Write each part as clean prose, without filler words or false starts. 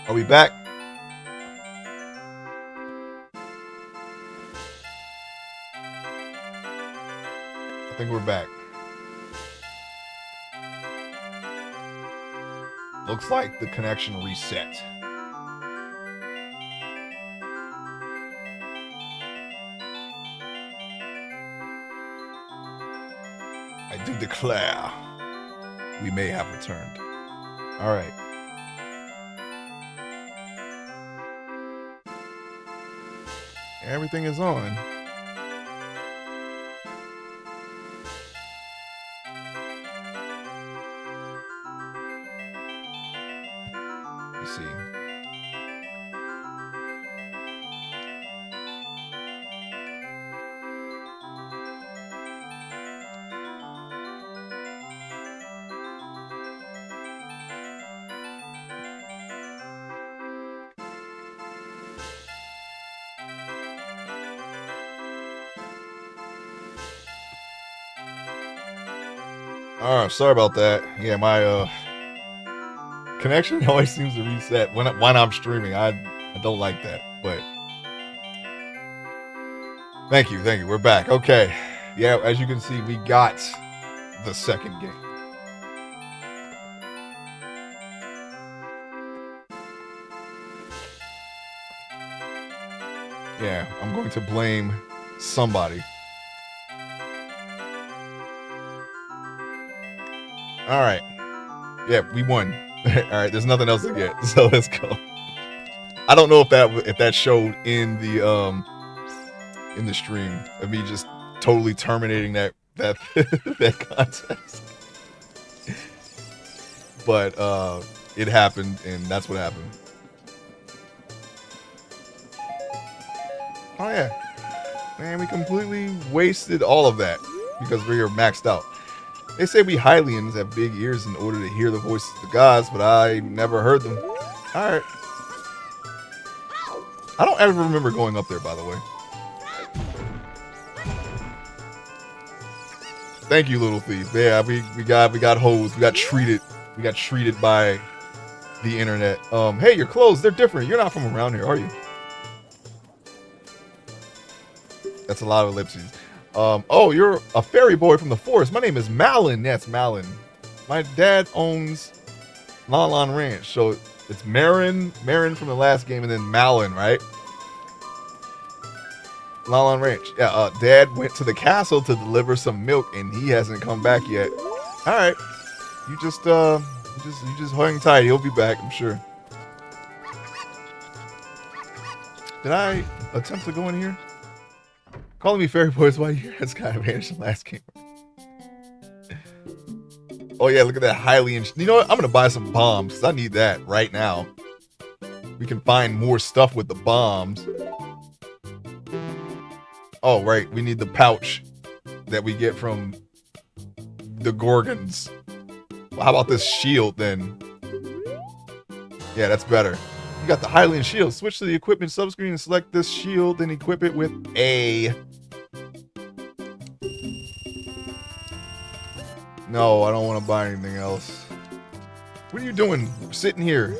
Are we back? I think we're back. Looks like the connection reset. I do declare we may have returned. All right. Everything is on. Let's see. Sorry about that. Yeah, my connection always seems to reset when I'm streaming. I don't like that, but thank you. We're back. Okay, yeah, as you can see, we got the second game. Yeah, I'm going to blame somebody. All right. Yeah, we won. All right, there's nothing else to get, so let's go. I don't know if that showed in the stream of me just totally terminating that that contest, but it happened, and that's what happened. Oh yeah, man, we completely wasted all of that because we were maxed out. They say we Hylians have big ears in order to hear the voices of the gods, but I never heard them. Alright. I don't ever remember going up there, by the way. Thank you, little thief. Yeah, we got hosed. We got treated. We got treated by the internet. Hey, your clothes, they're different. You're not from around here, are you? That's a lot of ellipses. Oh, you're a fairy boy from the forest. My name is Malin. That's Malin. My dad owns Lon Ranch. So it's Marin from the last game, and then Malin, right? Lon Ranch. Yeah, Dad went to the castle to deliver some milk, and he hasn't come back yet. All right. You just hang tight. He'll be back, I'm sure. Did I attempt to go in here? Calling me fairy boys while your head's kind of vanished in the last game. Oh yeah, look at that Hylian. You know what? I'm gonna buy some bombs because I need that right now. We can find more stuff with the bombs. Oh right, we need the pouch that we get from the Gorgons. Well, how about this shield then? Yeah, that's better. You got the Hylian shield. Switch to the equipment subscreen and select this shield, then equip it with A. No, I don't want to buy anything else. What are you doing sitting here?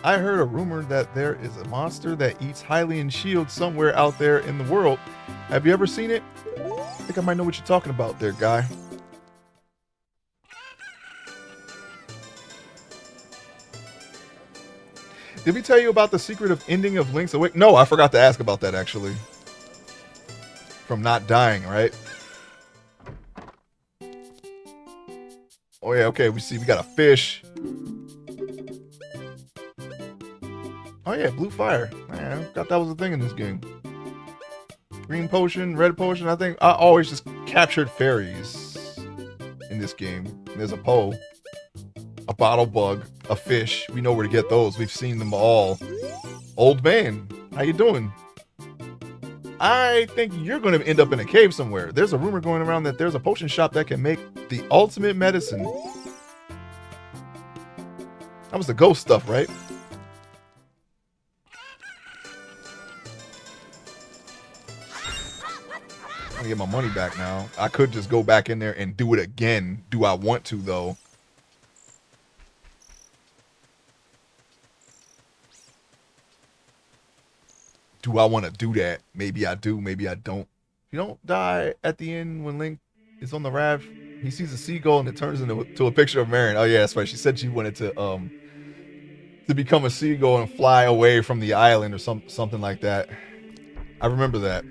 I heard a rumor that there is a monster that eats Hylian shields somewhere out there in the world. Have you ever seen it? I think I might know what you're talking about there, guy. Did we tell you about the secret of ending of Link's Awakening? No, I forgot to ask about that, actually. From not dying, right? Oh, yeah, okay, we got a fish. Oh, yeah, blue fire. Man, I thought that was a thing in this game. Green potion, red potion. I think I always just captured fairies in this game. There's a Poe, a bottle bug, a fish. We know where to get those. We've seen them all. Old man, how you doing? I think you're going to end up in a cave somewhere. There's a rumor going around that there's a potion shop that can make the ultimate medicine. That was the ghost stuff, right? I'm gonna get my money back now. I could just go back in there and do it again. Do I want to, though? Do I want to do that? Maybe I do, maybe I don't. You don't die at the end when Link is on the raft. He sees a seagull and it turns into a picture of Marion. Oh yeah, that's right. She said she wanted to become a seagull and fly away from the island or something like that. I remember that.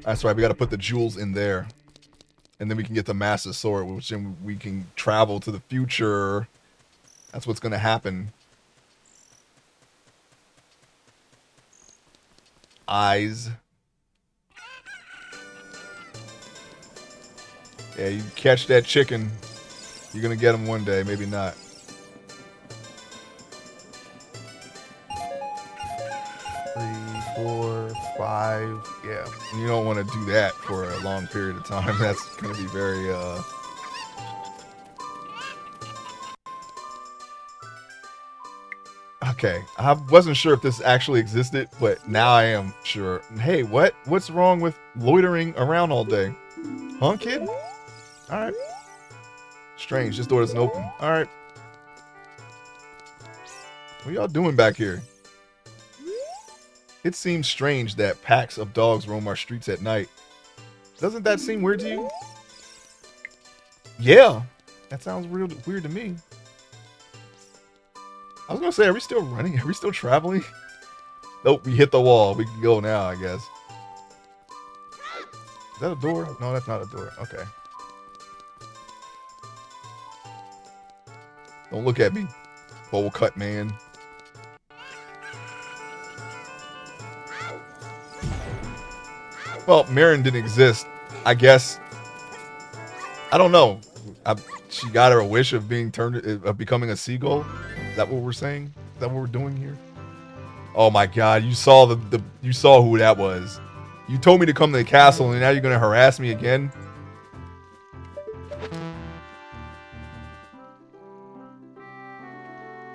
That's right. We got to put the jewels in there, and then we can get the Master Sword, which then we can travel to the future. That's what's gonna happen. Eyes. Yeah, you catch that chicken. You're gonna get him one day, maybe not. 3, 4, 5. Yeah, you don't want to do that for a long period of time. That's gonna be very Okay, I wasn't sure if this actually existed, but now I am sure. Hey, what? What's wrong with loitering around all day? Huh, kid? Alright. Strange, this door doesn't open. Alright. What y'all doing back here? It seems strange that packs of dogs roam our streets at night. Doesn't that seem weird to you? Yeah. That sounds real weird to me. I was gonna say, are we still running? Are we still traveling? Nope, we hit the wall. We can go now, I guess. Is that a door? No, that's not a door. Okay. Don't look at me, bowl cut man. Well, Marin didn't exist. I guess. I don't know. She got her wish of being of becoming a seagull. Is that what we're saying? Is that what we're doing here? Oh my God! You saw you saw who that was. You told me to come to the castle, and now you're gonna harass me again.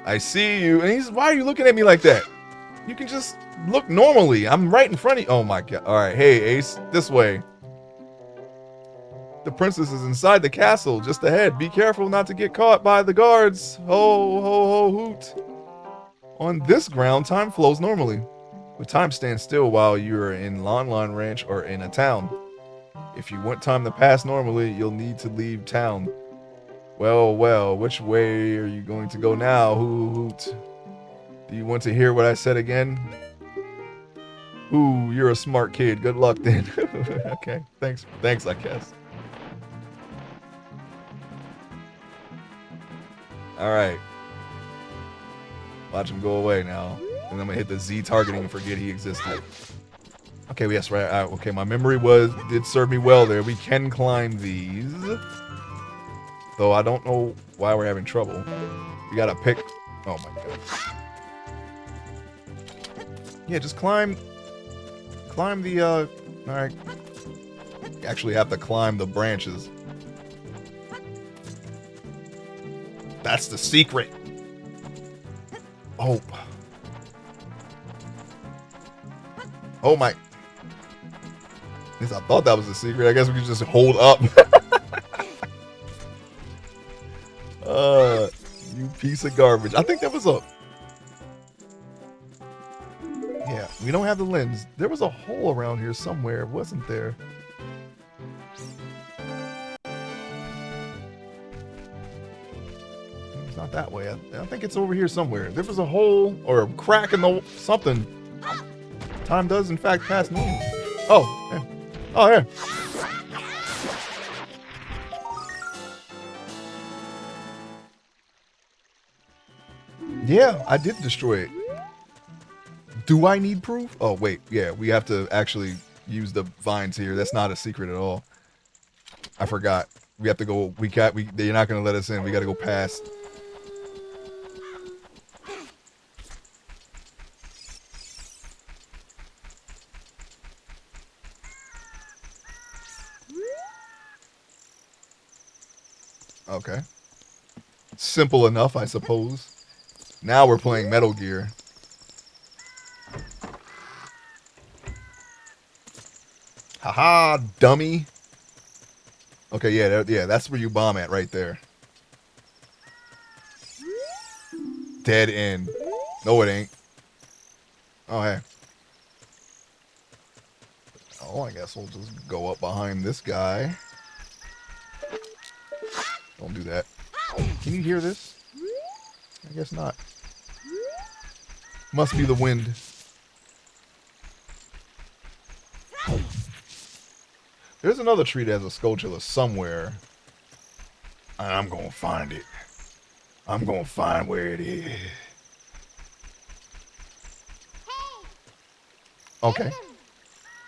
I see you, and why are you looking at me like that? You can just look normally. I'm right in front of you. Oh my God! All right, hey Ace, this way. The princess is inside the castle, just ahead. Be careful not to get caught by the guards. Ho, ho, ho, hoot. On this ground, time flows normally. But time stands still while you're in Lon Lon Ranch or in a town. If you want time to pass normally, you'll need to leave town. Well, well, which way are you going to go now, hoot? Do you want to hear what I said again? Ooh, you're a smart kid. Good luck then. Okay, thanks, I guess. Alright. Watch him go away now. And I'm gonna hit the Z targeting and forget he existed. Okay, yes, right. Okay, my memory did serve me well there. We can climb these. Though I don't know why we're having trouble. We gotta pick. Oh my God. Yeah, just climb the, alright. Actually have to climb the branches. That's the secret. Oh. Oh my. At least I thought that was the secret. I guess we could just hold up. You piece of garbage. I think that was a... Yeah, we don't have the lens. There was a hole around here somewhere, wasn't there? It's not that way. I think it's over here somewhere. There was a hole or a crack in the... something. Time does, in fact, pass normally. Oh, yeah. Oh, yeah. Yeah, I did destroy it. Do I need proof? Oh, wait. Yeah, we have to actually use the vines here. That's not a secret at all. I forgot. We have to go. They're not going to let us in. We got to go past. Okay. Simple enough, I suppose. Now we're playing Metal Gear. Haha, dummy. Okay, yeah, that's where you bomb at right there. Dead end. No, it ain't. Oh, hey. Oh, I guess we'll just go up behind this guy. Don't do that. Can you hear this? I guess not. Must be the wind. There's another tree that has a Skulltula somewhere. And I'm gonna find it. I'm gonna find where it is. Okay.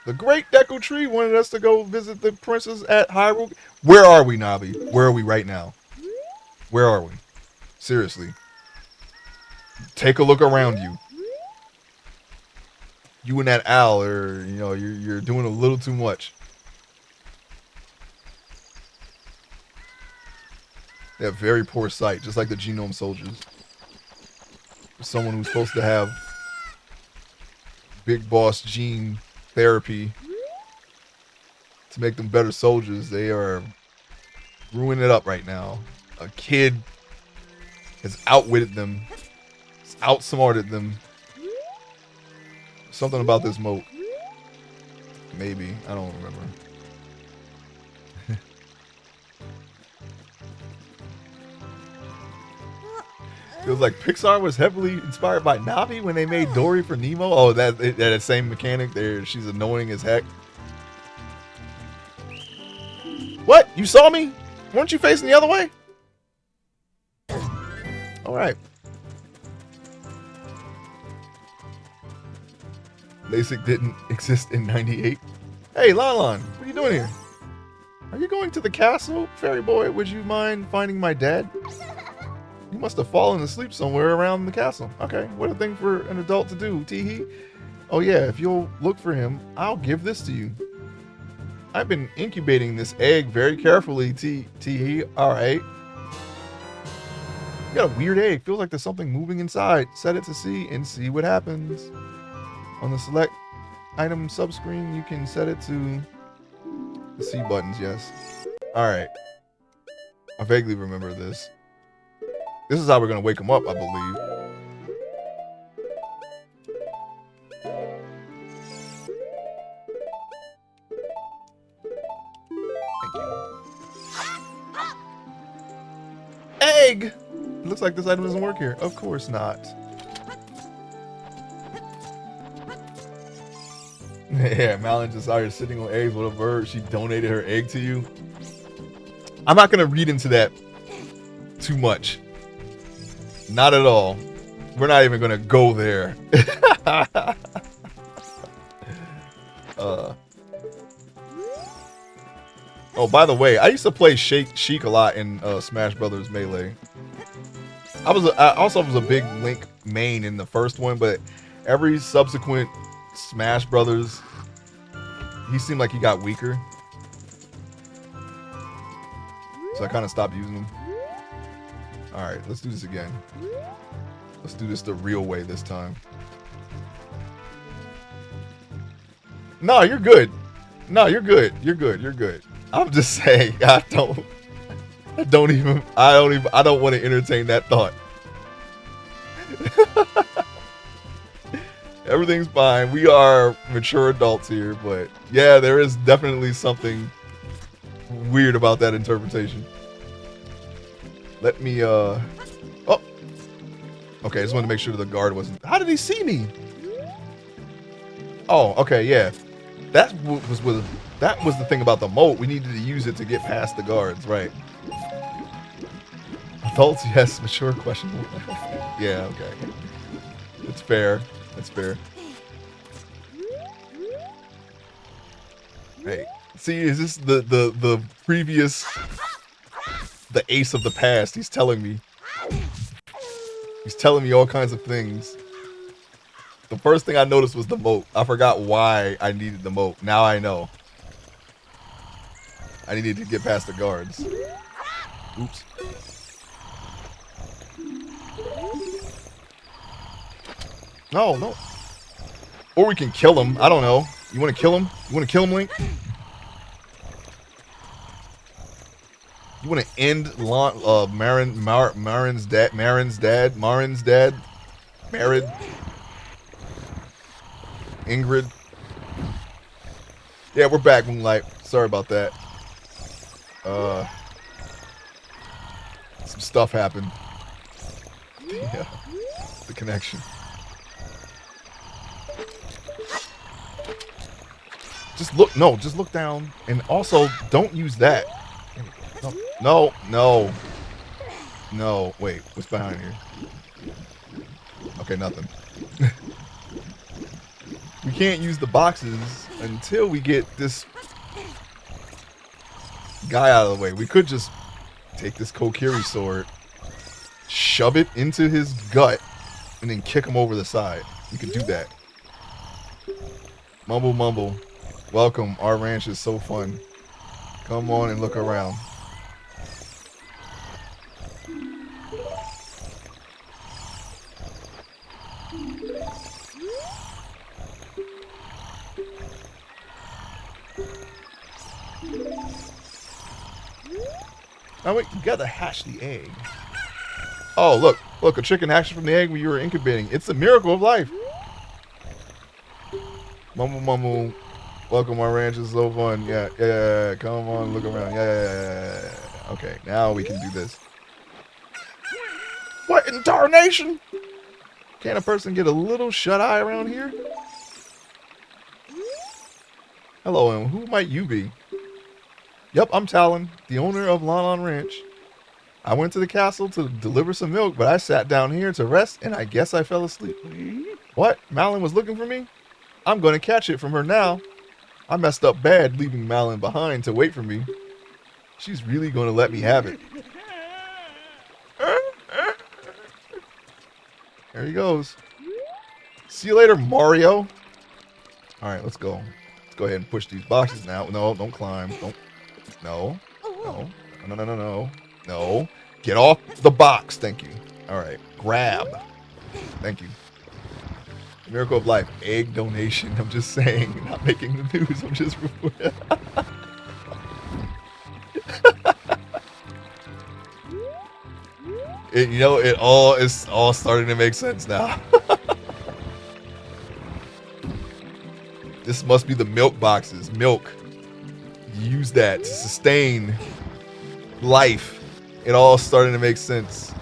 The Great Deku Tree wanted us to go visit the princess at Hyrule. Where are we, Nabi? Where are we right now? Where are we? Seriously. Take a look around you. You and that owl are, you know, you're doing a little too much. They have very poor sight, just like the Genome Soldiers. Someone who's supposed to have big boss gene therapy to make them better soldiers, they are ruining it up right now. A kid has outwitted them, has outsmarted them. Something about this moat. Maybe. I don't remember. Feels like Pixar was heavily inspired by Navi when they made Dory for Nemo. Oh, that same mechanic there. She's annoying as heck. What? You saw me? Weren't you facing the other way? All right. LASIK didn't exist in '98. Hey, Lon, what are you doing here? Are you going to the castle, fairy boy? Would you mind finding my dad? You must have fallen asleep somewhere around the castle. Okay, what a thing for an adult to do, Teehee. Oh yeah, if you'll look for him, I'll give this to you. I've been incubating this egg very carefully, Teehee. Alright. You got a weird egg. Feels like there's something moving inside. Set it to C and see what happens. On the select item subscreen, you can set it to the C buttons, yes. Alright. I vaguely remember this. This is how we're going to wake him up, I believe. Thank you. Egg! It looks like this item doesn't work here. Of course not. Yeah, Malin desires sitting on eggs with a bird. She donated her egg to you. I'm not going to read into that too much. Not at all. We're not even gonna go there. Oh, by the way, I used to play Sheik a lot in Smash Brothers Melee. I also was a big Link main in the first one, but every subsequent Smash Brothers, he seemed like he got weaker. So I kind of stopped using him. Alright, let's do this again. Let's do this the real way this time. No, you're good. No, you're good. You're good. You're good. I'm just saying, I don't want to entertain that thought. Everything's fine. We are mature adults here, but yeah, there is definitely something weird about that interpretation. Let me, oh. Okay, I just wanted to make sure the guard wasn't. How did he see me? Oh, okay, yeah. That was the thing about the moat. We needed to use it to get past the guards, right? Adults, yes. Mature, questionable. Yeah, okay. It's fair. It's fair. Hey, see, is this the previous, the ace of the past? He's telling me. He's telling me all kinds of things. The first thing I noticed was the moat. I forgot why I needed the moat. Now I know. I needed to get past the guards. Oops. No, no. Or we can kill him. I don't know. You want to kill him? You want to kill him, Link? You want to end Marin's dad? Marid? Ingrid. Yeah, we're back, Moonlight. Sorry about that. Some stuff happened. Yeah, the connection. Just look, no, just look down. And also, don't use that. No, no. No, wait, what's behind here? Okay, nothing. We can't use the boxes until we get this guy out of the way. We could just take this Kokiri sword, shove it into his gut, and then kick him over the side. We could do that. Mumble, mumble. Welcome. Our ranch is so fun. Come on and look around. Oh wait, you gotta hatch the egg. Oh look, a chicken hatched from the egg when you were incubating. It's a miracle of life. Mumble mumble. Welcome, our ranch is so fun. Yeah. Come on, look around. Yeah. Okay, now we can do this. What in tarnation? Can a person get a little shut-eye around here? Hello, and who might you be? Yep, I'm Talon, the owner of Lanon Ranch. I went to the castle to deliver some milk, but I sat down here to rest, and I guess I fell asleep. What? Malin was looking for me? I'm going to catch it from her now. I messed up bad leaving Malin behind to wait for me. She's really going to let me have it. There he goes. See you later, Mario. Alright, let's go. Let's go ahead and push these boxes now. No, don't climb. Don't. No. No. Get off the box. Thank you. Alright. Grab. Thank you. Miracle of life. Egg donation. I'm just saying. Not making the news. I'm just... it's all starting to make sense now. This must be the milk boxes. Milk. Use that to sustain life. It all starting to make sense.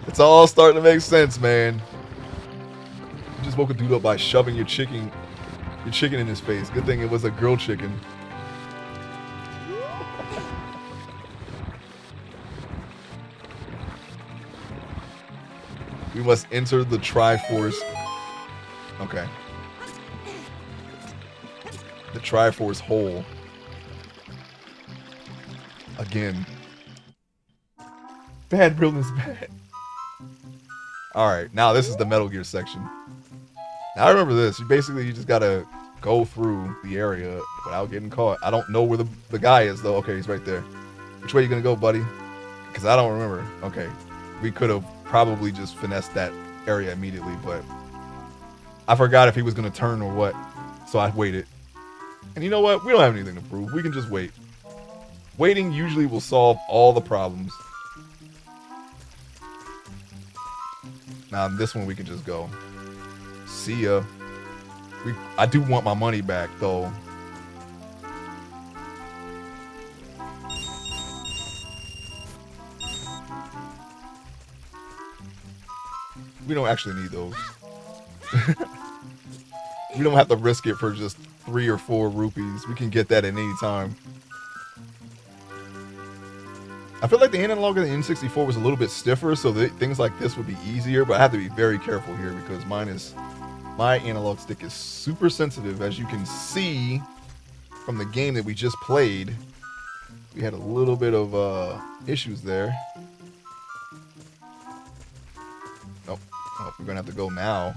It's all starting to make sense, man. You just woke a dude up by shoving your chicken in his face. Good thing it was a grilled chicken. We must enter the Triforce. Okay. The Triforce hole. Again. Bad brilliance bad. Alright, now this is the Metal Gear section. Now I remember this. You just gotta go through the area without getting caught. I don't know where the guy is though. Okay, he's right there. Which way you gonna go, buddy? Because I don't remember. Okay. We could have probably just finessed that area immediately, but I forgot if he was gonna turn or what. So I waited. And you know what? We don't have anything to prove. We can just wait. Waiting usually will solve all the problems. Now this one we can just go. See ya. I do want my money back though. We don't actually need those. We don't have to risk it for just 3 or 4 rupees. We can get that at any time. I feel like the analog of the N64 was a little bit stiffer, so that things like this would be easier, but I have to be very careful here because my analog stick is super sensitive. As you can see from the game that we just played, we had a little bit of issues there. Oh, we're gonna have to go now.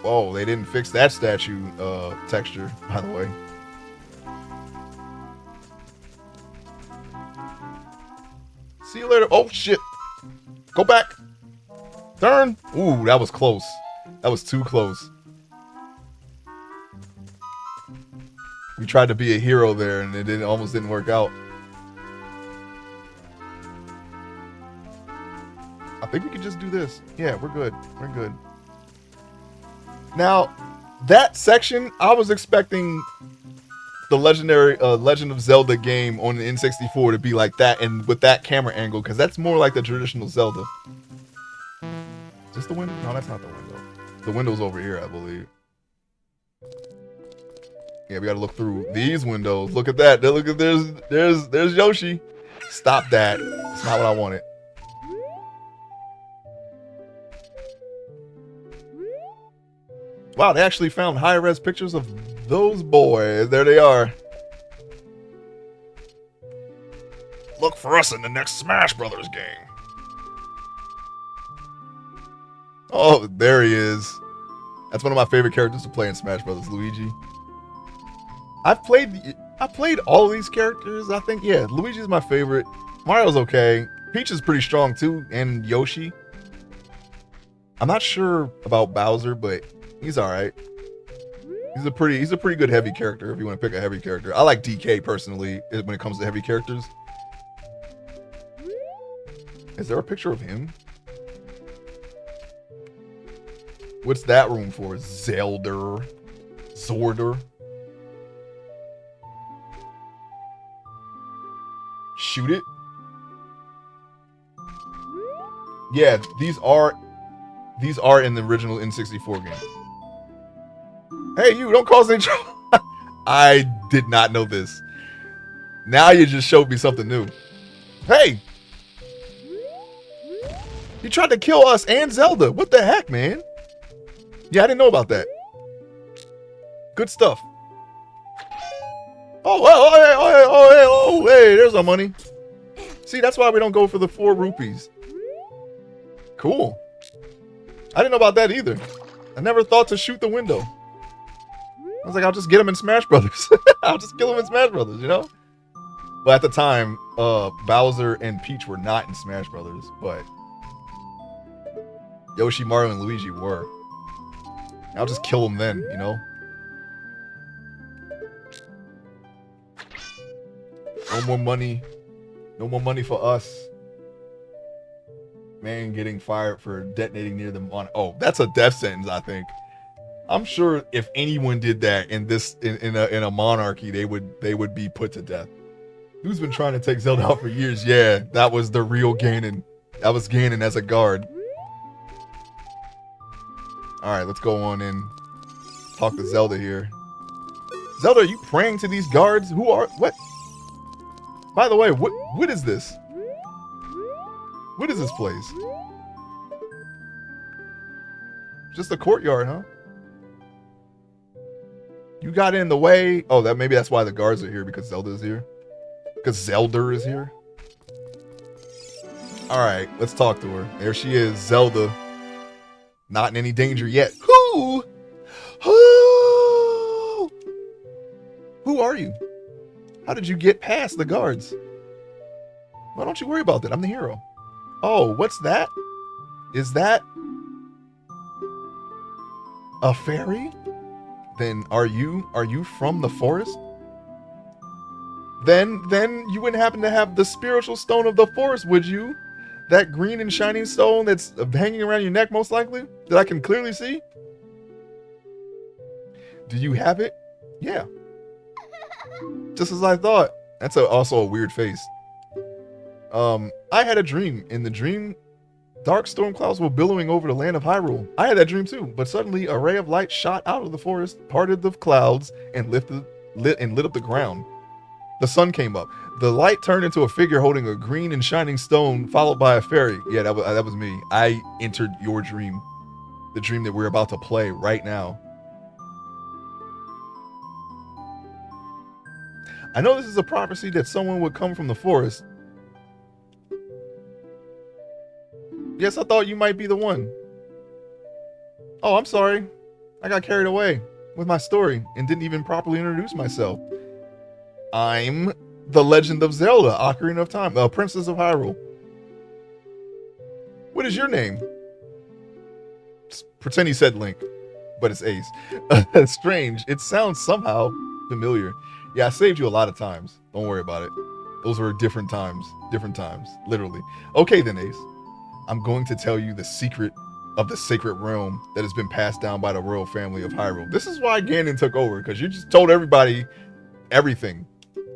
Whoa, they didn't fix that statue texture, by the way. See you later. Oh, shit. Go back. Turn. Ooh, that was close. That was too close. We tried to be a hero there, and it almost didn't work out. I think we could just do this. Yeah, we're good. We're good. Now, that section, I was expecting the legendary Legend of Zelda game on the N64 to be like that and with that camera angle, because that's more like the traditional Zelda. Is this the window? No, that's not the window. The window's over here, I believe. Yeah, we gotta look through these windows. Look at that. Look at there's Yoshi. Stop that. It's not what I wanted. Wow, they actually found high-res pictures of those boys. There they are. Look for us in the next Smash Brothers game. Oh, there he is. That's one of my favorite characters to play in Smash Brothers, Luigi. I played all of these characters, I think. Yeah, Luigi's my favorite. Mario's okay. Peach is pretty strong too, and Yoshi. I'm not sure about Bowser, but he's alright. He's a pretty good heavy character if you want to pick a heavy character. I like DK personally when it comes to heavy characters. Is there a picture of him? What's that room for? Zelda. Zorder. Shoot it. Yeah, these are in the original N64 game. Hey, you, don't cause any trouble. I did not know this. Now you just showed me something new. Hey! You tried to kill us and Zelda. What the heck, man? Yeah, I didn't know about that. Good stuff. Hey, there's our money. See, that's why we don't go for the 4 rupees. Cool. I didn't know about that either. I never thought to shoot the window. I was like, I'll just get him in Smash Brothers. I'll just kill him in Smash Brothers, you know? But at the time, Bowser and Peach were not in Smash Brothers, but Yoshi, Mario, and Luigi were. I'll just kill them then, you know? No more money. No more money for us. Man getting fired for detonating near the mon. Oh, that's a death sentence, I think. I'm sure if anyone did that in a monarchy, they would be put to death. Who's been trying to take Zelda out for years? Yeah, that was the real Ganon. That was Ganon as a guard. Alright, let's go on and talk to Zelda here. Zelda, are you praying to these guards? Who are... What? By the way, what is this? What is this place? Just a courtyard, huh? You got in the way. Oh, maybe that's why the guards are here, because Zelda is here. Because Zelda is here. Alright, let's talk to her. There she is, Zelda. Not in any danger yet. Who? Who are you? How did you get past the guards? Why don't you worry about that? I'm the hero. Oh, what's that? Is that a fairy? Then are you from the forest? Then you wouldn't happen to have the spiritual stone of the forest, would you? That green and shining stone that's hanging around your neck, most likely, that I can clearly see? Do you have it? Yeah. Just as I thought. That's also a weird face. I had a dream. In the dream, dark storm clouds were billowing over the land of Hyrule. I had that dream too, but suddenly a ray of light shot out of the forest, parted the clouds, and lit up the ground. The sun came up. The light turned into a figure holding a green and shining stone, followed by a fairy. Yeah, that was me. I entered your dream. The dream that we're about to play right now. I know this is a prophecy that someone would come from the forest. Yes, I thought you might be the one. Oh, I'm sorry. I got carried away with my story and didn't even properly introduce myself. I'm the Legend of Zelda, Ocarina of Time, Princess of Hyrule. What is your name? Just pretend he said Link, but it's Ace. Strange. It sounds somehow familiar. Yeah, I saved you a lot of times. Don't worry about it. Those were different times. Different times. Literally. Okay then, Ace. I'm going to tell you the secret of the sacred realm that has been passed down by the royal family of Hyrule. This is why Ganon took over, because you just told everybody everything,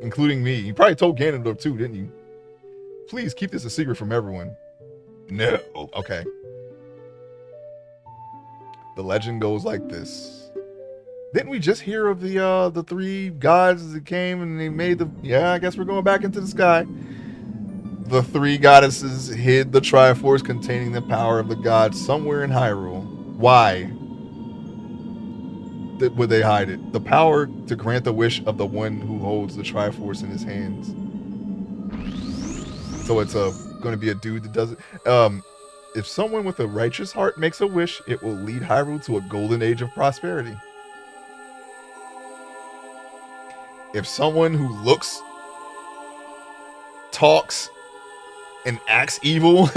including me. You probably told Ganondorf too, didn't you? Please keep this a secret from everyone. No. Okay. The legend goes like this. Didn't we just hear of the three gods that came and they made the... Yeah, I guess we're going back into the sky. The three goddesses hid the Triforce containing the power of the gods somewhere in Hyrule. Why would they hide it? The power to grant the wish of the one who holds the Triforce in his hands. So it's going to be a dude that does it. If someone with a righteous heart makes a wish, it will lead Hyrule to a golden age of prosperity. If someone who looks, talks, and acts evil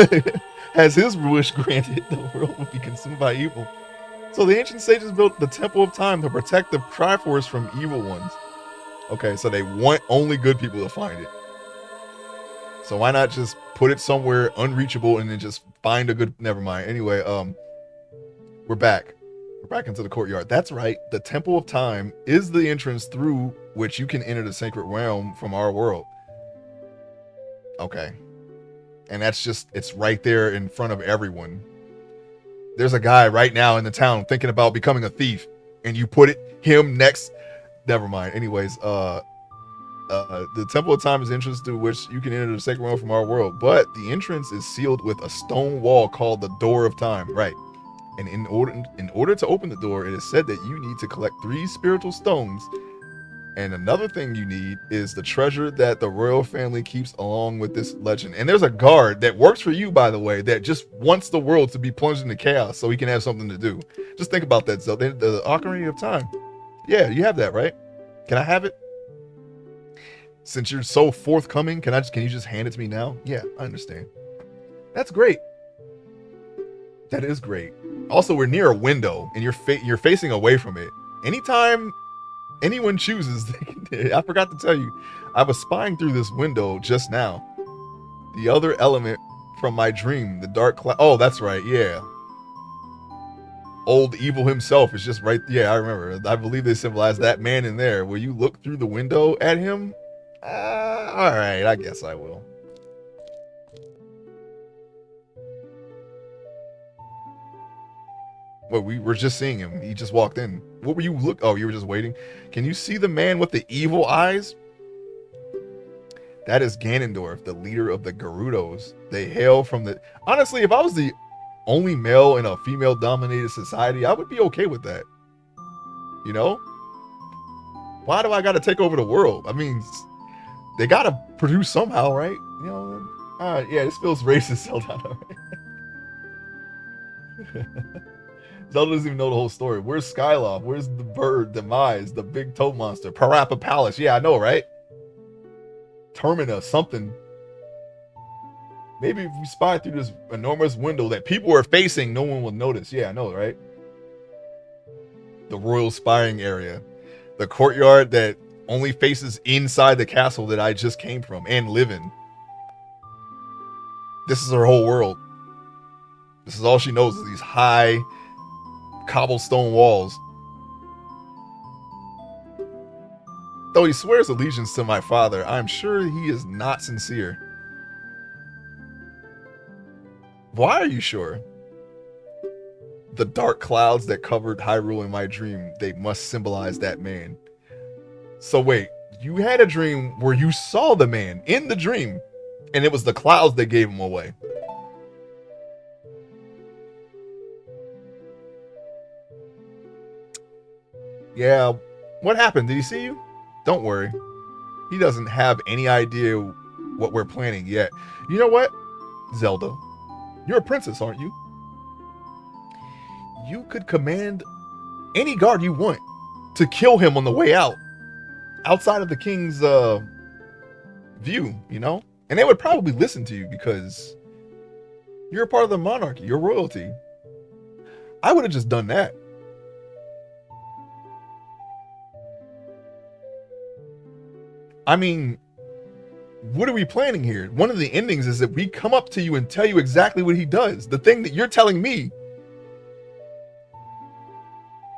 has his wish granted, the world will be consumed by evil. So the ancient sages built the Temple of Time to protect the Triforce from evil ones. Okay, so they want only good people to find it. So why not just put it somewhere unreachable and then just find a good... Never mind. Anyway, we're back. We're back into the courtyard. That's right. The Temple of Time is the entrance through which you can enter the sacred realm from our world. Okay. And that's just... It's right there in front of everyone. There's a guy right now in the town thinking about becoming a thief. And you put him next... Never mind. Anyways, the Temple of Time is the entrance through which you can enter the sacred realm from our world, but the entrance is sealed with a stone wall called the Door of Time, right? And in order to open the door, it is said that you need to collect 3 spiritual stones, and another thing you need is the treasure that the royal family keeps along with this legend. And there's a guard that works for you, by the way, that just wants the world to be plunged into chaos so he can have something to do. Just think about that, Zelda. The Ocarina of Time. Yeah, you have that, right? Can I have it? Since you're so forthcoming, can you just hand it to me now? Yeah, I understand. That's great. That is great. Also, we're near a window, and you're facing away from it. Anytime anyone chooses, I forgot to tell you, I was spying through this window just now. The other element from my dream, the dark cloud. Oh, that's right. Yeah. Old evil himself is just right. Yeah, I remember. I believe they symbolize that man in there. Will you look through the window at him? All right, I guess I will. Well, we were just seeing him. He just walked in. What were you look? Oh, you were just waiting. Can you see the man with the evil eyes? That is Ganondorf, the leader of the Gerudos. They hail from the... Honestly, if I was the only male in a female-dominated society, I would be okay with that. You know? Why do I got to take over the world? I mean... They gotta produce somehow, right? You know, yeah, this feels racist, Zelda. Right? Zelda doesn't even know the whole story. Where's Skyloft? Where's the bird, Demise, the big toe monster, Parappa Palace? Yeah, I know, right? Termina, something. Maybe if we spy through this enormous window that people are facing, no one will notice. Yeah, I know, right? The royal spying area. The courtyard that only faces inside the castle that I just came from and live in. This is her whole world. This is all she knows is these high cobblestone walls. Though he swears allegiance to my father, I'm sure he is not sincere. Why are you sure? The dark clouds that covered Hyrule in my dream, they must symbolize that man. So wait, you had a dream where you saw the man in the dream, and it was the clouds that gave him away. Yeah, what happened? Did he see you? Don't worry. He doesn't have any idea what we're planning yet. You know what, Zelda? You're a princess, aren't you? You could command any guard you want to kill him on the way out. Outside of the king's view, you know? And they would probably listen to you because you're a part of the monarchy, you're royalty. I would have just done that. I mean, what are we planning here? One of the endings is that we come up to you and tell you exactly what he does. The thing that you're telling me.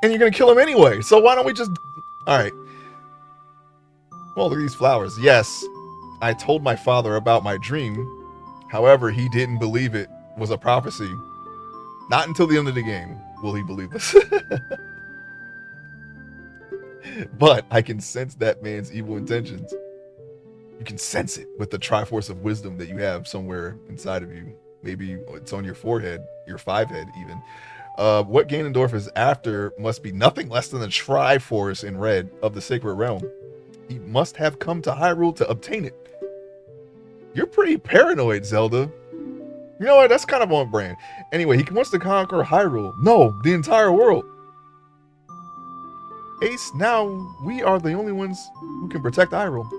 And you're going to kill him anyway. So why don't we just... All right. Well, look at these flowers. Yes, I told my father about my dream. However, he didn't believe it was a prophecy. Not until the end of the game will he believe us. But I can sense that man's evil intentions. You can sense it with the Triforce of Wisdom that you have somewhere inside of you. Maybe it's on your forehead, your 5-head even. What Ganondorf is after must be nothing less than the Triforce in red of the Sacred Realm. He must have come to Hyrule to obtain it. You're pretty paranoid, Zelda. You know what? That's kind of on brand. Anyway, he wants to conquer Hyrule. No, the entire world. Ace, now we are the only ones who can protect Hyrule.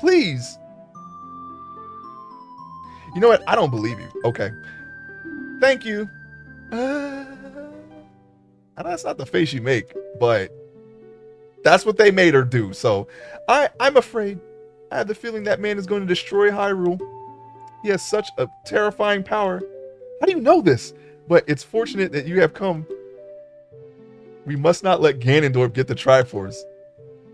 Please. You know what? I don't believe you. Okay. Thank you. That's not the face you make, but that's what they made her do. So I'm afraid. I have the feeling that man is going to destroy Hyrule. He has such a terrifying power. How do you know this? But it's fortunate that you have come. We must not let Ganondorf get the Triforce.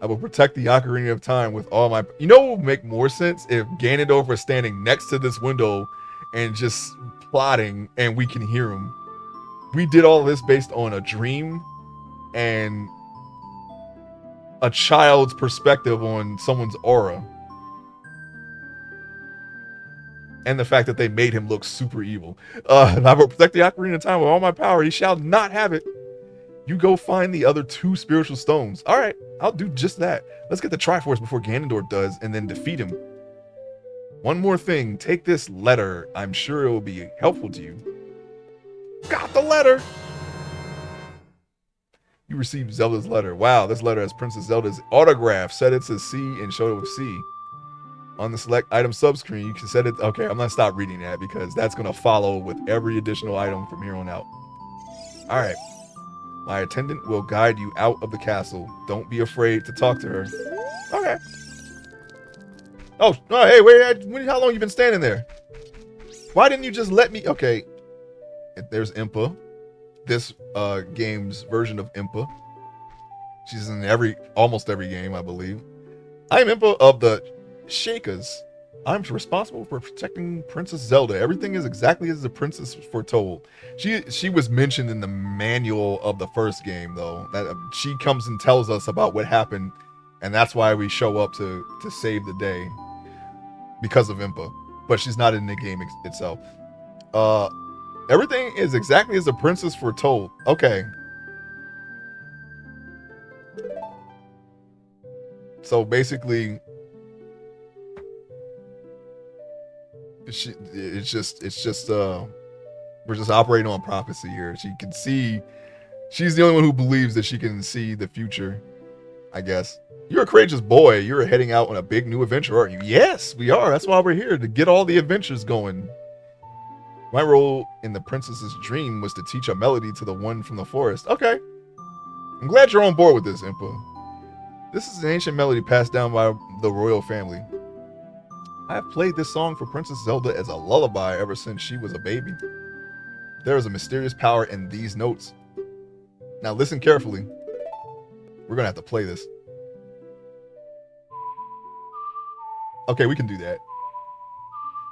I will protect the Ocarina of Time with all my... You know what would make more sense? If Ganondorf was standing next to this window and just plotting and we can hear him. We did all this based on a dream and a child's perspective on someone's aura. And the fact that they made him look super evil. I will protect the Ocarina of Time with all my power. He shall not have it. You go find the other 2 spiritual stones. All right, I'll do just that. Let's get the Triforce before Ganondorf does and then defeat him. One more thing. Take this letter. I'm sure it will be helpful to you. Got the letter. You received Zelda's letter. Wow, this letter has Princess Zelda's autograph. Set it to C and show it with C. On the select item subscreen, you can set it. Okay, I'm going to stop reading that because that's going to follow with every additional item from here on out. All right. My attendant will guide you out of the castle. Don't be afraid to talk to her. Okay. Oh, hey, wait. How long you been standing there? Why didn't you just let me? Okay. There's Impa. This game's version of Impa. She's in almost every game, I believe. I'm Impa of the Shakers. I'm responsible for protecting Princess Zelda. Everything is exactly as the princess foretold. She was mentioned in the manual of the first game, though. That she comes and tells us about what happened, and that's why we show up to save the day because of Impa. But she's not in the game itself. Everything is exactly as the princess foretold. Okay. So basically, it's just we're just operating on prophecy here. She can see. She's the only one who believes that she can see the future, I guess. You're a courageous boy. You're heading out on a big new adventure, aren't you? Yes, we are. That's why we're here, to get all the adventures going. My role in the princess's dream was to teach a melody to the one from the forest. Okay. I'm glad you're on board with this, Impa. This is an ancient melody passed down by the royal family. I have played this song for Princess Zelda as a lullaby ever since she was a baby. There is a mysterious power in these notes. Now listen carefully. We're gonna have to play this. Okay, we can do that.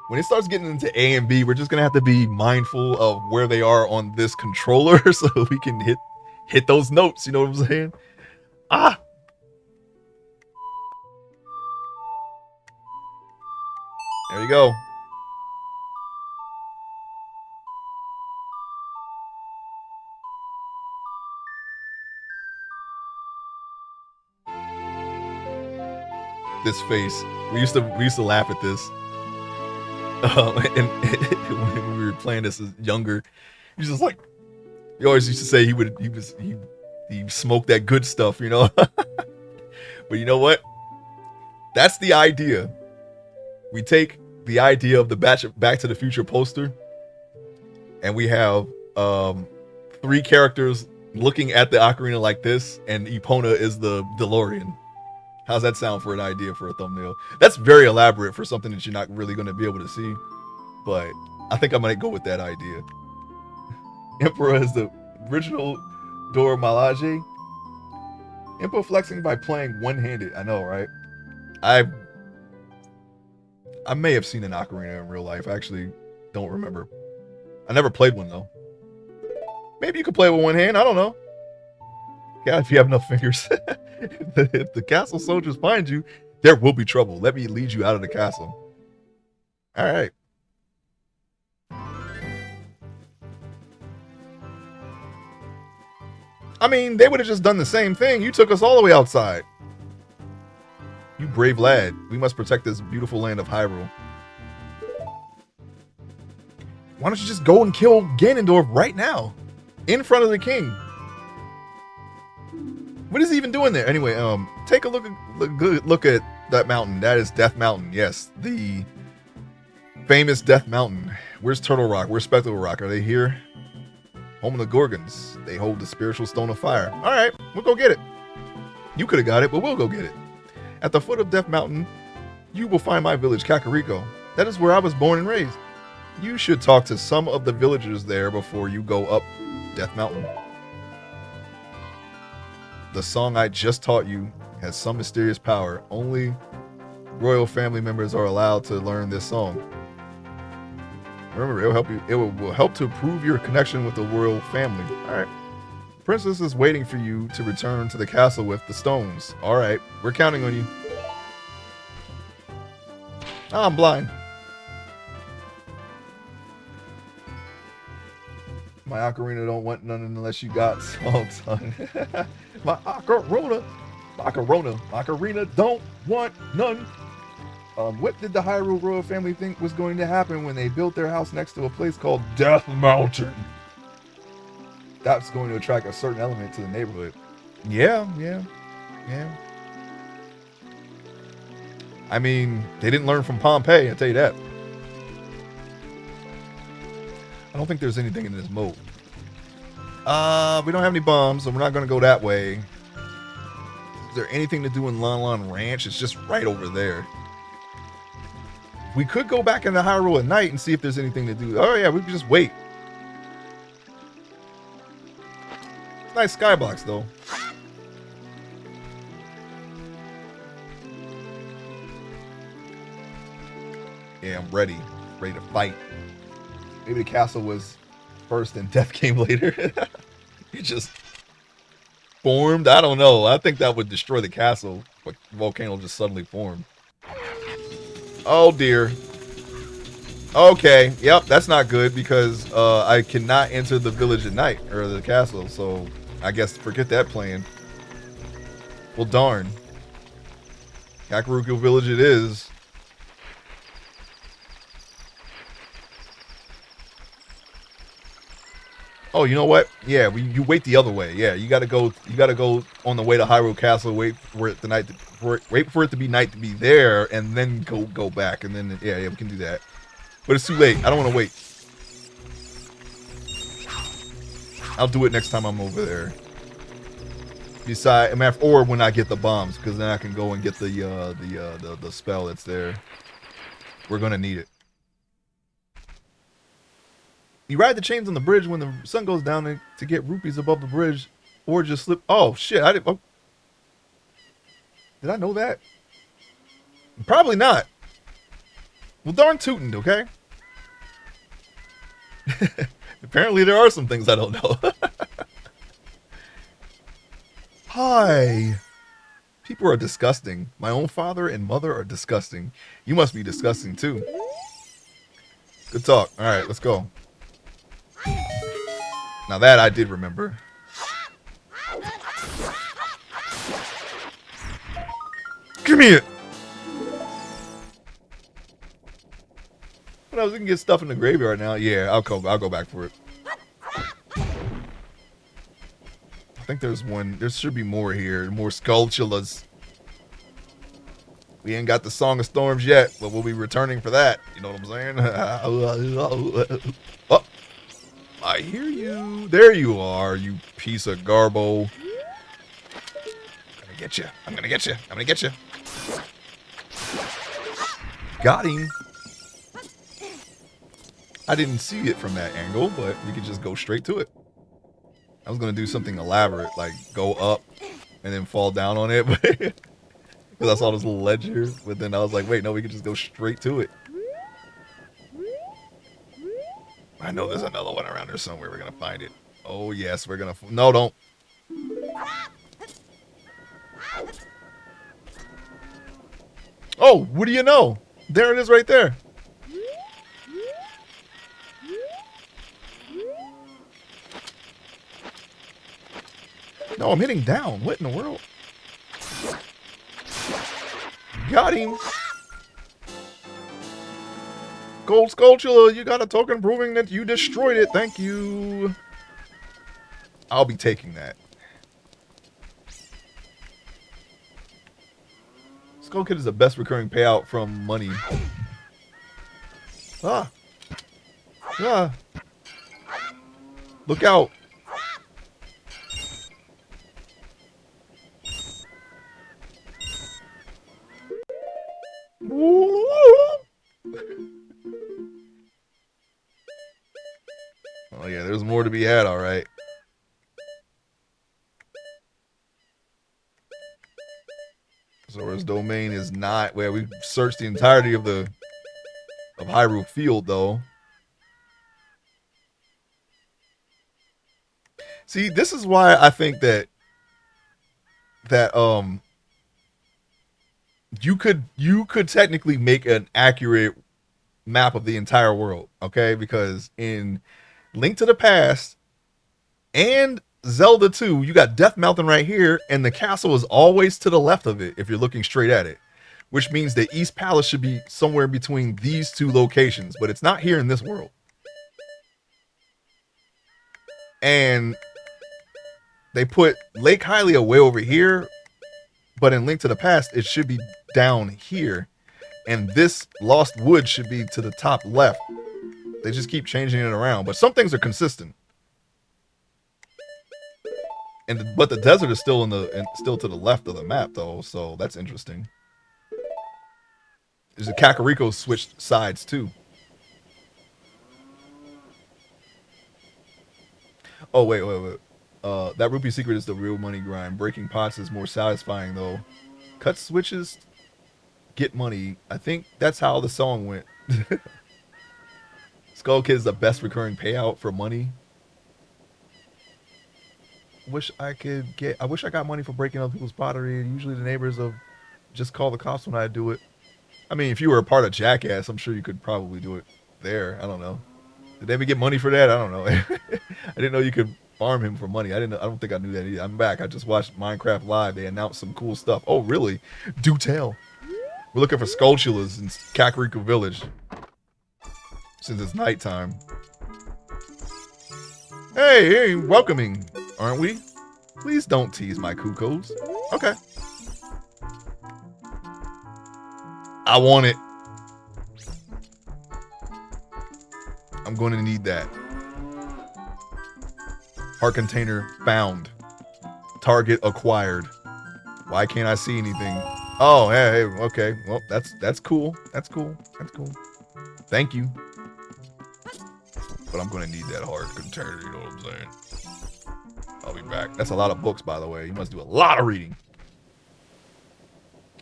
When it starts getting into A and B, we're just gonna have to be mindful of where they are on this controller so we can hit those notes, you know what I'm saying? Ah! There you go. This face. We used to laugh at this. And when we were playing this as younger, he's just like, he always used to say he smoked that good stuff, you know. But you know what? That's the idea. We take the idea of the Back to the Future poster, and we have 3 characters looking at the ocarina like this, and Epona is the DeLorean. How's that sound for an idea for a thumbnail? That's very elaborate for something that you're not really going to be able to see. But I think I might go with that idea. Emperor is the original Dora Milaje. Emperor flexing by playing one-handed. I know, right? I may have seen an ocarina in real life. I actually don't remember. I never played one, though. Maybe you could play with one hand. I don't know. Yeah, if you have enough fingers. If the castle soldiers find you, there will be trouble. Let me lead you out of the castle. All right. I mean, they would have just done the same thing. You took us all the way outside. You brave lad. We must protect this beautiful land of Hyrule. Why don't you just go and kill Ganondorf right now? In front of the king. What is he even doing there? Anyway, take a look at that mountain. That is Death Mountain. Yes, the famous Death Mountain. Where's Turtle Rock? Where's Spectacle Rock? Are they here? Home of the Gorgons. They hold the spiritual stone of fire. All right, we'll go get it. You could have got it, but we'll go get it. At the foot of Death Mountain, you will find my village, Kakariko. That is where I was born and raised. You should talk to some of the villagers there before you go up Death Mountain. The song I just taught you has some mysterious power. Only royal family members are allowed to learn this song. Remember, it will help to prove your connection with the royal family. All right. Princess is waiting for you to return to the castle with the stones. All right, we're counting on you. Ah, I'm blind. My ocarina don't want none unless you got some, son. My ocarina don't want none. What did the Hyrule royal family think was going to happen when they built their house next to a place called Death Mountain? That's going to attract a certain element to the neighborhood. Yeah. I mean, they didn't learn from Pompeii, I'll tell you that. I don't think there's anything in this moat. We don't have any bombs, so we're not going to go that way. Is there anything to do in Lon Lon Ranch? It's just right over there. We could go back into Hyrule at night and see if there's anything to do. Oh yeah, we could just wait. Nice skybox though. Yeah, I'm ready. Ready to fight. Maybe the castle was first and death came later. It just formed. I don't know. I think that would destroy the castle. But volcano just suddenly formed. Oh dear. Okay. Yep, that's not good because I cannot enter the village at night or the castle. So I guess forget that plan. Well, darn. Kakariko Village it is. Oh, you know what? Yeah, you wait the other way. Yeah, you gotta go on the way to Hyrule Castle. Wait for it to be night to be there, and then go back, and then yeah, we can do that. But it's too late. I don't want to wait. I'll do it next time I'm over there. Or when I get the bombs, because then I can go and get the spell that's there. We're gonna need it. You ride the chains on the bridge when the sun goes down to get rupees above the bridge, or just slip. Oh shit! Did I know that? Probably not. Well, darn tootin', okay? Apparently, there are some things I don't know. Hi. People are disgusting. My own father and mother are disgusting. You must be disgusting too. Good talk. All right, let's go. Now that I did remember. Give me it! But I was gonna get stuff in the graveyard now. Yeah, I'll go back for it. I think there's one. There should be more here. More Skulltulas. We ain't got the Song of Storms yet, but we'll be returning for that. You know what I'm saying? Oh, I hear you. There you are, you piece of garbo. Gotta get you. I'm gonna get you. I'm gonna get you. Got him. I didn't see it from that angle, but we could just go straight to it. I was gonna do something elaborate, like go up and then fall down on it, because I saw this little ledge here. But then I was like, wait, no, we could just go straight to it. I know there's another one around there somewhere. We're gonna find it. Oh yes, we're gonna. No, don't. Oh, what do you know? There it is, right there. No, I'm hitting down. What in the world? Got him. Gold Skulltula, you got a token proving that you destroyed it. Thank you. I'll be taking that. Skull Kid is the best recurring payout from money. Ah. Ah. Look out. Oh yeah, there's more to be had, all right. Zora's Domain is not where we searched the entirety of Hyrule Field, though. See, this is why I think that you could technically make an accurate map of the entire world, okay? Because in Link to the Past and Zelda 2, you got Death Mountain right here, and the castle is always to the left of it if you're looking straight at it, which means the East Palace should be somewhere between these two locations, but it's not here in this world. And they put Lake Hylia way over here, but in Link to the Past, it should be down here, and this Lost Wood should be to the top left. They just keep changing it around, but some things are consistent. But the desert is still still to the left of the map, though, so that's interesting. There's a Kakariko switched sides too. Oh wait. That rupee secret is the real money grind. Breaking pots is more satisfying though. Cut switches, get money. I think that's how the song went. Skull Kid is the best recurring payout for money. I wish I got money for breaking other people's pottery. Usually the neighbors of just call the cops when I do it. I mean, if you were a part of Jackass, I'm sure you could probably do it there. I don't know. Did they ever get money for that? I don't know. I didn't know you could farm him for money. I don't think I knew that either. I'm back. I just watched Minecraft Live. They announced some cool stuff. Oh, really? Do tell. We're looking for Skulltulas in Kakariko Village. Since it's nighttime. Hey, welcoming, aren't we? Please don't tease my cuckoos. Okay. I want it. I'm going to need that. Heart container found. Target acquired. Why can't I see anything? Oh, hey, okay. Well, that's cool. That's cool. That's cool. Thank you. But I'm going to need that heart container, you know what I'm saying? I'll be back. That's a lot of books, by the way. You must do a lot of reading.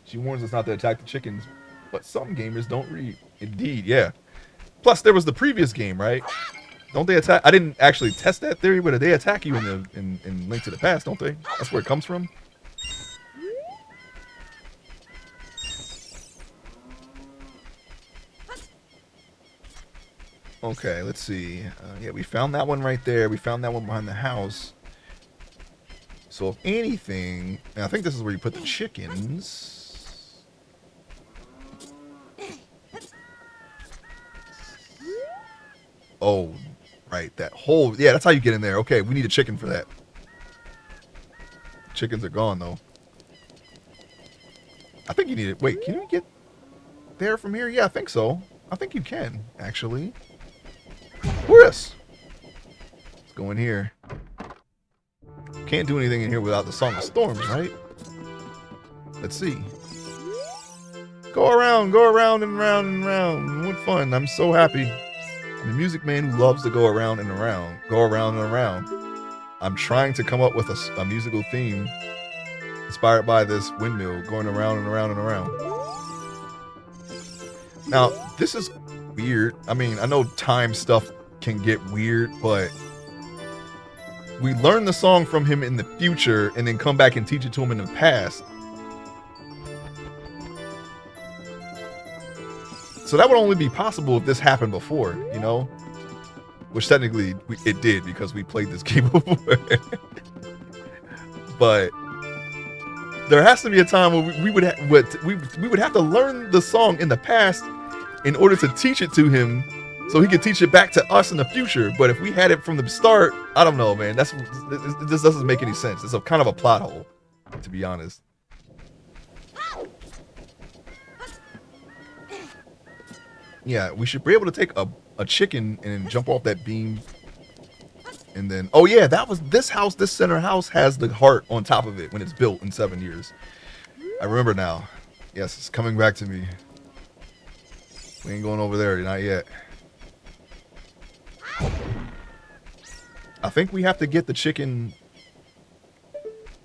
She warns us not to attack the chickens, but some gamers don't read. Indeed, yeah. Plus, there was the previous game, right? Don't they attack? I didn't actually test that theory, but they attack you in Link to the Past, don't they? That's where it comes from. Okay, let's see. Yeah, we found that one right there. We found that one behind the house. So if anything, and I think this is where you put the chickens. Oh, right, that hole. Yeah, that's how you get in there. Okay, we need a chicken for that. Chickens are gone, though. I think you need it. Wait, can you get there from here? Yeah, I think so. I think you can, actually. Chris! Let's go in here. Can't do anything in here without the Song of Storms, right? Let's see. Go around and round and round. What fun. I'm so happy. I'm a music man who loves to go around and around. Go around and around. I'm trying to come up with a musical theme inspired by this windmill going around and around and around. Now, this is weird. I mean, I know time stuff can get weird, but we learn the song from him in the future and then come back and teach it to him in the past. So that would only be possible if this happened before, you know? Which technically it did because we played this game before. But there has to be a time where we would have to learn the song in the past in order to teach it to him so he could teach it back to us in the future. But if we had it from the start, I don't know, man. This doesn't make any sense. It's a kind of a plot hole, to be honest. Yeah, we should be able to take a chicken and jump off that beam. And then, oh yeah, that was this house. This center house has the heart on top of it when it's built in 7 years. I remember now. Yes, it's coming back to me. We ain't going over there, not yet. I think we have to get the chicken,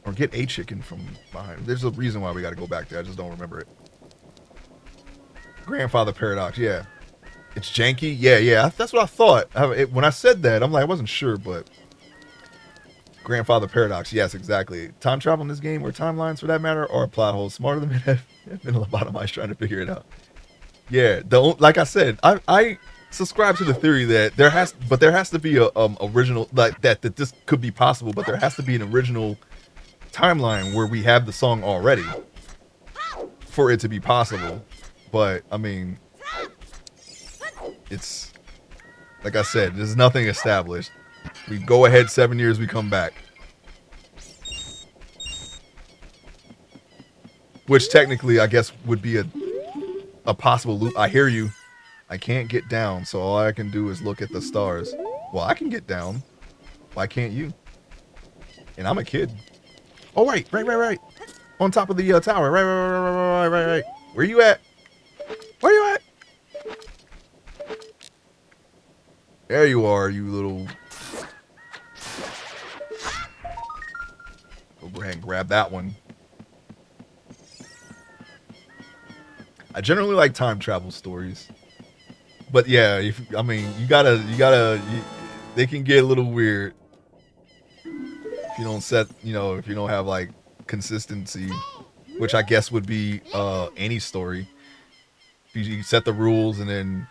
or get a chicken from behind. There's a reason why we got to go back there. I just don't remember it. Grandfather paradox, yeah. It's janky, yeah. That's what I thought. When I said that, I'm like, I wasn't sure, but grandfather paradox, yes, exactly. Time travel in this game, or timelines for that matter, are a plot hole smarter than me have been lobotomized trying to figure it out. Yeah, like I said, I subscribe to the theory that there has to be a original, like that this could be possible, but there has to be an original timeline where we have the song already for it to be possible. But I mean, it's like I said, there's nothing established. We go ahead 7 years, we come back, which technically I guess would be a possible loop. I hear you. I can't get down, so all I can do is look at the stars. Well, I can get down. Why can't you? And I'm a kid. Oh, right. On top of the tower. Right. Where you at? Where you at? There you are, you little... Go ahead and grab that one. I generally like time travel stories. But yeah, you gotta, they can get a little weird. If you don't if you don't have like consistency, which I guess would be any story. You set the rules and then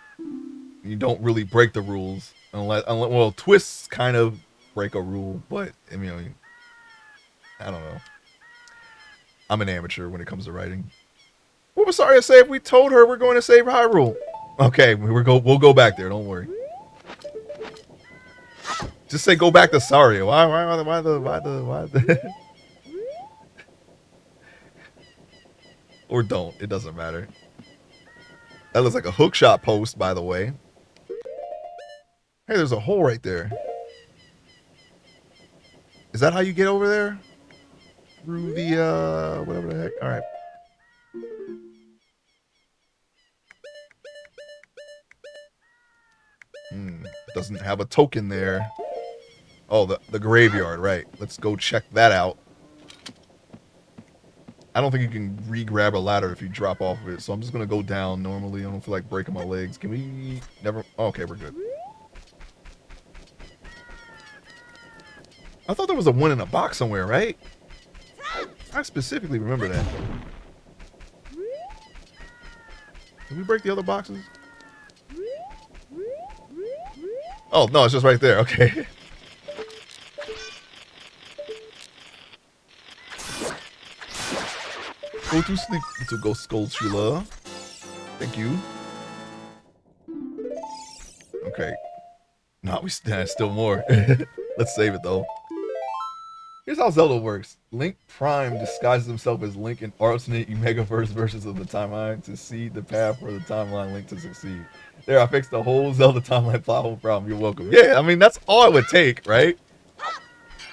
you don't really break the rules unless well, twists kind of break a rule, but I mean, I don't know. I'm an amateur when it comes to writing. What was sorry to say if we told her we're going to save Hyrule? Okay, we'll go back there. Don't worry. Just say go back to Saria. Why the or don't. It doesn't matter. That looks like a hookshot post, by the way. Hey, there's a hole right there. Is that how you get over there? Through the, whatever the heck. All right. Doesn't have a token there. Oh, the graveyard, right. Let's go check that out. I don't think you can re-grab a ladder if you drop off of it, so I'm just going to go down normally. I don't feel like breaking my legs. Can we never... Oh, okay, we're good. I thought there was a one in a box somewhere, right? I specifically remember that. Did we break the other boxes? Oh, no, it's just right there. Okay. Go to sleep, little ghost Skulltula. Thank you. Okay. No, we still more. Let's save it, though. Here's how Zelda works. Link Prime disguises himself as Link in alternate Megaverse versions of the timeline to seed the path for the timeline Link to succeed. There, I fixed the whole Zelda timeline plot hole problem. You're welcome. Yeah, I mean, that's all it would take, right?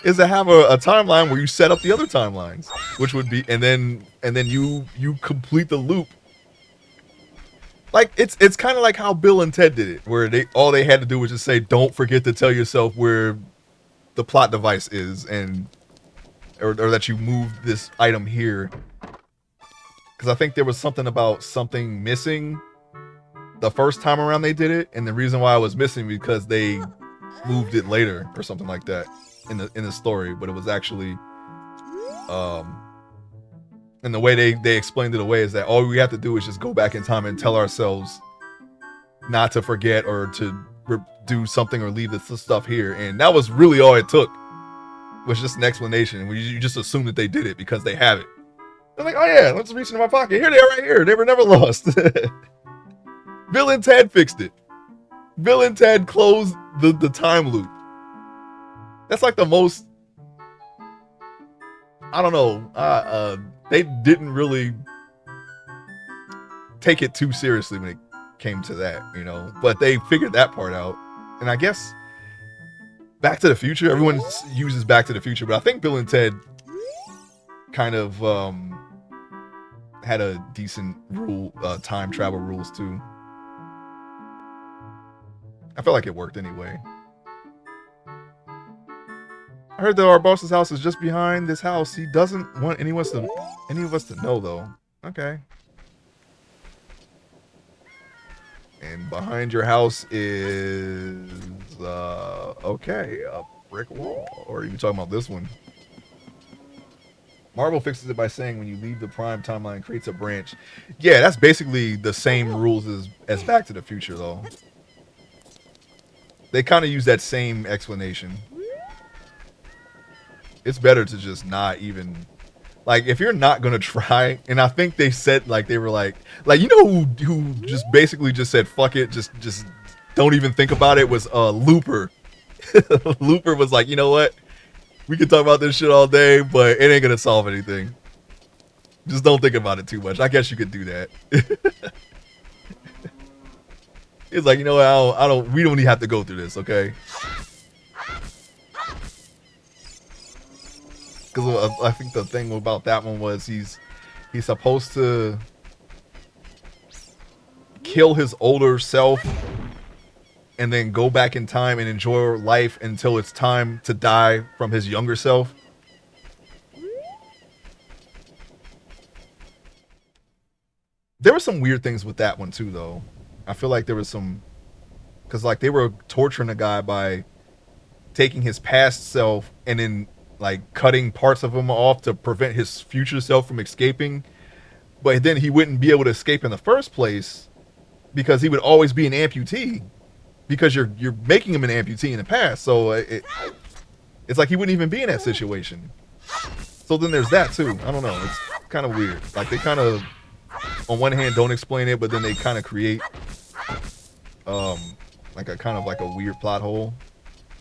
is to have a timeline where you set up the other timelines, which would be, and then you complete the loop. Like it's kind of like how Bill and Ted did it, where all they had to do was just say, "Don't forget to tell yourself where the plot device is," and or that you moved this item here. Because I think there was something about something missing the first time around they did it, and the reason why it was missing because they moved it later or something like that in the story. But it was actually, and the way they explained it away is that all we have to do is just go back in time and tell ourselves not to forget or to do something or leave this stuff here, and that was really all it took. Was just an explanation. You just assume that they did it because they have it. They're like, oh yeah, let's reach into my pocket. Here they are right here. They were never lost. Bill and Ted fixed it. Bill and Ted closed the time loop. That's like the most, I don't know, they didn't really take it too seriously when it came to that, you know, but they figured that part out. And I guess Back to the Future, everyone uses Back to the Future, but I think Bill and Ted kind of had a decent time travel rules too. I felt like it worked anyway. I heard that our boss's house is just behind this house. He doesn't want any of us to know, though. Okay. And behind your house is okay, a brick wall. Or are you talking about this one? Marvel fixes it by saying when you leave the Prime timeline, creates a branch. Yeah, that's basically the same rules as Back to the Future, though. They kind of use that same explanation. It's better to just not even, like, if you're not gonna try. And I think they said, like, they were like you know who just basically just said fuck it, just don't even think about it, was Looper. Looper was like, you know what, we can talk about this shit all day, but it ain't gonna solve anything. Just don't think about it too much. I guess you could do that. It's like, you know what, we don't even have to go through this, okay? Because I think the thing about that one was he's supposed to kill his older self and then go back in time and enjoy life until it's time to die from his younger self. There were some weird things with that one too, though. I feel like there was some, because like they were torturing a guy by taking his past self and then like cutting parts of him off to prevent his future self from escaping, but then he wouldn't be able to escape in the first place because he would always be an amputee because you're making him an amputee in the past. So it's like he wouldn't even be in that situation. So then there's that too. I don't know. It's kind of weird. Like they kind of, on one hand, don't explain it, but then they kind of create like a kind of like a weird plot hole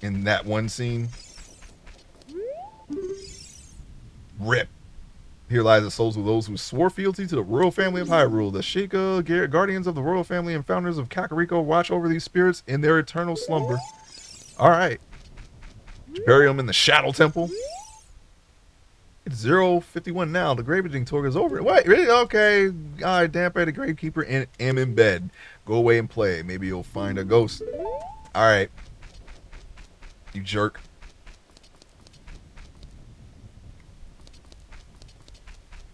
in that one scene. Rip. Here lies the souls of those who swore fealty to the royal family of Hyrule. The Sheikah, guardians of the royal family and founders of Kakariko, watch over these spirits in their eternal slumber. Alright. Bury them in the Shadow Temple. It's 0:51 now. The gravaging tour is over. What? Really? Okay. Alright, Dampe, the gravekeeper, and am in bed. Go away and play. Maybe you'll find a ghost. Alright. You jerk.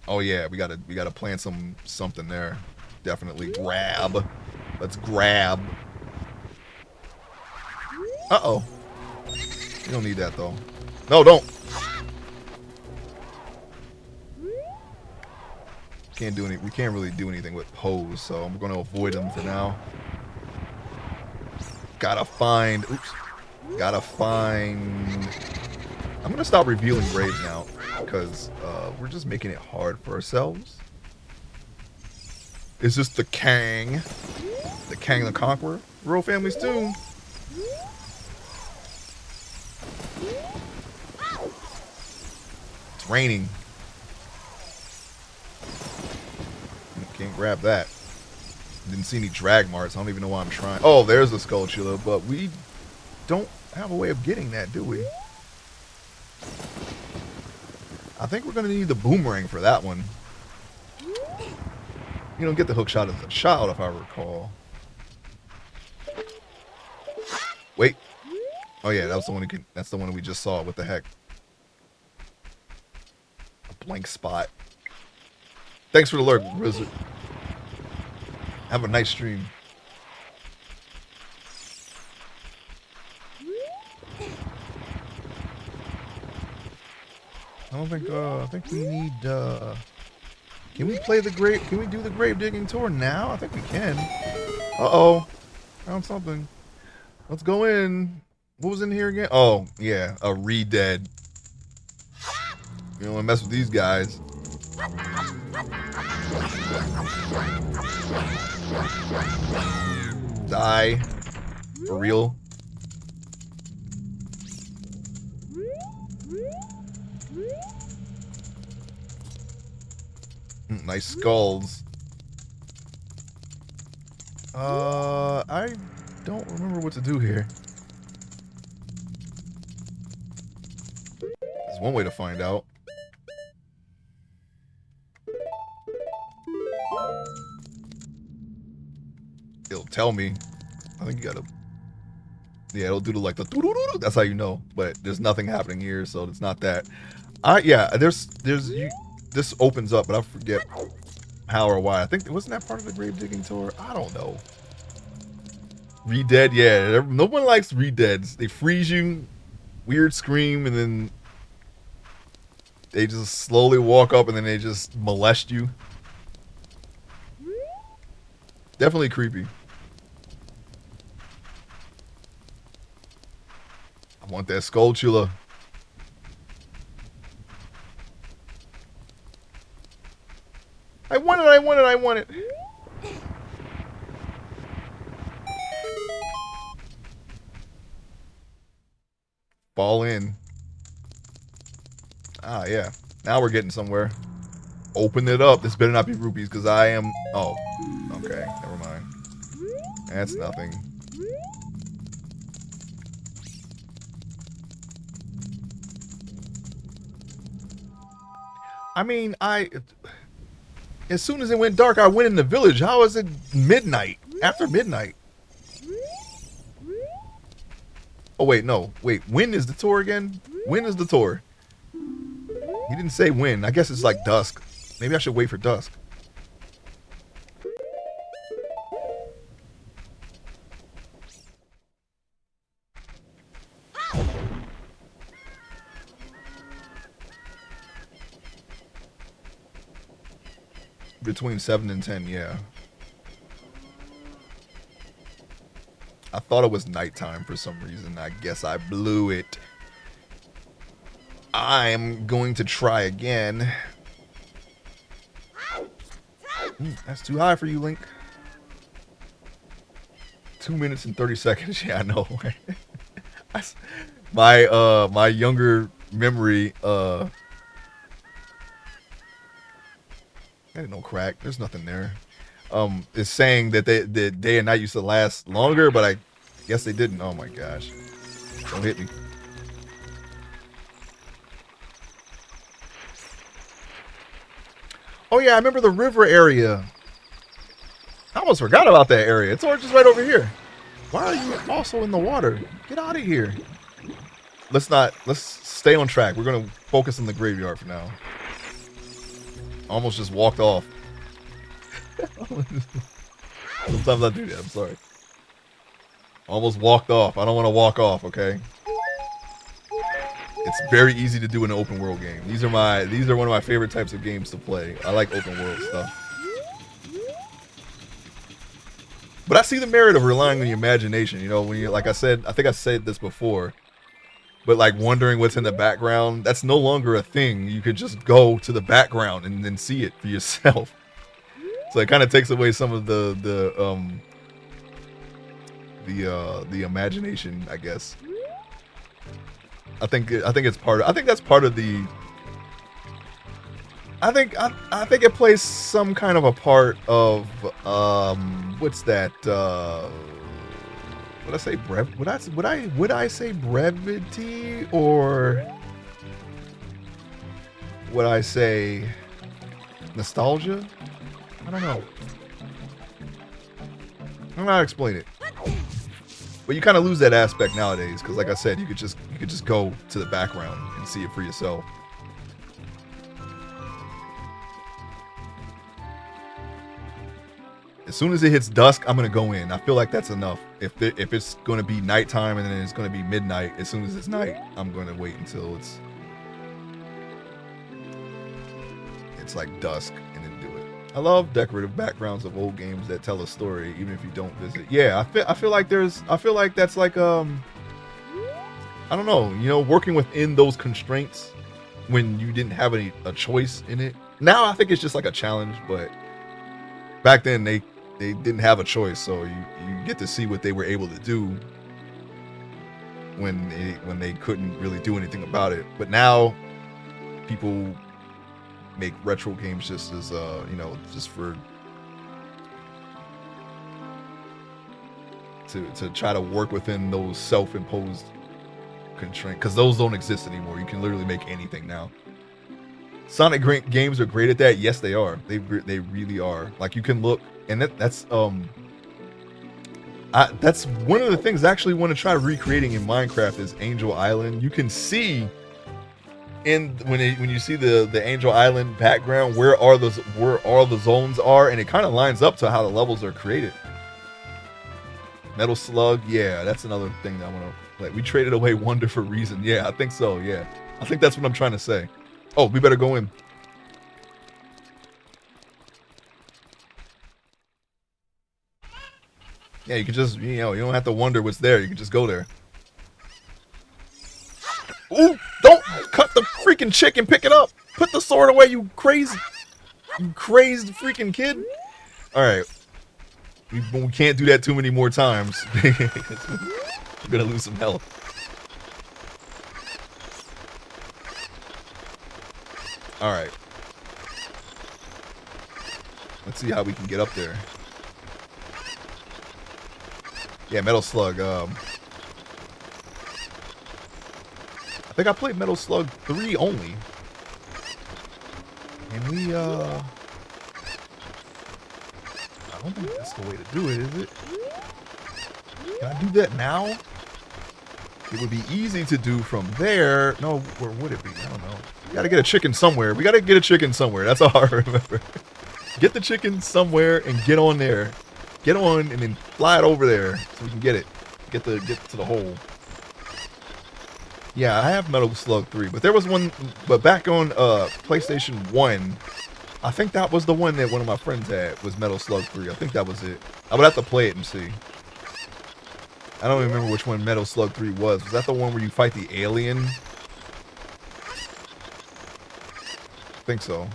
Oh yeah, we gotta plant something there. Definitely grab. Let's grab. Uh-oh. You don't need that though. No, don't. We can't really do anything with pose, so I'm gonna avoid them for now. Gotta find. I'm gonna stop revealing graves now because we're just making it hard for ourselves. Is this the Kang the Conqueror? Royal Family's tomb. It's raining. Can't grab that. Didn't see any drag marks. I don't even know why I'm trying. Oh, there's the Skulltula, but we don't have a way of getting that, do we? I think we're gonna need the boomerang for that one. You don't get the hook shot as a child, if I recall. Wait. Oh yeah, that was the one. That's the one we just saw. What the heck? A blank spot. Thanks for the lurk, Wizard. Have a nice stream. I don't think. I think we need. Can we play the grave? Can we do the grave digging tour now? I think we can. Uh-oh. Found something. Let's go in. What was in here again? Oh, yeah. A re-dead. You don't want to mess with these guys. Die. For real. Nice skulls. I don't remember what to do here. There's one way to find out. It'll tell me. I think you gotta... Yeah, it'll do the, like, the... That's how you know. But there's nothing happening here, so it's not that. Yeah, this opens up, but I forget how or why. I think, wasn't that part of the grave digging tour? I don't know. Re-dead, yeah. No one likes re-deads. They freeze you, weird scream, and then they just slowly walk up and then they just molest you. Definitely creepy. I want that Skulltula. I want it, I want it, I want it. Fall in. Ah, yeah. Now we're getting somewhere. Open it up. This better not be rupees, because I am... Oh. Okay, never mind. That's nothing. I mean, as soon as it went dark, I went in the village. How is it midnight? After midnight? Oh, wait, no. Wait, when is the tour again? When is the tour? He didn't say when. I guess it's like dusk. Maybe I should wait for dusk. Between 7 and 10, yeah. I thought it was nighttime for some reason. I guess I blew it. I'm going to try again. That's too high for you, Link. 2 minutes and 30 seconds. Yeah, I know. My younger memory, ain't no crack. There's nothing there. Is saying that the day and night used to last longer, but I guess they didn't. Oh my gosh. Don't hit me. Oh yeah, I remember the river area. I almost forgot about that area. It's just right over here. Why are you also in the water? Get out of here. Let's stay on track. We're gonna focus on the graveyard for now. Almost just walked off. Sometimes I do that, I'm sorry. Almost walked off. I don't want to walk off, okay? It's very easy to do in an open world game. These are one of my favorite types of games to play. I like open world stuff. But I see the merit of relying on your imagination, you know, when you, like I said, I think I said this before, but like wondering what's in the background, that's no longer a thing. You could just go to the background and then see it for yourself. So it kind of takes away some of the imagination, I guess. I think it's part of, I think that's part of the, I think it plays some kind of a part of what's that, would I say would I say brevity, or would I say, nostalgia? I don't know. I don't know how to explain it. But you kind of lose that aspect nowadays, because like I said, you could just go to the background and see it for yourself. As soon as it hits dusk, I'm gonna go in. I feel like that's enough. If it's gonna be nighttime and then it's gonna be midnight, as soon as it's night, I'm gonna wait until it's like dusk and then do it. I love decorative backgrounds of old games that tell a story, even if you don't visit. Yeah, I feel like that's like I don't know, you know, working within those constraints when you didn't have a choice in it. Now I think it's just like a challenge, but back then they didn't have a choice, so you get to see what they were able to do when they couldn't really do anything about it. But now people make retro games just as you know, just for to try to work within those self-imposed constraints, because those don't exist anymore. You can literally make anything now. Sonic games are great at that. Yes, they are. They really are. Like, you can look, and that's one of the things I actually want to try recreating in Minecraft is Angel Island. You can see when you see the Angel Island background where all the zones are, and it kind of lines up to how the levels are created. Metal Slug, yeah, that's another thing that I want to, like, we traded away Wonder for Reason. Yeah, I think so. Yeah, I think that's what I'm trying to say. Oh, we better go in. Yeah, you can just, you know, you don't have to wonder what's there. You can just go there. Ooh, don't cut the freaking chicken. Pick it up. Put the sword away, you crazy freaking kid. All right. We can't do that too many more times. We're going to lose some health. All right. Let's see how we can get up there. Yeah, Metal Slug. I think I played Metal Slug 3 only. And we, I don't think that's the way to do it, is it? Can I do that now? It would be easy to do from there. No, where would it be? I don't know. We gotta get a chicken somewhere. We gotta get a chicken somewhere. That's all I remember. Get the chicken somewhere and get on there. Get on and then fly it over there so we can get it. Get to the hole. Yeah, I have Metal Slug 3, but there was one, but back on PlayStation 1, I think that was the one that one of my friends had, was Metal Slug 3. I think that was it. I would have to play it and see. I don't remember which one Metal Slug 3 was. Was that the one where you fight the alien? I think so.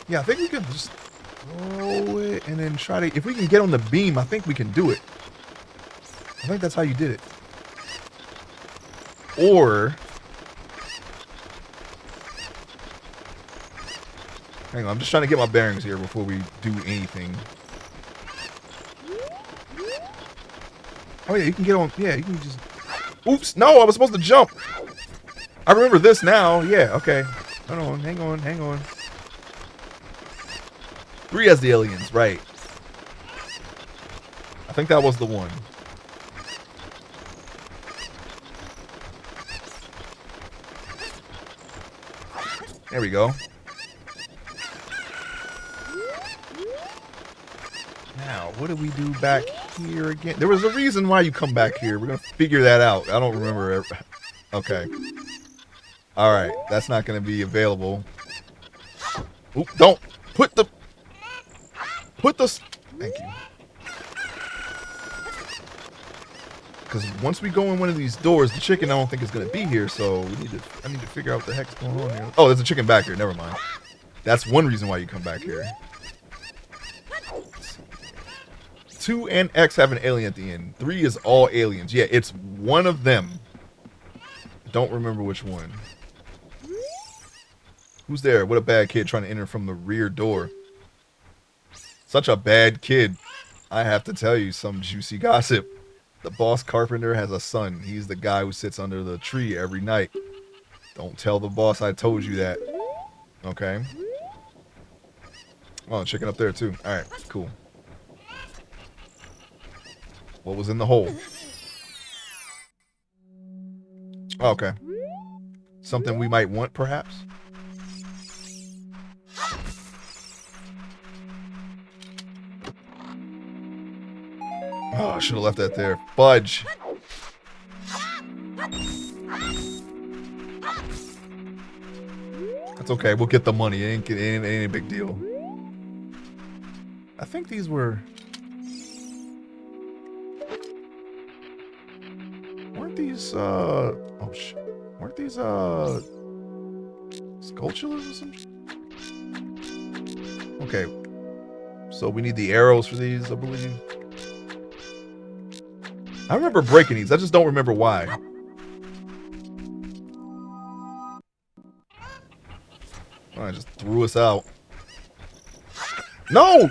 Yeah, I think we could just throw it and then try to... If we can get on the beam, I think we can do it. I think that's how you did it. Or... Hang on, I'm just trying to get my bearings here before we do anything. Oh yeah, you can get on... Yeah, you can just... Oops! No, I was supposed to jump! I remember this now. Yeah, okay. Hold on, hang on, hang on. 3 has the aliens, right. I think that was the one. There we go. Now, what do we do back here again? There was a reason why you come back here. We're going to figure that out. I don't remember. Okay. Alright, that's not going to be available. Oop, don't put the... Thank you. Because once we go in one of these doors, the chicken I don't think is going to be here, so I need to figure out what the heck's going on here. Oh, there's a chicken back here. Never mind. That's one reason why you come back here. 2 and X have an alien at the end. 3 is all aliens. Yeah, it's one of them. Don't remember which one. Who's there? What a bad kid trying to enter from the rear door. Such a bad kid. I have to tell you some juicy gossip. The boss carpenter has a son. He's the guy who sits under the tree every night. Don't tell the boss I told you that. Okay. Oh, chicken up there too. Alright, cool. What was in the hole? Oh, okay. Something we might want, perhaps? Oh, I should have left that there. Fudge. That's okay. We'll get the money. It ain't a big deal. I think these were... Weren't these, oh, shit. Weren't these, Skulltulas or something? Okay. So we need the arrows for these, I believe. I remember breaking these. I just don't remember why. Oh, I just threw us out. No!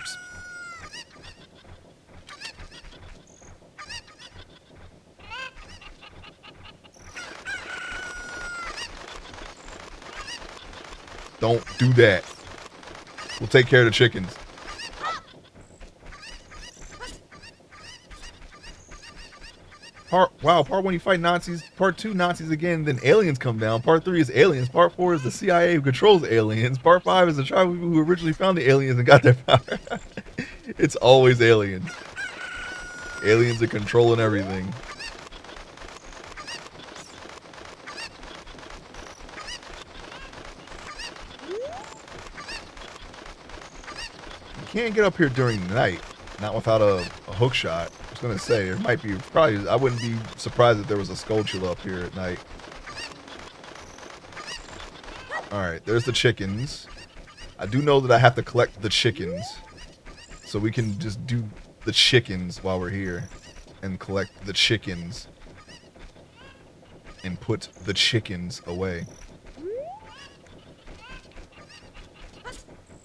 Don't do that. We'll take care of the chickens. Part 1 you fight Nazis, part 2 Nazis again, then aliens come down, part 3 is aliens, part 4 is the CIA who controls aliens, part 5 is the tribe of people who originally found the aliens and got their power. It's always aliens. Aliens are controlling everything. You can't get up here during the night, not without a hook shot. I was gonna say, it might be, probably, I wouldn't be surprised if there was a Skulltula up here at night. Alright, there's the chickens. I do know that I have to collect the chickens. So we can just do the chickens while we're here. And collect the chickens. And put the chickens away.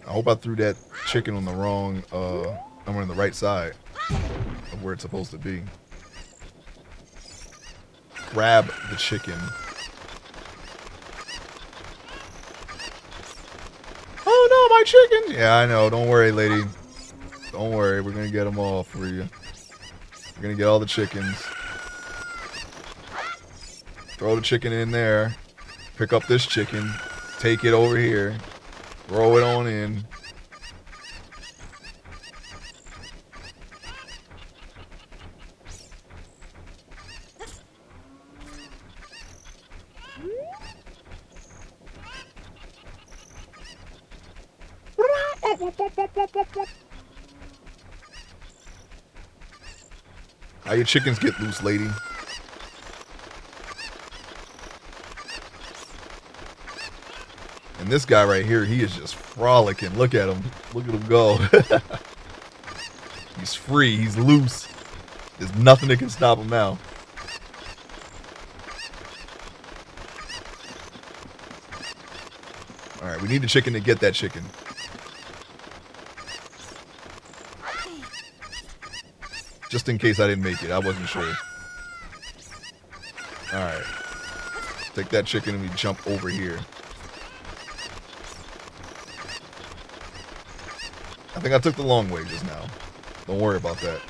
I hope I threw that chicken on the wrong, I'm on the right side of where it's supposed to be. Grab the chicken. Oh no, my chicken! Yeah, I know. Don't worry, lady. Don't worry. We're gonna get them all for you. We're gonna get all the chickens. Throw the chicken in there. Pick up this chicken. Take it over here. Throw it on in. How your chickens get loose, lady? And this guy right here, he is just frolicking. Look at him. Look at him go. He's free. He's loose. There's nothing that can stop him now. Alright, we need the chicken to get that chicken. Just in case I didn't make it. I wasn't sure. Alright. Take that chicken and we jump over here. I think I took the long way just now. Don't worry about that.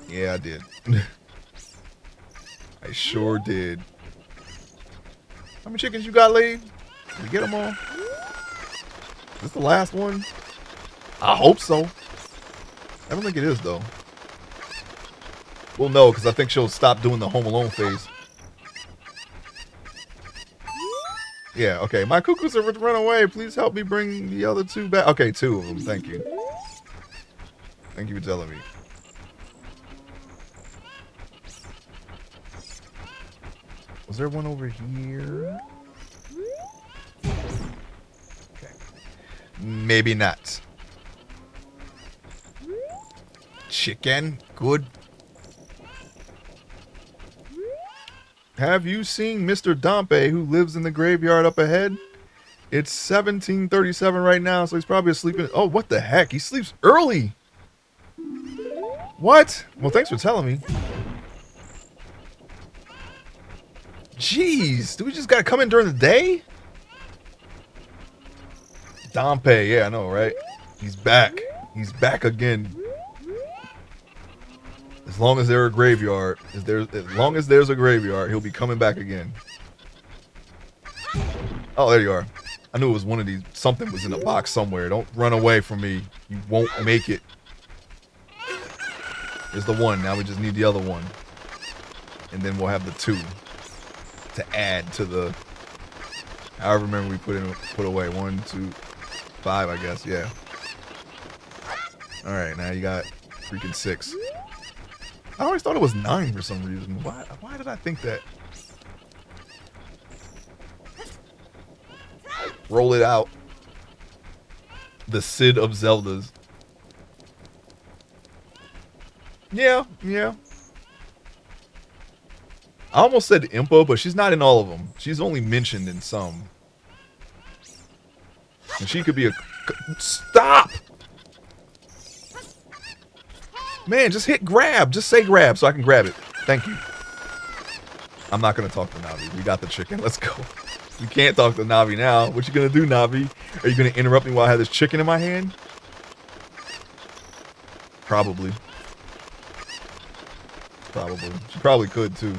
Yeah, I did. I sure did. How many chickens you got, lady? Did you get them all? Is this the last one? I hope so. I don't think it is, though. Well, no, because I think she'll stop doing the Home Alone phase. Yeah, okay. My cuckoos have run away. Please help me bring the other two back. Okay, 2 of them. Thank you. Thank you for telling me. Was there one over here? Okay. Maybe not. Chicken. Good. Have you seen Mr. Dompe, who lives in the graveyard up ahead? It's 17:37 right now, so he's probably asleep. Oh, what the heck? He sleeps early. What? Well, thanks for telling me. Jeez, do we just gotta come in during the day? Dompe, yeah, I know, right? He's back. He's back again. As long as there's a graveyard, as long as there's a graveyard, he'll be coming back again. Oh, there you are. I knew it was one of these. Something was in the box somewhere. Don't run away from me. You won't make it. There's the one. Now we just need the other one. And then we'll have the 2 to add to the however many we put away. 1, 2, 5, I guess. Yeah. Alright, now you got freaking 6. I always thought it was 9 for some reason. Why did I think that? Roll it out. The Sid of Zeldas. Yeah. I almost said Impa, but she's not in all of them. She's only mentioned in some. And she could be a... Stop! Man, just hit grab. Just say grab so I can grab it. Thank you. I'm not going to talk to Navi. We got the chicken. Let's go. We can't talk to Navi now. What you going to do, Navi? Are you going to interrupt me while I have this chicken in my hand? Probably. She probably could, too.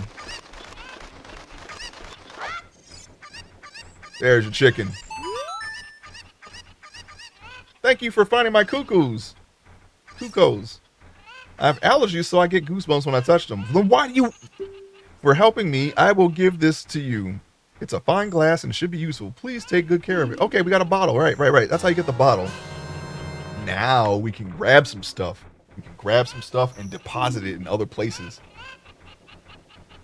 There's your chicken. Thank you for finding my cuckoos. I have allergies, so I get goosebumps when I touch them. Then why do you... For helping me, I will give this to you. It's a fine glass and should be useful. Please take good care of it. Okay, we got a bottle. Right. That's how you get the bottle. Now we can grab some stuff. We can grab some stuff and deposit it in other places.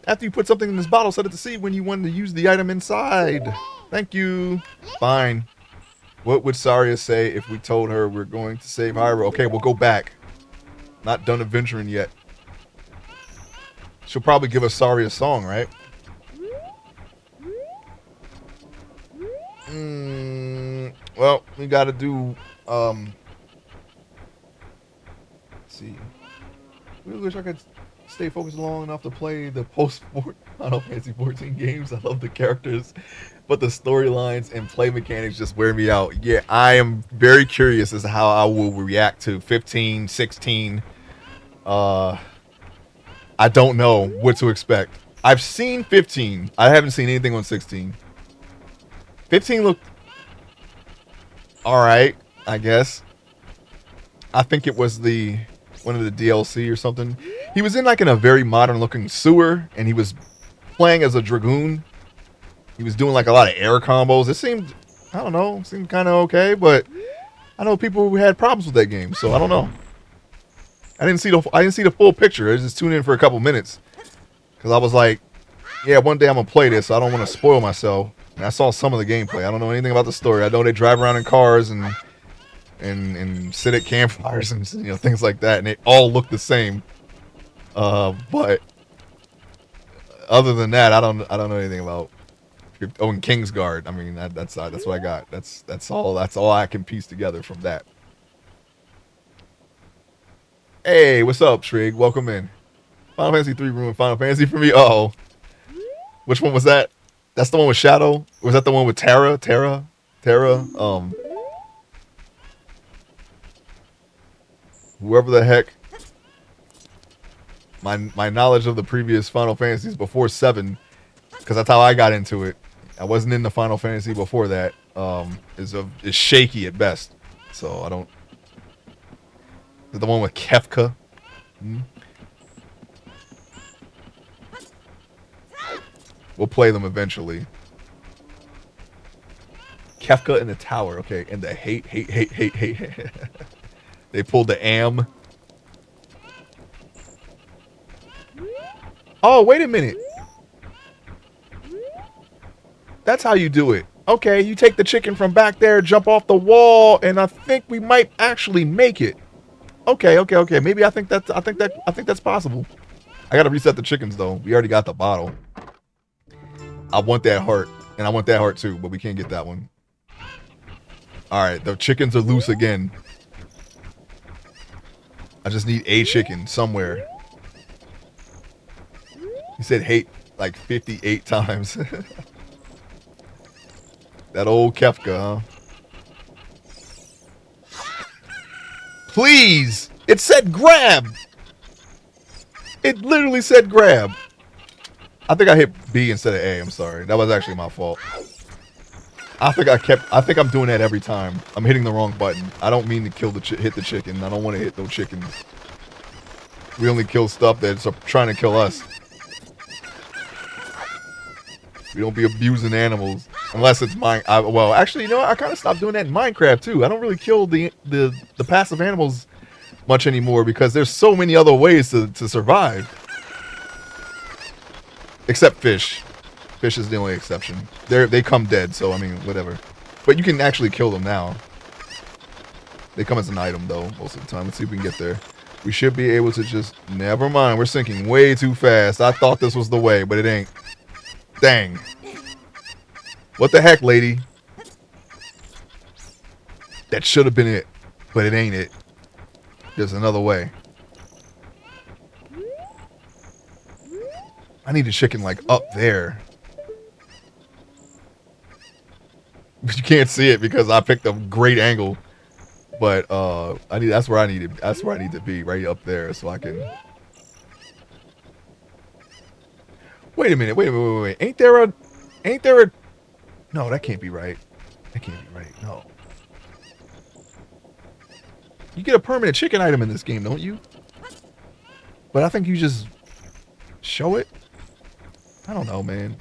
After you put something in this bottle, set it to sea when you want to use the item inside. Thank you. Fine. What would Saria say if we told her we're going to save Hyrule? Okay, we'll go back. Not done adventuring yet. She'll probably give us Saria a song, right? Well, we gotta do, let's see. I really wish I could stay focused long enough to play the Final Fantasy 14 games. I love the characters, but the storylines and play mechanics just wear me out. Yeah, I am very curious as to how I will react to 15, 16. I don't know what to expect. I've seen 15. I haven't seen anything on 16. 15 looked alright, I guess. I think it was one of the DLC or something. He was in like in a very modern looking sewer, and he was playing as a dragoon. He was doing like a lot of air combos. It seemed, I don't know, seemed kind of okay, but I know people who had problems with that game, so I don't know. I didn't see the full picture. I just tuned in for a couple minutes because I was like, yeah, one day I'm gonna play this, so I don't want to spoil myself. And I saw some of the gameplay. I don't know anything about the story. I know they drive around in cars and sit at campfires and things like that, and they all look the same. But other than that, I don't know anything about. Oh, and Kingsguard. I mean, that's what I got. That's all I can piece together from that. Hey, what's up, Trig? Welcome in. Final Fantasy 3 ruined Final Fantasy for me. Uh-oh. Which one was that? That's the one with Shadow? Or was that the one with Terra? Whoever the heck. My knowledge of the previous Final Fantasies before 7, because that's how I got into it. I wasn't in the Final Fantasy before that. Is shaky at best. So I don't. Is it the one with Kefka? We'll play them eventually. Kefka in the tower, okay, and the hate. They pulled the Am. Oh, wait a minute. That's how you do it. Okay, you take the chicken from back there, jump off the wall, and I think we might actually make it. Okay. Maybe I think that's possible. I gotta reset the chickens though. We already got the bottle. I want that heart, and I want that heart too, but we can't get that one. All right, the chickens are loose again. I just need a chicken somewhere. He said hate. like 58 times. That old Kefka, huh? Please! It said grab! It literally said grab. I think I hit B instead of A. I'm sorry. That was actually my fault. I think I'm doing that every time. I'm hitting the wrong button. I don't mean to hit the chicken. I don't want to hit no chickens. We only kill stuff that's trying to kill us. We don't be abusing animals. Unless it's mine. Well, actually, you know what? I kind of stopped doing that in Minecraft, too. I don't really kill the passive animals much anymore because there's so many other ways to survive. Except fish. Fish is the only exception. They come dead, so, I mean, whatever. But you can actually kill them now. They come as an item, though, most of the time. Let's see if we can get there. We should be able to just... Never mind. We're sinking way too fast. I thought this was the way, but it ain't. Dang. What the heck, lady? That should have been it, but it ain't it. There's another way. I need a chicken, like, up there. But you can't see it because I picked a great angle. But that's where I need to be, right up there, so I can. Wait a minute, wait. Ain't there a No, that can't be right. That can't be right. No. You get a permanent chicken item in this game, don't you? But I think you just show it. I don't know, man.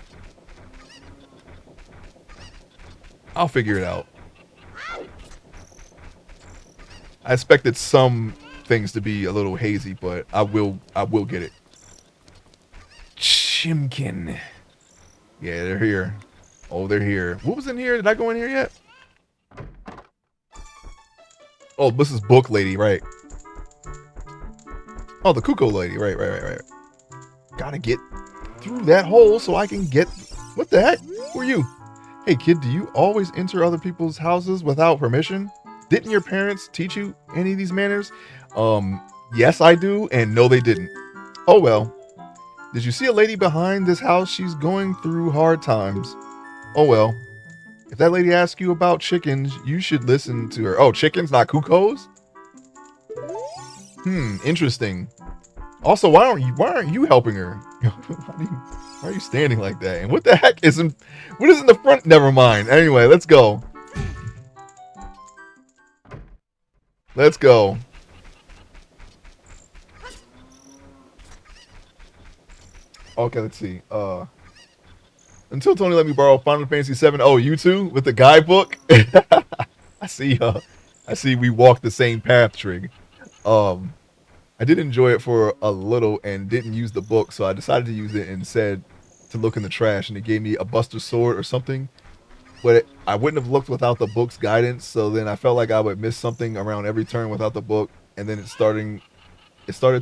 I'll figure it out. I expected some things to be a little hazy, but I will get it. Chimkin. Yeah, they're here. Oh, they're here. What was in here? Did I go in here yet? Oh, this is Book Lady, right? Oh, the Kuko Lady. Right. Gotta get through that hole so I can get... What the heck? Who are you? Hey, kid, do you always enter other people's houses without permission? Didn't your parents teach you any of these manners? Yes, I do, and no, they didn't. Oh, well. Did you see a lady behind this house? She's going through hard times. Oh, well. If that lady asks you about chickens, you should listen to her. Oh, chickens, not cuckoos? Interesting. Also, why aren't you helping her? Why are you standing like that? And what the heck what is in the front? Never mind. Anyway, let's go. Let's go. Okay, let's see. Until Tony let me borrow Final Fantasy VII. Oh, you too? With the guidebook? I see we walked the same path, Trig. I did enjoy it for a little and didn't use the book, so I decided to use it and said to look in the trash, and it gave me a Buster Sword or something. But I wouldn't have looked without the book's guidance, so then I felt like I would miss something around every turn without the book, and then it started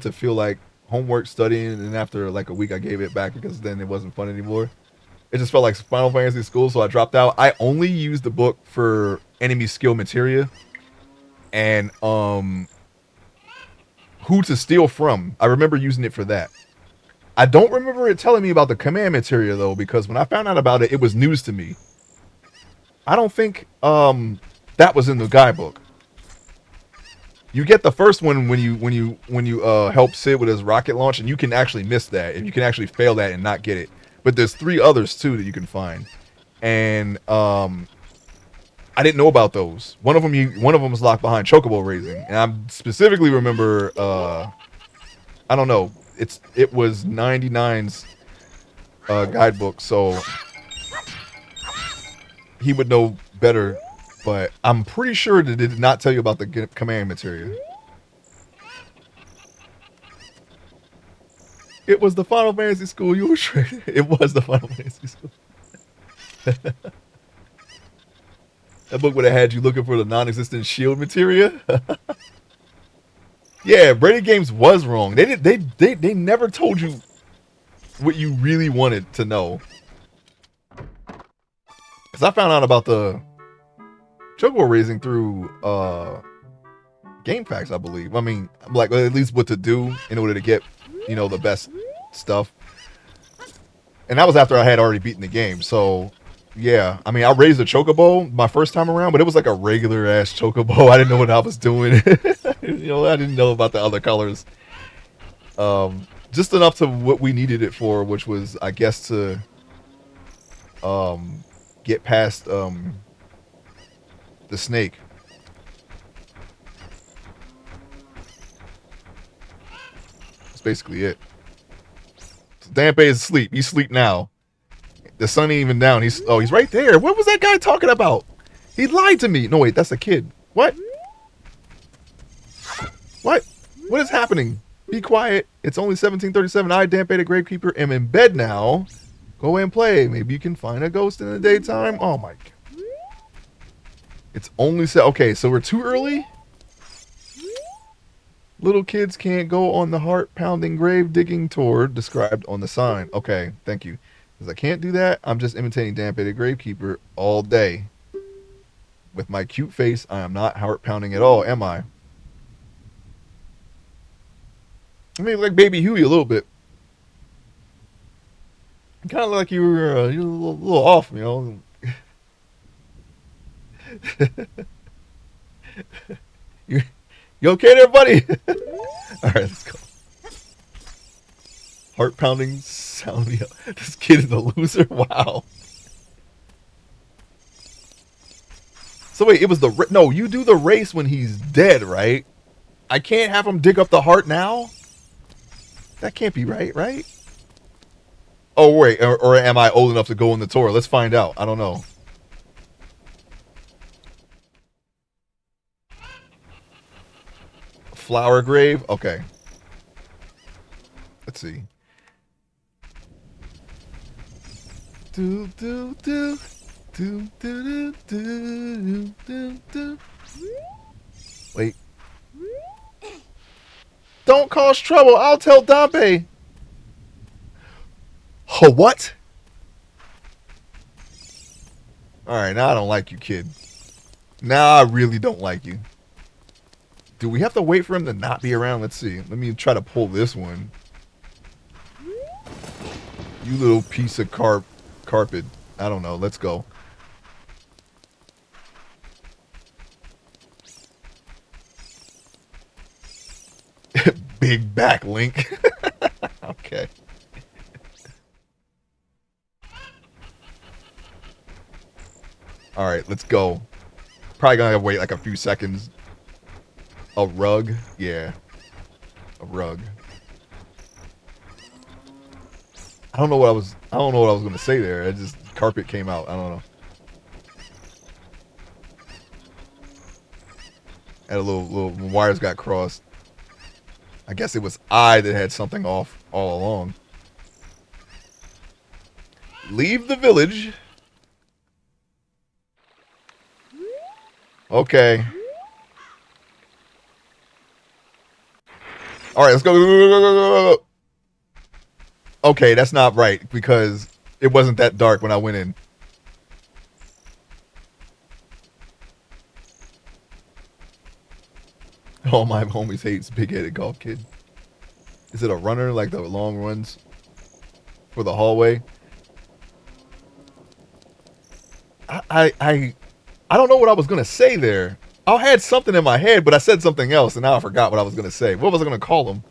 to feel like homework studying, and then after like a week I gave it back because then it wasn't fun anymore. It just felt like Final Fantasy school, so I dropped out. I only used the book for enemy skill materia and who to steal from. I remember using it for that. I don't remember it telling me about the command materia though, because when I found out about it, it was news to me. I don't think that was in the guidebook. You get the first one when you help Sid with his rocket launch, and you can actually miss that, and you can actually fail that and not get it. But there's 3 others too that you can find, and I didn't know about those. One of them is locked behind chocobo raising, and I specifically remember I don't know. It was 99's guidebook, so he would know better. But I'm pretty sure that it did not tell you about the command materia. It was the Final Fantasy school you were trading. It was the Final Fantasy school. That book would have had you looking for the non-existent shield materia. Yeah, Brady Games was wrong. They never told you what you really wanted to know. Because I found out about the chocobo raising through game facts, I believe. I mean, like at least what to do in order to get, the best stuff. And that was after I had already beaten the game. So, yeah. I mean, I raised a chocobo my first time around, but it was like a regular ass chocobo. I didn't know what I was doing. You know, I didn't know about the other colors. Just enough to what we needed it for, which was, I guess, to get past the snake. That's basically it. So Dampe is asleep. He's asleep now. The sun ain't even down. He's right there. What was that guy talking about? He lied to me. No, wait, that's a kid. What? What? What is happening? Be quiet. It's only 17:37. I, Dampe the Gravekeeper, am in bed now. Go and play. Maybe you can find a ghost in the daytime. Oh my god. It's only okay, so we're too early? Little kids can't go on the heart-pounding grave-digging tour described on the sign. Okay, thank you. Because I can't do that, I'm just imitating Dampe the Gravekeeper all day. With my cute face, I am not heart-pounding at all, am I? I mean, like Baby Huey a little bit. Kind of like you were you're a little off, you know. you, you okay there, buddy? All right, let's go. Heart pounding sound. This kid is a loser. Wow. So wait, it was no. You do the race when he's dead, right? I can't have him dig up the heart now. That can't be right, right? Oh wait, or am I old enough to go on the tour? Let's find out. I don't know. Flower grave. Okay. Let's see. Do do do do do do do do. Wait. Don't cause trouble. I'll tell Dampe. Oh, what? Alright, now I don't like you, kid. Now I really don't like you. Do we have to wait for him to not be around? Let's see. Let me try to pull this one. You little piece of carpet. I don't know. Let's go. Big back link. Okay. Alright, let's go. Probably gonna wait like a few seconds. A rug? Yeah. A rug. I don't know what I was gonna say there. It just carpet came out. I don't know. And a little wires got crossed. I guess it was I that had something off all along. Leave the village. Okay. Alright, let's go. Okay, that's not right because it wasn't that dark when I went in. All my homies hates big-headed golf kid. Is it a runner like the long runs for the hallway? I don't know what I was gonna say there. I had something in my head, but I said something else, and now I forgot what I was gonna say. What was I gonna call him?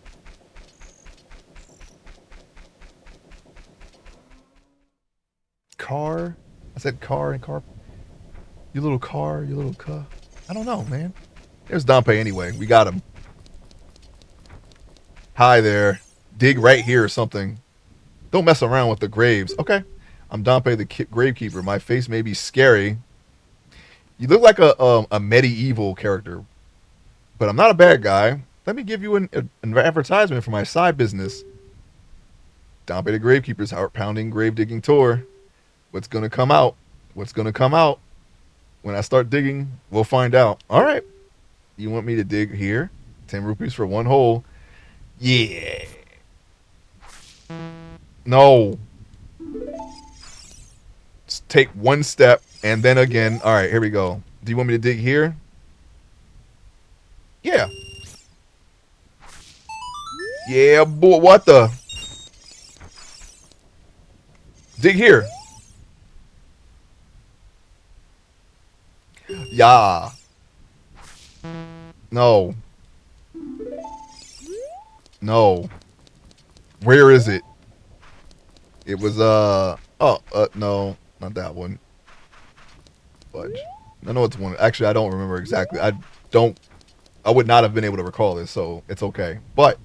Car? I said car and car. You little car, you little cuh. I don't know, man. There's Dampe anyway. We got him. Hi there. Dig right here or something. Don't mess around with the graves. Okay. I'm Dampe the Gravekeeper. My face may be scary. You look like a medieval character. But I'm not a bad guy. Let me give you an advertisement for my side business. Dampe the Gravekeeper's heart-pounding grave digging tour. What's going to come out? What's going to come out? When I start digging, we'll find out. All right. You want me to dig here? 10 rupees for one hole. Yeah. No. Just take one step and then again. All right, here we go. Do you want me to dig here? Yeah. Yeah, boy. What the? Dig here. Yeah. No. No. Where is it? It was, no. Not that one. Fudge. I know it's one. Actually, I don't remember exactly. I would not have been able to recall this, so it's okay. But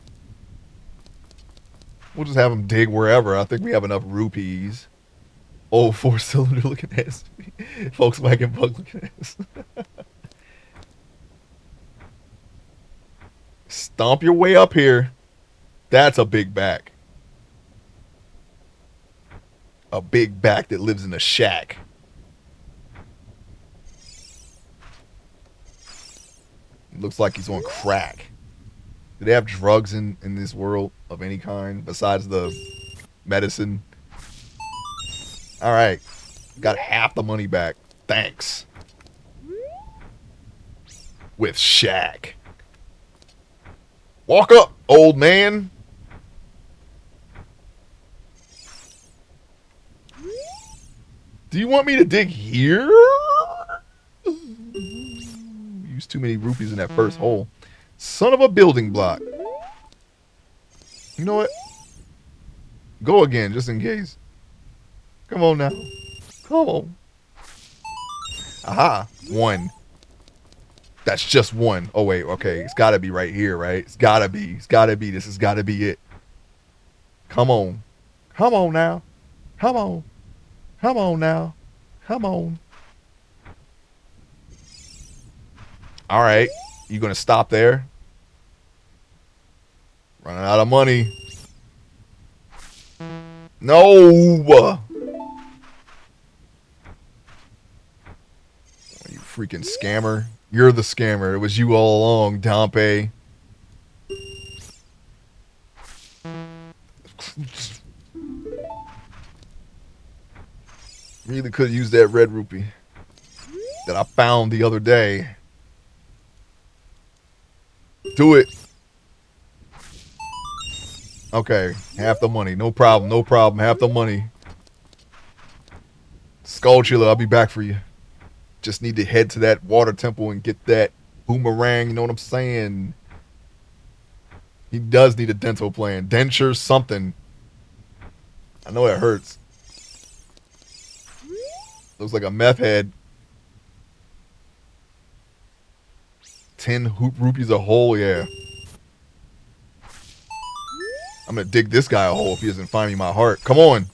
we'll just have him dig wherever. I think we have enough rupees. Oh, four-cylinder looking ass. Volkswagen bug looking ass. Stomp your way up here. That's a big back. A big back that lives in a shack. Looks like he's on crack. Do they have drugs in this world of any kind besides the medicine? All right. Got half the money back. Thanks. With Shaq. Walk up, old man. Do you want me to dig here? Used too many rupees in that first hole. Son of a building block. You know what? Go again, just in case. Come on now. Come on. Aha. One. That's just one. Oh, wait. Okay. It's got to be right here, right? It's got to be. It's got to be. This has got to be it. Come on. Come on now. Come on. Come on now. Come on. All right. You going to stop there? Running out of money. No. You freaking scammer. You're the scammer. It was you all along, Dompe. Really could have used that red rupee that I found the other day. Do it. Okay, half the money. No problem, no problem. Half the money. Skulltula, I'll be back for you. Just need to head to that water temple and get that boomerang. You know what I'm saying? He does need a dental plan. Denture something. I know it hurts. Looks like a meth head. 10 rupees a hole, yeah. I'm gonna dig this guy a hole if he doesn't find me my heart. Come on.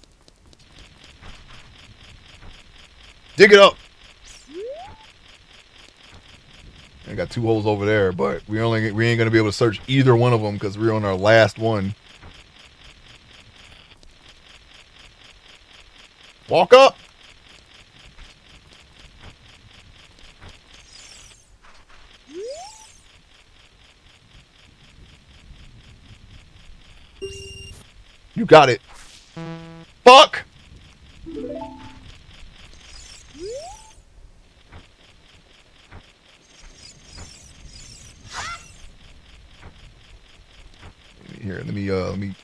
Dig it up. I got 2 holes over there, but we ain't gonna be able to search either one of them because we're on our last one. Walk up. You got it. Fuck. Here, let me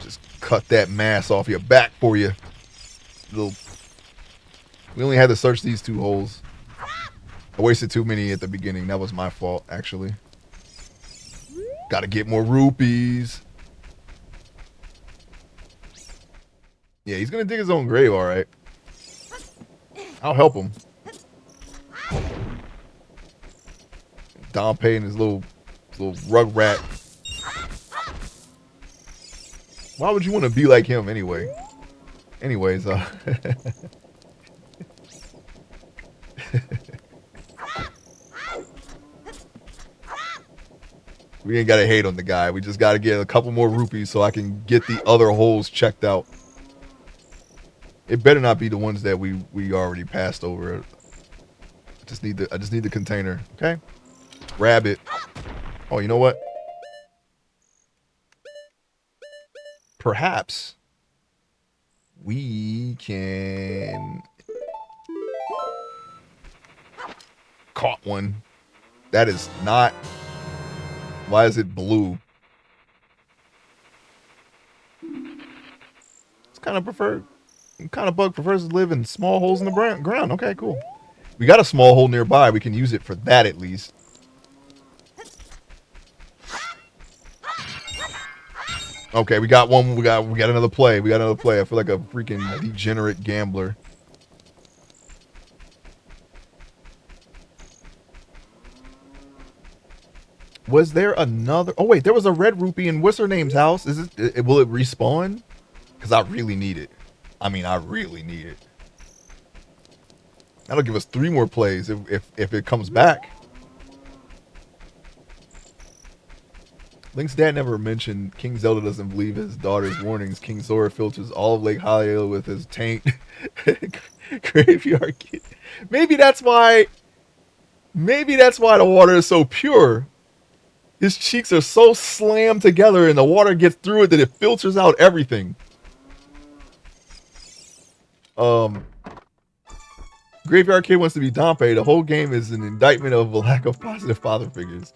just cut that mass off your back for you. We only had to search these 2 holes. I wasted too many at the beginning. That was my fault, actually. Gotta get more rupees. Yeah, he's gonna dig his own grave, alright. I'll help him. Dompe and his little rug rat. Why would you want to be like him anyway? Anyways, we ain't gotta hate on the guy. We just gotta get a couple more rupees so I can get the other holes checked out. It better not be the ones that we already passed over. I just need the container. Okay? Grab it. Oh, you know what? Perhaps we can... Caught one. That is not... Why is it blue? It's kind of preferred. What kind of bug prefers to live in small holes in the ground? Okay, cool. We got a small hole nearby. We can use it for that at least. Okay, we got one. We got another play. We got another play. I feel like a freaking degenerate gambler. Was there another? Oh wait, there was a red rupee in what's her name's house. Is it? Will it respawn? Because I really need it. I mean, I really need it. That'll give us 3 more plays if it comes back. Link's dad never mentioned King Zelda doesn't believe his daughter's warnings. King Sora filters all of Lake Hylia with his taint graveyard kid. Maybe that's why the water is so pure. His cheeks are so slammed together and the water gets through it that it filters out everything. Graveyard Kid wants to be Dompe. The whole game is an indictment of a lack of positive father figures.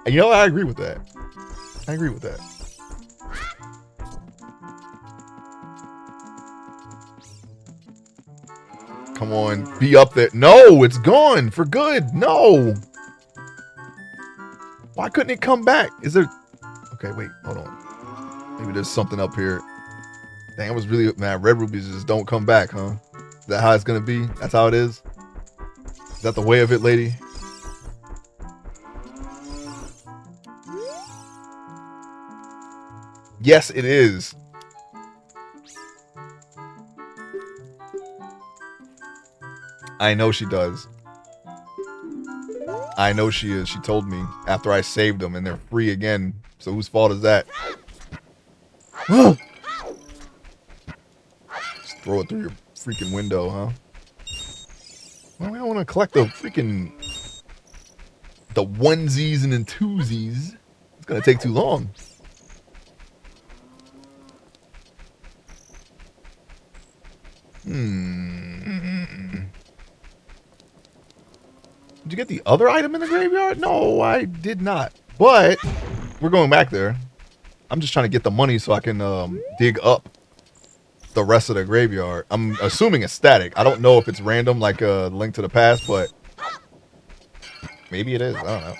And you know, I agree with that. I agree with that. Come on, be up there. No, it's gone for good. No. Why couldn't it come back? Is there... Okay, wait, hold on. Maybe there's something up here. Dang, I was really... Man, red rubies just don't come back, huh? Is that how it's gonna be? That's how it is? Is that the way of it, lady? Yes, it is. I know she does. I know she is. She told me after I saved them and they're free again. So whose fault is that? Just throw it through your freaking window, huh? Well, we don't want to collect the freaking... the onesies and the twosies. It's going to take too long. Did you get the other item in the graveyard? No, I did not. But we're going back there. I'm just trying to get the money so I can dig up the rest of the graveyard. I'm assuming it's static. I don't know if it's random like a Link to the Past, but maybe it is. I don't know.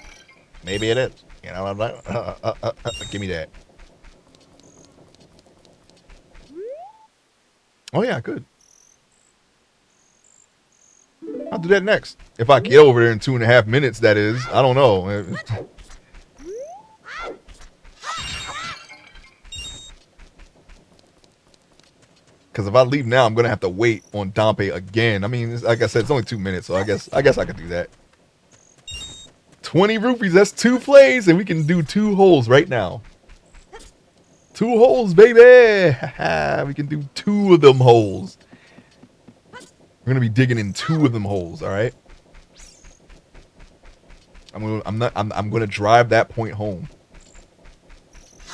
Maybe it is. You know, I'm like, give me that. Oh yeah, good. I'll do that next. If I get over there in 2.5 minutes, that is. I don't know. Because if I leave now, I'm going to have to wait on Dompe again. I mean, like I said, it's only 2 minutes, so I guess I could do that. 20 rupees, that's 2 plays, and we can do 2 holes right now. 2 holes, baby! We can do 2 of them holes. We're gonna be digging in 2 of them holes, all right? I'm gonna drive that point home.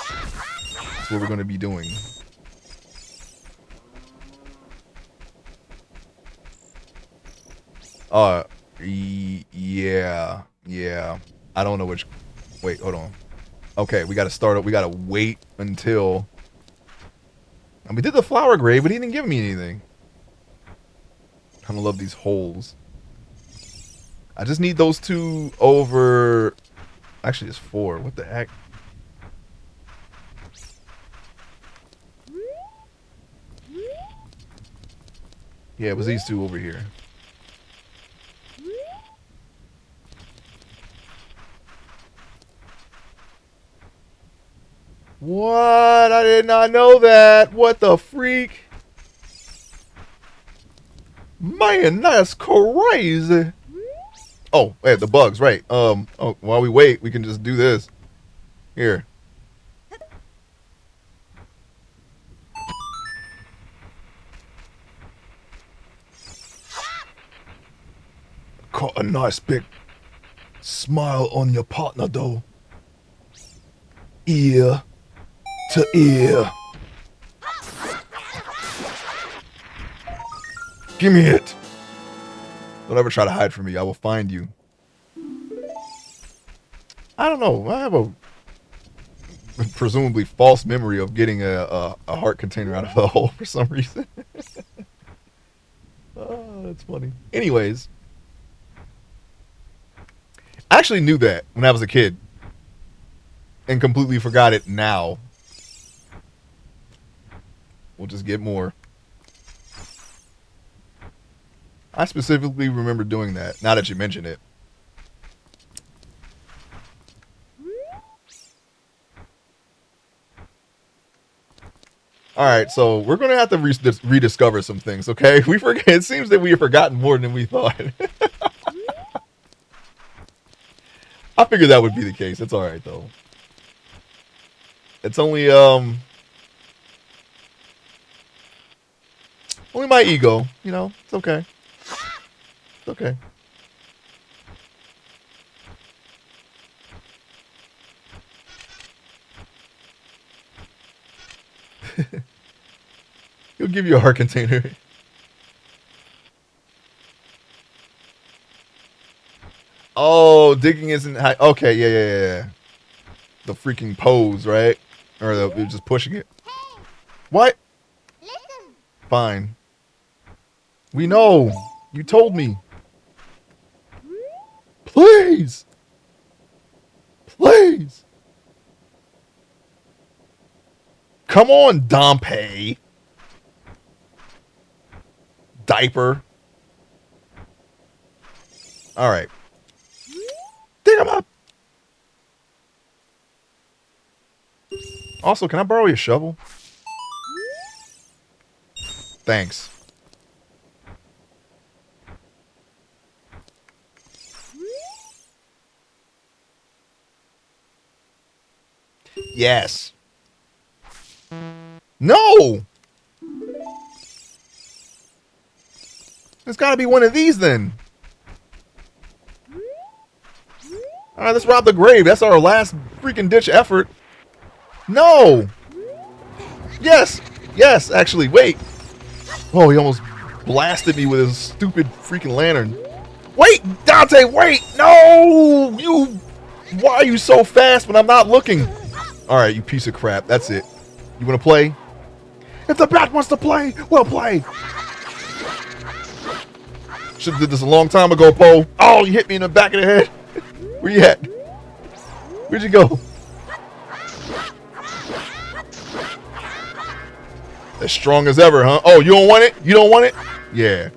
That's what we're gonna be doing. Yeah. I don't know which. Wait, hold on. Okay, we gotta start up. We gotta wait until. And we did the flower grave, but he didn't give me anything. Kind of love these holes. I just need those 2 over... Actually, it's 4. What the heck? Yeah, it was these 2 over here. What? I did not know that. What the freak? Man, that's crazy. Oh, hey, the bugs, right. Oh, while we wait, we can just do this. Here. Caught a nice big smile on your partner, though. Ear to ear. Give me it. Don't ever try to hide from me. I will find you. I don't know. I have a presumably false memory of getting a heart container out of the hole for some reason. That's funny. Anyways, I actually knew that when I was a kid and completely forgot it now. We'll just get more. I specifically remember doing that, now that you mention it. Alright, so we're going to have to rediscover some things, okay? We forget. It seems that we have forgotten more than we thought. I figured that would be the case. It's alright, though. It's only my ego, you know? It's okay. It's okay. He'll give you a heart container. Oh, digging isn't high. Okay, yeah. The freaking pose, right? Or you're just pushing it. What? Fine. We know. You told me. Please. Please. Come on, Dompe. Diaper. Alright. Dig him up. Also, can I borrow your shovel? Thanks. Yes. No! There's gotta be one of these then. Alright, let's rob the grave. That's our last freaking ditch effort. No! Yes! Yes, actually, wait. Oh, he almost blasted me with his stupid freaking lantern. Wait! Dante, wait! No! You... Why are you so fast when I'm not looking? Alright, you piece of crap. That's it. You wanna play? If the bat wants to play, we'll play! Should've did this a long time ago, Poe. Oh, you hit me in the back of the head. Where you at? Where'd you go? As strong as ever, huh? Oh, you don't want it? You don't want it? Yeah.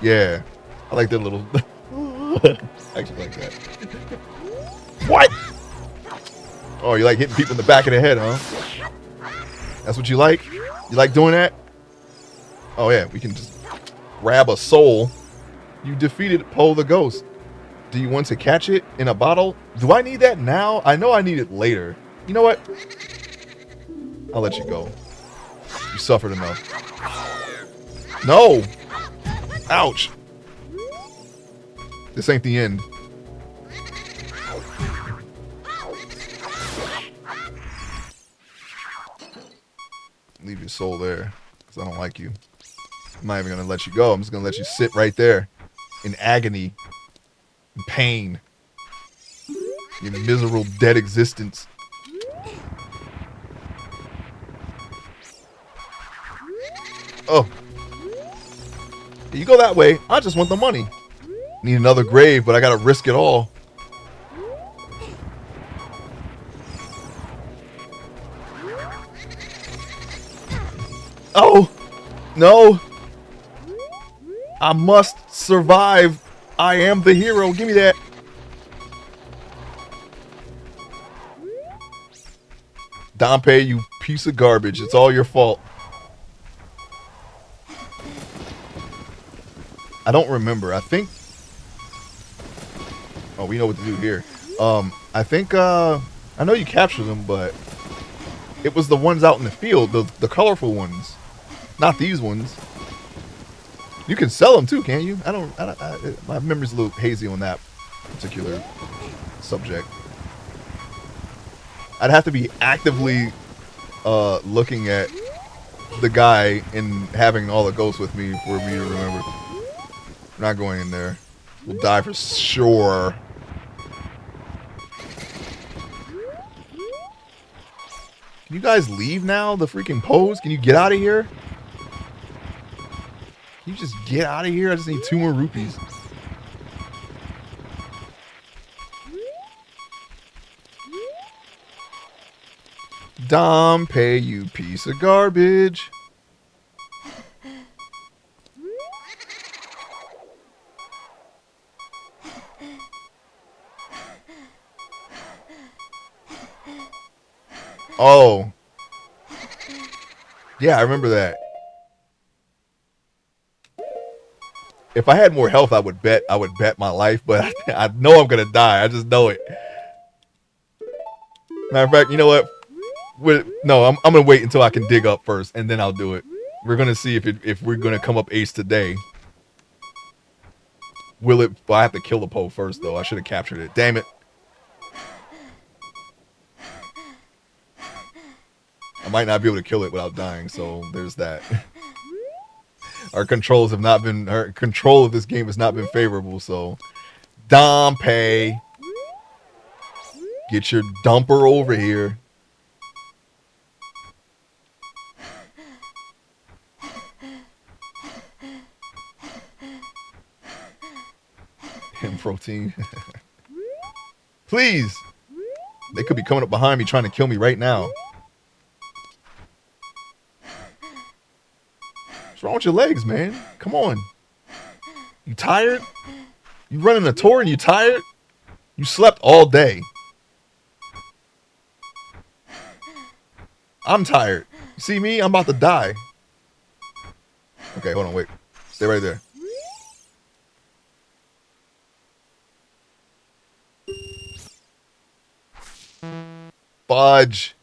Yeah. I like that little... I actually like that. What? Oh, you like hitting people in the back of the head, huh? That's what you like? You like doing that? Oh, yeah. We can just grab a soul. You defeated Poe the Ghost. Do you want to catch it in a bottle? Do I need that now? I know I need it later. You know what? I'll let you go. You suffered enough. No! Ouch! This ain't the end. Leave your soul there, because I don't like you. I'm not even going to let you go. I'm just going to let you sit right there in agony, in pain, in miserable dead existence. Oh. You go that way. I just want the money. Need another grave, but I gotta risk it all. Oh! No! I must survive. I am the hero. Give me that. Dompe, you piece of garbage. It's all your fault. I don't remember. I think... Oh, we know what to do here. I think, I know you captured them, but... It was the ones out in the field. The colorful ones. Not these ones. You can sell them too, can't you? My memory's a little hazy on that particular subject. I'd have to be actively looking at the guy and having all the ghosts with me for me to remember. We're not going in there. We'll die for sure. Can you guys leave now? The freaking pose? Can you get out of here? Can you just get out of here? I just need 2 more rupees. Dom, pay you piece of garbage. Oh. Yeah, I remember that. If I had more health, I would bet my life, but I know I'm gonna die. I just know it. Matter of fact, you know what? No, I'm gonna wait until I can dig up first, and then I'll do it. We're gonna see if we're gonna come up ace today. Will it? Well, I have to kill the Poe first, though. I should have captured it. Damn it! I might not be able to kill it without dying, so there's that. Our controls have not been. Our control of this game has not been favorable. So, Dompe, get your dumper over here. And protein. Please. They could be coming up behind me trying to kill me right now. What's wrong with your legs, man? Come on. You tired? You running a tour and you tired? You slept all day. I'm tired. You see me? I'm about to die. Okay, hold on, wait. Stay right there. Fudge.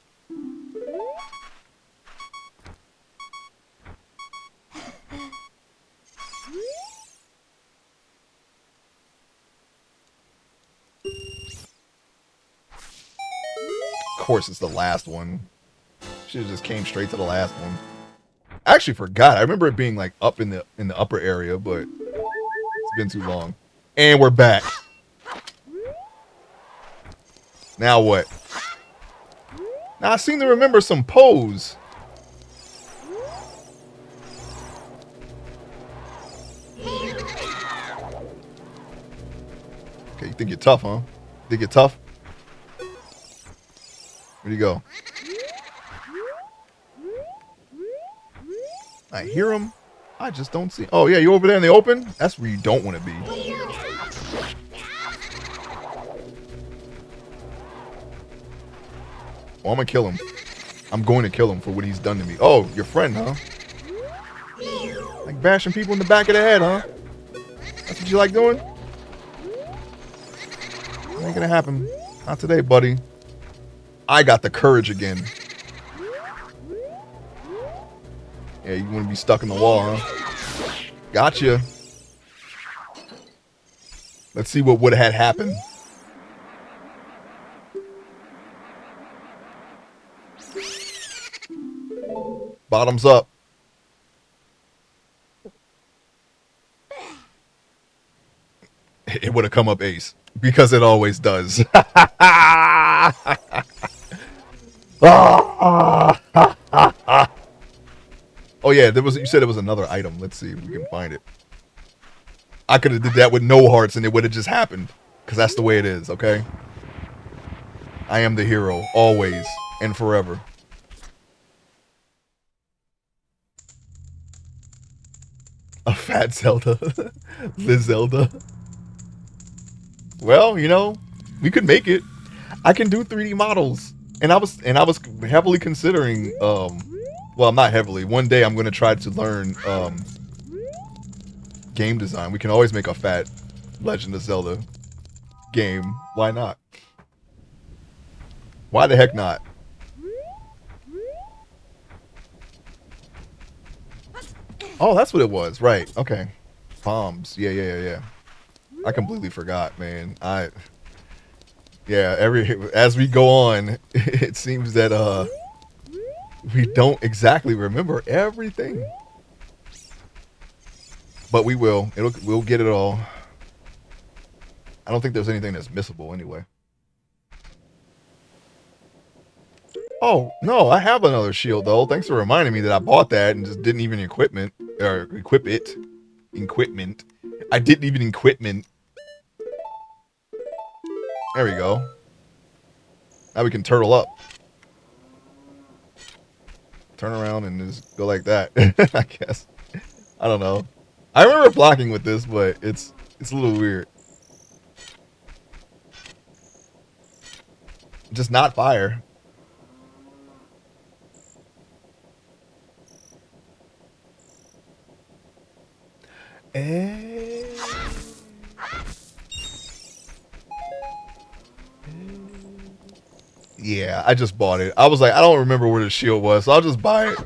Of course, it's the last one. Should have just came straight to the last one. I actually forgot. I remember it being like up in the upper area, but it's been too long. And we're back. Now what? Now I seem to remember some pose. Okay, you think you're tough, huh? Think you're tough? Where'd you go? I hear him. I just don't see. Oh yeah, you over there in the open? That's where you don't want to be. Oh, I'm gonna kill him. I'm going to kill him for what he's done to me. Oh, your friend, huh? Like bashing people in the back of the head, huh? That's what you like doing? Ain't gonna happen. Not today, buddy. I got the courage again. Yeah, you want to be stuck in the wall, huh? Gotcha. Let's see what would have happened. Bottoms up. It would have come up ace. Because it always does. Oh yeah, you said there was another item. Let's see if we can find it. I could have did that with no hearts and it would have just happened. Because that's the way it is, okay? I am the hero, always and forever. A fat Zelda. The Zelda. Well, you know, we could make it. I can do 3D models. And I was heavily considering well, not heavily. One day I'm going to try to learn game design. We can always make a fat Legend of Zelda game. Why not? Why the heck not? Oh, that's what it was. Right. Okay. Bombs. Yeah. I completely forgot, man. Yeah, as we go on, it seems that we don't exactly remember everything. But we will. We'll get it all. I don't think there's anything that's missable anyway. Oh, no, I have another shield though. Thanks for reminding me that I bought that and just didn't even equip it. equipment. I didn't even equipment. There we go. Now we can turtle up. Turn around and just go like that. I guess. I don't know. I remember blocking with this, but it's a little weird. Just not fire. Yeah, I just bought it. I was like, I don't remember where the shield was, so I'll just buy it.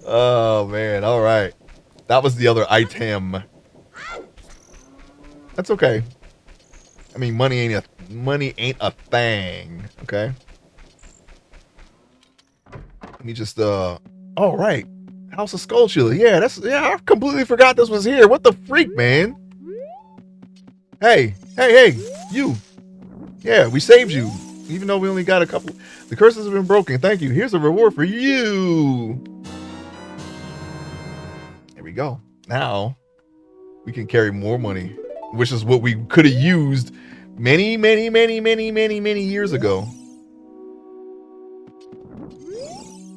Oh, man. All right. That was the other item. That's okay. I mean, money ain't a thing. Okay. Let me just, oh, right. House of Skulltula. Yeah, I completely forgot this was here. What the freak, man? Hey, you. Yeah, we saved you. Even though we only got a couple. The curses have been broken. Thank you. Here's a reward for you. There we go. Now, we can carry more money, which is what we could have used many years ago.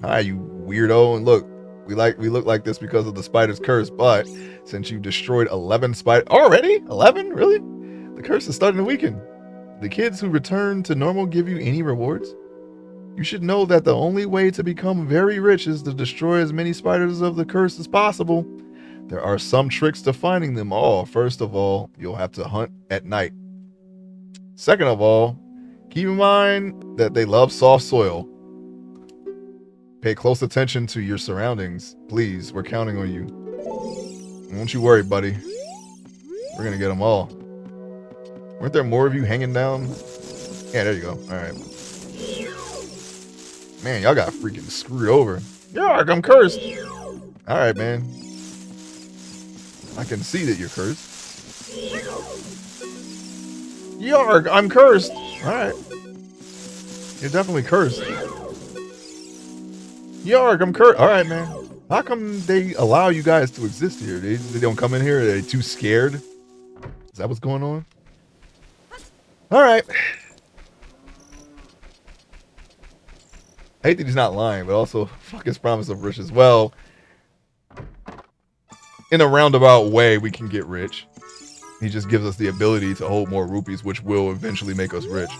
Hi, you weirdo. And look, we look like this because of the spider's curse, but since you destroyed 11 spiders already? 11? Really? The curse is starting to weaken. The kids who return to normal give you any rewards? You should know that the only way to become very rich is to destroy as many spiders of the curse as possible. There are some tricks to finding them all. First of all, you'll have to hunt at night. Second of all, keep in mind that they love soft soil. Pay close attention to your surroundings. Please, we're counting on you. Don't you worry, buddy. We're going to get them all. Weren't there more of you hanging down? Yeah, there you go. All right. Man, y'all got freaking screwed over. Yarg, I'm cursed. All right, man. I can see that you're cursed. Yarg, I'm cursed. All right. You're definitely cursed. Yarg, I'm cursed. All right, man. How come they allow you guys to exist here? They don't come in here? Are they too scared? Is that what's going on? All right. I hate that he's not lying, but also fuck his promise of riches. Well, in a roundabout way, we can get rich. He just gives us the ability to hold more rupees, which will eventually make us rich.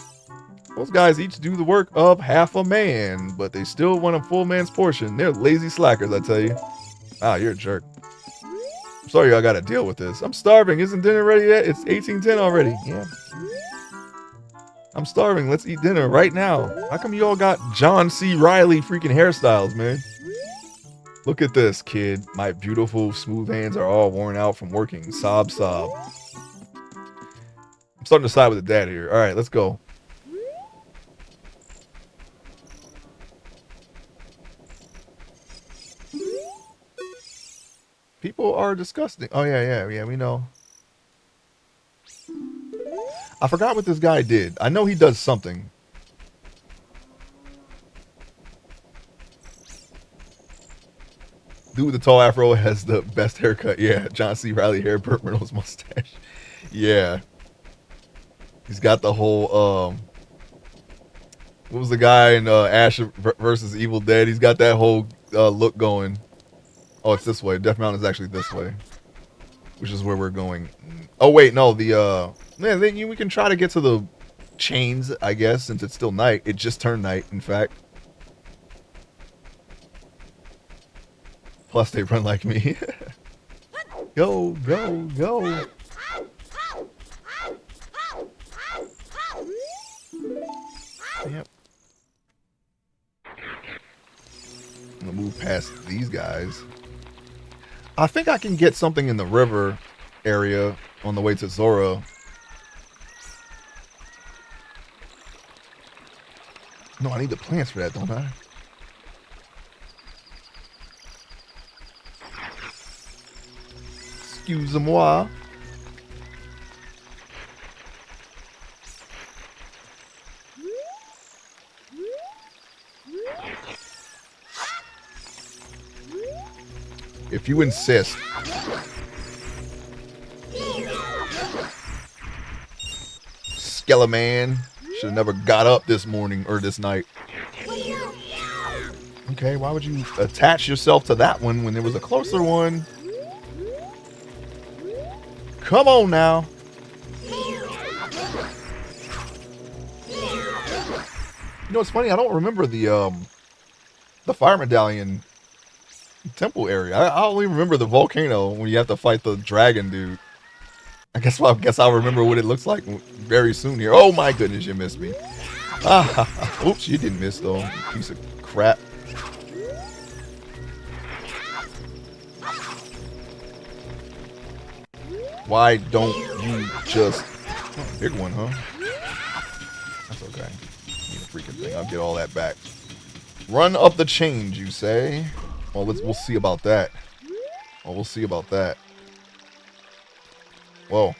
Those guys each do the work of half a man, but they still want a full man's portion. They're lazy slackers, I tell you. Ah, you're a jerk. I'm sorry I gotta deal with this. I'm starving. Isn't dinner ready yet? It's 18:10 already. Yeah. I'm starving. Let's eat dinner right now. How come you all got John C. Reilly freaking hairstyles, man? Look at this, kid. My beautiful, smooth hands are all worn out from working. Sob, sob. I'm starting to side with the dad here. All right, let's go. People are disgusting. Oh, yeah, we know. I forgot what this guy did. I know he does something. Dude with the tall afro has the best haircut. Yeah, John C. Reilly hair, Burt Reynolds mustache. Yeah. He's got the whole, what was the guy in Ash versus Evil Dead? He's got that whole look going. Oh, it's this way. Death Mountain is actually this way. Which is where we're going. Oh, wait, no. Man, then we can try to get to the chains, I guess, since it's still night. It just turned night, in fact. Plus, they run like me. Go, go, go. Yep. I'm gonna move past these guys. I think I can get something in the river area on the way to Zora. No, I need the plants for that, don't I? Excuse-moi. If you insist. Skeleman. Should have never got up this morning or this night. Okay, why would you attach yourself to that one when there was a closer one? Come on now. You know, it's funny. I don't remember the fire medallion temple area. I only remember the volcano when you have to fight the dragon dude. I guess I'll remember what it looks like very soon here. Oh my goodness, you missed me. Oops, you didn't miss though. Piece of crap. Why don't you just... Oh, big one, huh? That's okay. Need a freaking thing. I'll get all that back. Run up the change, you say? Well, we'll see about that. Well, we'll see about that. Whoa.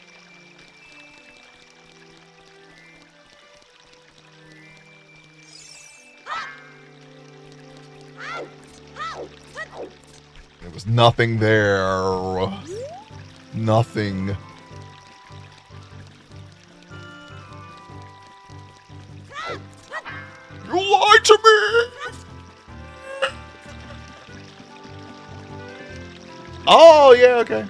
There was nothing there. Nothing. You lied to me! Oh, yeah, okay.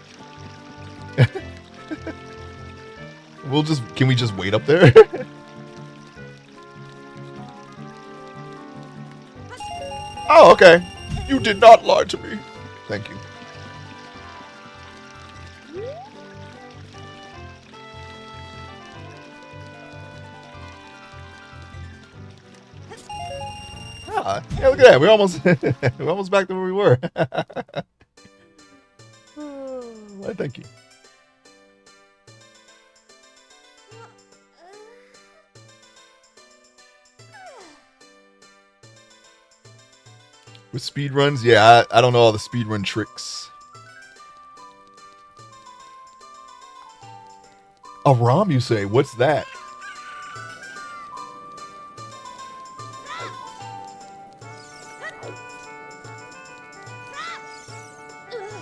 Can we just wait up there? Oh, okay. You did not lie to me. Thank you. Yeah, look at that. We're almost back to where we were. Well, thank you. With speed runs, yeah, I don't know all the speed run tricks. A ROM, you say? What's that?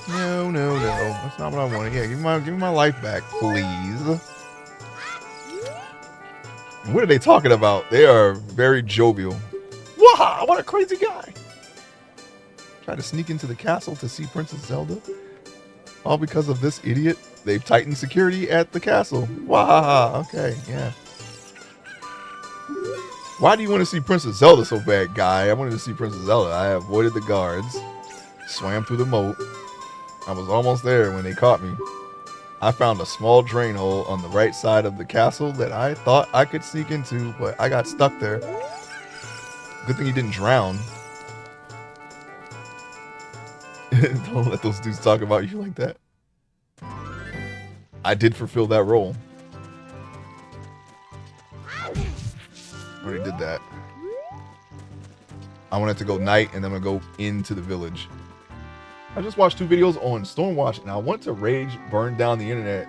No. That's not what I wanted. Yeah, give me my life back, please. What are they talking about? They are very jovial. Wow, what a crazy guy. Try to sneak into the castle to see Princess Zelda. All because of this idiot. They've tightened security at the castle. Wow, okay, yeah. Why do you want to see Princess Zelda so bad, guy? I wanted to see Princess Zelda. I avoided the guards. Swam through the moat. I was almost there when they caught me. I found a small drain hole on the right side of the castle that I thought I could sneak into, but I got stuck there. Good thing you didn't drown. Don't let those dudes talk about you like that. I did fulfill that role. Already did that. I wanted to go night and then I'm gonna go into the village. I just watched 2 videos on Stormwatch and I want to rage burn down the internet.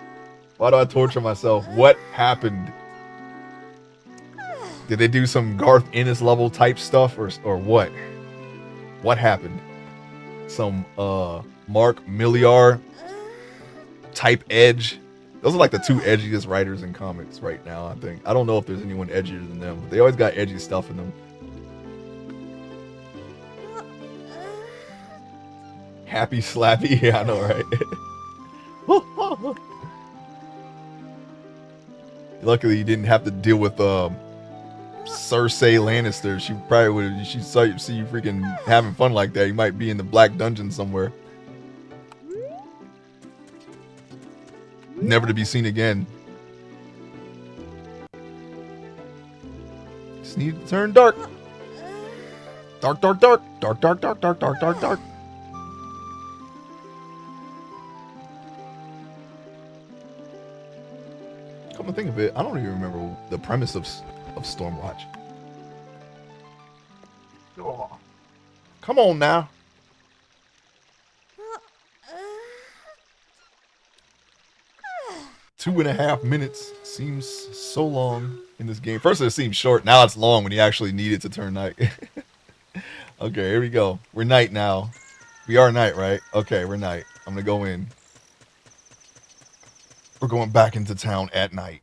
Why do I torture myself? What happened? Did they do some Garth Ennis level type stuff or what? What happened? Some Mark Millar type edge. Those are like the 2 edgiest writers in comics right now, I think. I don't know if there's anyone edgier than them, but they always got edgy stuff in them. Happy Slappy? Yeah, I know, right? Luckily, you didn't have to deal with Cersei Lannister. She probably would. She saw you, see you freaking having fun like that. You might be in the Black Dungeon somewhere, never to be seen again. Just need to turn dark. Dark, dark, dark, dark, dark, dark, dark, dark, dark, dark. Come to think of it, I don't even remember the premise of Stormwatch. Oh, come on now. Two 2.5 minutes seems so long in this game. First it seemed short, now it's long when you actually need it to turn night. Okay, here we go. We're night now. We are night, right? Okay, we're night. I'm gonna go in. We're going back into town at night.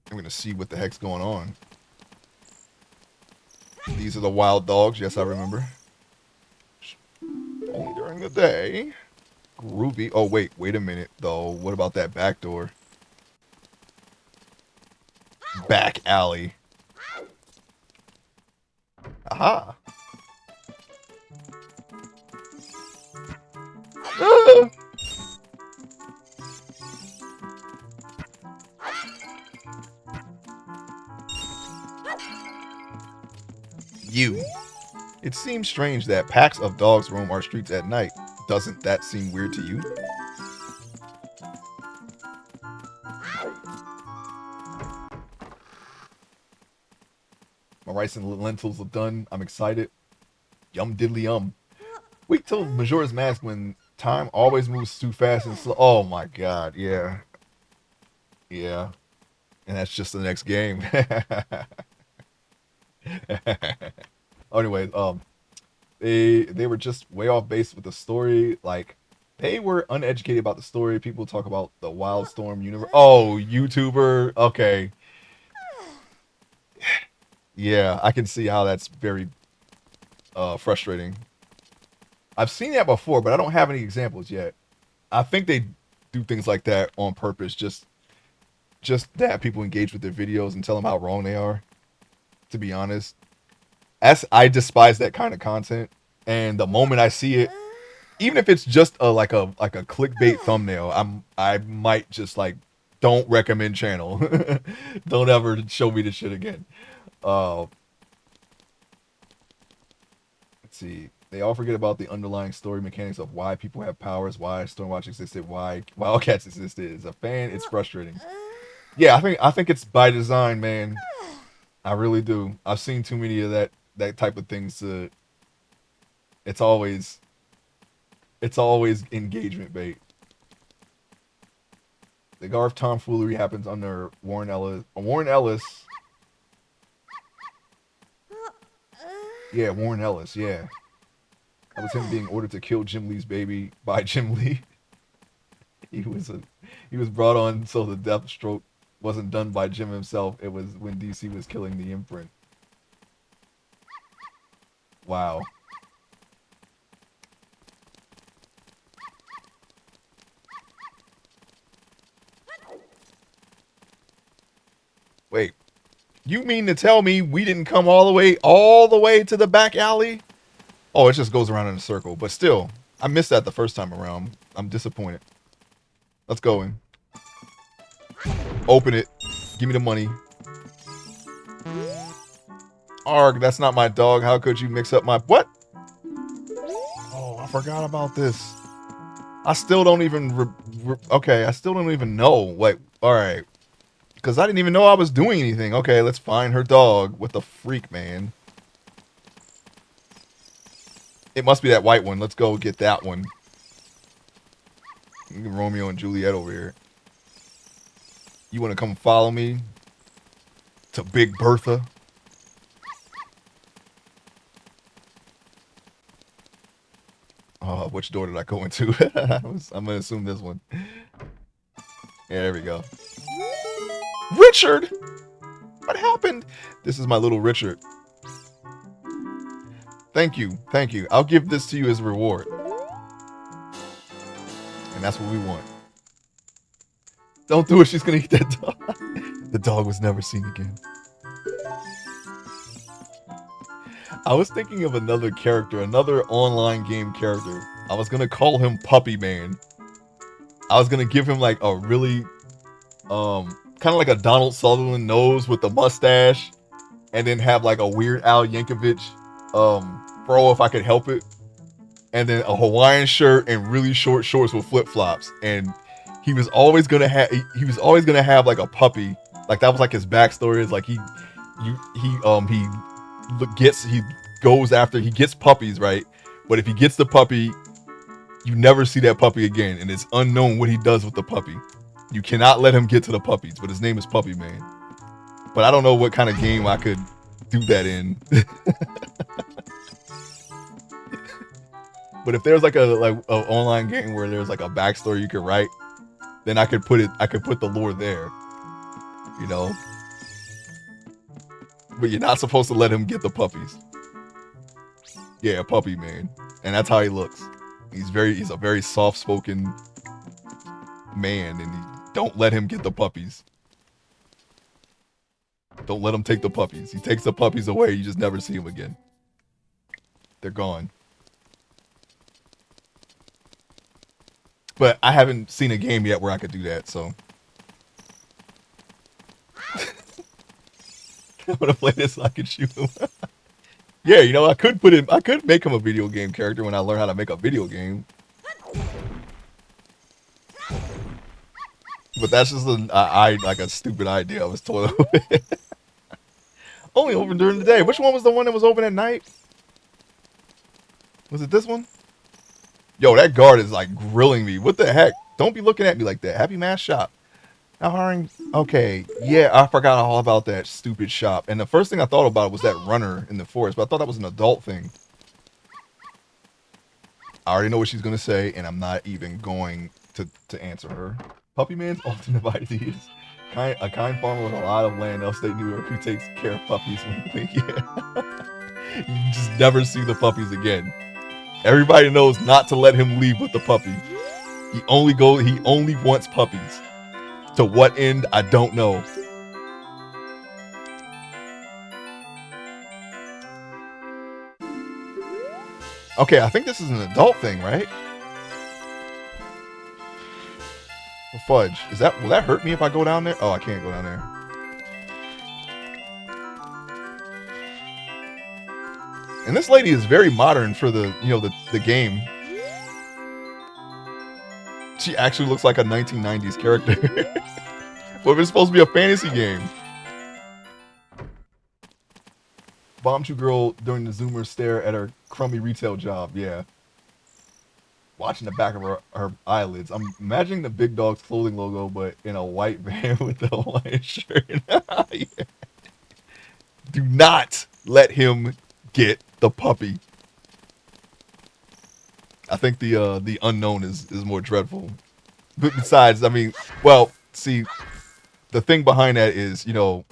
I'm gonna see what the heck's going on. These are the wild dogs. Yes, I remember. Only during the day. Groovy. Oh, wait a minute, though. What about that back door? Back alley. Aha. Ah! You. It seems strange that packs of dogs roam our streets at night. Doesn't that seem weird to you? My rice and lentils are done. I'm excited. Yum diddly yum. Wait till Majora's Mask when time always moves too fast and slow. Oh my god, yeah. Yeah. And that's just the next game. Anyway, they were just way off base with the story. Like they were uneducated about the story. People talk about the Wildstorm universe. Oh, YouTuber. Okay. Yeah, I can see how that's very frustrating. I've seen that before, but I don't have any examples yet. I think they do things like that on purpose, just to have people engage with their videos and tell them how wrong they are. To be honest, as I despise that kind of content, and the moment I see it, even if it's just a clickbait thumbnail, I might just like don't recommend channel. Don't ever show me this shit again. Let's see. They all forget about the underlying story mechanics of why people have powers, why Stormwatch existed, why Wildcats existed. As a fan, it's frustrating. Yeah, I think it's by design, man. I really do. I've seen too many of that type of things to it's always engagement bait. The Garth tomfoolery happens under Warren Ellis. Warren Ellis. Yeah, Warren Ellis, yeah. That was him being ordered to kill Jim Lee's baby by Jim Lee. He was brought on so the death stroke wasn't done by Jim himself. It was when DC was killing the imprint. Wow. Wait. You mean to tell me we didn't come all the way to the back alley? Oh, it just goes around in a circle. But still, I missed that the first time around. I'm disappointed. Let's go in. Open it. Give me the money. Arg, that's not my dog. How could you mix up my... What? Oh, I forgot about this. I still don't even... Okay, I still don't even know. Like, alright. Because I didn't even know I was doing anything. Okay, let's find her dog. What the freak, man? It must be that white one. Let's go get that one. Romeo and Juliet over here. You want to come follow me to Big Bertha? Which door did I go into? I'm going to assume this one. Yeah, there we go. Richard! What happened? This is my little Richard. Thank you. Thank you. I'll give this to you as a reward. And that's what we want. Don't do it. She's going to eat that dog. The dog was never seen again. I was thinking of another character, another online game character. I was going to call him Puppy Man. I was going to give him like a really, kind of like a Donald Sutherland nose with the mustache. And then have like a Weird Al Yankovic, fro if I could help it. And then a Hawaiian shirt and really short shorts with flip-flops. And he was always going to have like a puppy. Like that was like his backstory is like he gets puppies, right? But if he gets the puppy, you never see that puppy again, and it's unknown what he does with the puppy. You cannot let him get to the puppies, but his name is Puppy Man. But I don't know what kind of game I could do that in. But if there's like a online game where there's like a backstory you could write, then I could put it. I could put the lore there. You know. But you're not supposed to let him get the puppies. Yeah, puppy man, and that's how he looks. He's a very soft-spoken man, and don't let him get the puppies. Don't let him take the puppies. He takes the puppies away, you just never see him again. They're gone. But I haven't seen a game yet where I could do that, so. I'm gonna play this so I can shoot him. Yeah, you know, I could make him a video game character when I learn how to make a video game. But that's just like a stupid idea I was told. Only open during the day. Which one was the one that was open at night? Was it this one? Yo, that guard is like grilling me. What the heck? Don't be looking at me like that. Happy Mass Shop. Now hiring. Okay, yeah, I forgot all about that stupid shop. And the first thing I thought about was that runner in the forest, but I thought that was an adult thing. I already know what she's gonna say, and I'm not even going to answer her. Puppy Man's ultimate idea is a kind farmer with a lot of land, upstate New York, who takes care of puppies when you just never see the puppies again. Everybody knows not to let him leave with the puppy. He only wants puppies. To what end, I don't know. Okay, I think this is an adult thing, right? Well, fudge. Will that hurt me if I go down there? Oh, I can't go down there. And this lady is very modern for the game. She actually looks like a 1990s character. But it's supposed to be a fantasy game. Bomb two girl during the Zoomer stare at her crummy retail job. Yeah. Watching the back of her eyelids. I'm imagining the Big Dog's clothing logo, but in a white van with the Hawaiian shirt. Yeah. Do not let him get the puppy. I think the unknown is more dreadful. But besides, I mean, well, see, the thing behind that is, you know,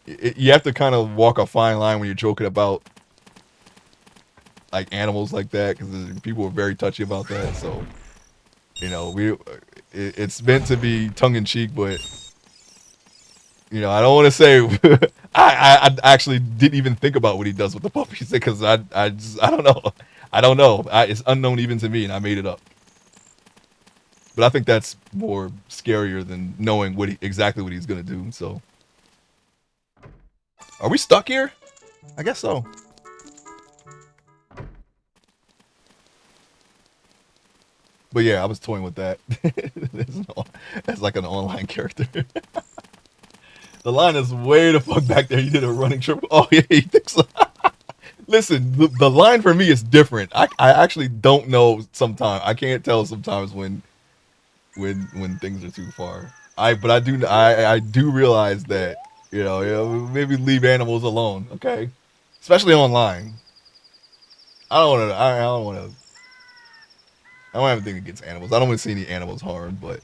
you have to kind of walk a fine line when you're joking about like animals like that, because people are very touchy about that. So, you know, it's meant to be tongue in cheek, but you know, I don't want to say I actually didn't even think about what he does with the puppies, because I don't know. It's unknown even to me, and I made it up. But I think that's more scarier than knowing exactly what he's gonna do. So, are we stuck here? I guess so. But yeah, I was toying with that. That's like an online character. The line is way the fuck back there. You did a running triple. Oh yeah, he thinks so. Listen, the line for me is different. I actually don't know sometimes. I can't tell sometimes when things are too far. But I do realize that, you know, maybe leave animals alone, okay? Especially online. I don't have anything against animals. I don't want to see any animals harmed, but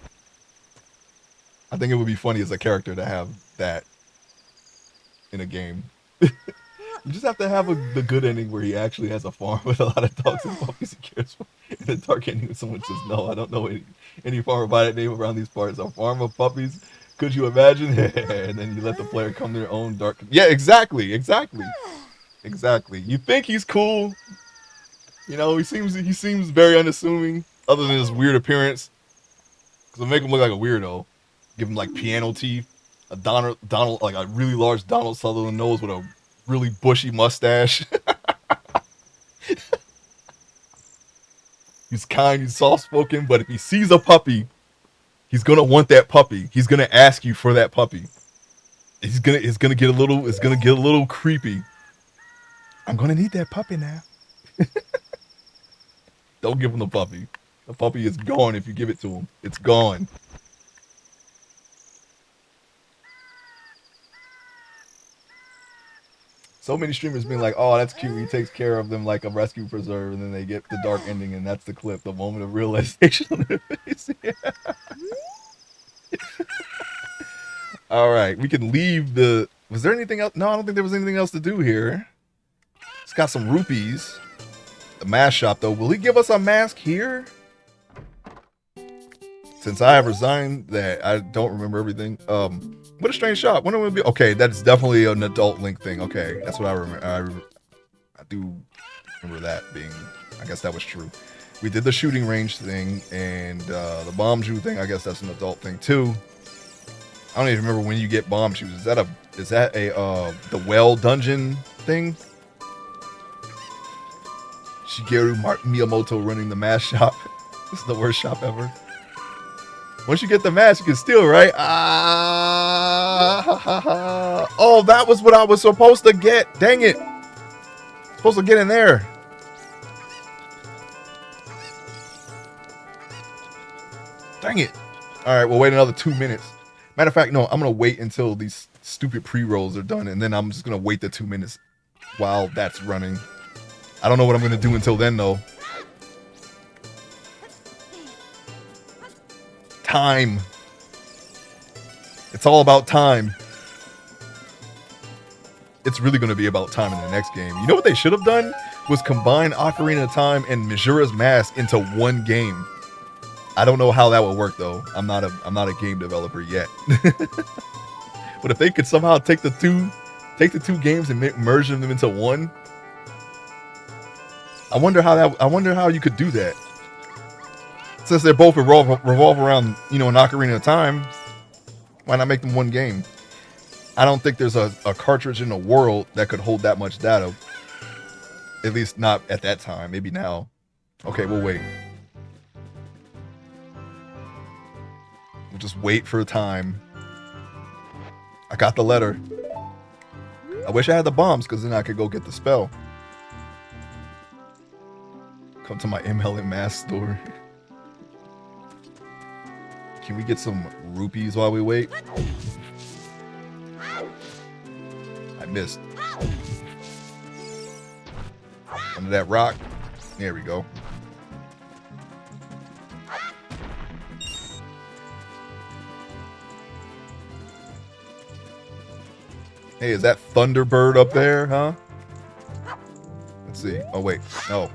I think it would be funny as a character to have that in a game. You just have to have the good ending where he actually has a farm with a lot of dogs and puppies he cares for. And the dark ending when someone says, no, I don't know any farmer by that name around these parts. A farm of puppies? Could you imagine? And then you let the player come to their own dark... Yeah, exactly. You think he's cool. You know, he seems very unassuming, other than his weird appearance. Because it'll make him look like a weirdo. Give him like piano teeth, a Donald, like a really large Donald Sutherland nose with a really bushy mustache. He's kind, he's soft-spoken, but if he sees a puppy, he's gonna want that puppy. He's gonna ask you for that puppy. It's gonna get a little creepy. I'm gonna need that puppy now. Don't give him the puppy. The puppy is gone if you give it to him. It's gone. So many streamers being like, "Oh, that's cute. He takes care of them like a rescue preserve," and then they get the dark ending, and that's the clip, the moment of realization on their face. Yeah. All right, we can leave the. Was there anything else? No, I don't think there was anything else to do here. It's got some rupees. The mask shop, though. Will he give us a mask here? Since I have resigned, that I don't remember everything. What a strange shop. When will it be? Okay, that's definitely an adult Link thing. Okay, that's what I remember. I do remember that being. I guess that was true. We did the shooting range thing and the bomb shoe thing. I guess that's an adult thing too. I don't even remember when you get bomb shoes. Is that a the well dungeon thing? Shigeru Miyamoto running the mask shop. This is the worst shop ever. Once you get the mask, you can steal, right? Oh, that was what I was supposed to get. Dang it. Supposed to get in there. Dang it. All right, we'll wait another 2 minutes. Matter of fact, no, I'm going to wait until these stupid pre-rolls are done, and then I'm just going to wait the 2 minutes while that's running. I don't know what I'm going to do until then, though. Time. It's all about time. It's really going to be about time in the next game. You know what they should have done? Was combine Ocarina of Time and Majora's Mask into one game. I don't know how that would work though. I'm not a game developer yet. But if they could somehow take the two games and merge them into one, I wonder how you could do that. Since they're both revolve around, an Ocarina of Time, why not make them one game? I don't think there's a cartridge in the world that could hold that much data. At least not at that time. Maybe now. Okay, we'll wait. We'll just wait for time. I got the letter. I wish I had the bombs, because then I could go get the spell. Come to my ML and Mask store. Can we get some rupees while we wait? I missed. Under that rock. There we go. Hey, is that Thunderbird up there, huh? Let's see. Oh, wait. No.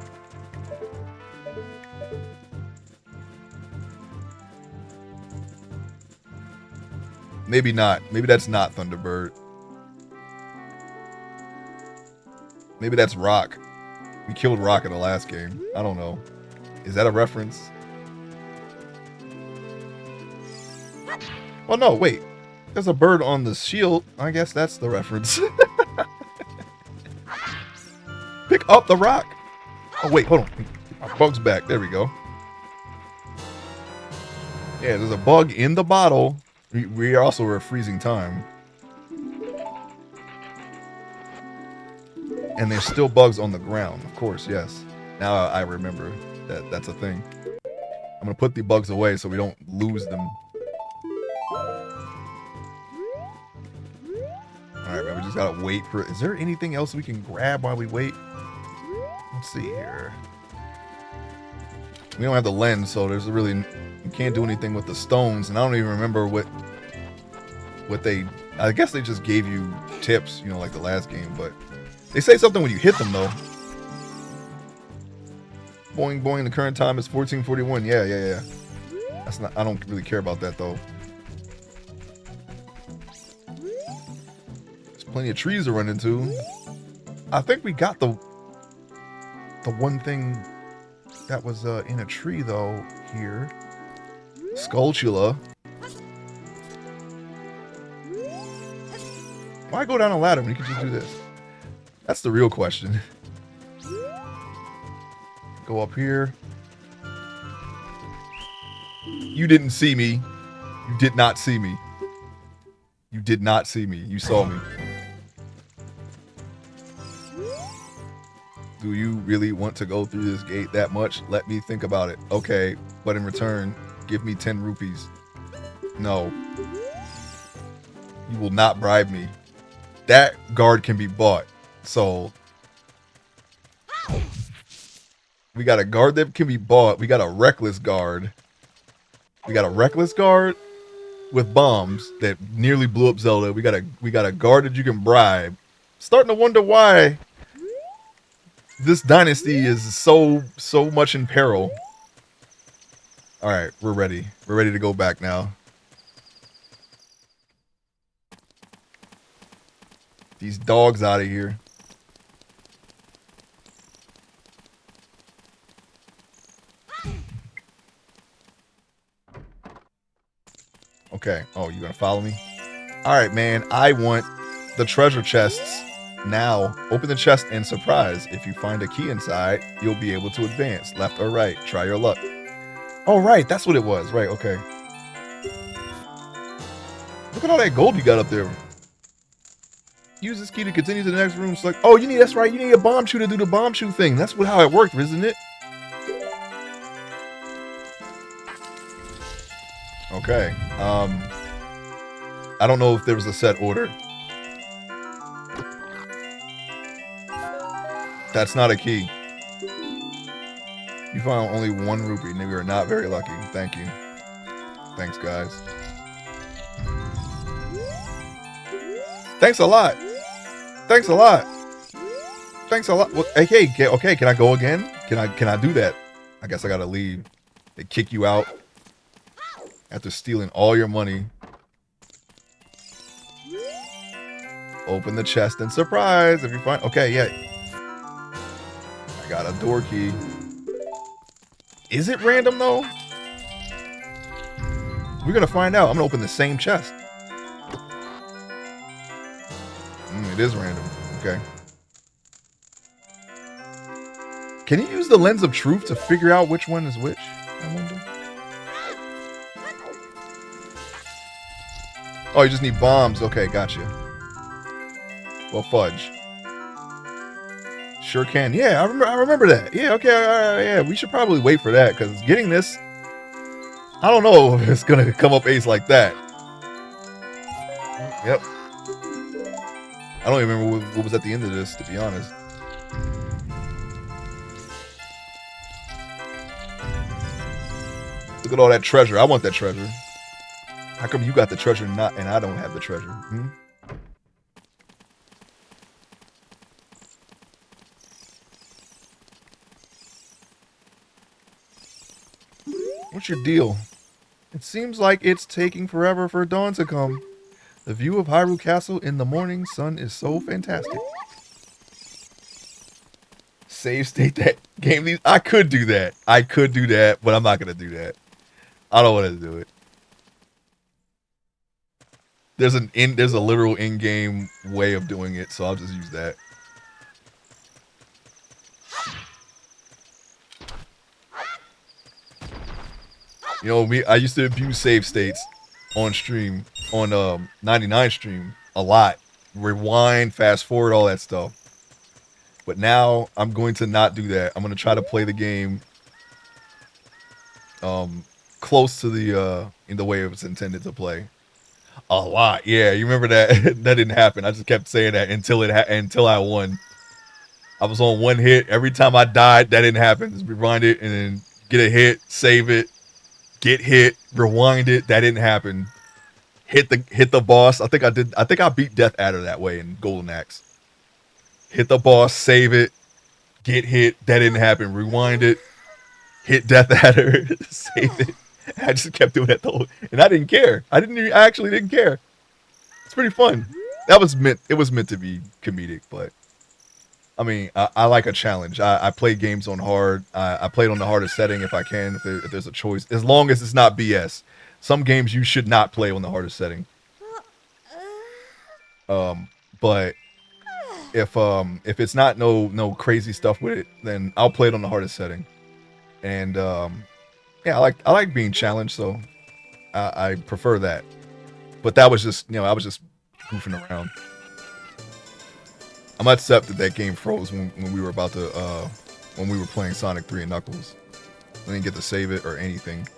Maybe not. Maybe that's not Thunderbird. Maybe that's Rock. We killed Rock in the last game. I don't know. Is that a reference? Oh, no, wait. There's a bird on the shield. I guess that's the reference. Pick up the rock. Oh, wait, hold on. My bug's back. There we go. Yeah, there's a bug in the bottle. We also are freezing time. And there's still bugs on the ground. Of course, yes. Now I remember that that's a thing. I'm going to put the bugs away so we don't lose them. Alright, man, we just gotta wait for... Is there anything else we can grab while we wait? Let's see here. We don't have the lens, so there's really... We can't do anything with the stones, and I don't even remember what they... I guess they just gave you tips, like the last game, but... They say something when you hit them, though. Boing, boing, the current time is 14:41. Yeah. That's not... I don't really care about that, though. Plenty of trees to run into. I think we got the one thing that was in a tree though here. Skulltula. Why go down a ladder when you can just do this? That's the real question. Go up here. You didn't see me. You did not see me. You did not see me. You saw me. Do you really want to go through this gate that much? Let me think about it. Okay, but in return, give me 10 rupees. No. You will not bribe me. That guard can be bought. So we got a guard that can be bought. We got a reckless guard. We got a reckless guard with bombs that nearly blew up Zelda. We got a guard that you can bribe. Starting to wonder why this dynasty is so much in peril. All right, we're ready. We're ready to go back now. These dogs out of here. Okay. Oh, you gonna follow me? All right, man. I want the treasure chests now. Open the chest and surprise. If you find a key inside, you'll be able to advance. Left or right. Try your luck. Oh, right. That's what it was. Right. Okay. Look at all that gold you got up there. Use this key to continue to the next room. Select. Oh, that's right. You need a bomb shoe to do the bomb shoe thing. That's how it worked, isn't it? Okay. I don't know if there was a set order. That's not a key. You found only 1 rupee, and we are not very lucky. Thank you. Thanks, guys. Thanks a lot. Thanks a lot. Thanks a lot. Well, hey, okay, can I go again? Can I do that? I guess I gotta leave. They kick you out after stealing all your money. Open the chest and surprise if you find. Okay, yeah. I got a door key. Is it random though? We're gonna find out. I'm gonna open the same chest. It is random. Okay. Can you use the lens of truth to figure out which one is which? I wonder. Oh, you just need bombs. Okay, gotcha. Well, fudge. Sure can. Yeah, I remember that. Yeah, okay, yeah. We should probably wait for that, because getting this, I don't know if it's going to come up ace like that. Yep. I don't even remember what was at the end of this, to be honest. Look at all that treasure. I want that treasure. How come you got the treasure and I don't have the treasure? Hmm? What's your deal? It seems like it's taking forever for dawn to come. The view of Hyrule Castle in the morning sun is so fantastic. Save state that game these. I could do that. I could do that, but I'm not gonna do that. I don't want to do it. There's a literal in-game way of doing it, so I'll just use that. You know, I used to abuse save states on stream, on 99 stream, a lot. Rewind, fast forward, all that stuff. But now I'm going to not do that. I'm going to try to play the game close to the in the way it was intended to play. A lot, yeah. You remember that? That didn't happen. I just kept saying that until I won. I was on one hit. Every time I died, that didn't happen. Just rewind it and then get a hit, save it, get hit, rewind it. That didn't happen. Hit the boss. I think I beat Death Adder that way in Golden Axe. Hit the boss, save it, get hit. That didn't happen. Rewind it, hit Death Adder, save it. I just kept doing that though, and I didn't care. I actually didn't care. It's pretty fun. It was meant to be comedic, but I mean, I like a challenge. I play games on hard. I play it on the hardest setting if I can, if there's a choice, as long as it's not BS. Some games you should not play on the hardest setting. But if it's not no crazy stuff with it, then I'll play it on the hardest setting. And yeah, I like being challenged, so I prefer that. But that was just, I was just goofing around. I'm upset that game froze when we were about to when we were playing Sonic 3 and Knuckles. I didn't get to save it or anything.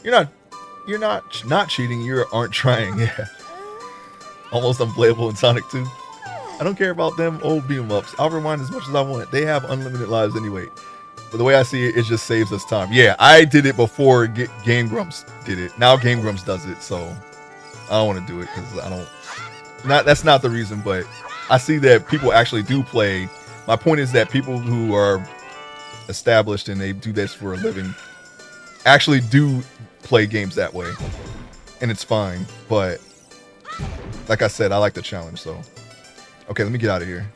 You're not cheating. You aren't trying. Yeah. Almost unplayable in Sonic 2. I don't care about them old beat-em-ups. I'll rewind as much as I want. They have unlimited lives anyway. But the way I see it, it just saves us time. Yeah, I did it before Game Grumps did it. Now Game Grumps does it, so I don't want to do it because I don't. That's not the reason, but I see that people actually do play. My point is that people who are established and they do this for a living actually do play games that way, and it's fine. But like I said, I like the challenge. So okay, let me get out of here.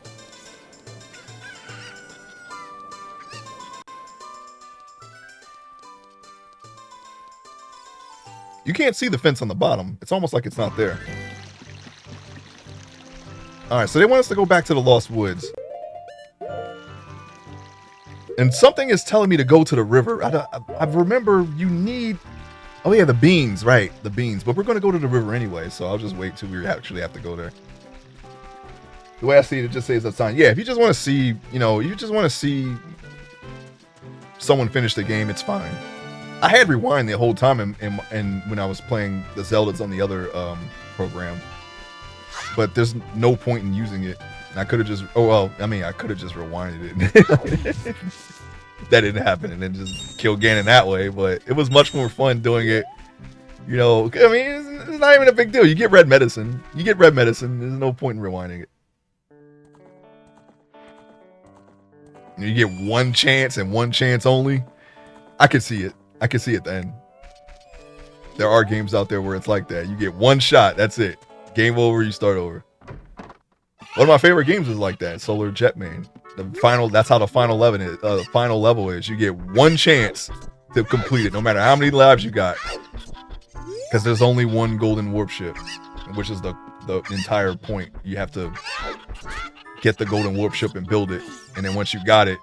You can't see the fence on the bottom. It's almost like it's not there. Alright, so they want us to go back to the Lost Woods. And something is telling me to go to the river. I remember you need... Oh yeah, the beans, right. The beans. But we're going to go to the river anyway, so I'll just wait till we actually have to go there. The way I see it, it just saves us time. Yeah, if you just want to see, you know, you just want to see someone finish the game, it's fine. I had rewind the whole time and when I was playing the Zeldas on the other program, but there's no point in using it. And I could have just, oh well, I mean, I could have just rewinded it. That didn't happen, and then just kill Ganon that way. But it was much more fun doing it. You know, I mean, it's not even a big deal. You get red medicine. You get red medicine. There's no point in rewinding it. You get one chance and one chance only. I could see it. I can see it then. There are games out there where it's like that. You get one shot, that's it. Game over, you start over. One of my favorite games is like that, Solar Jetman. The final, that's how the final level is. You get one chance to complete it, no matter how many lives you got. Because there's only one golden warp ship, which is the entire point. You have to get the golden warp ship and build it. And then once you got it,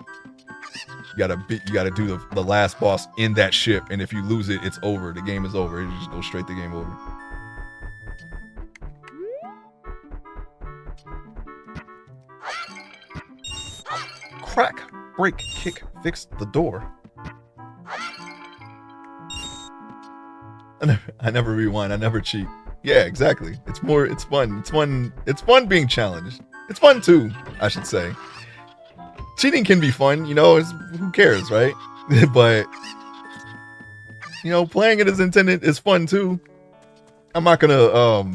you gotta do the last boss in that ship, and if you lose it, it's over. The game is over. You just go straight to game over. Crack, break, kick, fix the door. I never rewind. I never cheat. Yeah, exactly. It's fun. It's fun being challenged. It's fun too, I should say. Cheating can be fun, you know, who cares, right? But, you know, playing it as intended is fun too. I'm not gonna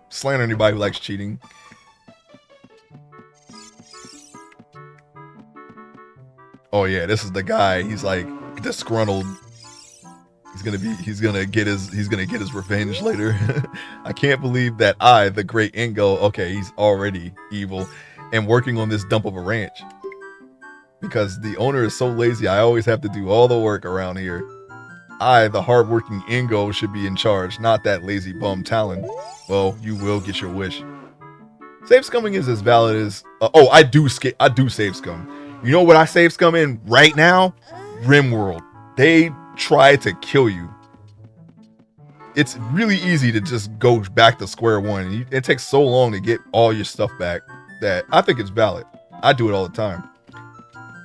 slander anybody who likes cheating. Oh yeah, this is the guy. He's like disgruntled. He's gonna get his revenge later. I can't believe that I, the great Ingo, okay, he's already evil and working on this dump of a ranch. Because the owner is so lazy, I always have to do all the work around here. I, the hardworking Ingo, should be in charge, not that lazy bum Talon. Well, you will get your wish. Save scumming is as valid as... oh, I do save scum. You know what I save scum in right now? RimWorld. They try to kill you. It's really easy to just go back to square one. It takes so long to get all your stuff back that I think it's valid. I do it all the time.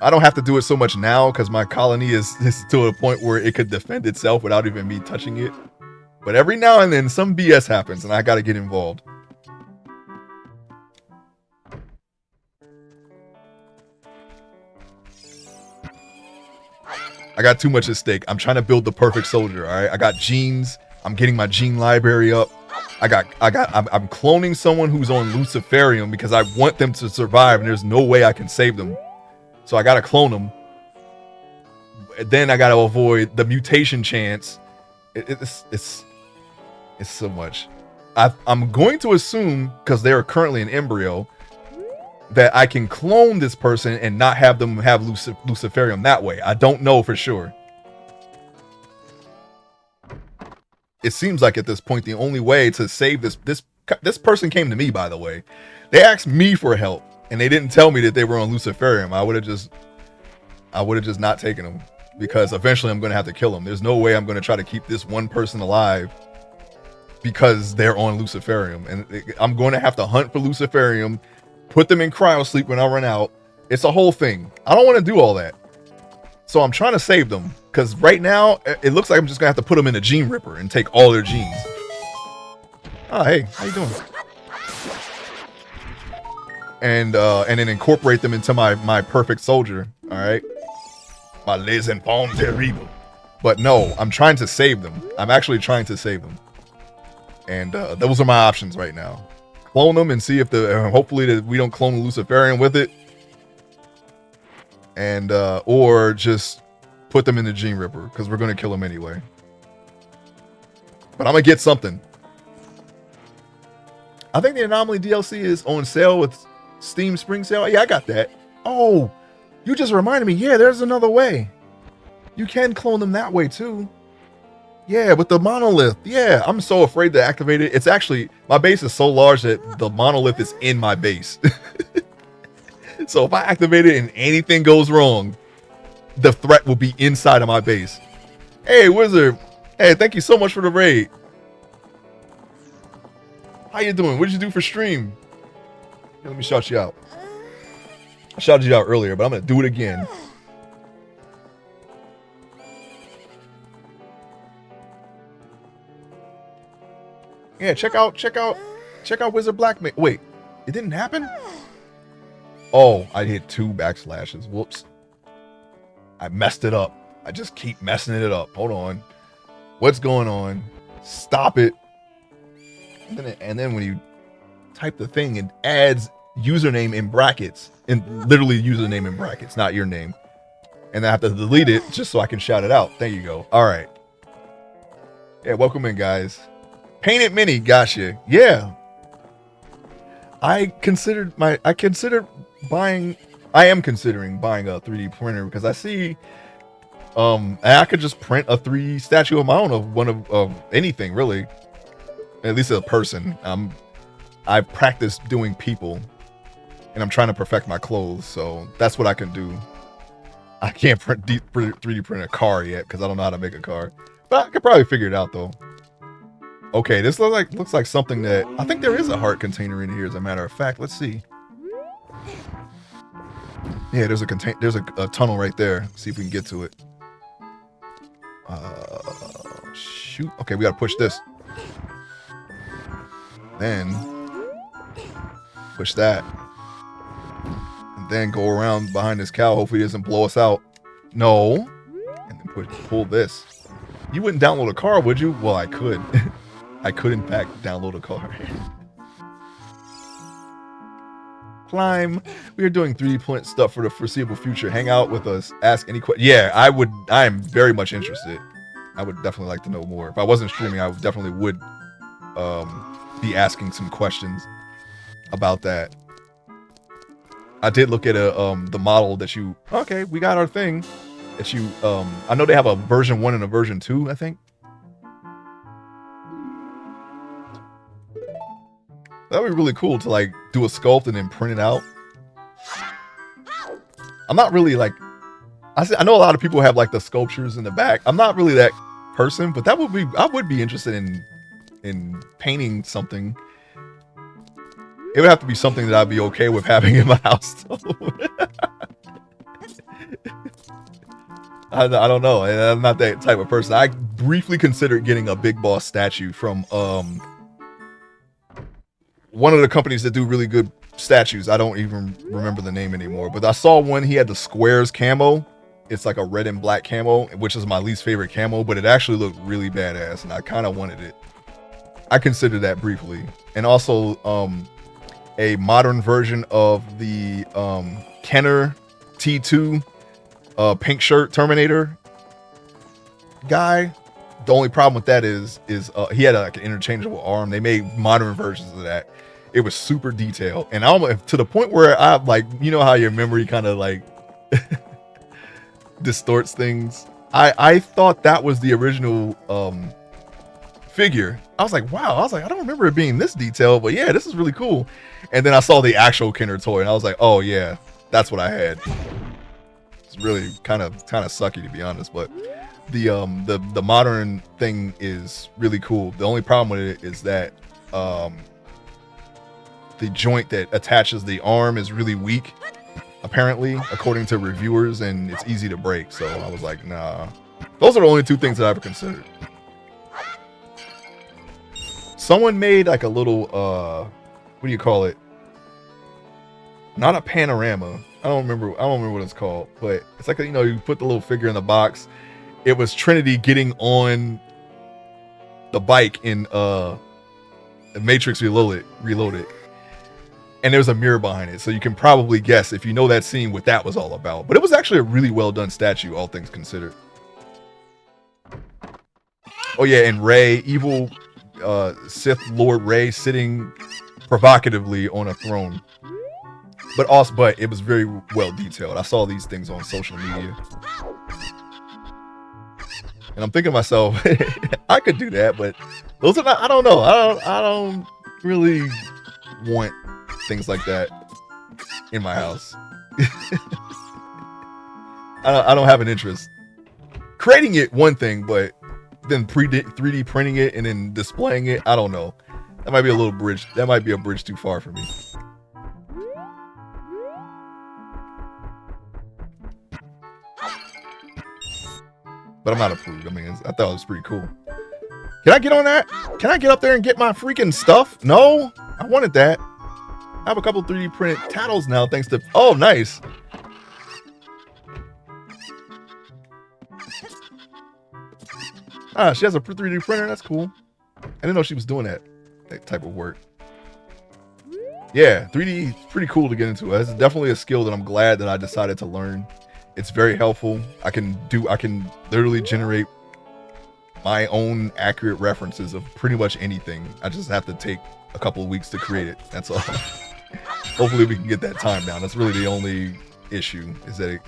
I don't have to do it so much now because my colony is to a point where it could defend itself without even me touching it. But every now and then some BS happens and I gotta get involved. I got too much at stake. I'm trying to build the perfect soldier, alright? I got genes. I'm getting my gene library up. I'm cloning someone who's on Luciferium because I want them to survive and there's no way I can save them. So I gotta clone them. Then I gotta avoid the mutation chance. It's so much. I'm going to assume, because they are currently an embryo, that I can clone this person and not have them have Luciferium that way. I don't know for sure. It seems like at this point the only way to save this person came to me, by the way. They asked me for help. And they didn't tell me that they were on Luciferium. I would have just not taken them, because eventually I'm going to have to kill them. There's no way I'm going to try to keep this one person alive because they're on Luciferium, and I'm going to have to hunt for Luciferium, put them in cryo sleep when I run out. It's a whole thing. I don't want to do all that, so I'm trying to save them, because right now it looks like I'm just going to have to put them in a gene ripper and take all their genes. Oh, hey, how you doing? and then incorporate them into my perfect soldier. All right, my les enfants terribles. But no, I'm trying to save them. I'm actually trying to save them, and those are my options right now. Clone them and see if hopefully we don't clone the Luciferian with it, and or just put them in the Gene Ripper because we're gonna kill them anyway. But I'm gonna get something. I think the Anomaly DLC is on sale with Steam Spring Sale. Yeah, I got that. Oh, you just reminded me. Yeah, there's another way. You can clone them that way too. Yeah, with the monolith. Yeah, I'm so afraid to activate it. It's actually, my base is so large that the monolith is in my base. So if I activate it and anything goes wrong, the threat will be inside of my base. Hey, Wizard. Hey, thank you so much for the raid. How you doing? What did you do for stream? Here, let me shout you out. I shouted you out earlier, but I'm going to do it again. Yeah, check out Wizard Blackmail. Wait, it didn't happen? Oh, I hit 2 backslashes. Whoops. I messed it up. I just keep messing it up. Hold on. What's going on? Stop it. And then when you type the thing, it adds username in brackets. And literally username in brackets, not your name. And I have to delete it just so I can shout it out. There you go. All right. Yeah, welcome in, guys. Painted Mini, gotcha. Yeah. I am considering buying a 3D printer because I see I could just print a 3D statue of my own of anything really. At least a person. I've practiced doing people and I'm trying to perfect my clothes, so that's what I can do. I can't 3D print a car yet because I don't know how to make a car. But I could probably figure it out though. Okay, this looks like something that I think there is a heart container in here. As a matter of fact, let's see. Yeah, there's a tunnel right there. Let's see if we can get to it. Shoot. Okay, we gotta push this. Then push that, and then go around behind this cow. Hopefully, it doesn't blow us out. No, and then pull this. You wouldn't download a car, would you? Well, I could. I could, in fact, download a car. Climb. We are doing 3D print stuff for the foreseeable future. Hang out with us. Ask any question. Yeah, I would. I am very much interested. I would definitely like to know more. If I wasn't streaming, I definitely would be asking some questions about that. I did look at the model that you. Okay, we got our thing that you. I know they have a version 1 and a version 2. I think. That'd be really cool to like do a sculpt and then print it out. I'm not really like, I know a lot of people have like the sculptures in the back. I'm not really that person, but that would be, I would be interested in painting something. It would have to be something that I'd be okay with having in my house. I don't know. I'm not that type of person. I briefly considered getting a Big Boss statue from one of the companies that do really good statues. I don't even remember the name anymore, but I saw one. He had the squares camo. It's like a red and black camo, which is my least favorite camo, but it actually looked really badass, and I kind of wanted it. I considered that briefly. And also a modern version of the Kenner T2 pink shirt Terminator guy. The only problem with that is he had like an interchangeable arm. They made modern versions of that. It was super detailed, and almost to the point where I like, you know how your memory kind of like distorts things. I thought that was the original figure. I was like, wow. I was like, I don't remember it being this detailed, but yeah, this is really cool. And then I saw the actual Kenner toy, and I was like, oh yeah, that's what I had. It's really kind of sucky, to be honest, but the modern thing is really cool. The only problem with it is that the joint that attaches the arm is really weak, apparently, according to reviewers, and it's easy to break. So I was like, nah. Those are the only two things that I ever considered. Someone made like a little what do you call it? Not a panorama. I don't remember what it's called, but it's like, you know, you put the little figure in the box. It was Trinity getting on the bike in Matrix Reloaded. And there's a mirror behind it, so you can probably guess, if you know that scene, what that was all about. But it was actually a really well done statue, all things considered. Oh yeah, and Rey, evil Sith Lord Rey, sitting provocatively on a throne. But it was very well detailed. I saw these things on social media, and I'm thinking to myself, I could do that, but those are not. I don't know. I don't really want things like that in my house. I don't have an interest. Creating it, one thing, but then 3D printing it and then displaying it, I don't know. That might be a little bridge. That might be a bridge too far for me. But I'm not approved. I mean, I thought it was pretty cool. Can I get on that? Can I get up there and get my freaking stuff? No, I wanted that. I have a couple 3D printed tattles now, thanks to... Oh, nice. Ah, she has a 3D printer. That's cool. I didn't know she was doing that type of work. Yeah, 3D is pretty cool to get into. It's definitely a skill that I'm glad that I decided to learn. It's very helpful. I can literally generate my own accurate references of pretty much anything. I just have to take a couple of weeks to create it. That's all. Hopefully we can get that time down. That's really the only issue, is that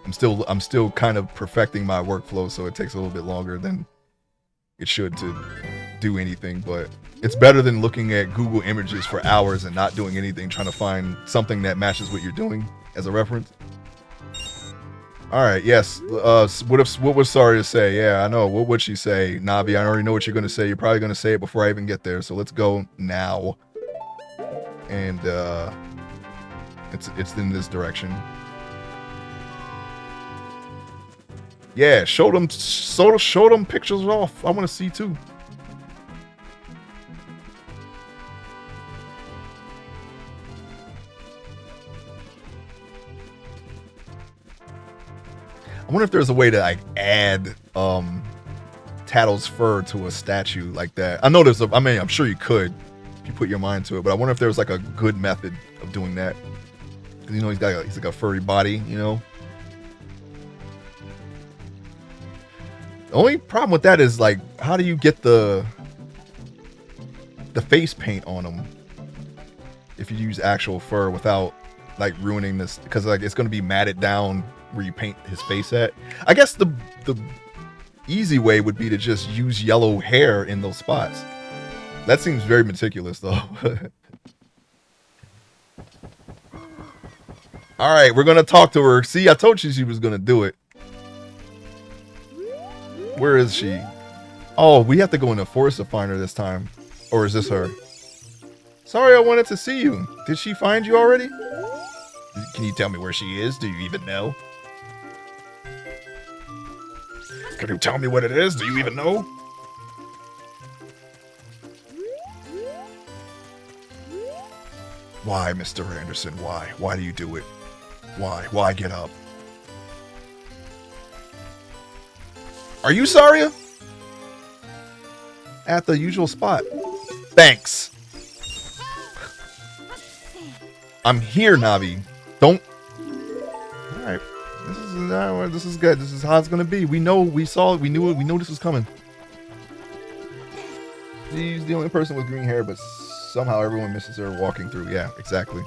I'm still kind of perfecting my workflow, so it takes a little bit longer than it should to do anything. But it's better than looking at Google Images for hours and not doing anything, trying to find something that matches what you're doing as a reference. All right, yes. What was Sorry to say? Yeah, I know. What would she say? Navi, I already know what you're going to say. You're probably going to say it before I even get there, so let's go now. And it's in this direction. Yeah, show them pictures off. I want to see too. I wonder if there's a way to like add Tattle's fur to a statue like that. I know I'm sure you could if you put your mind to it, but I wonder if there's like a good method of doing that. Cause you know he's like a furry body, you know. The only problem with that is, like, how do you get the face paint on him if you use actual fur without like ruining this? Because like it's going to be matted down where you paint his face at. I guess the easy way would be to just use yellow hair in those spots. That seems very meticulous though. All right, we're gonna talk to her. See, I told you she was gonna do it. Where is she? Oh, we have to go in the forest to find her this time. Or is this her? Sorry, I wanted to see you. Did she find you already? Can you tell me where she is? Do you even know? Can you tell me what it is? Do you even know? Why, Mr. Anderson? Why? Why do you do it? Why? Why get up? Are you Saria? At the usual spot. Thanks. I'm here, Navi. Don't. All right. This is good. This is how it's gonna be. We know. We saw it. We knew it. We know this was coming. She's the only person with green hair, but somehow everyone misses her walking through. Yeah, exactly.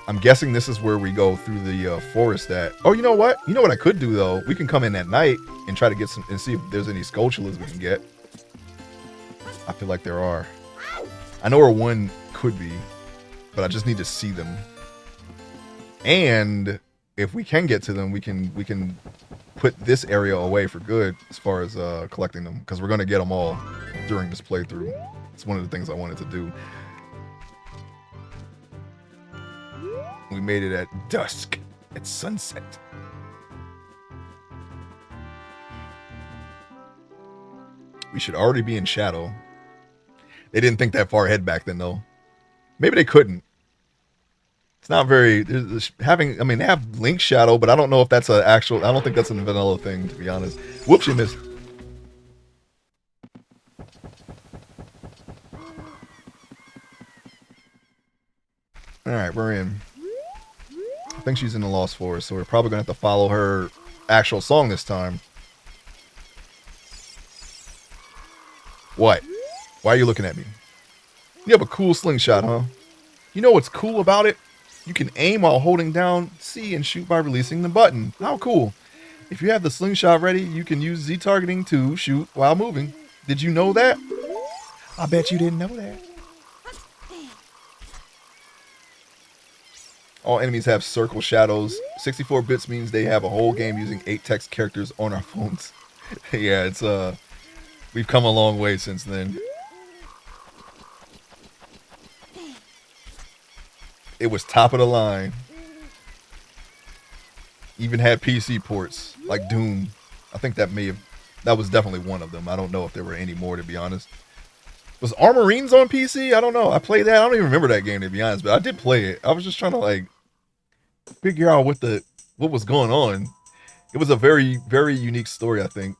I'm guessing this is where we go through the forest at. Oh, you know what? You know what I could do, though? We can come in at night and try to get some and see if there's any Skulltulas we can get. I feel like there are. I know where one could be, but I just need to see them. And if we can get to them, we can put this area away for good as far as collecting them, because we're going to get them all during this playthrough. It's one of the things I wanted to do. We made it at dusk, at sunset. We should already be in shadow. They didn't think that far ahead back then, though. Maybe they couldn't. It's not very having. I mean, they have Link Shadow, but I don't know if that's an actual. I don't think that's a vanilla thing, to be honest. Whoops, you missed. All right, we're in. I think she's in the Lost Forest, so we're probably gonna have to follow her actual song this time. What? Why are you looking at me? You have a cool slingshot, huh? You know what's cool about it? You can aim while holding down C and shoot by releasing the button. How cool. If you have the slingshot ready, you can use Z targeting to shoot while moving. Did you know that? I bet you didn't know that. All enemies have circle shadows. 64 bits means they have a whole game using 8 text characters on our phones. Yeah, it's we've come a long way since then. It was top of the line. Even had PC ports like Doom. I think that was definitely one of them. I don't know if there were any more, to be honest. Was Armorines on PC? I don't know. I played that. I don't even remember that game, to be honest, but I did play it. I was just trying to like figure out what was going on. It was a very, very unique story, I think,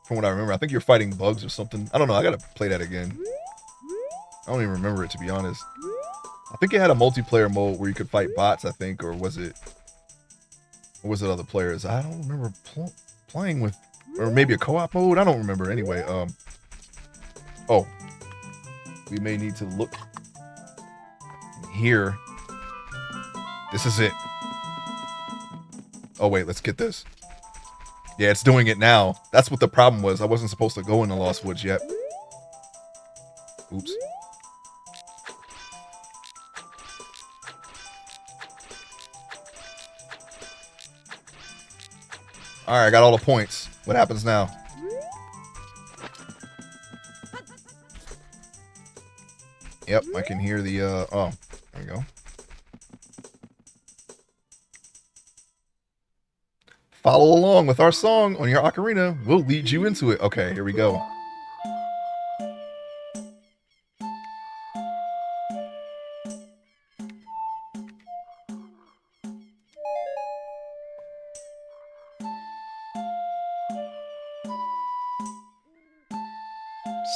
from what I remember. I think you're fighting bugs or something. I don't know. I gotta play that again. I don't even remember it, to be honest. I think it had a multiplayer mode where you could fight bots, I think, or was it other players? I don't remember playing with, or maybe a co-op mode. I don't remember. Anyway, oh, we may need to look here. This is it. Oh wait, let's get this. Yeah, it's doing it now. That's what the problem was. I wasn't supposed to go in the Lost Woods yet. Oops. Alright, I got all the points. What happens now? Yep, I can hear the, oh, there we go. Follow along with our song on your ocarina. We'll lead you into it. Okay, here we go.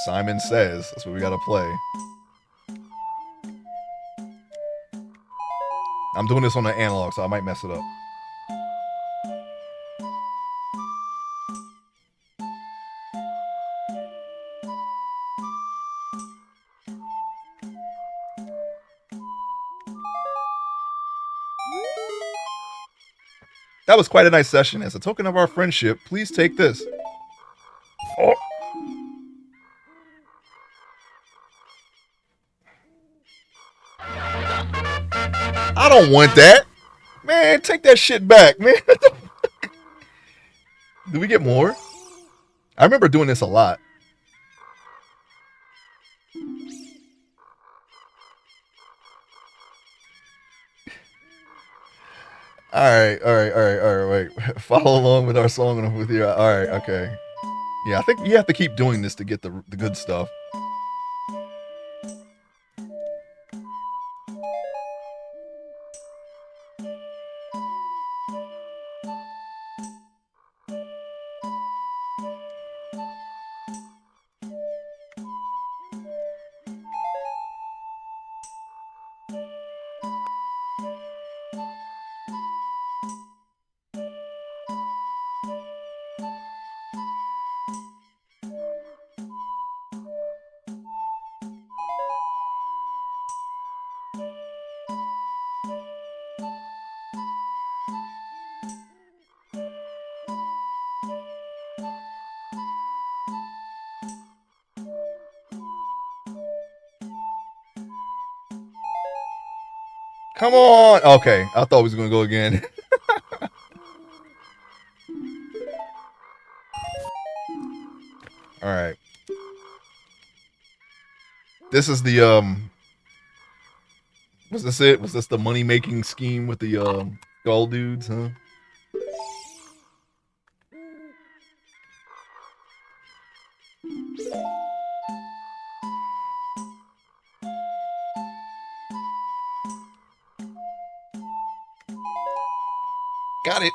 Simon Says. That's what we gotta play. I'm doing this on the analog, so I might mess it up. That was quite a nice session. As a token of our friendship, please take this. Oh. I don't want that. Man, take that shit back, man. Do we get more? I remember doing this a lot. Alright, wait. Follow along with our song with you. Alright, okay. Yeah, I think you have to keep doing this to get the good stuff. Come on! Okay, I thought we was gonna go again. Alright. This is the, was this it? Was this the money-making scheme with the, skull dudes, huh? Got it.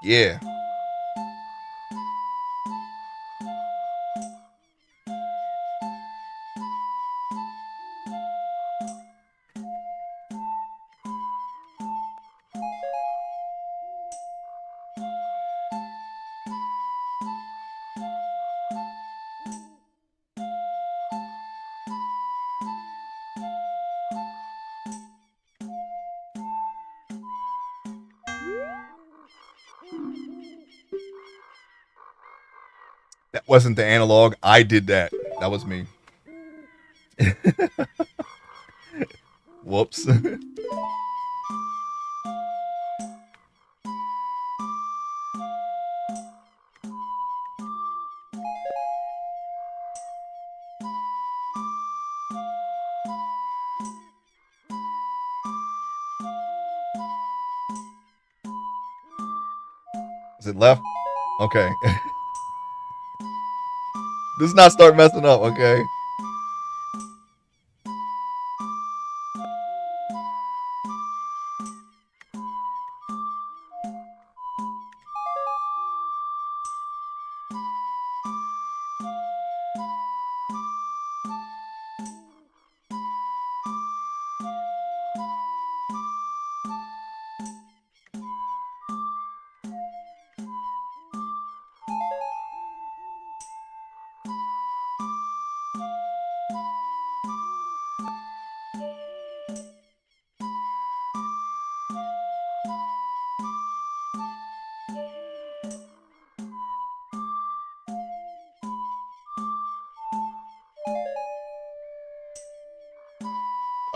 Yeah. That wasn't the analog. I did that. That was me. Whoops. Is it left? Okay. Does not start messing up, okay?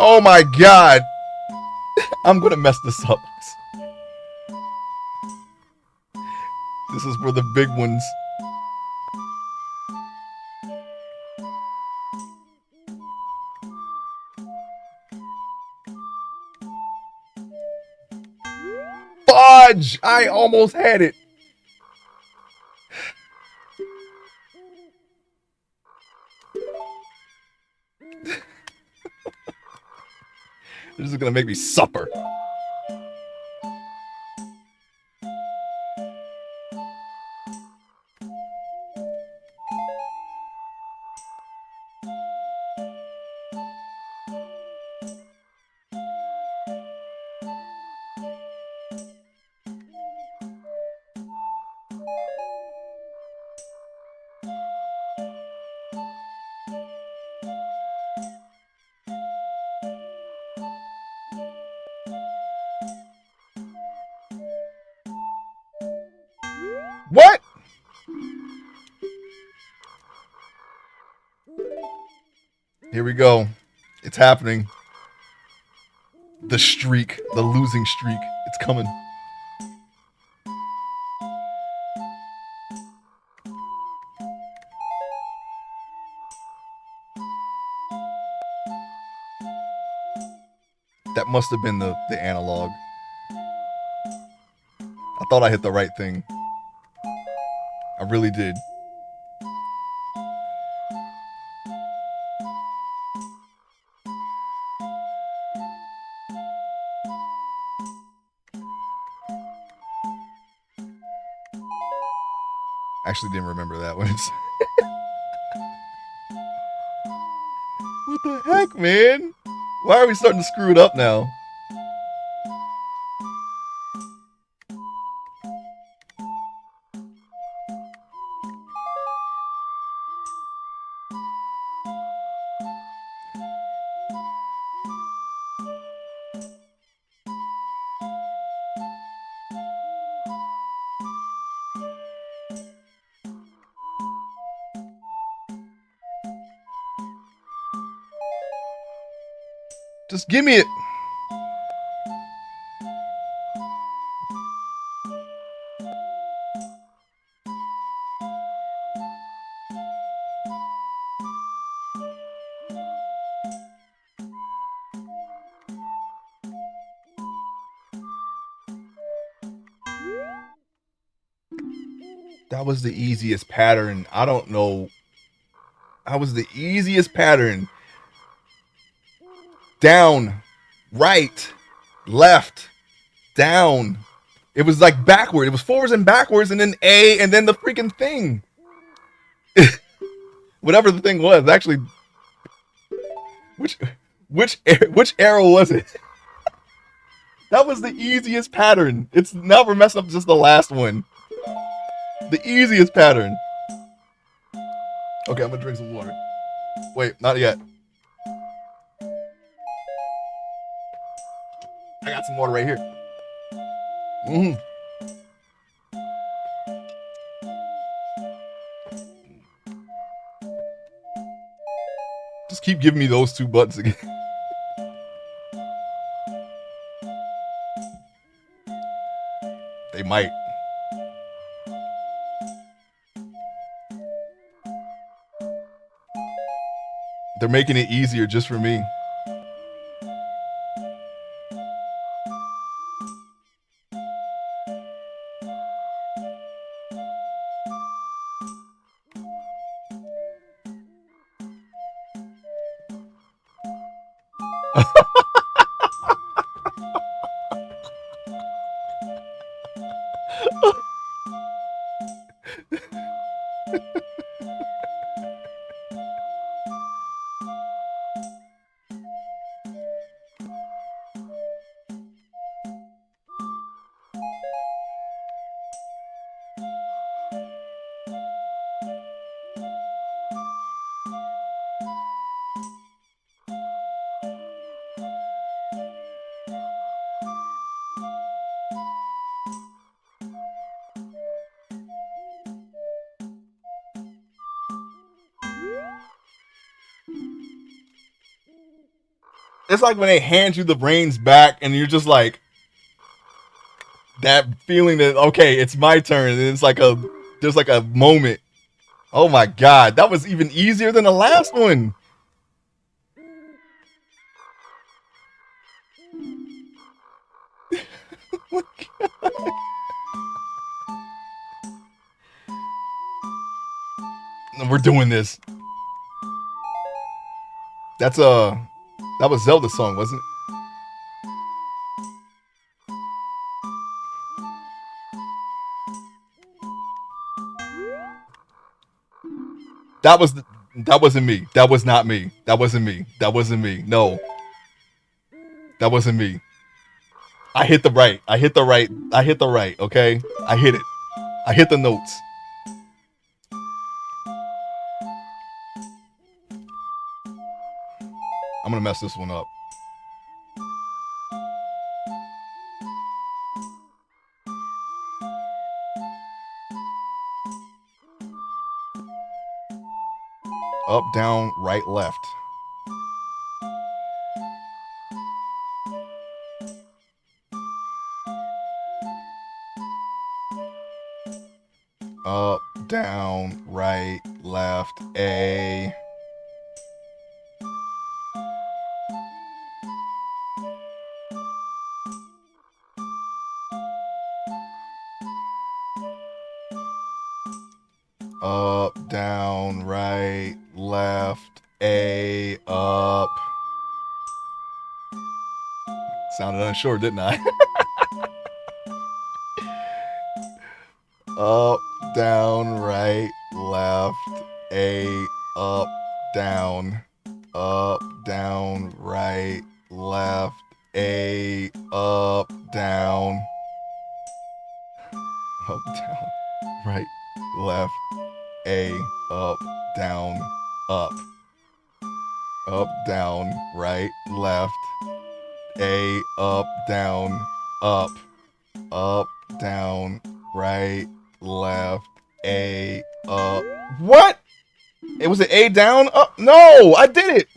Oh my god. I'm gonna mess this up. This is for the big ones. Fudge! I almost had it. This is gonna make me suffer. What? Here we go. It's happening. The streak, the losing streak. It's coming. That must have been the analog. I thought I hit the right thing. I really did. Actually didn't remember that one. What the heck, man? Why are we starting to screw it up now? Just give me it. That was the easiest pattern. I don't know. That was the easiest pattern. Down, right, left, down. It was like backward. It was forwards and backwards, and then A, and then the freaking thing. Whatever the thing was, actually, which which arrow was it? That was the easiest pattern. It's never messed up just the last one. The easiest pattern. Okay, I'm gonna drink some water. Wait, not yet. I got some water right here. Mm-hmm. Just keep giving me those two buttons again. They might. They're making it easier just for me. It's like when they hand you the brains back and you're just like that feeling that okay, it's my turn, and it's like there's like a moment. Oh my god, that was even easier than the last one. We're doing this. That's that was Zelda's song, wasn't it? That was that wasn't me. That was not me. That wasn't me. That wasn't me. No, that wasn't me. I hit the right. I hit the right. I hit the right. Okay, I hit it. I hit the notes. I'm gonna mess this one up. Up, down, right, left. Up, down, right, left, A. Up, down, right, left, A, up. Sounded unsure, didn't I? Up, down, right, left, A, up, down, right, left, A, up, down, right, left, A, up, down, down, right, left, A, up, down, up, down, right, left, A, up. What? It was an A down, up? No, I did it.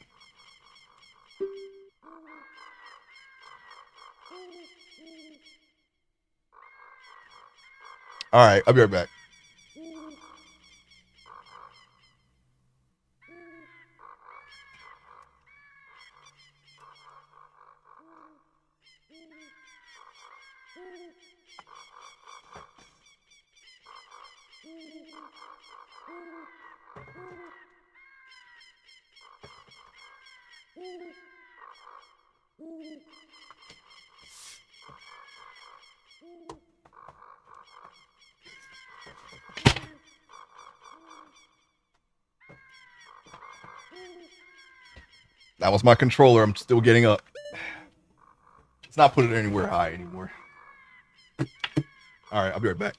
All right, I'll be right back. That was my controller. I'm still getting up. Let's not put it anywhere high anymore. Alright, I'll be right back.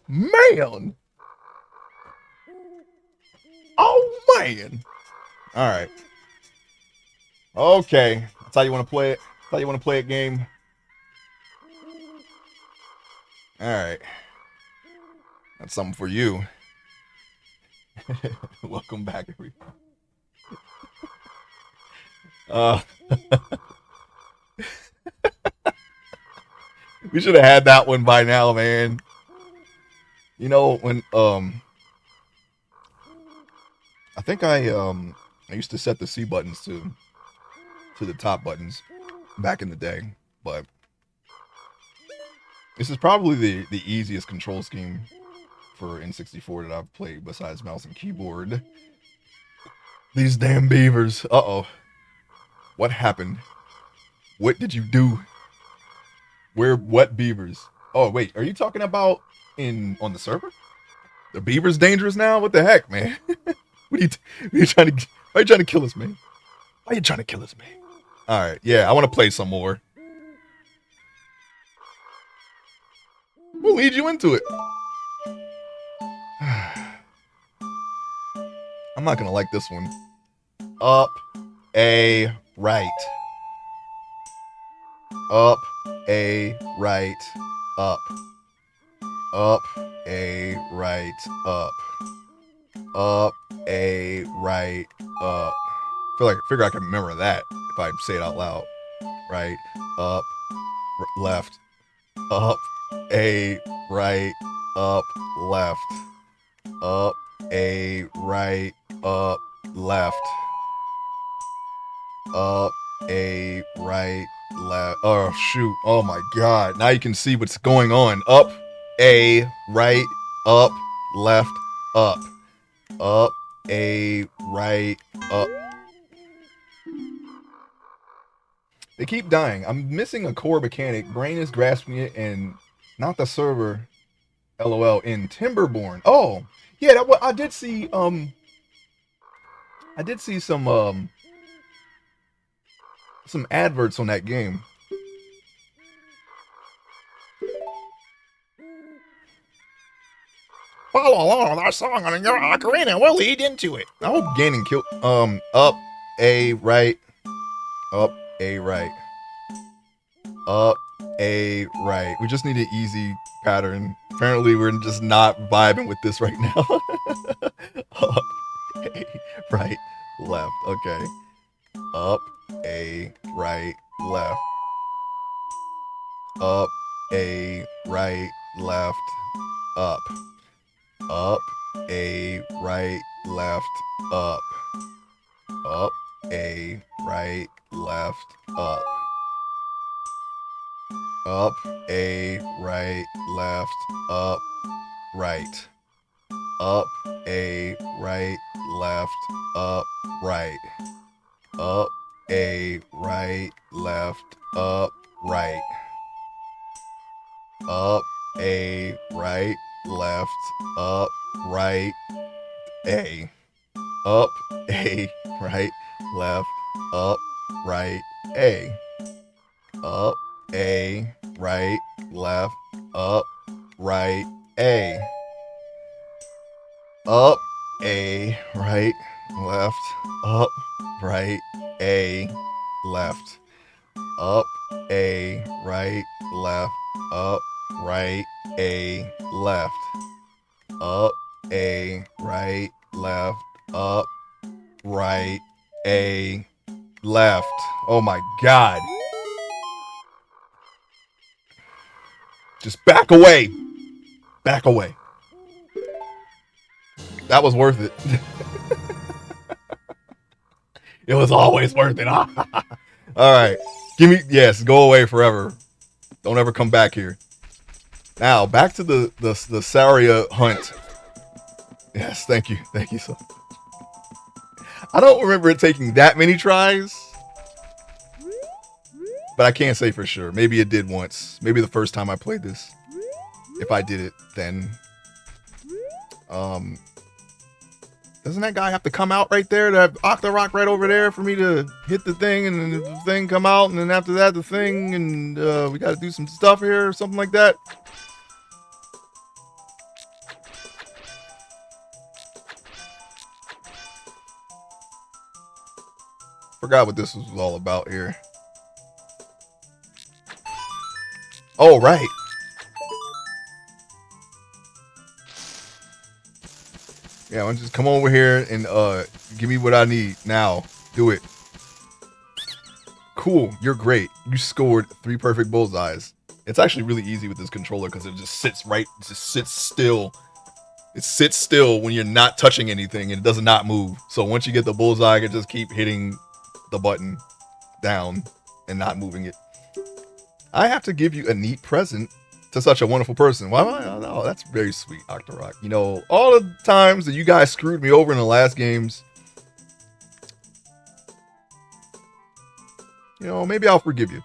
Man! Oh, man! Alright. Okay. That's how you want to play it. That's how you want to play a game. Alright. That's something for you. Welcome back, everybody. We should have had that one by now, man. You know, when I think I used to set the C buttons to the top buttons back in the day, but this is probably the easiest control scheme for N64 that I've played besides mouse and keyboard. These damn beavers. Uh-oh. What happened? What did you do? What beavers? Oh, wait, are you talking about on the server? The beaver's dangerous now? What the heck, man? What are you trying to why are you trying to kill us, man? Why are you trying to kill us, man? Alright, yeah, I want to play some more. We'll lead you into it. I'm not gonna like this one. Up a right. Up a right. Up. Up a right. Up. Up a right. Up. Figure I can remember that if I say it out loud. Right. Up. Left. Up a right. Up. Left. Up a right. Up. Left. Up a right. Left. Oh shoot. Oh my god. Now you can see what's going on. Up a right. Up. Left. Up. Up a right. Up. They keep dying. I'm missing a core mechanic. Brain is grasping it, and not the server. LOL in Timberborn. Oh, yeah. I did see. I did see some adverts on that game. Follow along with our song on your ocarina. We'll lead into it. I hope Ganon kill. Up a right. Up a right. Up a right. We just need an easy pattern. Apparently, we're just not vibing with this right now. Up a right, left. Okay. Up a right, left. Up a right, left. Up. Up a right, left. Up. Up a right, left. Up. Up a right, left. Up, right. Up a right, left. Up, right. up, A, right, left, up, right. Up, A, right, left, up, right, A. Up, A, right, left, up, right, A. Up, A, right, left, up, right, A. Up, A, right, left, up, right, A, left. Up, A, right, left, up, right, A, left. Up, A, right, left, up, right, A, left. Oh my god. Just back away. Back away. That was worth it. It was always worth it. All right. Give me, yes, go away forever. Don't ever come back here. Now, back to the Saria hunt. Yes, thank you. Thank you so. I don't remember it taking that many tries. But I can't say for sure. Maybe it did once. Maybe the first time I played this. If I did it, then doesn't that guy have to come out right there? That Octorok right over there for me to hit the thing, and then the thing come out, and then after that the thing, and we got to do some stuff here or something like that. Forgot what this was all about here. Oh, right. Yeah, why don't you just come over here and give me what I need now. Do it. Cool, you're great. You scored 3 perfect bullseyes. It's actually really easy with this controller because it just sits right, just sits still. It sits still when you're not touching anything and it does not move. So once you get the bullseye, I can just keep hitting the button down and not moving it. I have to give you a neat present to such a wonderful person. Why? Oh, that's very sweet, Octorok. You know, all the times that you guys screwed me over in the last games, you know, maybe I'll forgive you.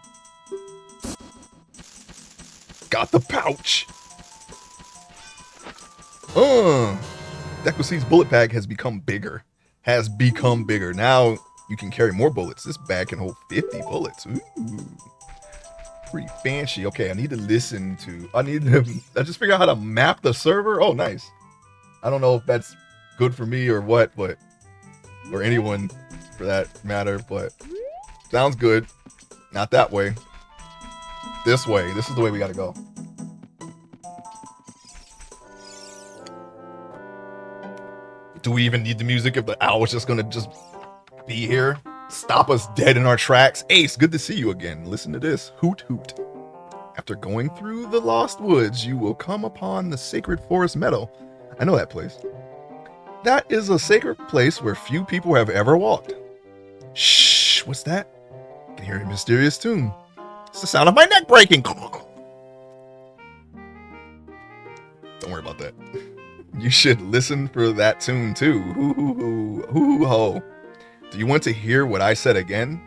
Got the pouch. Deku C's bullet bag has become bigger. Now you can carry more bullets. This bag can hold 50 bullets. Ooh. Pretty fancy. Okay, I need to listen to. I just figure out how to map the server. Oh, nice. I don't know if that's good for me or what, but or anyone for that matter, but sounds good. Not that way. This way. This is the way we gotta go. Do we even need the music if the owl's just gonna just be here? Stop us dead in our tracks. Ace, good to see you again. Listen to this. Hoot hoot. After going through the lost woods, you will come upon the sacred forest meadow. I know that place. That is a sacred place where few people have ever walked. Shh, what's that? I can hear a mysterious tune. It's the sound of my neck breaking. Don't worry about that. You should listen for that tune too. Hoo hoo hoo hoo ho. Do you want to hear what I said again?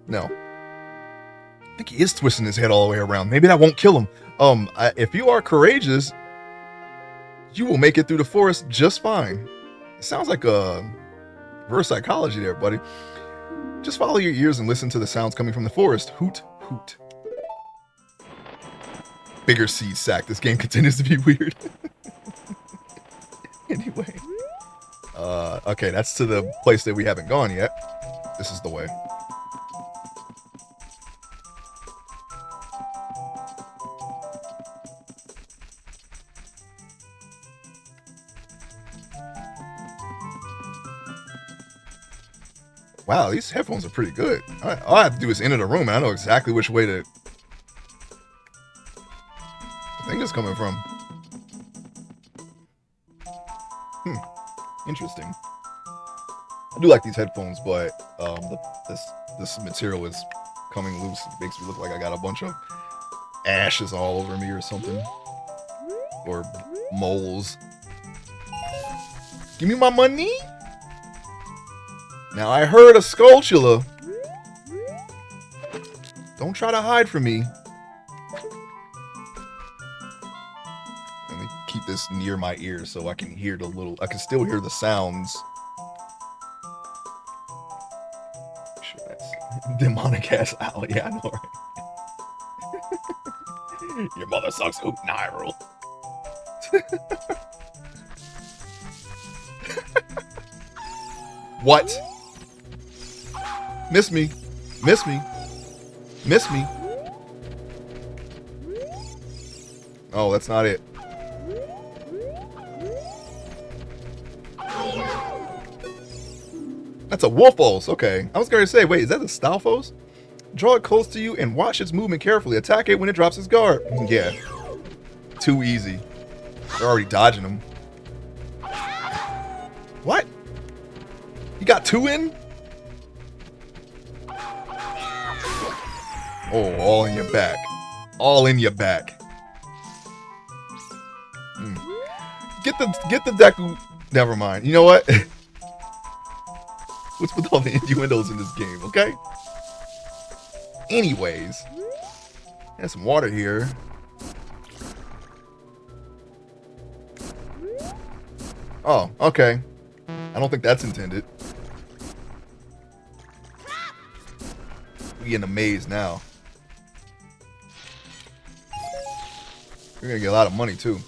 No. I think he is twisting his head all the way around. Maybe that won't kill him. If you are courageous, you will make it through the forest just fine. It sounds like a reverse psychology there, buddy. Just follow your ears and listen to the sounds coming from the forest. Hoot, hoot. Bigger seed sack. This game continues to be weird. Anyway. Okay, that's to the place that we haven't gone yet. This is the way. Wow, these headphones are pretty good. All I have to do is enter the room and I know exactly which way the thing is coming from. Interesting. I do like these headphones, but this material is coming loose. It makes me look like I got a bunch of ashes all over me or something. Or moles. Give me my money. Now I heard a Skulltula. Don't try to hide from me. Let me keep this near my ear so I can hear the little. I can still hear the sounds. Sure, that's demonic ass owl. Yeah, I know, right? Your mother sucks hoot in Hyrule. What? Miss me. Miss me. Miss me. Oh, that's not it. That's a Wolfos. Okay. I was going to say, wait, is that a Stalfos? Draw it close to you and watch its movement carefully. Attack it when it drops its guard. Yeah. Too easy. They're already dodging them. What? You got two in? Oh, all in your back. All in your back. Get the Deku. Never mind. You know what? What's with all the innuendos in this game, okay? Anyways. There's some water here. Oh, okay. I don't think that's intended. We in a maze now. We're gonna get a lot of money too.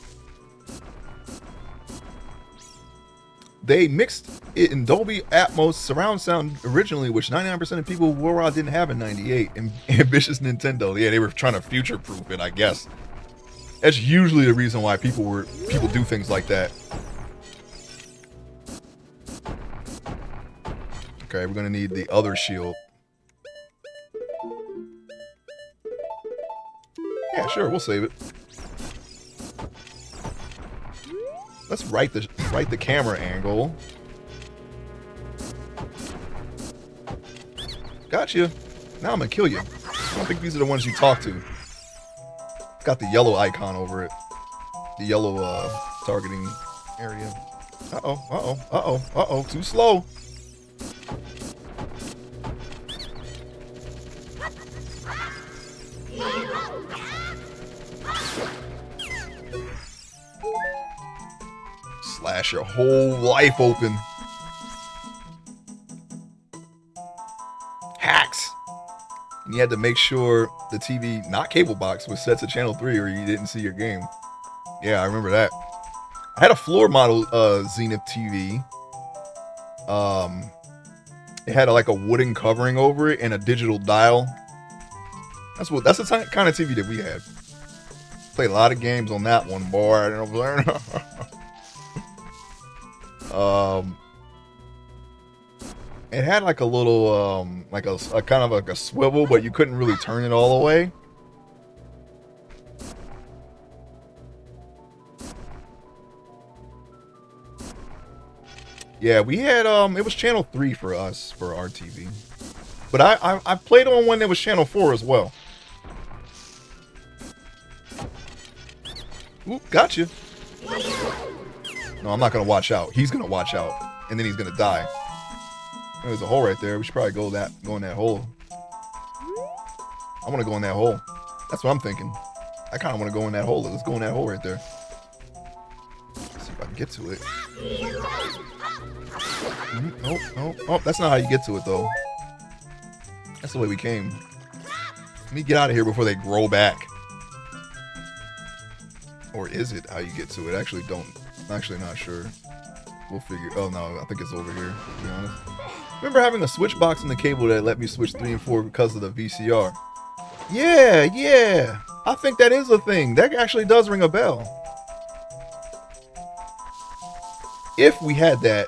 They mixed it in Dolby Atmos surround sound originally, which 99% of people worldwide didn't have in '98. And ambitious Nintendo, yeah, they were trying to future-proof it, I guess. That's usually the reason why people do things like that. Okay, we're gonna need the other shield. Yeah, sure, we'll save it. Let's right the camera angle. Gotcha. Now I'm gonna kill you. I don't think these are the ones you talk to. It's got the yellow icon over it. The yellow targeting area. Uh-oh, uh-oh, uh-oh, uh-oh. Too slow. Slash your whole life open. Hacks. And you had to make sure the TV, not cable box, was set to channel 3 or you didn't see your game. Yeah, I remember that. I had a floor model Zenith TV. It had like a wooden covering over it and a digital dial. That's the kind of TV that we had. Played a lot of games on that one, boy. It had like a little like a kind of like a swivel, but you couldn't really turn it all the way. Yeah, we had it was channel 3 for us for our TV. But I played on one that was channel 4 as well. Oop, gotcha. No, I'm not gonna watch out. He's gonna watch out, and then he's gonna die. Oh, there's a hole right there. We should probably go in that hole. I want to go in that hole. That's what I'm thinking. I kind of want to go in that hole. Let's go in that hole right there. Let's see if I can get to it. Nope, nope. Oh, that's not how you get to it though. That's the way we came. Let me get out of here before they grow back. Or is it how you get to it? Actually, I'm actually not sure. We'll figure. Oh no, I think it's over here, to be honest. Remember having a switch box in the cable that let me switch 3 and 4 because of the VCR? Yeah. I think that is a thing. That actually does ring a bell. If we had that,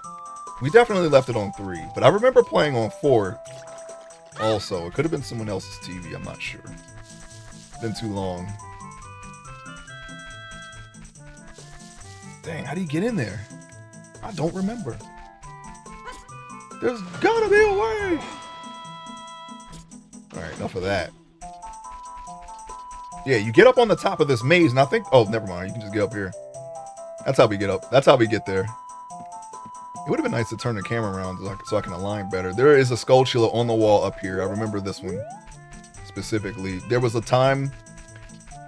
we definitely left it on 3. But I remember playing on 4 also. It could have been someone else's TV. I'm not sure. It's been too long. Dang, how do you get in there? I don't remember. There's gotta be a way! Alright, enough of that. Yeah, you get up on the top of this maze, and I think... Oh, never mind. You can just get up here. That's how we get up. That's how we get there. It would have been nice to turn the camera around so I can align better. There is a Skulltula on the wall up here. I remember this one specifically. There was a time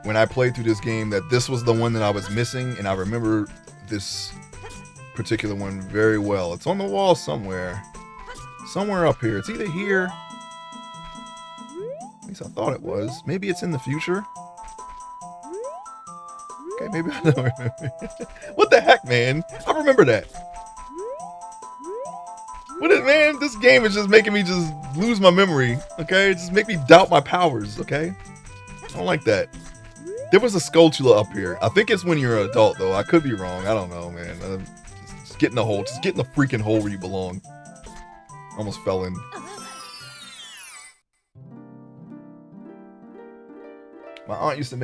when I played through this game that this was the one that I was missing, and I remember this particular one very well. It's on the wall somewhere. Somewhere up here. It's either here. At least I thought it was. Maybe it's in the future. Okay, maybe I don't remember. What the heck, man? I remember that. What is, man? This game is just making me just lose my memory. Okay, just make me doubt my powers. Okay, I don't like that. There was a Skulltula up here. I think it's when you're an adult, though. I could be wrong. I don't know, man. Just get in the hole. Just get in the freaking hole where you belong. Almost fell in. My aunt used to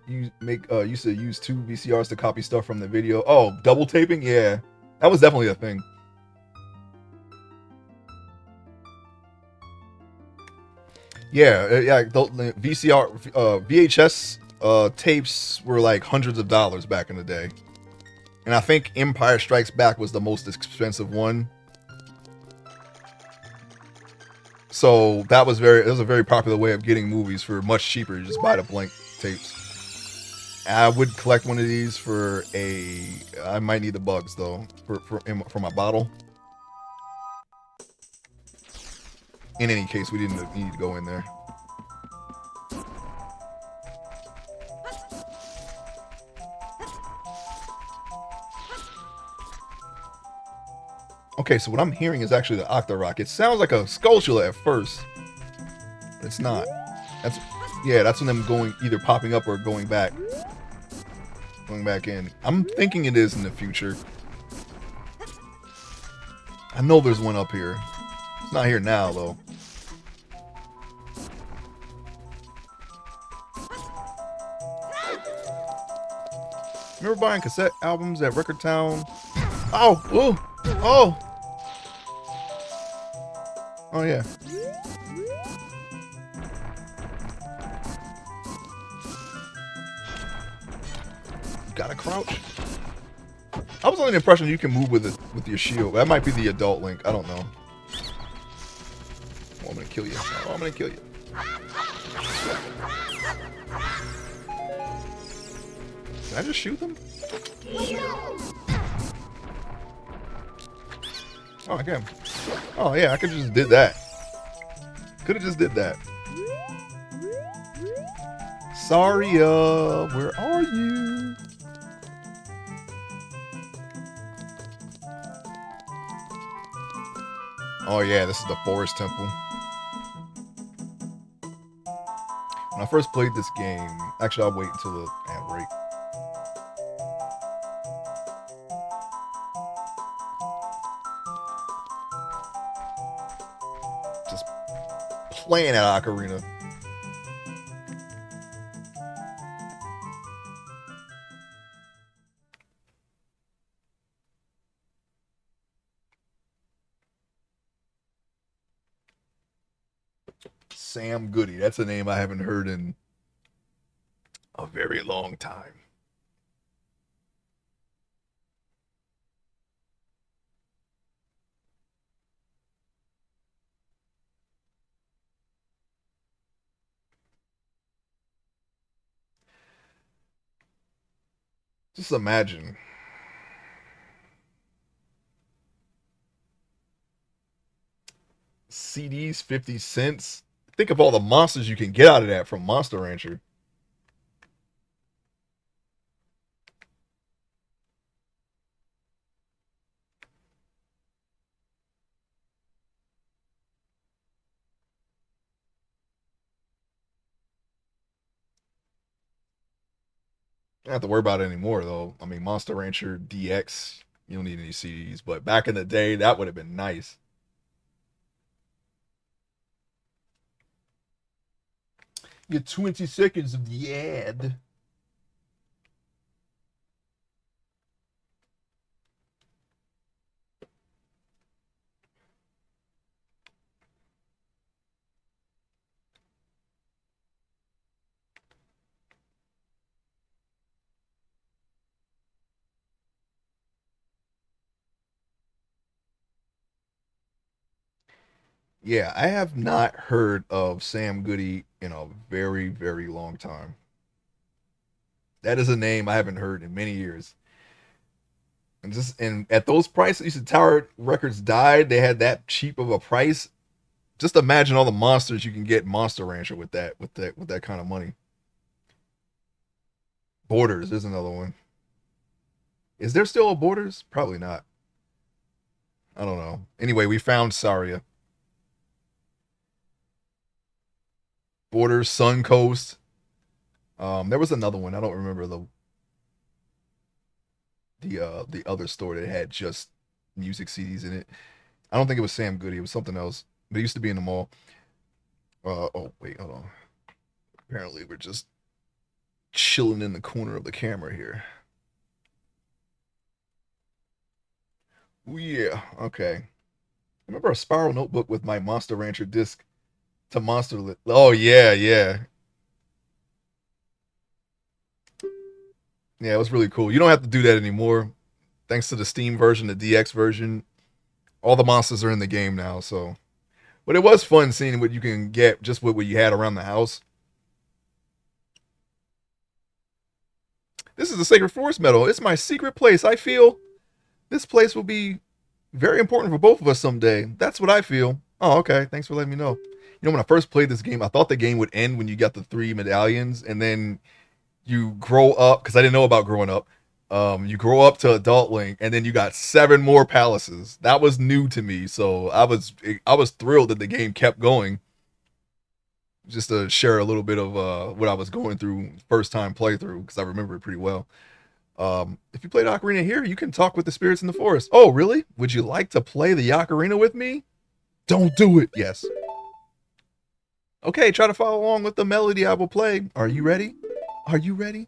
used to use two VCRs to copy stuff from the video. Oh, double taping? Yeah, that was definitely a thing. Yeah. The VHS tapes were like hundreds of dollars back in the day, and I think Empire Strikes Back was the most expensive one. So it was a very popular way of getting movies for much cheaper. You just buy the blank tapes. I would collect one of these I might need the bugs though for my bottle. In any case, we didn't need to go in there. Okay, so what I'm hearing is actually the Octorok. It sounds like a Skulltula at first, but it's not. That's when them either popping up or going back in. I'm thinking it is in the future. I know there's one up here. It's not here now though. Remember buying cassette albums at Record Town? Oh, ooh, oh. Oh yeah. You gotta crouch. I was under the impression you can move with your shield. That might be the adult Link. I don't know. Oh, I'm gonna kill you. Oh, I'm gonna kill you. Can I just shoot them? Oh, I can. Oh yeah, I could have just did that. Could have just did that. Sorry, where are you? Oh yeah, this is the Forest Temple. When I first played this game, actually I'll wait until the ad break. Just playing at Ocarina. Sam Goody. That's a name I haven't heard in a very long time. Just imagine. CDs 50 cents. Think of all the monsters you can get out of that from Monster Rancher. You don't have to worry about it anymore, though. I mean, Monster Rancher DX, you don't need any CDs. But back in the day, that would have been nice. Get 20 seconds of the ad. Yeah, I have not heard of Sam Goody in a very, very long time. That is a name I haven't heard in many years. And at those prices, you said Tower Records died. They had that cheap of a price. Just imagine all the monsters you can get in Monster Rancher with that kind of money. Borders is another one. Is there still a Borders? Probably not. I don't know. Anyway, we found Saria. Borders, Sun Coast. There was another one. I don't remember the other store that had just music CDs in it. I don't think it was Sam Goody. It was something else. But it used to be in the mall. Oh wait, hold on. Apparently we're just chilling in the corner of the camera here. Ooh, yeah, okay. Remember a spiral notebook with my Monster Rancher disc to Monster Lit. Oh yeah, yeah. Yeah, it was really cool. You don't have to do that anymore. Thanks to the Steam version, the DX version. All the monsters are in the game now, so but it was fun seeing what you can get just with what you had around the house. This is the Sacred Forest Medal. It's my secret place. I feel this place will be very important for both of us someday. That's what I feel. Oh, okay. Thanks for letting me know. You know, when I first played this game, I thought the game would end when you got the 3 medallions, and then you grow up because I didn't know about growing up. You grow up to adult Link, and then you got 7 more palaces. That was new to me, so I was thrilled that the game kept going. Just to share a little bit of what I was going through first time playthrough because I remember it pretty well. If you played Ocarina here, you can talk with the spirits in the forest. Oh, really? Would you like to play the Ocarina with me? Don't do it. Yes. Okay, try to follow along with the melody I will play. Are you ready? Are you ready?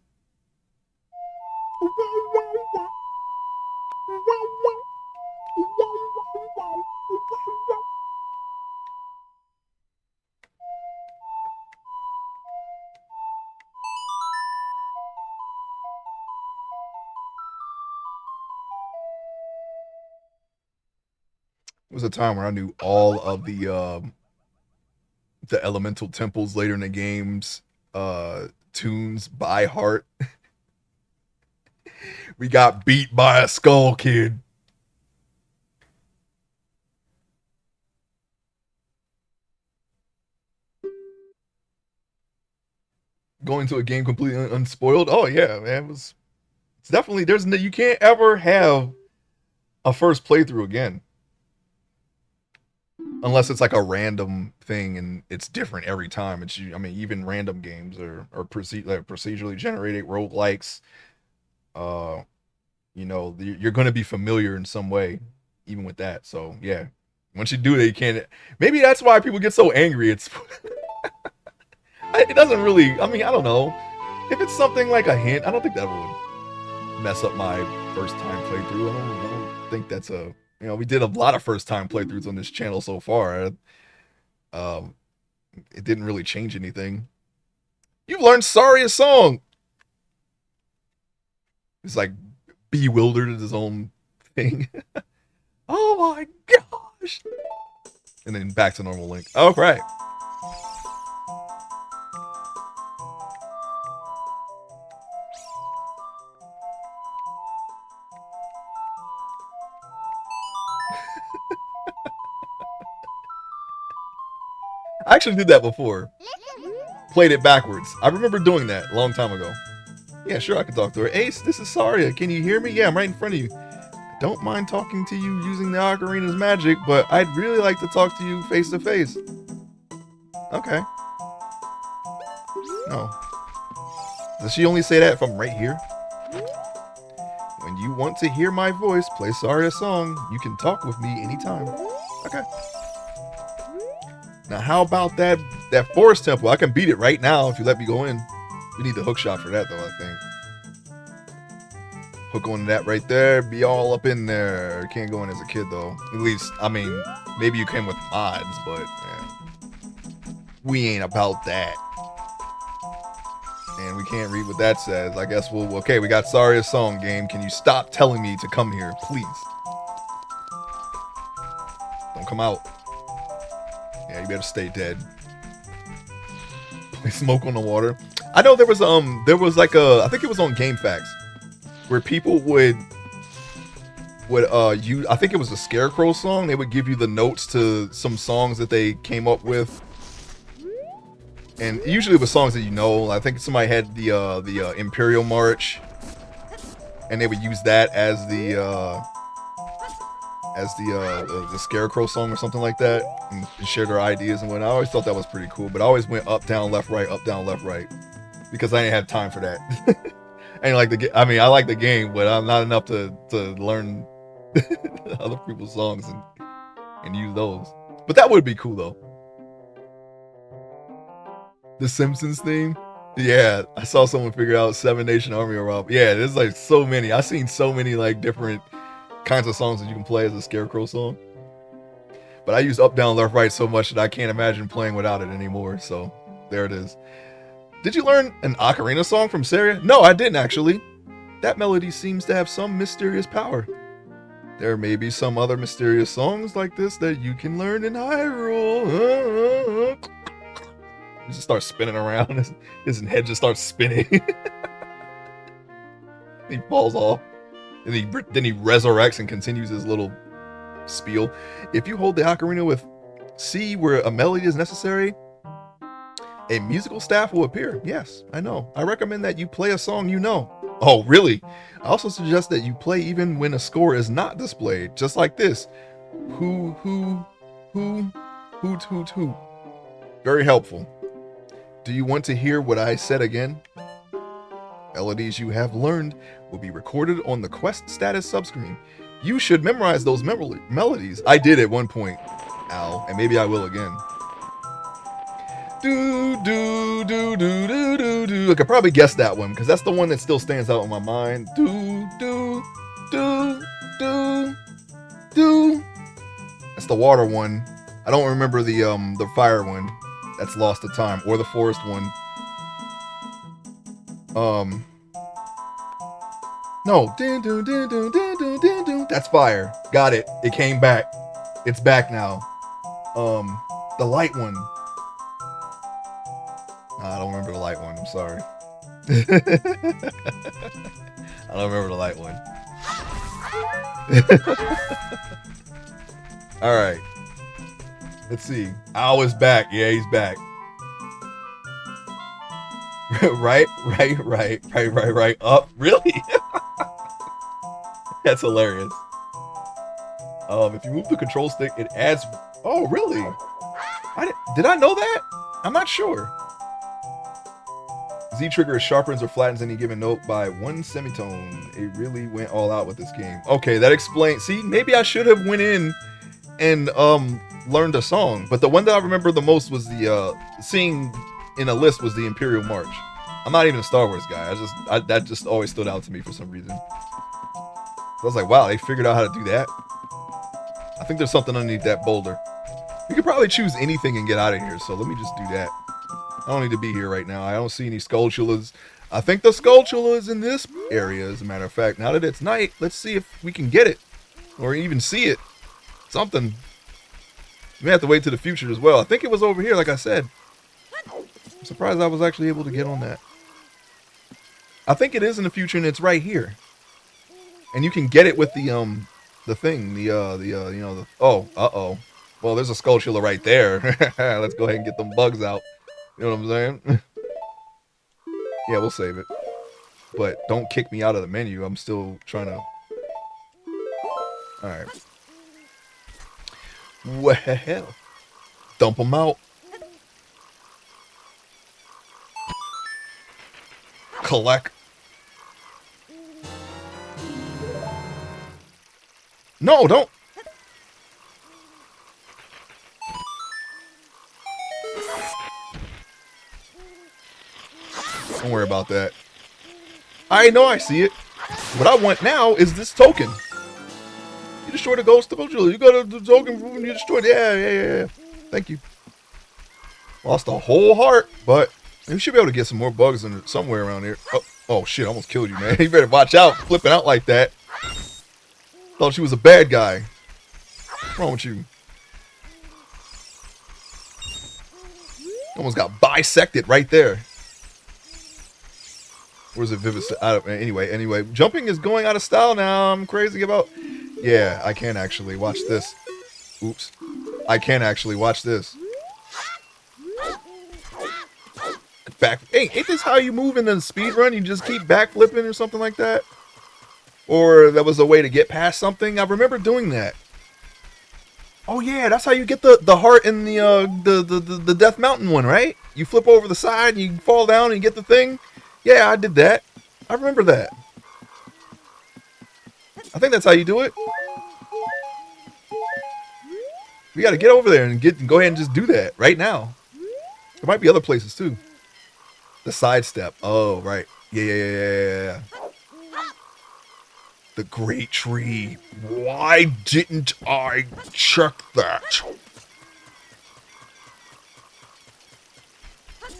It was a time where I knew all of the elemental temples later in the games tunes by heart. We got beat by a skull kid. Going to a game completely unspoiled. Oh yeah, man. It's definitely you can't ever have a first playthrough again. Unless it's like a random thing and it's different every time. I mean, even random games or procedurally generated roguelikes, uh, you're going to be familiar in some way, even with that. So yeah, once you do that, you can't. Maybe that's why people get so angry. It doesn't really. I mean, I don't know. If it's something like a hint, I don't think that would mess up my first time playthrough. I don't think that's a. We did a lot of first time playthroughs on this channel so far. Um, it didn't really change anything. You've learned Saria's song. It's like bewildered at his own thing. Oh my gosh! And then back to normal Link. All right. I actually did that before. Played it backwards. I remember doing that a long time ago. Yeah, sure, I can talk to her. Ace, this is Saria. Can you hear me? Yeah, I'm right in front of you. I don't mind talking to you using the Ocarina's magic, but I'd really like to talk to you face to face. Okay. No. Does she only say that if I'm right here? When you want to hear my voice play Saria's song, you can talk with me anytime. Okay. Now, how about that forest temple? I can beat it right now if you let me go in. We need the hook shot for that, though, I think. Hook on that right there. Be all up in there. You can't go in as a kid, though. At least, I mean, maybe you can with mods, but we ain't about that. And we can't read what that says. I guess okay, we got Saria's song, game. Can you stop telling me to come here, please? Don't come out. Yeah, you better stay dead. Play Smoke on the Water. I know there was like I think it was on GameFAQs where people would use, I think it was a Scarecrow song. They would give you the notes to some songs that they came up with. And usually it was songs that you know. I think somebody had the Imperial March, and they would use that as the Scarecrow song or something like that, and share their ideas and whatnot. I always thought that was pretty cool, but I always went up, down, left, right, because I didn't have time for that. I like I like the game, but I'm not enough to learn other people's songs and use those. But that would be cool though. The Simpsons theme? Yeah, I saw someone figure out Seven Nation Army or Rob. Yeah, there's like so many. I've seen so many like different kinds of songs that you can play as a Scarecrow song. But I use up, down, left, right so much that I can't imagine playing without it anymore. So there it is. Did you learn an Ocarina song from Saria? No, I didn't actually. That melody seems to have some mysterious power. There may be some other mysterious songs like this that you can learn in Hyrule. He just starts spinning around. His head just starts spinning. He falls off. And then he resurrects and continues his little spiel. If you hold the ocarina with C where a melody is necessary, a musical staff will appear. Yes, I know. I recommend that you play a song you know. Oh, really? I also suggest that you play even when a score is not displayed. Just like this. Hoot, hoot, hoot. Very helpful. Do you want to hear what I said again? Melodies you have learned will be recorded on the quest status subscreen. You should memorize those melodies. I did at one point, Al, and maybe I will again. Do do do do do do do. I could probably guess that one because that's the one that still stands out in my mind. Do do do do do. That's the water one. I don't remember the fire one. That's Lost to Time, or the forest one. No. That's fire. Got it. It came back. It's back now. The light one. I don't remember the light one. I'm sorry. I don't remember the light one. All right. Let's see. Owl is back. Yeah, he's back. right. Up. Really? That's hilarious. If you move the control stick, it adds. Oh, really? Did I know that? I'm not sure. Z trigger sharpens or flattens any given note by one semitone. It really went all out with this game. Okay, that explains. See, maybe I should have went in and learned a song, but the one that I remember the most was the seeing in a list was the Imperial March. I'm not even a Star Wars guy. That just always stood out to me for some reason. So I was like, wow, they figured out how to do that. I think there's something underneath that boulder. You could probably choose anything and get out of here, so let me just do that. I don't need to be here right now. I don't see any Skulltulas. I think the Skulltula is in this area, as a matter of fact. Now that it's night, let's see if we can get it. Or even see it. Something. We may have to wait to the future as well. I think it was over here, like I said. I'm surprised I was actually able to get on that. I think it is in the future, and it's right here. And you can get it with the thing, uh-oh. Well, there's a Skulltula right there. Let's go ahead and get them bugs out. You know what I'm saying? Yeah, we'll save it. But don't kick me out of the menu. I'm still trying to... Alright. Well, dump them out. Collect. No, don't. Don't worry about that. I know I see it. What I want now is this token. You destroyed the ghost of Ojula. You got the token from you destroyed. Yeah. Thank you. Lost a whole heart, but we should be able to get some more bugs in somewhere around here. Oh shit, I almost killed you, man. You better watch out flipping out like that. Thought she was a bad guy. What's wrong with you? Almost got bisected right there. Where's it vivid? Anyway, jumping is going out of style now. I'm crazy about. Yeah, I can actually watch this. Oops, I can actually watch this. Back. Hey, ain't this how you move in the speed run? You just keep backflipping or something like that? Or that was a way to get past something? I remember doing that. Oh yeah, that's how you get the heart in the Death Mountain one, right? You flip over the side, and you fall down, and you get the thing. Yeah, I did that. I remember that. I think that's how you do it. We got to get over there and go ahead and just do that right now. There might be other places too. The sidestep. Oh, right. Yeah. The great tree. Why didn't I check that?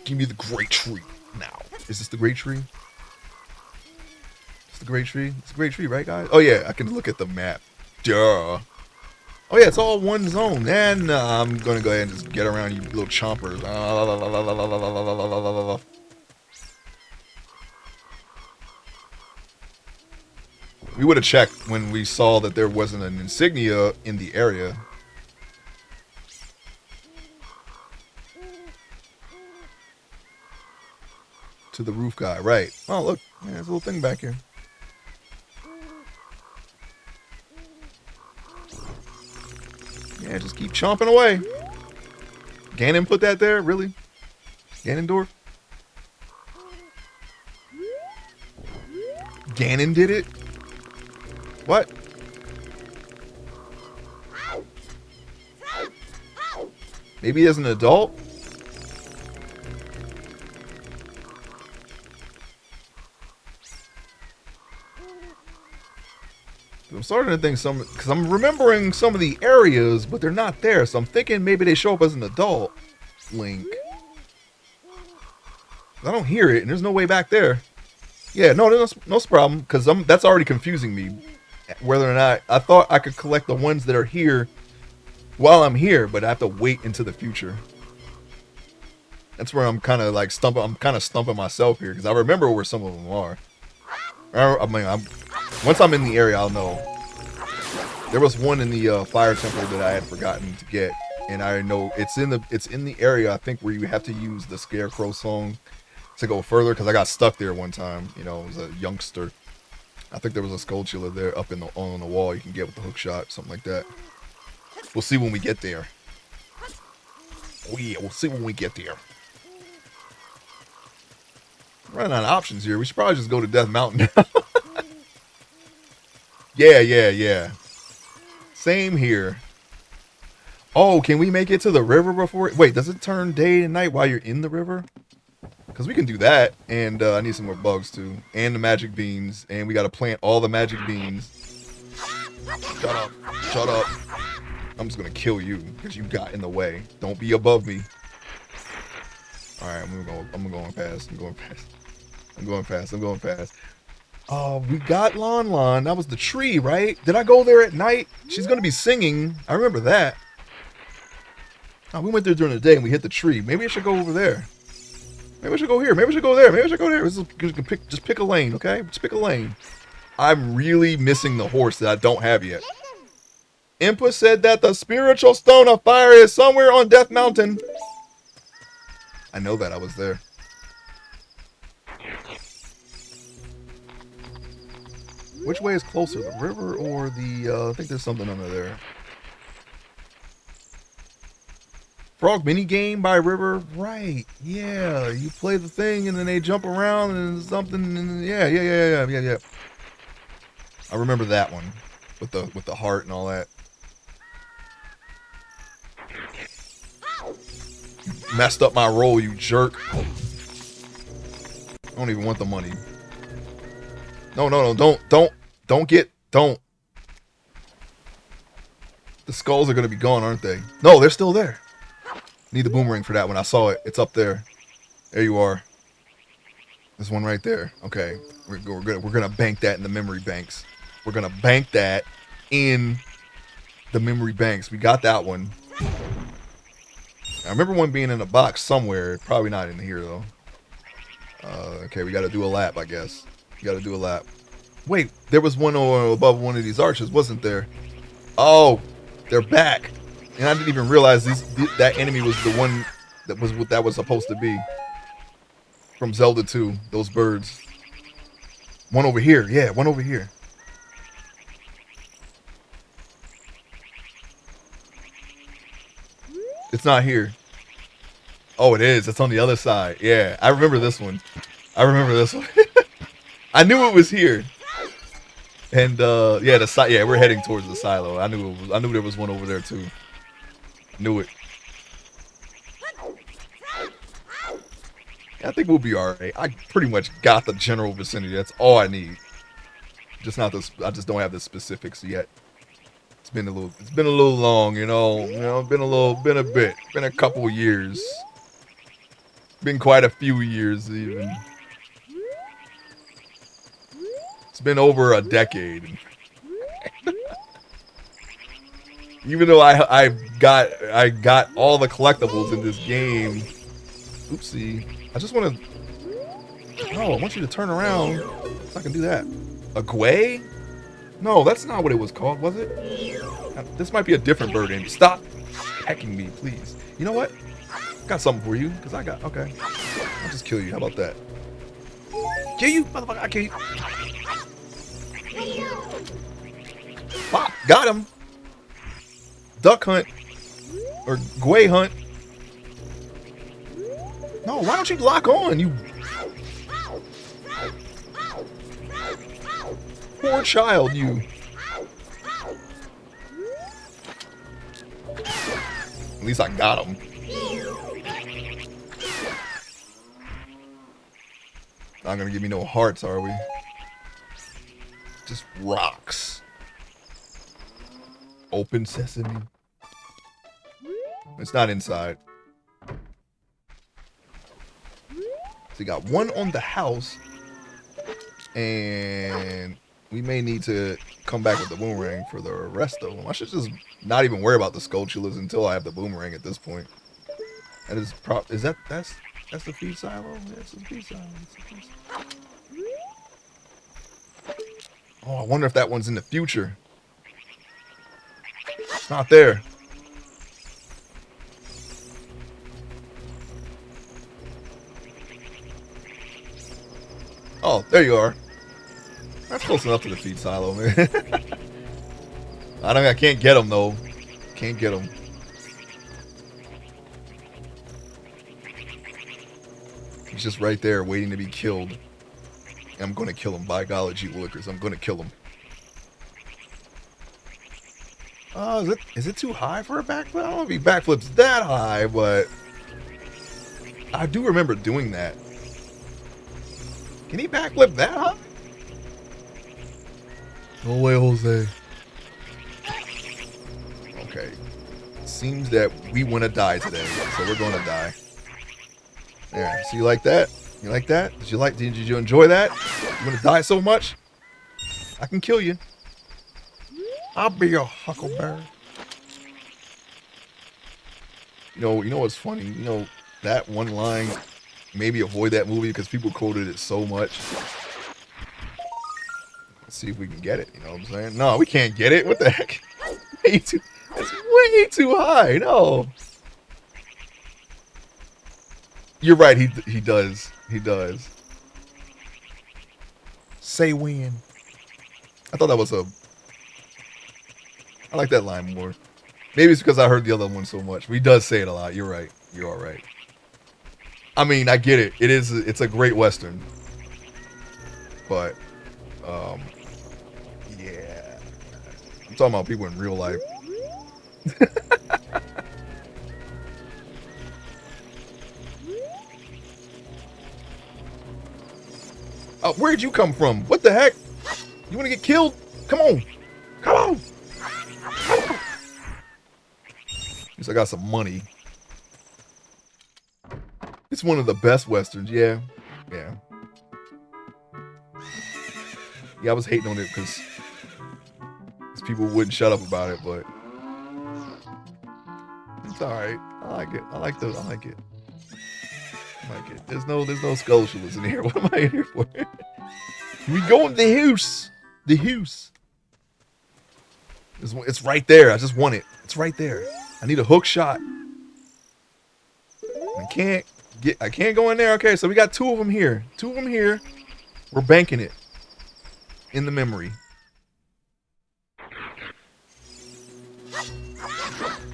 Give me the great tree now. Is this the great tree? It's the great tree. It's the great tree, right, guys? Oh yeah, I can look at the map. Duh. Oh yeah, it's all one zone. And I'm gonna go ahead and just get around you little chompers. We would have checked when we saw that there wasn't an insignia in the area. To the roof guy, right. Oh, look. Yeah, there's a little thing back here. Yeah, just keep chomping away. Ganon put that there? Really? Ganondorf? Ganon did it? What? Maybe as an adult? I'm starting to think because I'm remembering some of the areas, but they're not there. So I'm thinking maybe they show up as an adult Link. I don't hear it, and there's no way back there. Yeah, no problem, because that's already confusing me. Whether or not I thought I could collect the ones that are here while I'm here, but I have to wait into the future. That's where I'm kind of like stumping. I'm kind of stumping myself here because I remember where some of them are. I mean, once I'm in the area, I'll know. There was one in the fire temple that I had forgotten to get, and I know it's in the area I think where you have to use the Scarecrow song to go further because I got stuck there one time. You know, as a youngster. I think there was a Skulltula there up on the wall you can get with the hook shot, something like that. We'll see when we get there. Oh yeah, we'll see when we get there. Running out of options here. We should probably just go to Death Mountain. Yeah. Same here. Oh, can we make it to the river before? Wait, does it turn day and night while you're in the river? Because we can do that. And I need some more bugs too. And the magic beans. And we got to plant all the magic beans. Shut up. I'm just going to kill you because you got in the way. Don't be above me. Alright, I'm going fast. I'm going fast. Oh, we got Lon Lon. That was the tree, right? Did I go there at night? She's going to be singing. I remember that. Oh, we went there during the day and we hit the tree. Maybe I should go over there. Maybe I should go here. Maybe I should go there. Maybe I should go there. Just pick a lane, okay? Just pick a lane. I'm really missing the horse that I don't have yet. Impa said that the spiritual stone of fire is somewhere on Death Mountain. I know that. I was there. Which way is closer, the river or the, I think there's something under there. Frog mini game by river? Right, yeah. You play the thing and then they jump around and something, and yeah. I remember that one with the heart and all that. You messed up my roll, you jerk. I don't even want the money. No, don't. The skulls are gonna be gone, aren't they? No, they're still there. Need the boomerang for that one. I saw it. It's up there. There you are. There's one right there. Okay, we're gonna bank that in the memory banks. We're gonna bank that in the memory banks. We got that one. I remember one being in a box somewhere. Probably not in here, though. Okay, we gotta do a lap, I guess. We gotta do a lap. Wait, there was one above one of these arches, wasn't there? Oh, they're back. And I didn't even realize that enemy was the one that was what that was supposed to be. From Zelda 2, those birds. One over here. Yeah, one over here. It's not here. Oh, it is. It's on the other side. Yeah, I remember this one. I remember this one. I knew it was here. And yeah, yeah, we're heading towards the silo. I knew there was one over there too. Knew it. Yeah, I think we'll be alright. I pretty much got the general vicinity. That's all I need. Just not this. I just don't have the specifics yet. It's been a little long, you know. Been a couple years. Been quite a few years even. It's been over a decade. Even though I got all the collectibles in this game. Oopsie. I just want to. No, I want you to turn around so I can do that. A Gway? No, that's not what it was called, was it? This might be a different bird. Amy. Stop hacking me, please. You know what? Got something for you, because I got. Okay. I'll just kill you. How about that? Kill you, motherfucker. I kill you. Pop. Got him. Duck hunt. Or Gway hunt. No, why don't you lock on, you poor child, you. At least I got him. Not gonna give me no hearts, are we? Just rocks. Open sesame. It's not inside. So you got one on the house, and we may need to come back with the boomerang for the rest of them. I should just not even worry about the Skulltulas until I have the boomerang at this point. That is that's the feed silo? That's the feed silo. Oh, I wonder if that one's in the future. It's not there. Oh, there you are. That's close enough to the feed silo, man. I can't get him though. Can't get him. He's just right there waiting to be killed. And I'm gonna kill him, by golly gee willikers. I'm gonna kill him. Oh, is it too high for a backflip? I don't know if he backflips that high, but I do remember doing that. Can he backflip that high? No way, Jose. Okay. Seems that we want to die today, so we're going to die. There. So you like that? You like that? Did you enjoy that? You want to die so much? I can kill you. I'll be your huckleberry. You know what's funny? You know that one line. Maybe avoid that movie because people quoted it so much. Let's see if we can get it. You know what I'm saying? No, we can't get it. What the heck? It's way too high. No. You're right. He does. He does. Say when. I thought that was I like that line more. Maybe it's because I heard the other one so much. But he does say it a lot. You're right. You're all right. I mean, I get it. It's a great Western. But, yeah. I'm talking about people in real life. Oh, where'd you come from? What the heck? You want to get killed? Come on. Come on. At least I got some money. It's one of the best Westerns, yeah. Yeah. Yeah, I was hating on it because people wouldn't shut up about it, but It's all right. I like it. I like those. I like it. I like it. There's no scholarships in here. What am I here for? We go in the house. The house. It's right there. I just want it. It's right there. I need a hook shot. I can't go in there. Okay, so we got 2 of them here. 2 of them here. We're banking it in the memory.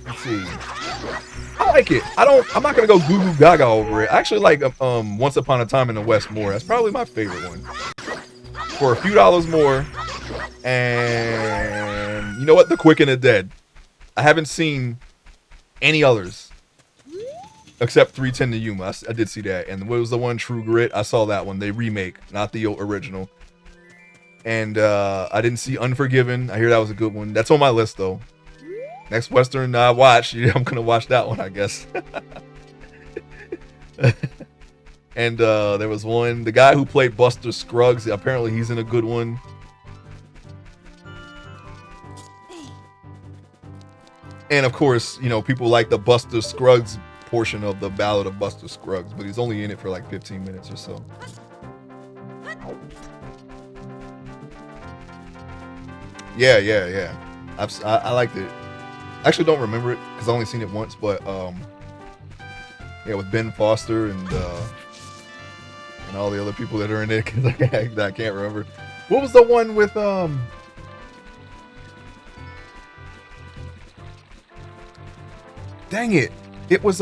Let's see. I like it. I'm not gonna go goo goo gaga over it. I actually like Once Upon a Time in the West more. That's probably my favorite one. For a few dollars more. And you know what? The Quick and the Dead. I haven't seen any others except 310 to Yuma. I did see that. And what was the one? True Grit. I saw that one. They remake, not the original. And I didn't see Unforgiven. I hear that was a good one. That's on my list though. Next Western I watch, I'm gonna watch that one, I guess. And there was one, the guy who played Buster Scruggs, apparently he's in a good one. And of course, you know, people like the Buster Scruggs portion of the Ballad of Buster Scruggs, but he's only in it for like 15 minutes or so. Yeah. I liked it. I actually don't remember it because I only seen it once, but yeah, with Ben Foster and all the other people that are in it, because I can't remember. What was the one with dang it! It was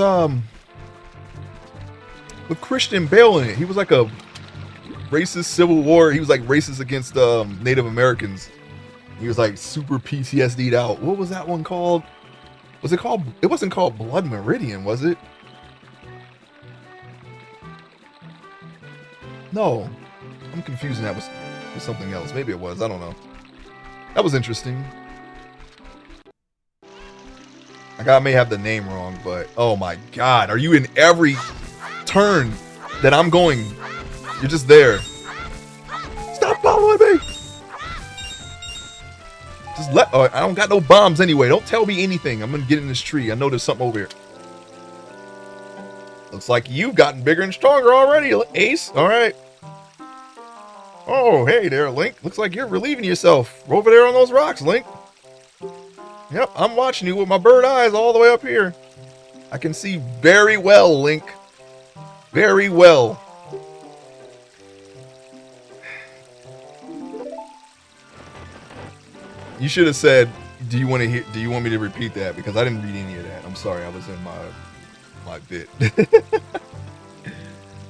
with Christian Bale in it. He was like a racist Civil War. He was like racist against Native Americans. He was like super PTSD'd out. What was that one called? Was it called? It wasn't called Blood Meridian, was it? No, I'm confusing that with something else. Maybe it was. I don't know. That was interesting. I may have the name wrong, but oh my god, are you in every turn that I'm going? You're just there. Stop following me! Just let. I don't got no bombs anyway. Don't tell me anything. I'm gonna get in this tree. I know there's something over here. Looks like you've gotten bigger and stronger already, Ace. All right. Oh, hey there, Link. Looks like you're relieving yourself. Over there on those rocks, Link. Yep, I'm watching you with my bird eyes all the way up here. I can see very well, Link. Very well. You should have said, do you want me to repeat that? Because I didn't read any of that. I'm sorry, I was in my bit.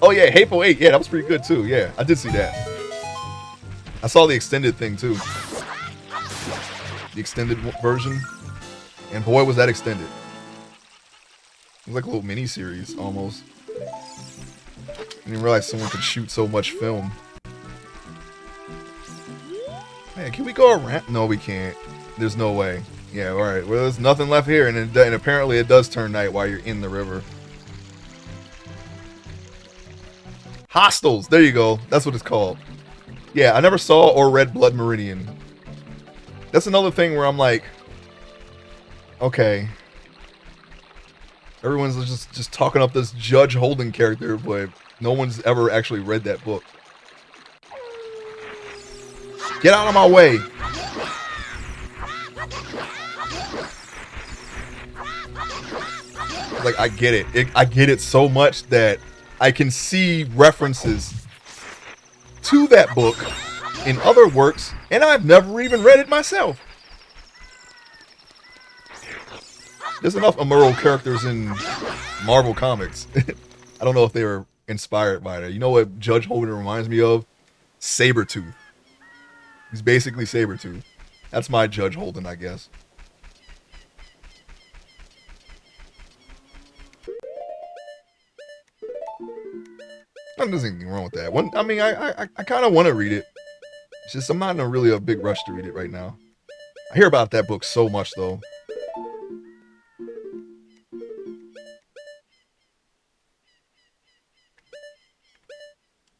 Oh yeah, Hateful Eight. Yeah, that was pretty good too. Yeah, I did see that. I saw the extended thing too. The extended version. And boy, was that extended. It was like a little mini-series, almost. I didn't realize someone could shoot so much film. Man, can we go around? No, we can't. There's no way. Yeah, alright. Well, there's nothing left here, and apparently it does turn night while you're in the river. Hostels! There you go. That's what it's called. Yeah, I never saw or read Blood Meridian. That's another thing where I'm like, okay. Everyone's just talking up this Judge Holden character, but no one's ever actually read that book. Get out of my way. Like, I get it. I get it so much that I can see references to that book in other works, and I've never even read it myself. There's enough immoral characters in Marvel Comics. I don't know if they were inspired by that. You know what Judge Holden reminds me of? Sabretooth. He's basically Sabretooth. That's my Judge Holden, I guess. There's anything wrong with that. I mean, I kind of want to read it. It's just I'm not in really a big rush to read it right now. I hear about that book so much, though.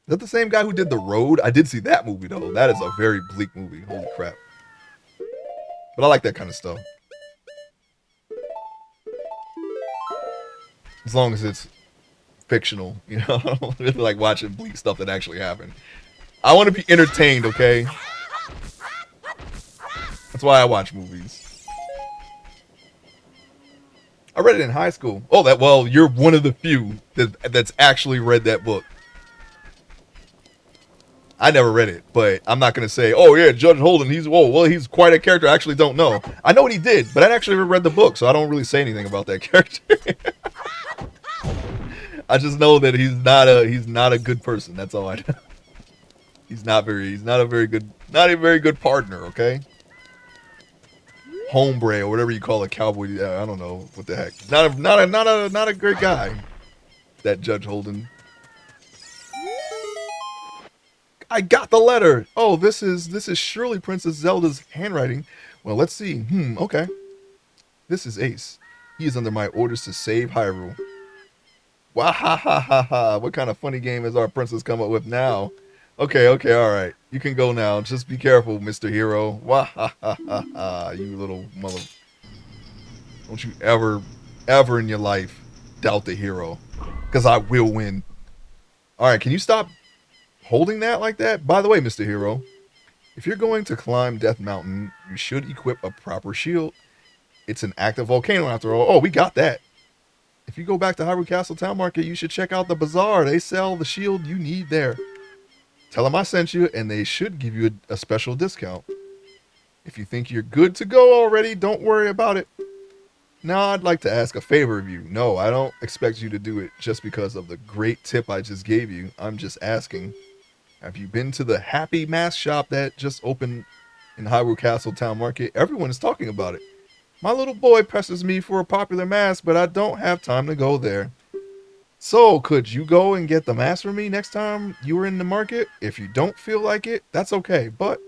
Is that the same guy who did The Road? I did see that movie, though. That is a very bleak movie. Holy crap. But I like that kind of stuff. As long as it's fictional, you know. I don't really like watching bleak stuff that actually happened. I want to be entertained, okay? That's why I watch movies. I read it in high school. Oh, well, you're one of the few that's actually read that book. I never read it, but I'm not gonna say, oh yeah, Judge Holden, he's quite a character. I actually don't know. I know what he did, but I actually read the book, so I don't really say anything about that character. I just know that he's not a good person. That's all I know. He's not a very good partner, okay? Hombre or whatever you call a cowboy. I don't know what the heck. Not a great guy. That Judge Holden. I got the letter. Oh, this is surely Princess Zelda's handwriting. Well, let's see. Okay. This is Ace. He is under my orders to save Hyrule. Wah ha ha ha ha. What kind of funny game has our princess come up with now? Okay, all right. You can go now. Just be careful, Mr. Hero. Wah ha ha ha ha. You little mother. Don't you ever in your life doubt the hero. Because I will win. Alright, can you stop holding that like that? By the way, Mr. Hero, if you're going to climb Death Mountain, you should equip a proper shield. It's an active volcano after all. Oh, we got that. If you go back to Hyrule Castle Town Market, you should check out the bazaar. They sell the shield you need there. Tell them I sent you, and they should give you a special discount. If you think you're good to go already, don't worry about it. Now I'd like to ask a favor of you. No, I don't expect you to do it just because of the great tip I just gave you. I'm just asking. Have you been to the Happy Mask shop that just opened in Hyrule Castle Town Market? Everyone is talking about it. My little boy presses me for a popular mask, but I don't have time to go there. So, could you go and get the mask for me next time you were in the market? If you don't feel like it, that's okay. But,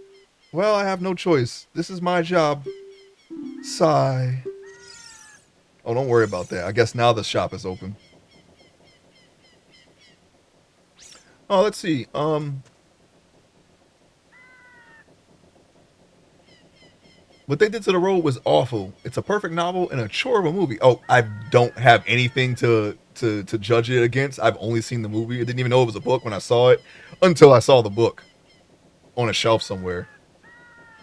well, I have no choice. This is my job. Sigh. Oh, don't worry about that. I guess now the shop is open. Oh, let's see. What they did to the road was awful. It's a perfect novel and a chore of a movie. Oh, I don't have anything to judge it against. I've only seen the movie. I didn't even know it was a book when I saw it until I saw the book on a shelf somewhere.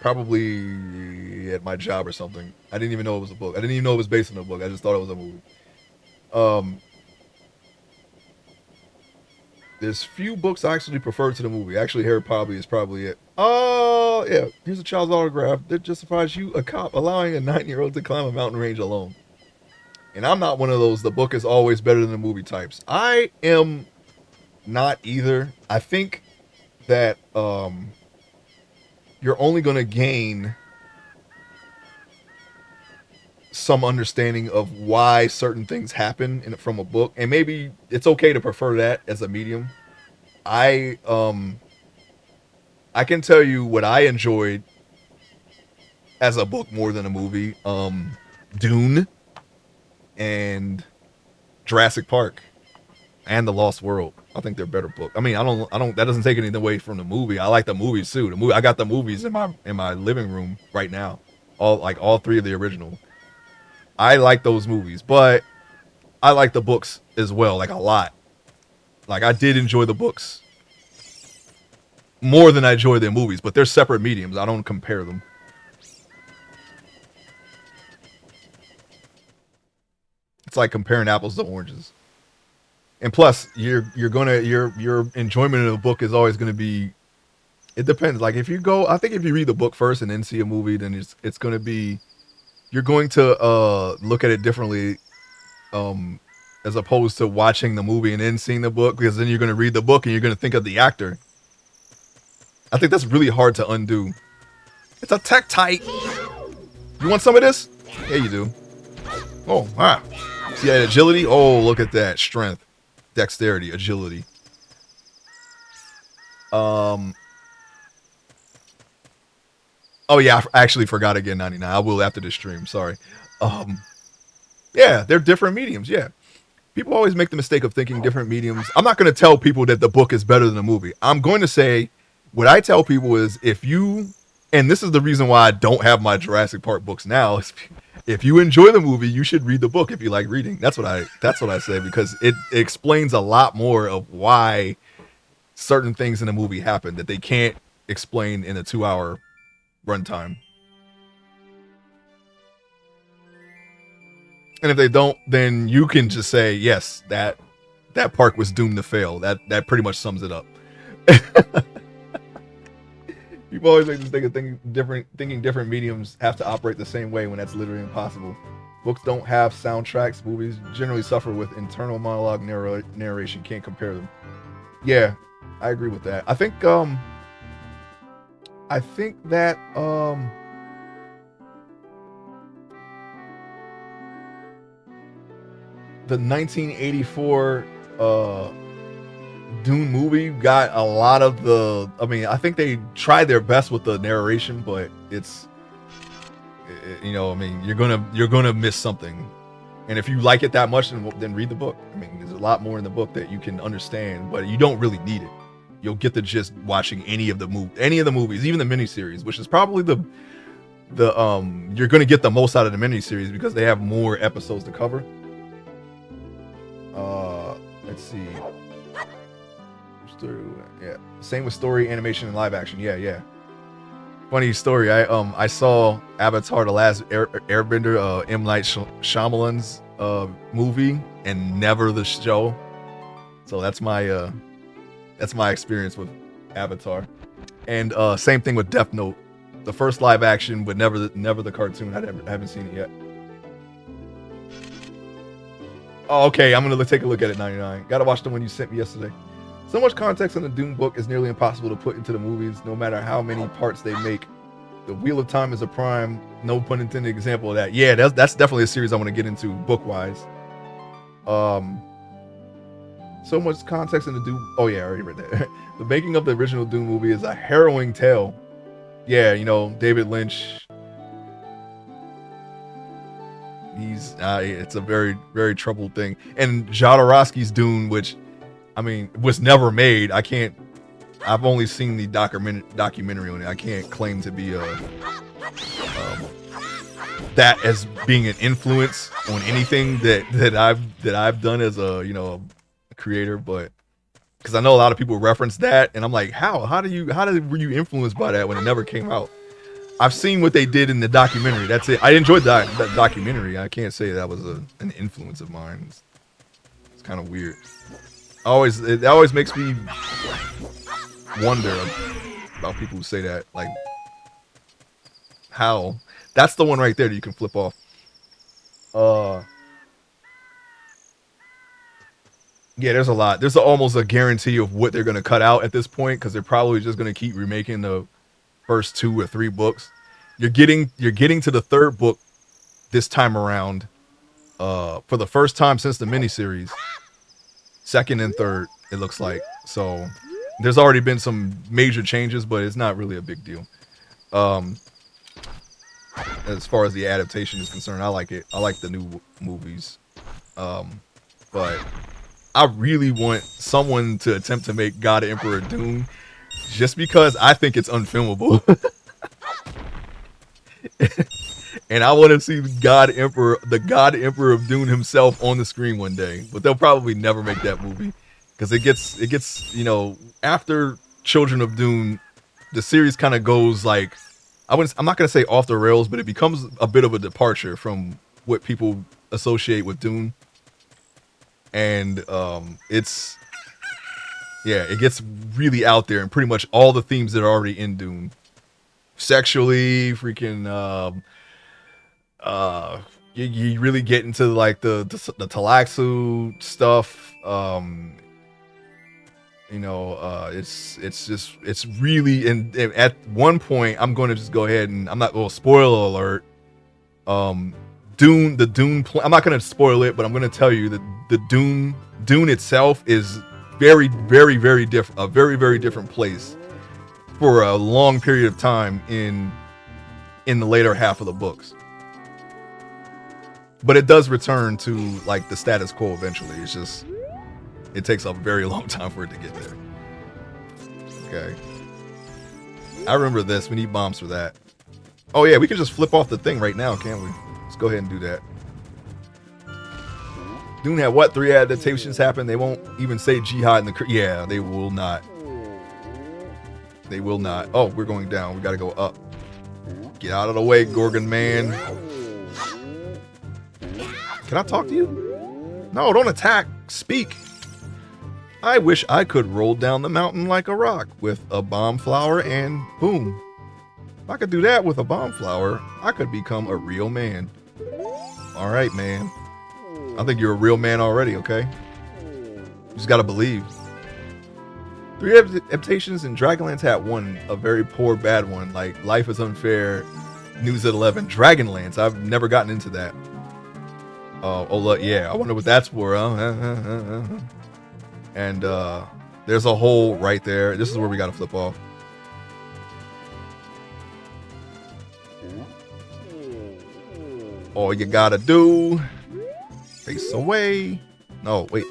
Probably at my job or something. I didn't even know it was a book. I didn't even know it was based on a book. I just thought it was a movie. There's few books I actually prefer to the movie. Actually, Harry Potter is probably it. Oh, yeah. Here's a child's autograph. That justifies you, a cop, allowing a 9-year-old to climb a mountain range alone. And I'm not one of those, the book is always better than the movie types. I am not either. I think that you're only going to gain some understanding of why certain things happen from a book, and maybe it's okay to prefer that as a medium. I can tell you what I enjoyed as a book more than a movie. Dune and Jurassic Park and The Lost World. I think they're better books. I mean, I don't. That doesn't take anything away from the movie. I like the movies too. I got the movies in my living room right now. All three of the original. I like those movies, but I like the books as well, like a lot. Like I did enjoy the books more than I enjoy the movies, but they're separate mediums. I don't compare them. It's like comparing apples to oranges. And plus, your enjoyment of the book is always going to be. It depends. Like if you go, I think if you read the book first and then see a movie, then it's going to be. You're going to look at it differently, as opposed to watching the movie and then seeing the book, because then you're going to read the book and you're going to think of the actor. I think that's really hard to undo. It's a Tektite. You want some of this? Yeah, you do. Oh, wow. See that agility? Oh, look at that. Strength, dexterity, agility. Oh yeah, I actually forgot again 99. I will after this stream. Sorry. Yeah, they're different mediums. Yeah, people always make the mistake of thinking different mediums. I'm not going to tell people that the book is better than the movie. I'm going to say what I tell people is if you, and this is the reason why I don't have my Jurassic Park books now. Is If you enjoy the movie, you should read the book if you like reading. That's what I say, because it explains a lot more of why certain things in the movie happen that they can't explain in a 2-hour runtime. And if they don't, then you can just say, yes, that park was doomed to fail. That pretty much sums it up. People always make this thing of thinking different mediums have to operate the same way when that's literally impossible. Books don't have soundtracks. Movies generally suffer with internal monologue narration. Can't compare them. Yeah, I agree with that. I think that the 1984 Dune movie got a lot of the. I mean, I think they tried their best with the narration, but it's, you know, I mean, you're gonna miss something. And if you like it that much, then read the book. I mean, there's a lot more in the book that you can understand, but you don't really need it. You'll get the gist watching any of the movies, even the miniseries, which is probably the you're gonna get the most out of the miniseries because they have more episodes to cover. Let's see. Yeah, same with story, animation, and live action. Yeah. Funny story. I saw Avatar: The Last Airbender, M. Night Shyamalan's movie, and never the show. So that's my experience with Avatar. And same thing with Death Note, the first live action, but never the cartoon. I haven't seen it yet. Oh, okay, I'm gonna take a look at it. 99. Gotta watch the one you sent me yesterday. So much context in the Dune book is nearly impossible to put into the movies, no matter how many parts they make. The Wheel of Time is a prime, no pun intended, example of that. Yeah, that's definitely a series I want to get into book-wise. So much context in the Dune. Oh yeah, I already read that. The making of the original Dune movie is a harrowing tale. Yeah, you know, David Lynch. He's it's a very, very troubled thing. And Jodorowsky's Dune, which, I mean, was never made. I've only seen the documentary on it. I can't claim to be that as being an influence on anything that I've done as a, you know, a creator, but because I know a lot of people reference that, and I'm like, how were you influenced by that when it never came out? I've seen what they did in the documentary. That's it. I enjoyed that documentary. I can't say that was an influence of mine. It's kind of weird. It always makes me wonder about people who say that. Like, how? That's the one right there that you can flip off. Yeah, there's a lot. There's almost a guarantee of what they're gonna cut out at this point, because they're probably just gonna keep remaking the first 2 or 3 books. You're getting to the 3rd book this time around, for the first time since the miniseries. 2nd and 3rd, it looks like. So there's already been some major changes, but it's not really a big deal. As far as the adaptation is concerned, I like it. I like the new movies. But I really want someone to attempt to make God Emperor Dune, just because I think it's unfilmable. And I want to see the God Emperor of Dune himself on the screen one day. But they'll probably never make that movie, because it gets, you know, after Children of Dune, the series kind of goes like, I'm not going to say off the rails, but it becomes a bit of a departure from what people associate with Dune. And it gets really out there, and pretty much all the themes that are already in Dune, sexually, freaking, you really get into like the Talaxu stuff. It's really, and at one point, I'm going to just go ahead and spoiler alert. I'm not going to spoil it, but I'm going to tell you that the Dune itself is very, very, very different, a very, very different place for a long period of time in the later half of the books. But it does return to like the status quo eventually. It's just, it takes a very long time for it to get there. Okay. I remember this. We need bombs for that. Oh yeah, we can just flip off the thing right now, can't we? Let's go ahead and do that. Doing that, what 3 adaptations happen? They won't even say jihad in the. Yeah, they will not. They will not. Oh, we're going down. We got to go up. Get out of the way, Gorgon man. Can I talk to you? No, don't attack. Speak. I wish I could roll down the mountain like a rock with a bomb flower and boom. If I could do that with a bomb flower, I could become a real man. All right, man. I think you're a real man already, okay? You just gotta believe. 3 adaptations and Dragonlance had 1, a very poor, bad one. Like, Life is Unfair, News at 11. Dragonlance, I've never gotten into that. Oh, yeah, I wonder what that's for, huh? And, there's a hole right there. This is where we gotta flip off. All you gotta do... Face away. No, wait.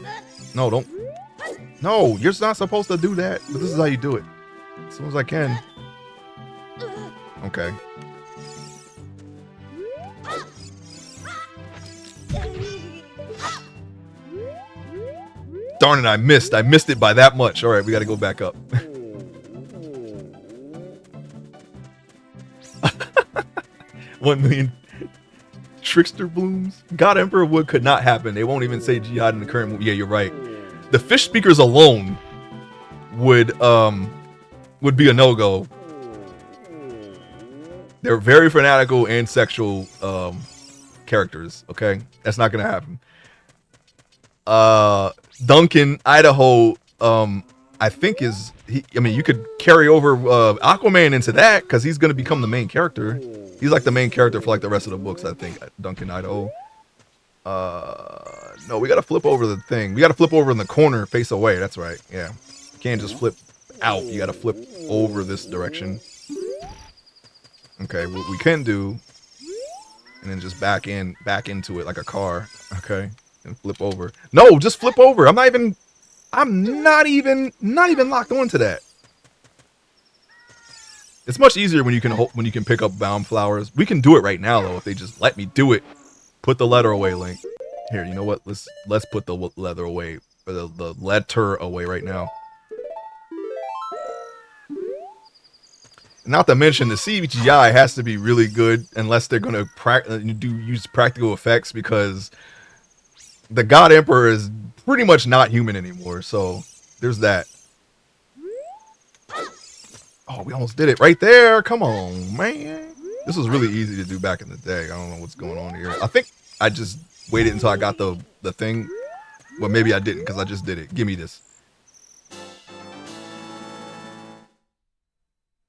No, don't. No, you're not supposed to do that. But this is how you do it. As soon as I can. Okay. Darn it, I missed. I missed it by that much. All right, we got to go back up. 1 million trickster blooms. God Emperor Wood could not happen. They won't even say jihad in the current movie. Yeah, you're right. The fish speakers alone would be a no-go. They're very fanatical and sexual characters. Okay, that's not gonna happen. Duncan, Idaho. I think is he. I mean, you could carry over Aquaman into that because he's gonna become the main character. He's like the main character for like the rest of the books, I think. Duncan, Idaho. No, we gotta flip over the thing. We gotta flip over in the corner, face away. That's right. Yeah, you can't just flip out. You gotta flip over this direction. Okay, what we can do, and then just back into it like a car. Okay, and flip over. No, just flip over. I'm not even locked onto that. It's much easier when you can pick up bound flowers. We can do it right now though if they just let me do it. Put the letter away, Link. Here, you know what? Let's put the leather away, or the letter away right now. Not to mention the CGI has to be really good unless they're gonna use practical effects because the God Emperor is pretty much not human anymore. So there's that. Oh, we almost did it right there. Come on, man. This was really easy to do back in the day. I don't know what's going on here. I think I just waited until I got the thing. Well, maybe I didn't because I just did it. Give me this.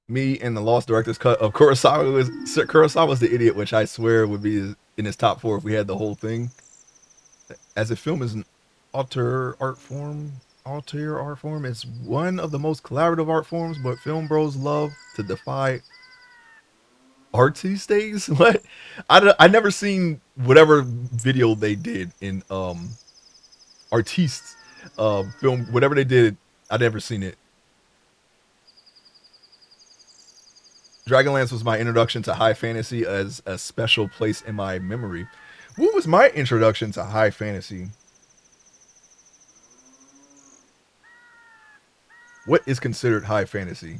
Me and the Lost Director's Cut of Kurosawa's the idiot, which I swear would be in his top 4 if we had the whole thing. As a film is an auteur art form, it's one of the most collaborative art forms, but film bros love to defy artistes. What? I never seen whatever video they did in artistes film, whatever they did. I never seen it. Dragonlance was my introduction to high fantasy as a special place in my memory. What was my introduction to high fantasy? What is considered high fantasy?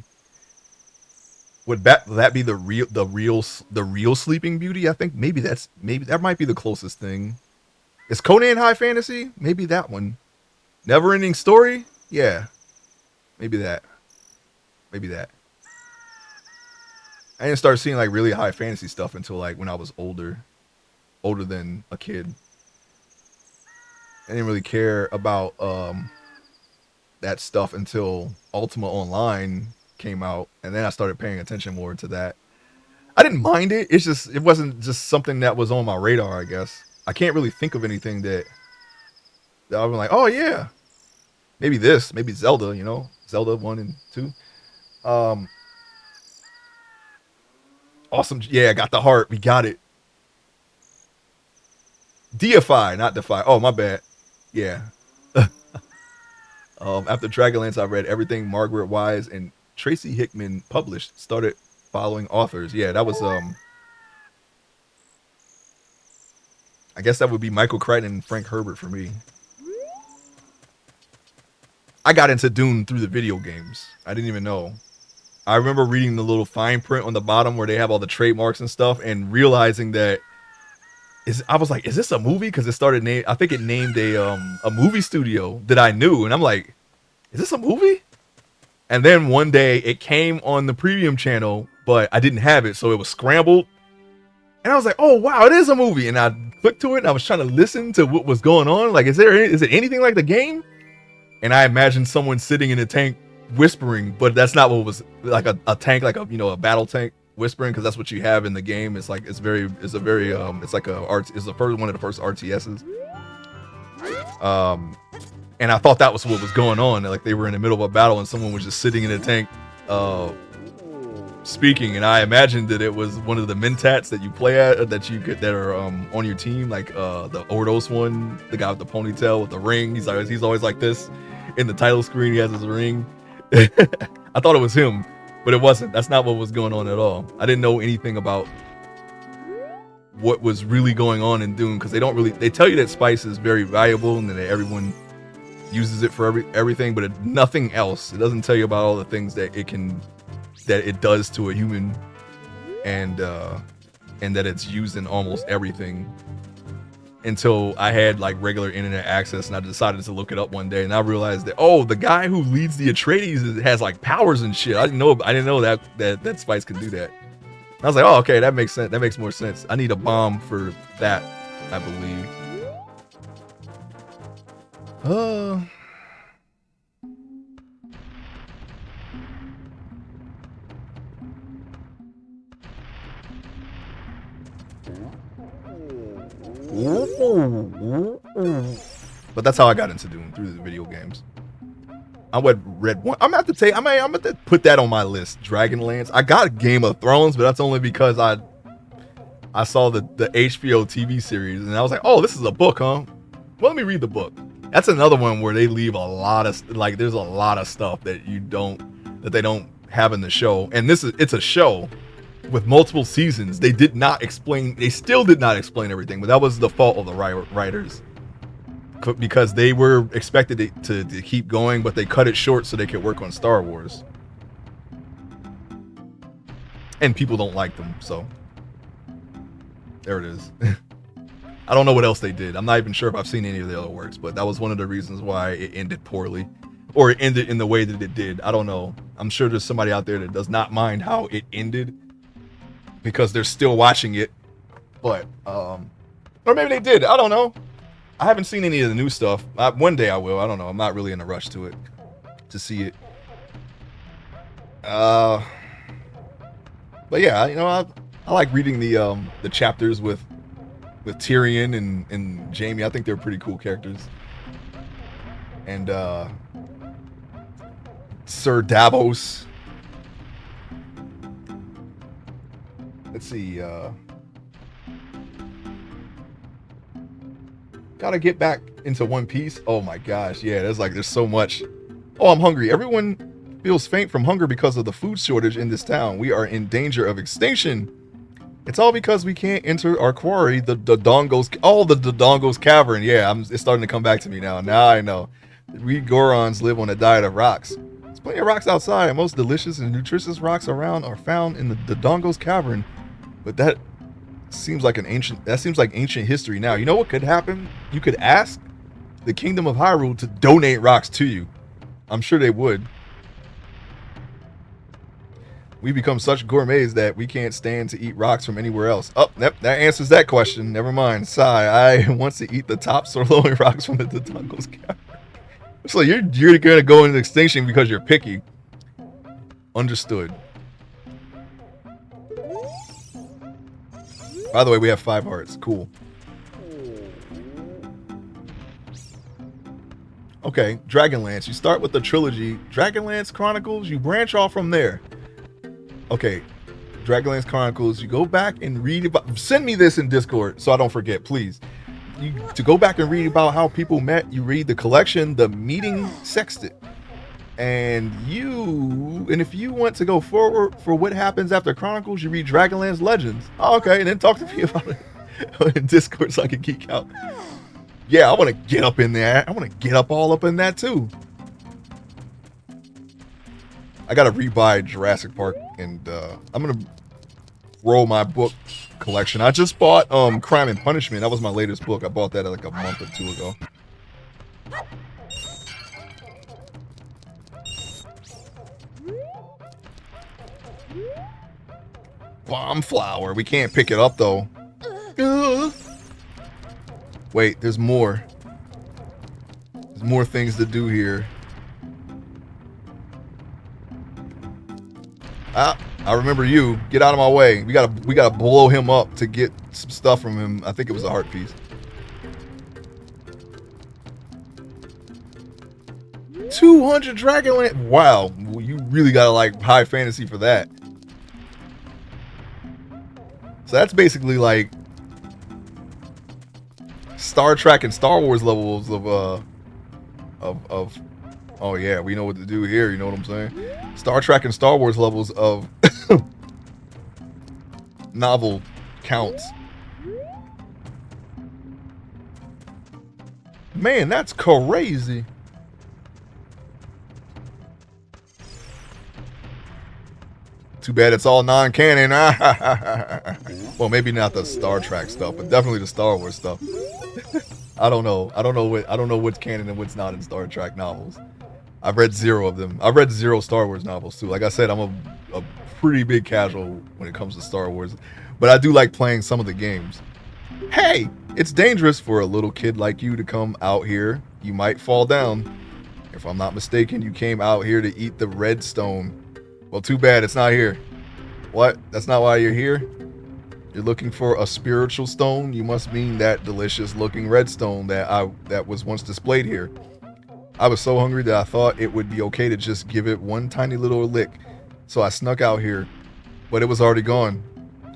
Would that be the real Sleeping Beauty? I think maybe that might be the closest thing. Is Conan high fantasy? Maybe that one. Never Ending Story? Yeah. Maybe that. Maybe that. I didn't start seeing like really high fantasy stuff until like when I was older than a kid. I didn't really care about that stuff until Ultima Online came out, and then I started paying attention more to that. I didn't mind it. It wasn't just something that was on my radar, I guess. I can't really think of anything that I was like, oh yeah, maybe Zelda, Zelda 1 and 2. Awesome. Yeah, I got the heart. We got it. Deify, not defy. Oh, my bad. Yeah. After Dragonlance, I read everything Margaret Wise and Tracy Hickman published. Started following authors. Yeah, that was I guess that would be Michael Crichton and Frank Herbert for me. I got into Dune through the video games. I didn't even know. I remember reading the little fine print on the bottom where they have all the trademarks and stuff, and realizing that I was like, is this a movie? Because it started I think it named a movie studio that I knew, and I'm like, is this a movie? And then one day it came on the premium channel, but I didn't have it, so it was scrambled. And I was like, oh wow, it is a movie. And I clicked to it and I was trying to listen to what was going on. Like, is it anything like the game? And I imagined someone sitting in a tank whispering, but that's not what it was like, a tank, like a battle tank whispering, because that's what you have in the game. It's like it's like it's the first one of the first RTSs. And I thought that was what was going on. Like they were in the middle of a battle and someone was just sitting in a tank speaking, and I imagined that it was one of the mentats that you play at that are on your team, like the Ordos one, the guy with the ponytail with the ring. He's always like this in the title screen. He has his ring. I thought it was him, but it wasn't. That's not what was going on at all. I didn't know anything about what was really going on in Doom, because they tell you that spice is very valuable and that everyone uses it for everything, but nothing else. It doesn't tell you about all the things that it does to a human, and that it's used in almost everything, until I had like regular internet access, and I decided to look it up one day, and I realized that, oh, the guy who leads the Atreides has like powers and shit. I didn't know that spice could do that. I was like, oh, okay, that makes sense. That makes more sense. I need a bomb for that, I believe. But that's how I got into Doom, through the video games. I read one. I'm gonna have to put that on my list. Dragonlance. I got Game of Thrones, but that's only because I saw the HBO TV series, and I was like, oh, this is a book, huh? Well, let me read the book. That's another one where they leave a lot of there's a lot of stuff that they don't have in the show, and it's a show with multiple seasons. They still did not explain everything, but that was the fault of the writers, because they were expected it to keep going, but they cut it short so they could work on Star Wars, and people don't like them, so there it is. I don't know what else they did. I'm not even sure if I've seen any of the other works, but that was one of the reasons why it ended poorly, or it ended in the way that it did. I don't know. I'm sure there's somebody out there that does not mind how it ended, because they're still watching it, but or maybe they did. I don't know. I haven't seen any of the new stuff. One day I will. I don't know. I'm not really in a rush to see it. But yeah, I like reading the chapters with Tyrion and Jaime. I think they're pretty cool characters. And Sir Davos. Let's see. Gotta get back into One Piece. Oh my gosh, yeah. There's so much. Oh, I'm hungry. Everyone feels faint from hunger because of the food shortage in this town. We are in danger of extinction. It's all because we can't enter our quarry, the Dodongo's Cavern. Yeah, it's starting to come back to me now. Now I know. We Gorons live on a diet of rocks. There's plenty of rocks outside. Most delicious and nutritious rocks around are found in the Dodongo's Cavern. But that seems like ancient history now. You know what could happen? You could ask the Kingdom of Hyrule to donate rocks to you. I'm sure they would. We become such gourmets that we can't stand to eat rocks from anywhere else. Oh, that answers that question. Never mind. Sigh. I want to eat the top sirloin rocks from the Dodongo's Cavern. So you're gonna go into extinction because you're picky. Understood. By the way, we have 5 hearts. Cool. Okay, Dragonlance. You start with the trilogy, Dragonlance Chronicles. You branch off from there. Okay, Dragonlance Chronicles. You go back and read about. Send me this in Discord so I don't forget, please. To go back and read about how people met. You read the collection, The Meeting Sextet. And if you want to go forward for what happens after Chronicles, you read Dragonlance Legends. Oh, okay, and then talk to me about it. in Discord so I can geek out. Yeah, I want to get up in there. I want to get up all up in that too. I gotta rebuy Jurassic Park, and I'm gonna roll my book collection. I just bought Crime and Punishment. That was my latest book. I bought that like a month or two ago. Bomb flower. We can't pick it up though. Wait, there's more. There's more things to do here. Ah, I remember you. Get out of my way. We gotta blow him up to get some stuff from him. I think it was a heart piece. 200 Dragonland. Wow, you really gotta like high fantasy for that. So that's basically like Star Trek and Star Wars levels of oh yeah, we know what to do here, you know what I'm saying? Star Trek and Star Wars levels of novel counts. Man, that's crazy. Too bad it's all non-canon. Well, maybe not the Star Trek stuff, but definitely the Star Wars stuff. I don't know. I don't know what's canon and what's not in Star Trek novels. I've read 0 of them. I've read 0 Star Wars novels too. Like I said, I'm a pretty big casual when it comes to Star Wars, but I do like playing some of the games. Hey, it's dangerous for a little kid like you to come out here. You might fall down. If I'm not mistaken, you came out here to eat the red stone. Well, too bad it's not here. What? That's not why you're here? You're looking for a spiritual stone? You must mean that delicious looking red stone that was once displayed here. I was so hungry that I thought it would be okay to just give it one tiny little lick. So I snuck out here, but it was already gone.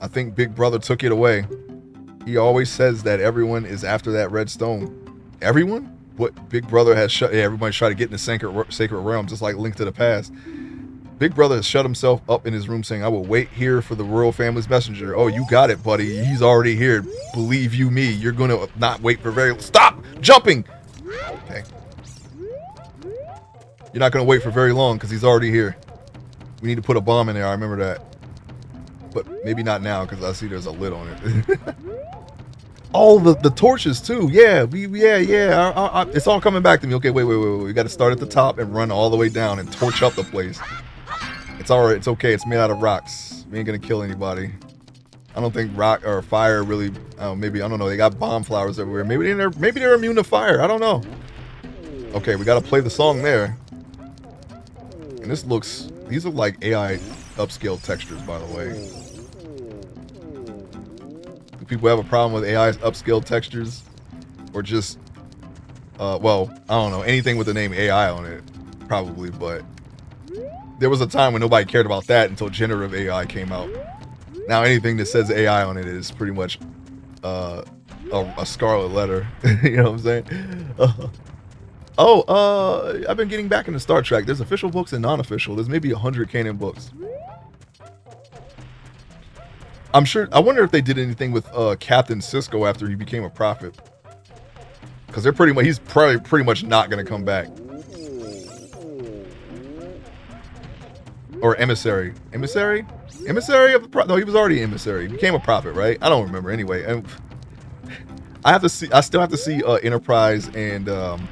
I think Big Brother took it away. He always says that everyone is after that red stone. Everyone? What Big Brother has shut? Yeah, everybody's trying to get in the sacred realm, just like Link to the Past. Big Brother has shut himself up in his room saying, I will wait here for the royal family's messenger. Oh, you got it, buddy. He's already here. Believe you me. You're going to not wait for very... Stop jumping! Okay. You're not going to wait for very long because he's already here. We need to put a bomb in there. I remember that. But maybe not now because I see there's a lid on it. Oh, the torches too. Yeah, yeah. It's all coming back to me. Okay, wait. We got to start at the top and run all the way down and torch up the place. It's all right. It's okay. It's made out of rocks. We ain't gonna kill anybody. I don't think rock or fire really. Maybe I don't know. They got bomb flowers everywhere. Maybe they're immune to fire. I don't know. Okay, we gotta play the song there. And these are like AI upscale textures, by the way. Do people have a problem with AI upscale textures, or just well, I don't know, anything with the name AI on it, probably, but. There was a time when nobody cared about that until generative AI came out. Now anything that says AI on it is pretty much a scarlet letter. You know what I'm saying? I've been getting back into Star Trek. There's official books and non-official. There's maybe 100 canon books. I'm sure. I wonder if they did anything with Captain Sisko after he became a prophet. Because he's probably pretty much not going to come back. Or emissary of the prophet. No, he was already emissary. He became a prophet, right? I don't remember anyway. And I still have to see Enterprise and then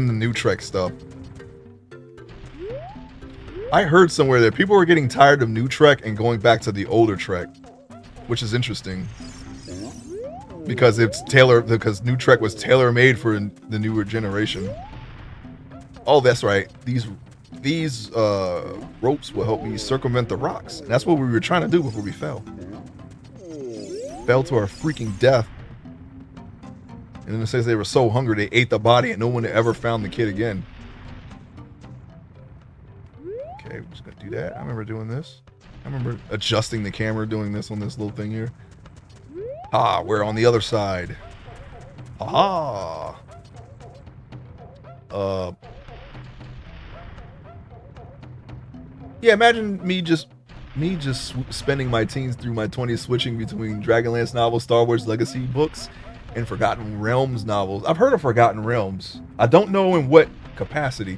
the new Trek stuff. I heard somewhere that people were getting tired of new Trek and going back to the older Trek, which is interesting because because new Trek was tailor-made for the newer generation. Oh, that's right. These ropes will help me circumvent the rocks. And that's what we were trying to do before we fell. Fell to our freaking death. And then it says they were so hungry they ate the body and no one ever found the kid again. Okay, we're just gonna do that. I remember doing this. I remember adjusting the camera, doing this on this little thing here. Ah, we're on the other side. Aha! Yeah, imagine me just me just spending my teens through my 20s switching between Dragonlance novels, Star Wars Legacy books, and Forgotten Realms novels. I've heard of Forgotten Realms. I don't know in what capacity.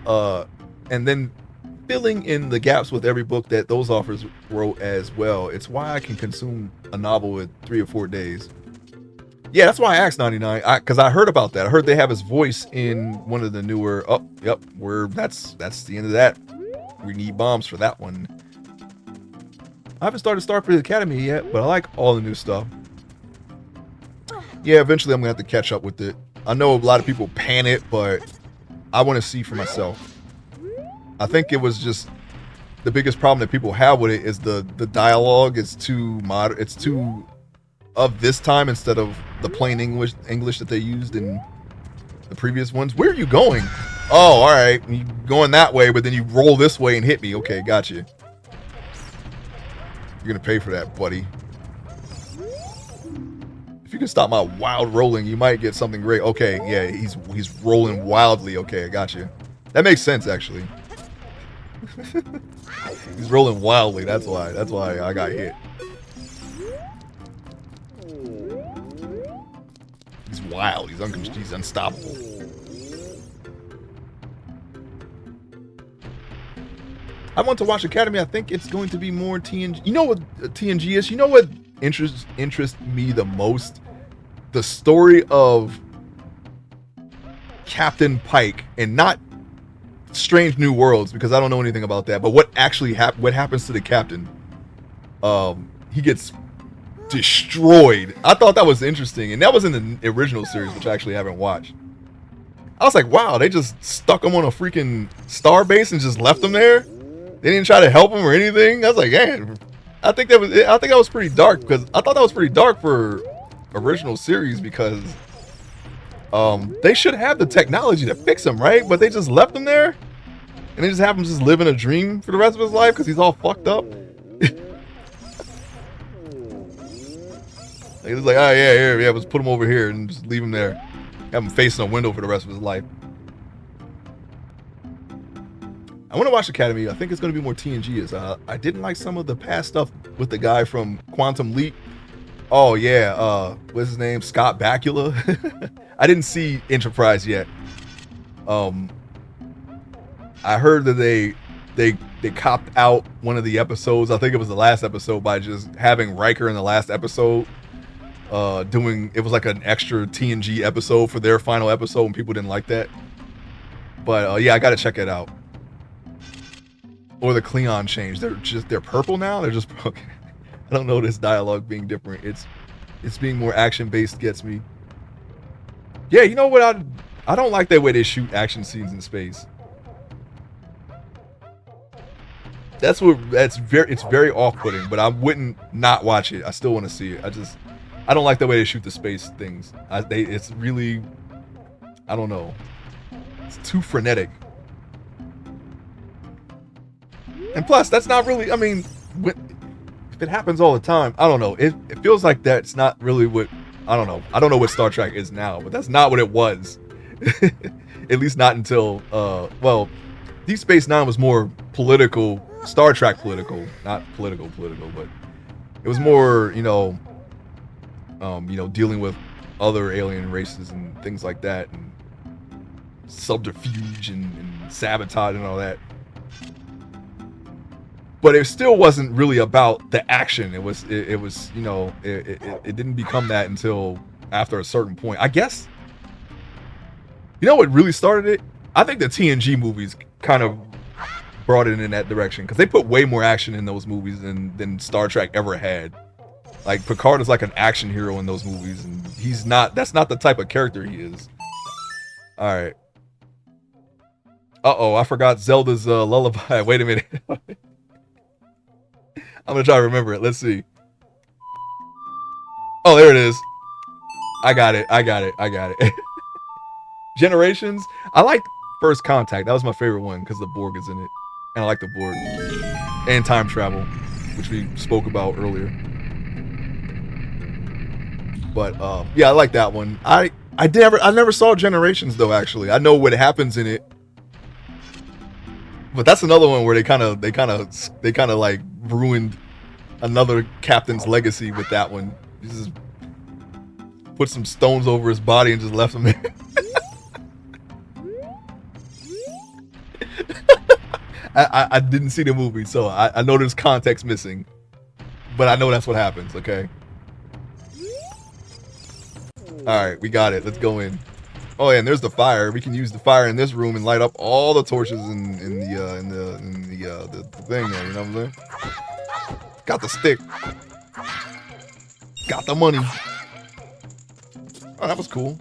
And then filling in the gaps with every book that those authors wrote as well. It's why I can consume a novel in 3 or 4 days. Yeah, that's why I asked 99, because I heard about that. I heard they have his voice in one of the newer. Oh, yep, that's the end of that. We need bombs for that one. I haven't started Starfleet Academy yet, but I like all the new stuff. Yeah, eventually I'm gonna have to catch up with it. I know a lot of people pan it, but I want to see for myself. I think it was just the biggest problem that people have with it is the dialogue is too modern. It's too of this time instead of the plain English that they used in the previous ones. Where are you going? Oh, all right. You going that way, but then you roll this way and hit me. Okay, got you. You're gonna pay for that, buddy. If you can stop my wild rolling, you might get something great. Okay, yeah, he's rolling wildly. Okay, I got you. That makes sense, actually. He's rolling wildly. That's why I got hit. He's wild. He's unstoppable. I want to watch Academy. I think it's going to be more TNG. You know what TNG is? You know what interests me the most? The story of Captain Pike, and not Strange New Worlds, because I don't know anything about that. But what actually what happens to the captain? He gets destroyed. I thought that was interesting, and that was in the original series, which I actually haven't watched. I was like, wow, they just stuck him on a freaking star base and just left him there. They didn't try to help him or anything. I was like, man, I think that was pretty dark, because I thought that was pretty dark for original series, because they should have the technology to fix him, right? But they just left him there, and they just have him just live in a dream for the rest of his life because he's all fucked up. He was like, oh yeah, let's put him over here and just leave him there. Have him facing a window for the rest of his life. I want to watch Academy. I think it's going to be more TNG. I didn't like some of the past stuff with the guy from Quantum Leap. Oh yeah, what's his name? Scott Bakula. I didn't see Enterprise yet. I heard that they copped out one of the episodes. I think it was the last episode by just having Riker in the last episode. It was like an extra TNG episode for their final episode, and people didn't like that. But yeah, I got to check it out. Or the Klingon change. They're purple now. They're just okay. I don't know this dialogue being different. It's being more action based gets me. Yeah, you know what? I don't like that way they shoot action scenes in space. It's very off-putting, but I wouldn't not watch it. I still want to see it. I don't like the way they shoot the space things. It's really, I don't know. It's too frenetic. And plus, that's not really, I mean, if it happens all the time, I don't know. It feels like that's not really what, I don't know. I don't know what Star Trek is now, but that's not what it was. At least not until, well, Deep Space Nine was more political, Star Trek political, not political, but it was more, dealing with other alien races and things like that, and subterfuge and sabotage and all that. But it still wasn't really about the action. It didn't become that until after a certain point. I guess, what really started it? I think the TNG movies kind of brought it in that direction, because they put way more action in those movies than Star Trek ever had. Like, Picard is like an action hero in those movies, and that's not the type of character he is. All right. Uh-oh, I forgot Zelda's lullaby. Wait a minute. I'm gonna try to remember it. Let's see. Oh, there it is. I got it. Generations. I like First Contact. That was my favorite one because the Borg is in it. And I like the Borg. And time travel, which we spoke about earlier. But yeah, I like that one. I never saw Generations though, actually. I know what happens in it. But that's another one where they kind of like ruined another captain's legacy with that one. He just put some stones over his body and just left him there. I didn't see the movie, so I know there's context missing. But I know that's what happens, okay? Alright, we got it. Let's go in. Oh yeah, and there's the fire. We can use the fire in this room and light up all the torches in the thing there, you know what I'm saying? Got the stick. Got the money. Oh, that was cool.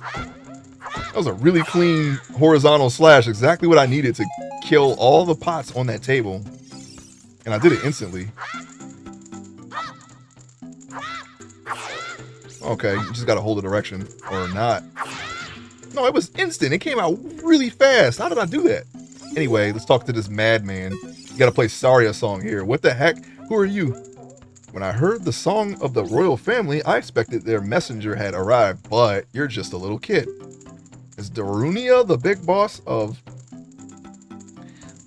That was a really clean horizontal slash. Exactly what I needed to kill all the pots on that table. And I did it instantly. Okay, you just gotta hold the direction. Or not. No, it was instant. It came out really fast. How did I do that? Anyway, let's talk to this madman. You gotta play Saria song here. What the heck? Who are you? When I heard the song of the royal family, I expected their messenger had arrived, but you're just a little kid. Is Darunia the big boss of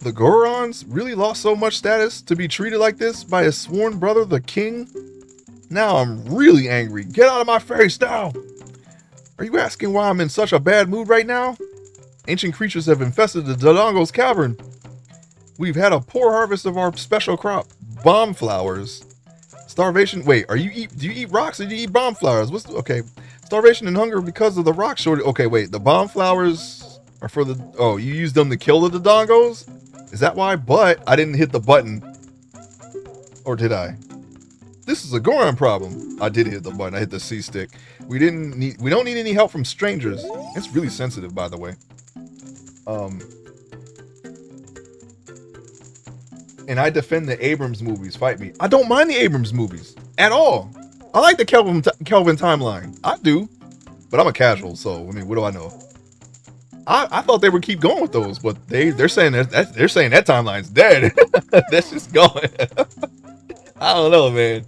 the Gorons really lost so much status to be treated like this by his sworn brother, the king? Now I'm really angry. Get out of my face now! Are you asking why I'm in such a bad mood right now? Ancient creatures have infested the Dodongo's cavern. We've had a poor harvest of our special crop, bomb flowers. Starvation. Wait, do you eat rocks or do you eat bomb flowers? Okay. Starvation and hunger because of the rock shortage. Okay, wait. The bomb flowers are for the. Oh, you used them to kill the Dodongos? Is that why? But I didn't hit the button. Or did I? This is a Goron problem. I did hit the button. I hit the C stick. We don't need any help from strangers. It's really sensitive, by the way. And I defend the Abrams movies. Fight me. I don't mind the Abrams movies at all. I like the Kelvin timeline. I do, but I'm a casual, so I mean, what do I know? I thought they would keep going with those, but they're saying that timeline's dead. That's just going. I don't know, man.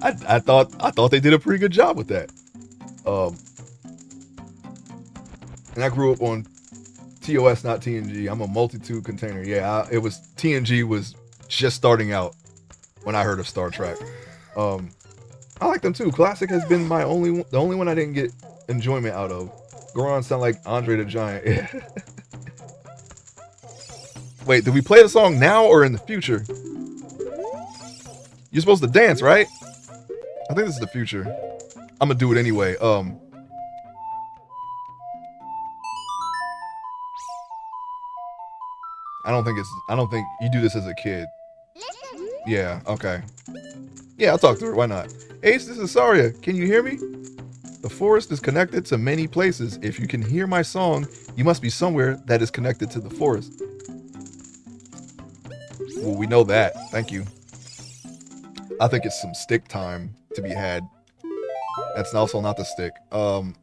I thought they did a pretty good job with that. And I grew up on TOS, not TNG. I'm a multi-tube container. Yeah, it was TNG was just starting out when I heard of Star Trek. I like them too. Classic has been the only one I didn't get enjoyment out of. Goron sound like Andre the Giant. Wait, did we play the song now or in the future? You're supposed to dance, right? I think this is the future. I'm gonna do it anyway. I don't think you do this as a kid. Yeah, okay. Yeah, I'll talk to her. Why not? Ace, this is Saria. Can you hear me? The forest is connected to many places. If you can hear my song, you must be somewhere that is connected to the forest. Well, we know that. Thank you. I think it's some stick time to be had. That's also not the stick. Do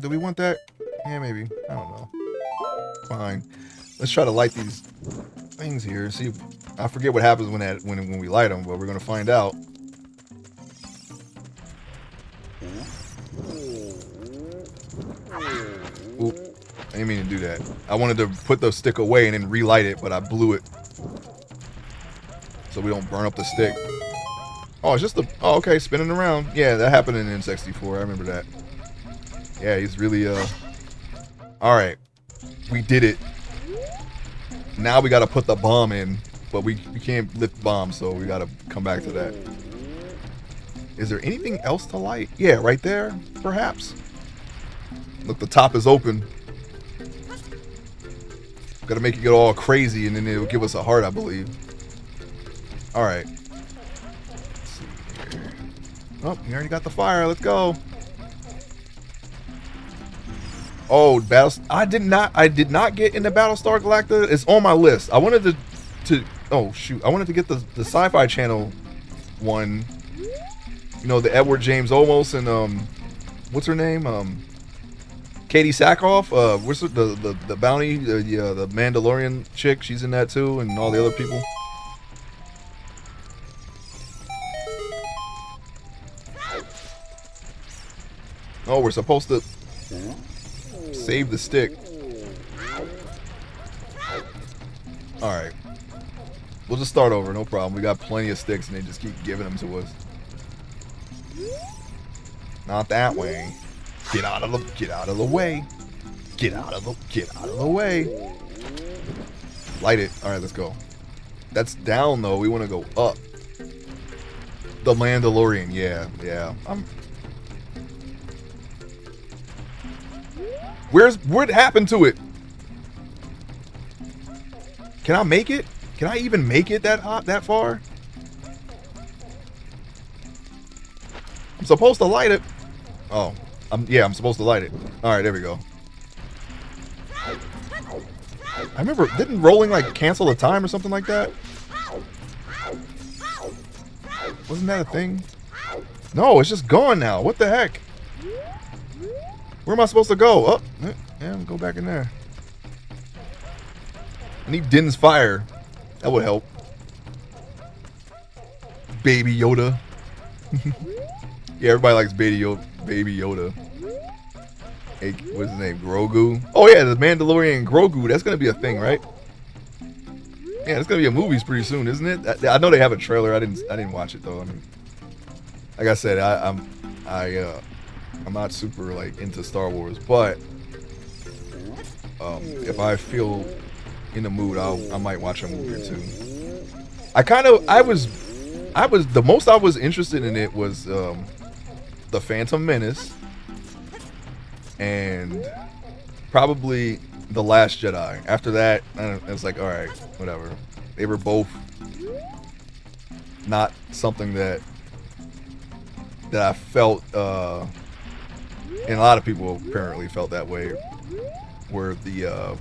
we want that? Yeah, maybe. I don't know. Fine. Let's try to light these things here. See, I forget what happens when we light them, but we're gonna find out. Oop. I didn't mean to do that. I wanted to put the stick away and then relight it, but I blew it. So we don't burn up the stick. Oh, it's just oh, okay, spinning around. Yeah, that happened in N64. I remember that. Yeah, he's really, Alright. We did it. Now we gotta put the bomb in, but we can't lift bombs, so we gotta come back to that. Is there anything else to light? Yeah, right there, perhaps. Look, the top is open. Gotta make it get all crazy, and then it'll give us a heart, I believe. Alright. Let's see here. Oh, you already got the fire. Let's go. Oh, I did not get into Battlestar Galactica. It's on my list. I wanted to oh shoot. I wanted to get the Sci-Fi Channel one. You know, the Edward James Olmos and what's her name? Katie Sackhoff. What's the bounty? The Mandalorian chick. She's in that too, and all the other people. Oh, we're supposed to save the stick. Alright. We'll just start over, no problem. We got plenty of sticks and they just keep giving them to us. Not that way. Get out of the way. Get out of the way. Light it. Alright, let's go. That's down though. We want to go up. The Mandalorian, yeah. What happened to it? Can I make it? Can I even make it that far? I'm supposed to light it. Oh, I'm supposed to light it. All right, there we go. I remember, didn't rolling like cancel the time or something like that? Wasn't that a thing? No, it's just gone now. What the heck? Where am I supposed to go? Oh, yeah, go back in there. I need Din's fire. That would help. Baby Yoda. Yeah, everybody likes Baby Yoda. Hey, what's his name? Grogu. Oh yeah, the Mandalorian Grogu. That's gonna be a thing, right? Yeah, it's gonna be a movie pretty soon, isn't it? I know they have a trailer. I didn't watch it though. I mean, like I said, I'm not super like into Star Wars, but if I feel in the mood, I might watch a movie or two. I was the most I was interested in it was the Phantom Menace and probably The Last Jedi. After that, it was like, all right, whatever. They were both not something that I felt, and a lot of people apparently felt that way, were the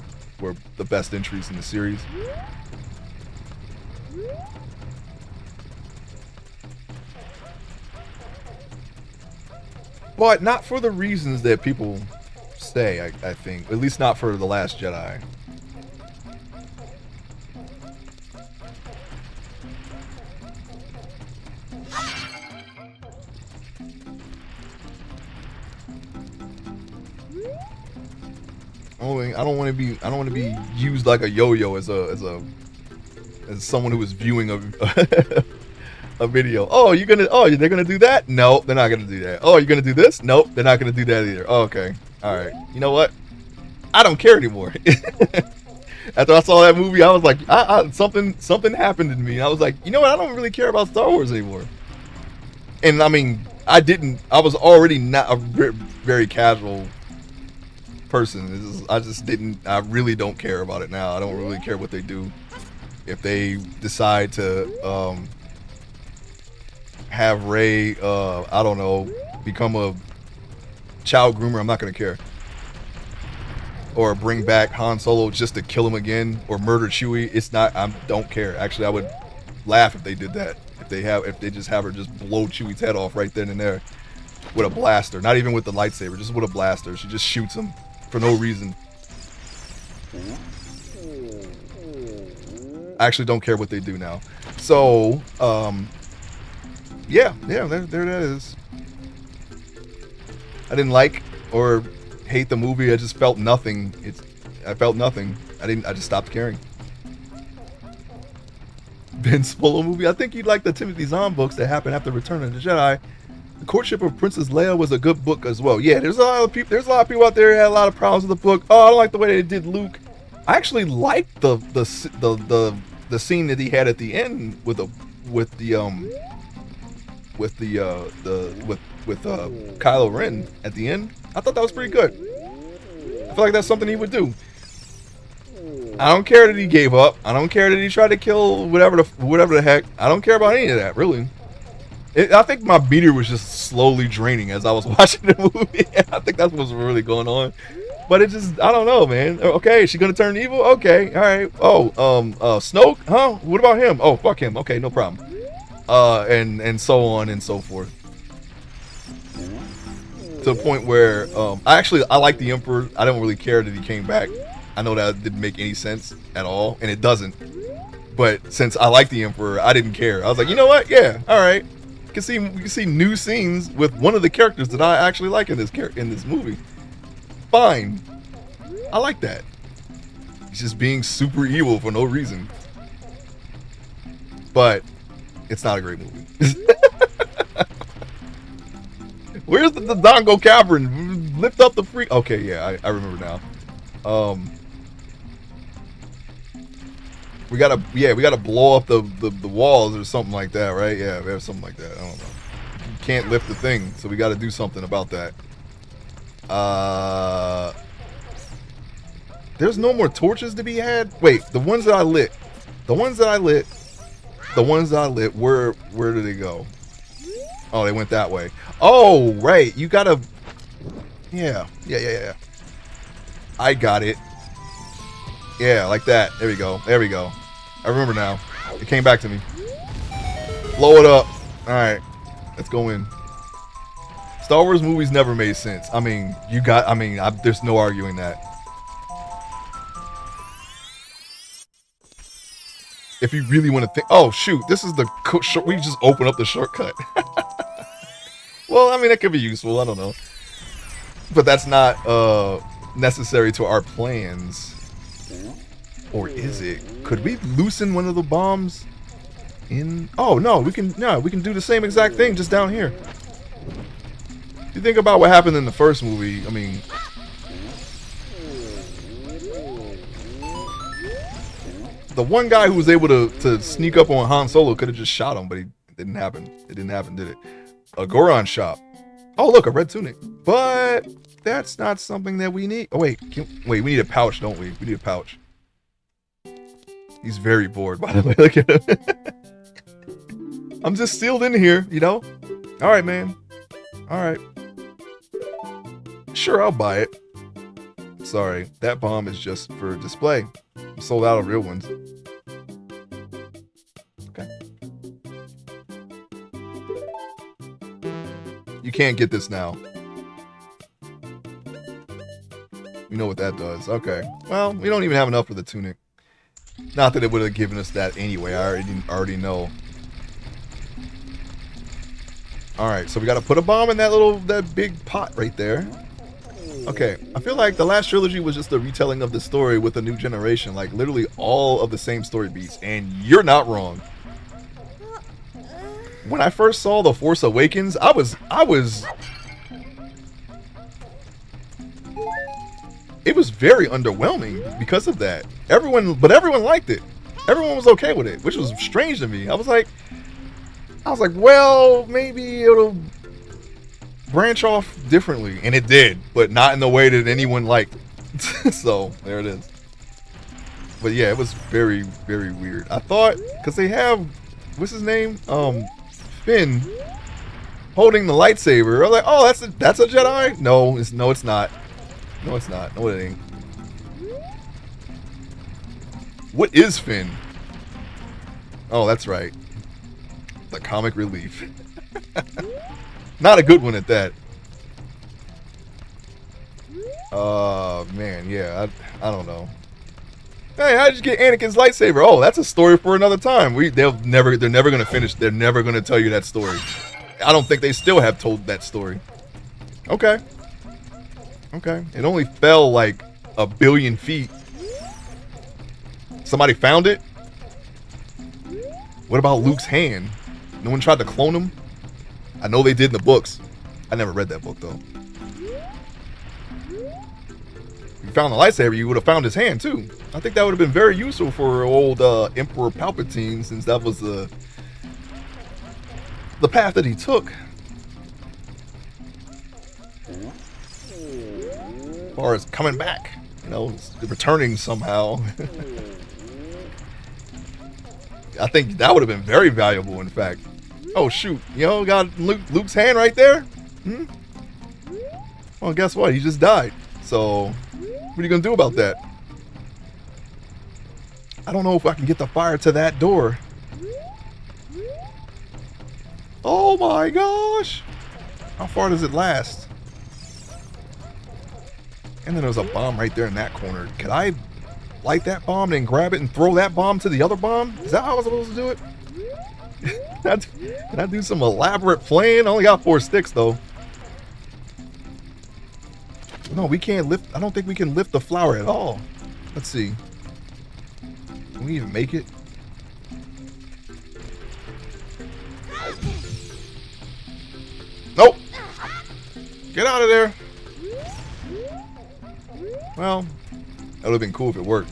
best entries in the series. But not for the reasons that people say, I think. At least not for The Last Jedi. I don't want to be used like a yo-yo as someone who is viewing a video. Oh, they're gonna do that? No, they're not gonna do that. Oh, you're gonna do this? Nope, they're not gonna do that either. Oh, okay, all right. You know what? I don't care anymore. After I saw that movie, I was like, something happened to me. I was like, you know what? I don't really care about Star Wars anymore. And I mean, I was already not a very casual person. I really don't care about it now. I don't really care what they do. If they decide to have Rey, I don't know, become a child groomer, I'm not gonna care. Or bring back Han Solo just to kill him again, or murder Chewie. I don't care. Actually, I would laugh if they did that. If they just have her just blow Chewie's head off right then and there with a blaster. Not even with the lightsaber, just with a blaster. She just shoots him for no reason. I actually don't care what they do now. So, yeah, there that is. I didn't like or hate the movie. I just felt nothing. I felt nothing. I just stopped caring. Ben Solo movie. I think you'd like the Timothy Zahn books that happened after Return of the Jedi. The Courtship of Princess Leia was a good book as well. Yeah, there's a lot of people out there who had a lot of problems with the book. Oh, I don't like the way they did Luke. I actually liked the scene that he had at the end with Kylo Ren at the end. I thought that was pretty good. I feel like that's something he would do. I don't care that he gave up. I don't care that he tried to kill whatever the heck. I don't care about any of that, really. I think my meter was just slowly draining as I was watching the movie. I think that's what's really going on. But it just, I don't know, man. Okay, is she gonna turn evil? Okay, all right. Oh, Snoke? Huh? What about him? Oh, fuck him. Okay, no problem. And so on and so forth. To the point where, I like the Emperor. I don't really care that he came back. I know that didn't make any sense at all, and it doesn't. But since I like the Emperor, I didn't care. I was like, you know what? Yeah, all right. You can see new scenes with one of the characters that I actually like in this movie. Fine. I like that. He's just being super evil for no reason. But it's not a great movie. Where's the Dongo Cavern? Lift up the free. Okay, yeah, I remember now. We gotta blow up the walls or something like that, right? Yeah, we have something like that. I don't know. You can't lift the thing, so we gotta do something about that. There's no more torches to be had? Wait, the ones that I lit. Where did they go? Oh, they went that way. Oh, right. You gotta... Yeah. I got it. Yeah, like that. There we go. I remember now. It came back to me. Blow it up. Alright. Let's go in. Star Wars movies never made sense. I mean, there's no arguing that. If you really want to think... Oh, shoot. This is the... We just open up the shortcut. Well, I mean, that could be useful. I don't know. But that's not necessary to our plans. Or is it? Could we loosen one of the bombs in... Oh, no. We can do the same exact thing just down here. If you think about what happened in the first movie, I mean... The one guy who was able to sneak up on Han Solo could have just shot him, but it didn't happen. It didn't happen, did it? A Goron shop. Oh, look, a red tunic. But that's not something that we need. Oh, wait. We need a pouch, don't we? We need a pouch. He's very bored, by the way. Look at him. I'm just sealed in here, you know? All right, man. All right. Sure, I'll buy it. Sorry, that bomb is just for display. I'm sold out of real ones. Okay. You can't get this now. You know what that does. Okay. Well, we don't even have enough for the tunic. Not that it would have given us that anyway. I already know. Alright, so we gotta put a bomb in that big pot right there. Okay, I feel like the last trilogy was just a retelling of the story with a new generation. Like, literally all of the same story beats. And you're not wrong. When I first saw The Force Awakens, I was... It was very underwhelming because of that. Everyone liked it. Everyone was okay with it, which was strange to me. I was like, well, maybe it'll branch off differently, and it did, but not in the way that anyone liked. So there it is. But yeah, it was very, very weird. I thought, because they have, what's his name? Finn holding the lightsaber. I was like, oh, that's a Jedi? No, it's not. No, it's not. No, it ain't. What is Finn? Oh, that's right. The comic relief. Not a good one at that. Man, yeah, I don't know. Hey, how'd you get Anakin's lightsaber? Oh, that's a story for another time. They're never gonna finish. They're never gonna tell you that story. I don't think they still have told that story. Okay. Okay. It only fell like 1 billion feet. Somebody found it? What about Luke's hand? No one tried to clone him? I know they did in the books. I never read that book though. If you found the lightsaber, you would have found his hand too. I think that would have been very useful for old Emperor Palpatine, since that was the path that he took. As far as coming back, you know, returning somehow. I think that would have been very valuable, in fact. Oh shoot, you know, got Luke's hand right there? Hmm? Well, guess what? He just died. So, what are you gonna do about that? I don't know if I can get the fire to that door. Oh my gosh! How far does it last? And then there's a bomb right there in that corner. Could I light that bomb and grab it and throw that bomb to the other bomb? Is that how I was supposed to do it? Can I do some elaborate playing? I only got 4 sticks though. No, we can't lift. I don't think we can lift the flower at all. Let's see. Can we even make it? Nope. Get out of there. Well, that would have been cool if it worked.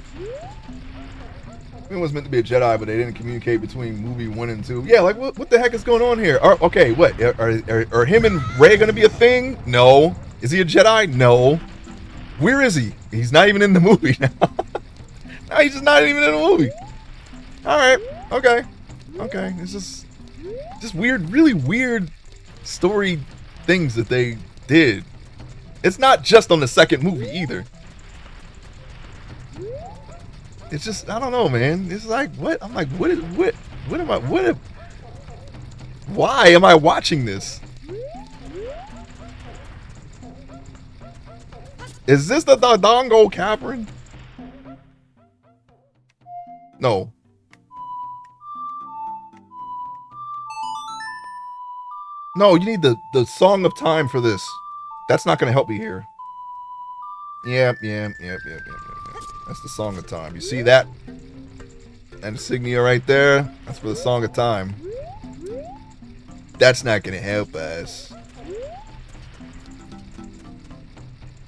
It was meant to be a Jedi, but they didn't communicate between movie 1 and 2. Yeah, like what the heck is going on here? Okay, what? Are him and Rey going to be a thing? No. Is he a Jedi? No. Where is he? He's not even in the movie now. No, he's just not even in the movie. All right. Okay. Okay. It's just weird, really weird story things that they did. It's not just on the second movie either. It's just, I don't know, man. It's like, what? I'm like, what am I, why am I watching this? Is this the Dodongo Cavern? No. No, you need the Song of Time for this. That's not going to help me here. Yep. That's the Song of Time. You see that? That insignia right there? That's for the Song of Time. That's not going to help us.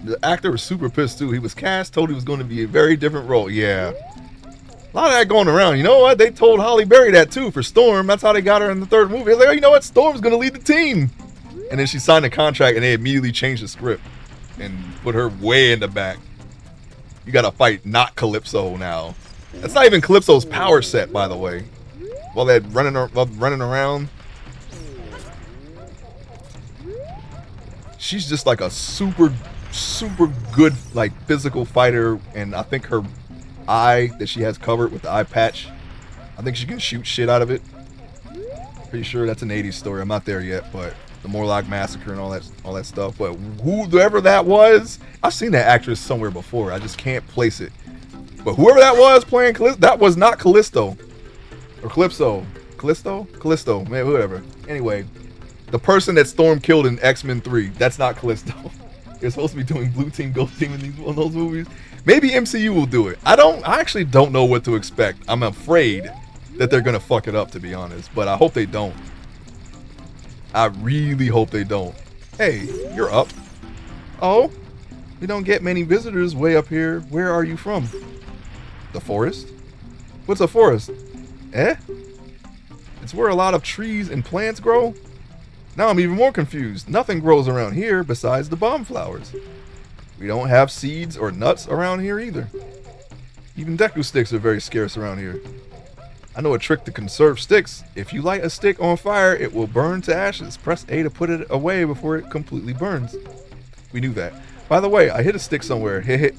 The actor was super pissed too. He was cast, told he was going to be a very different role. Yeah. A lot of that going around. You know what? They told Halle Berry that too for Storm. That's how they got her in the third movie. They're like, oh, you know what? Storm's going to lead the team. And then she signed a contract and they immediately changed the script and put her way in the back. You got to fight not Calypso now. That's not even Calypso's power set, by the way. While they're running around. She's just like a super good like physical fighter, and I think her eye that she has covered with the eye patch, I think she can shoot shit out of it. Pretty sure that's an 80s story. I'm not there yet, but the Morlock Massacre and all that stuff. But whoever that was, I've seen that actress somewhere before. I just can't place it. But whoever that was playing Callisto, that was not Callisto or Calypso. Callisto, man, whatever. Anyway, the person that Storm killed in X-Men 3, that's not Callisto. They're supposed to be doing Blue Team, Ghost Team in those movies. Maybe MCU will do it. I actually don't know what to expect. I'm afraid that they're gonna fuck it up, to be honest. But I hope they don't. I really hope they don't. Hey, you're up. Oh, we don't get many visitors way up here. Where are you from? The forest? What's a forest? Eh? It's where a lot of trees and plants grow? Now I'm even more confused. Nothing grows around here besides the bomb flowers. We don't have seeds or nuts around here either. Even Deku sticks are very scarce around here. I know a trick to conserve sticks. If you light a stick on fire, it will burn to ashes. Press A to put it away before it completely burns. We knew that. By the way, I hit a stick somewhere. Hit.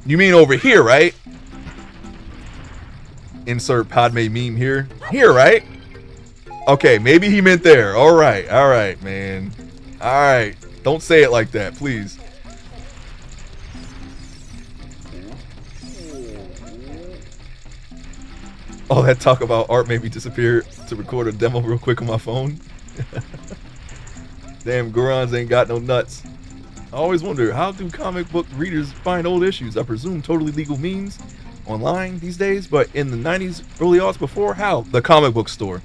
You mean over here, right? Insert Padme meme here. Here, right? Okay, maybe he meant there. All right, man. All right. Don't say it like that, please. Oh, that talk about art made me disappear to record a demo real quick on my phone. Damn, Gorons ain't got no nuts. I always wonder, how do comic book readers find old issues? I presume totally legal means online these days, but in the 90s, early aughts before, how? The comic book store.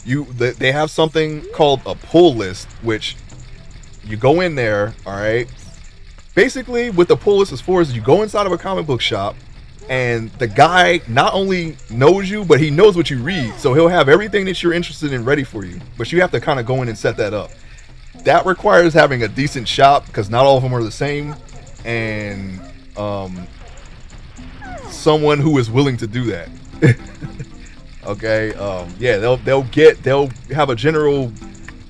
They have something called a pull list, which you go in there, all right? Basically, what the pull list is for is you go inside of a comic book shop, and the guy not only knows you, but he knows what you read. So he'll have everything that you're interested in ready for you. But you have to kind of go in and set that up. That requires having a decent shop, because not all of them are the same. And someone who is willing to do that. Okay, yeah, they'll have a general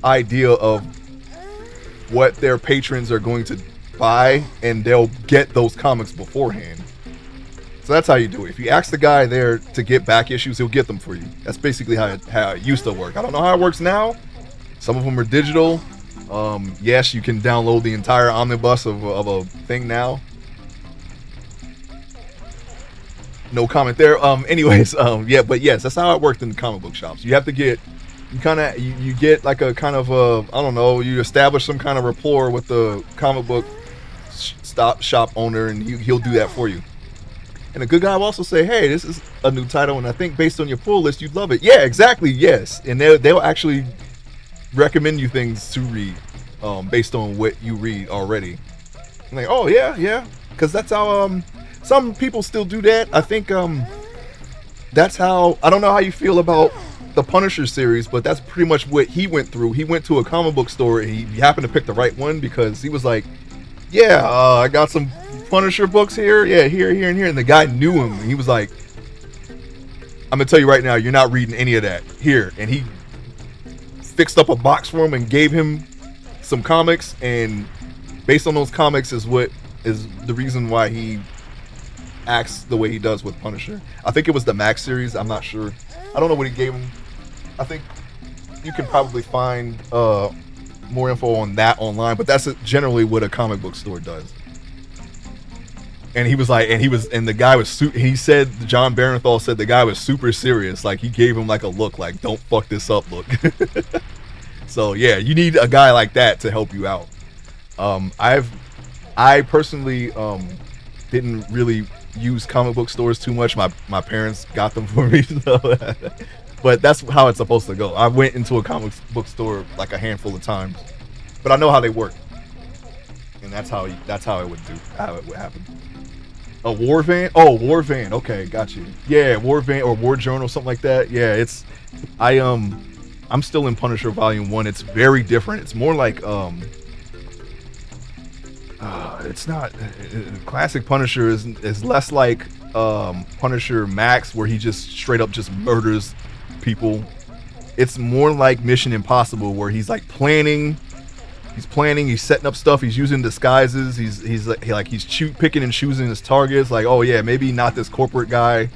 idea of what their patrons are going to buy, and they'll get those comics beforehand. So that's how you do it. If you ask the guy there to get back issues, he'll get them for you. That's basically how it used to work. I don't know how it works now. Some of them are digital. Yes, you can download the entire omnibus of a thing now. No comment there. Anyways, yeah, but yes, that's how it worked in the comic book shops. You have to get you get like a kind of I don't know, you establish some kind of rapport with the comic book shop owner, and he'll do that for you. And a good guy will also say, hey, this is a new title, and I think based on your pull list, you'd love it. Yeah, exactly, yes. And they'll actually recommend you things to read based on what you read already. I'm like, oh, yeah. Because that's how some people still do that. I think that's how, I don't know how you feel about the Punisher series, but that's pretty much what he went through. He went to a comic book store, and he happened to pick the right one because he was like, yeah, I got some Punisher books here. Yeah, here, and here. And the guy knew him. And he was like, I'm going to tell you right now, you're not reading any of that. Here. And he fixed up a box for him and gave him some comics. And based on those comics is what is the reason why he acts the way he does with Punisher. I think it was the Max series. I'm not sure. I don't know what he gave him. I think you can probably find more info on that online, but that's generally what a comic book store does. And he was like, and the guy was, he said, John Barenthal said the guy was super serious. Like, he gave him like a look, like, don't fuck this up look. So yeah, you need a guy like that to help you out. I personally didn't really use comic book stores too much. My parents got them for me, so but that's how it's supposed to go. I went into a comic book store like a handful of times, but I know how they work, and that's how it would happen. A War Van? Oh, War Van. Okay, got you. Yeah, War Van or War Journal, something like that. Yeah, I'm still in Punisher Volume 1. It's very different. It's more like it's not classic Punisher is less like Punisher Max, where he just straight up just murders people. It's more like Mission Impossible, where he's like planning, he's setting up stuff, he's using disguises, he's picking and choosing his targets. Like, oh yeah, maybe not this corporate guy.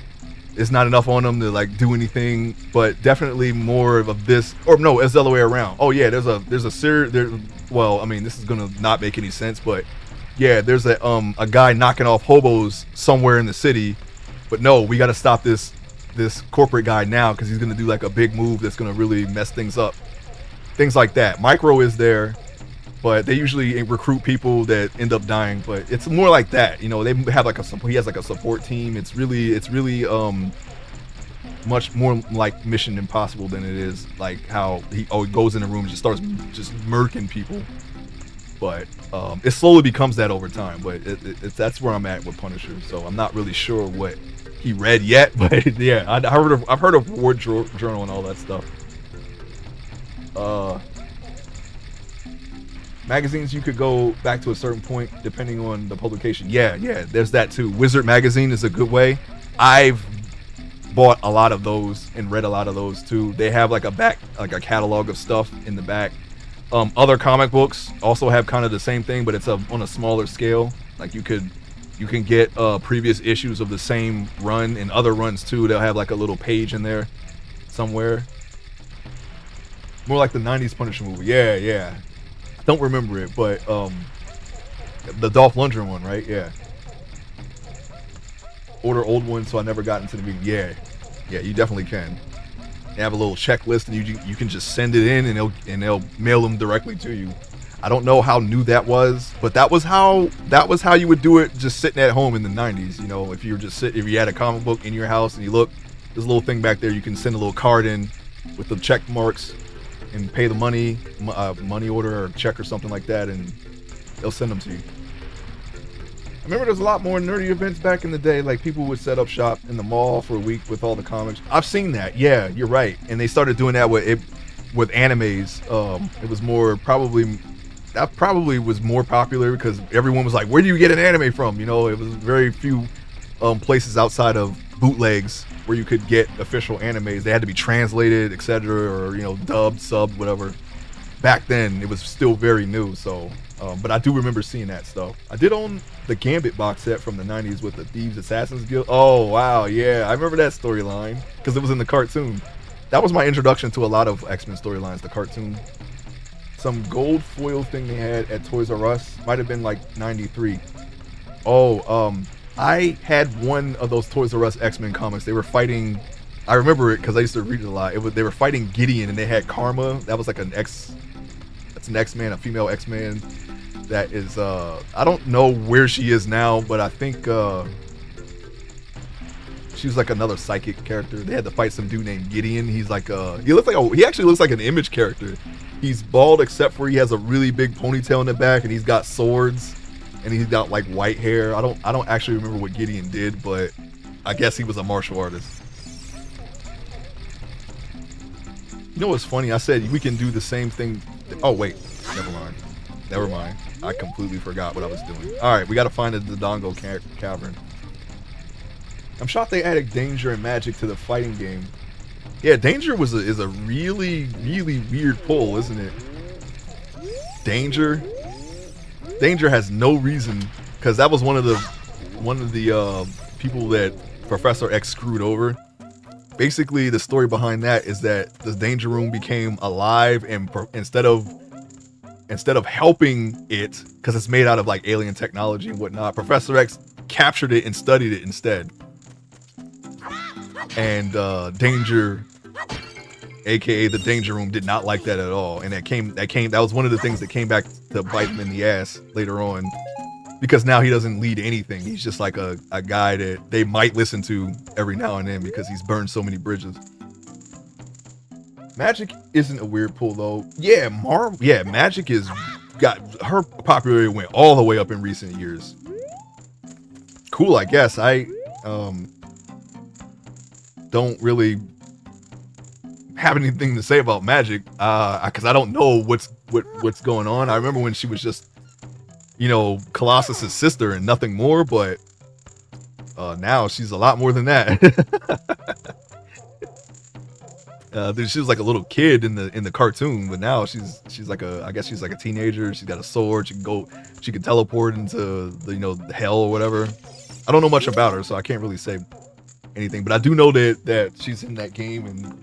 It's not enough on him to like do anything, but definitely more of this. Or no, it's the other way around. Oh yeah, there's a series there. Well, I mean, this is gonna not make any sense, but yeah, there's a guy knocking off hobos somewhere in the city, but no, we got to stop this corporate guy now because he's gonna do like a big move that's gonna really mess things up. Things like that. Micro is there, but they usually recruit people that end up dying. But it's more like that, you know. They have like he has like a support team. It's really much more like Mission Impossible than it is like how he goes in a room and just starts just murking people. But it slowly becomes that over time. But that's where I'm at with Punisher. So I'm not really sure what he read yet. But yeah, I've heard of War Journal and all that stuff. Magazines, you could go back to a certain point depending on the publication. Yeah, there's that too. Wizard Magazine is a good way. I've bought a lot of those and read a lot of those too. They have like a catalog of stuff in the back. Other comic books also have kind of the same thing, but it's on a smaller scale. Like you can get previous issues of the same run and other runs too. They'll have like a little page in there somewhere. More like the 90s Punisher movie. Yeah. Don't remember it, but the Dolph Lundgren one, right? Yeah. Order old one, so I never got into the meeting. Yeah, you definitely can. They have a little checklist, and you can just send it in, and they'll mail them directly to you. I don't know how new that was, but that was how you would do it, just sitting at home in the 90s. You know, if you had a comic book in your house and you look, there's a little thing back there. You can send a little card in with the check marks and pay the money order or check or something like that, and they'll send them to you. I remember there's a lot more nerdy events back in the day, like people would set up shop in the mall for a week with all the comics. I've seen that. Yeah, you're right. And they started doing that with animes. It was probably was more popular because everyone was like, where do you get an anime from? You know, it was very few places outside of bootlegs where you could get official animes. They had to be translated, etc., or, you know, dubbed, subbed, whatever. Back then, it was still very new, so... but I do remember seeing that stuff. I did own the Gambit box set from the 90s with the Thieves Assassins Guild. Oh, wow, yeah. I remember that storyline because it was in the cartoon. That was my introduction to a lot of X-Men storylines, the cartoon. Some gold foil thing they had at Toys R Us. Might have been like 93. Oh, I had one of those Toys R Us X-Men comics. They were fighting I remember it because I used to read it a lot. They were fighting Gideon and they had Karma. That was like that's an X-Man, a female X-Man. That is, I don't know where she is now, but I think she was like another psychic character. They had to fight some dude named Gideon. He's like, he actually looks like an Image character. He's bald except for he has a really big ponytail in the back, and he's got swords, and he's got like white hair. I don't actually remember what Gideon did, but I guess he was a martial artist. You know what's funny? I said we can do the same thing. Oh wait, never mind. I completely forgot what I was doing. All right, we got to find the Dodongo Cavern. I'm shocked they added danger and magic to the fighting game. Yeah, danger is a really weird pull, isn't it? Danger has no reason, because that was one of the people that Professor X screwed over. Basically, the story behind that is that the danger room became alive, and instead of helping it, because it's made out of like alien technology and whatnot, Professor X captured it and studied it instead. And Danger, aka the Danger Room, did not like that at all, and that was one of the things that came back to bite him in the ass later on, because now he doesn't lead anything. He's just like a guy that they might listen to every now and then because he's burned so many bridges. Magic isn't a weird pull though. Yeah, Magic her popularity went all the way up in recent years. Cool, I guess. I don't really have anything to say about Magic, because I don't know what's going on. I remember when she was just, Colossus's sister and nothing more, but now she's a lot more than that. She was like a little kid in the cartoon, but now she's like I guess she's like a teenager. She's got a sword. She can teleport into the hell or whatever. I don't know much about her, so I can't really say anything, but I do know that she's in that game, and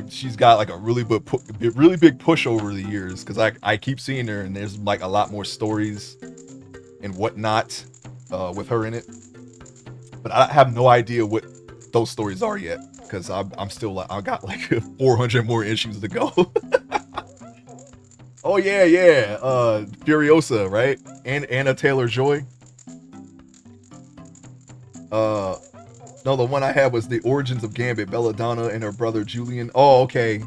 she's got like a really big push over the years, because I keep seeing her, and there's like a lot more stories and whatnot with her in it, but I have no idea what those stories are yet, because I'm still like, I got like 400 more issues to go. Oh yeah, Furiosa, right? And Anna Taylor-Joy. No, the one I had was The Origins of Gambit, Belladonna and her brother Julian. Oh, okay.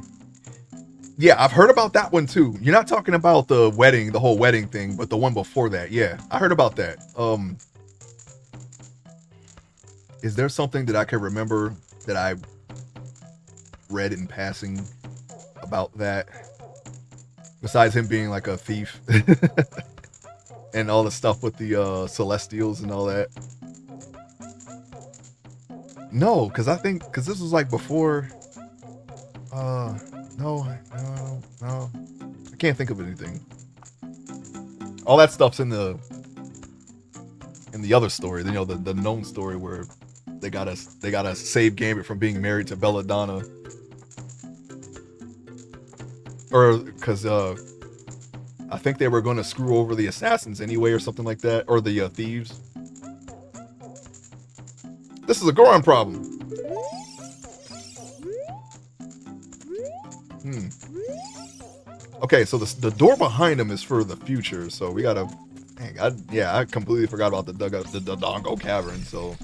Yeah, I've heard about that one too. You're not talking about the whole wedding thing, but the one before that. Yeah, I heard about that. Is there something that I can remember that I read in passing about that? Besides him being like a thief and all the stuff with the Celestials and all that. No, because this was like before. No. I can't think of anything. All that stuff's in the other story, the known story where they gotta save Gambit from being married to Belladonna, or because I think they were going to screw over the assassins anyway, or something like that, or the thieves. This is a Goron problem. Okay, so the door behind him is for the future, so we gotta. I completely forgot about the Dodongo Cavern. So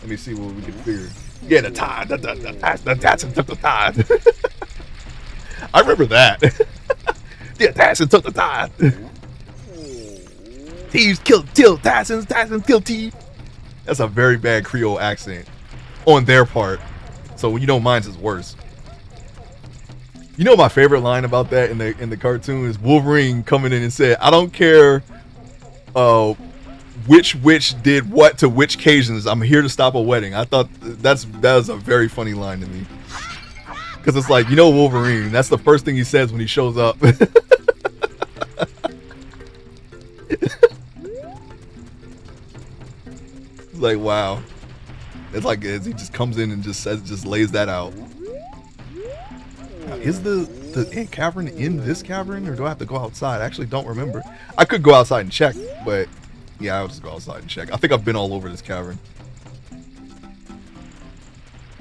let me see what we can figure. Yeah, the tide, the assassin took the tide. I remember that. The assassin took the tide. Thieves killed assassins killed thieves. That's a very bad Creole accent on their part. So mine's is worse. My favorite line about that in the cartoon is Wolverine coming in and said, "I don't care which witch did what to which occasions. I'm here to stop a wedding." I thought that was a very funny line to me. Because it's like, Wolverine, that's the first thing he says when he shows up. It's like, wow. It's like he just comes in and just lays that out. Now, is the cavern in this cavern, or do I have to go outside? I actually don't remember. I could go outside and check, but yeah, I'll just go outside and check. I think I've been all over this cavern.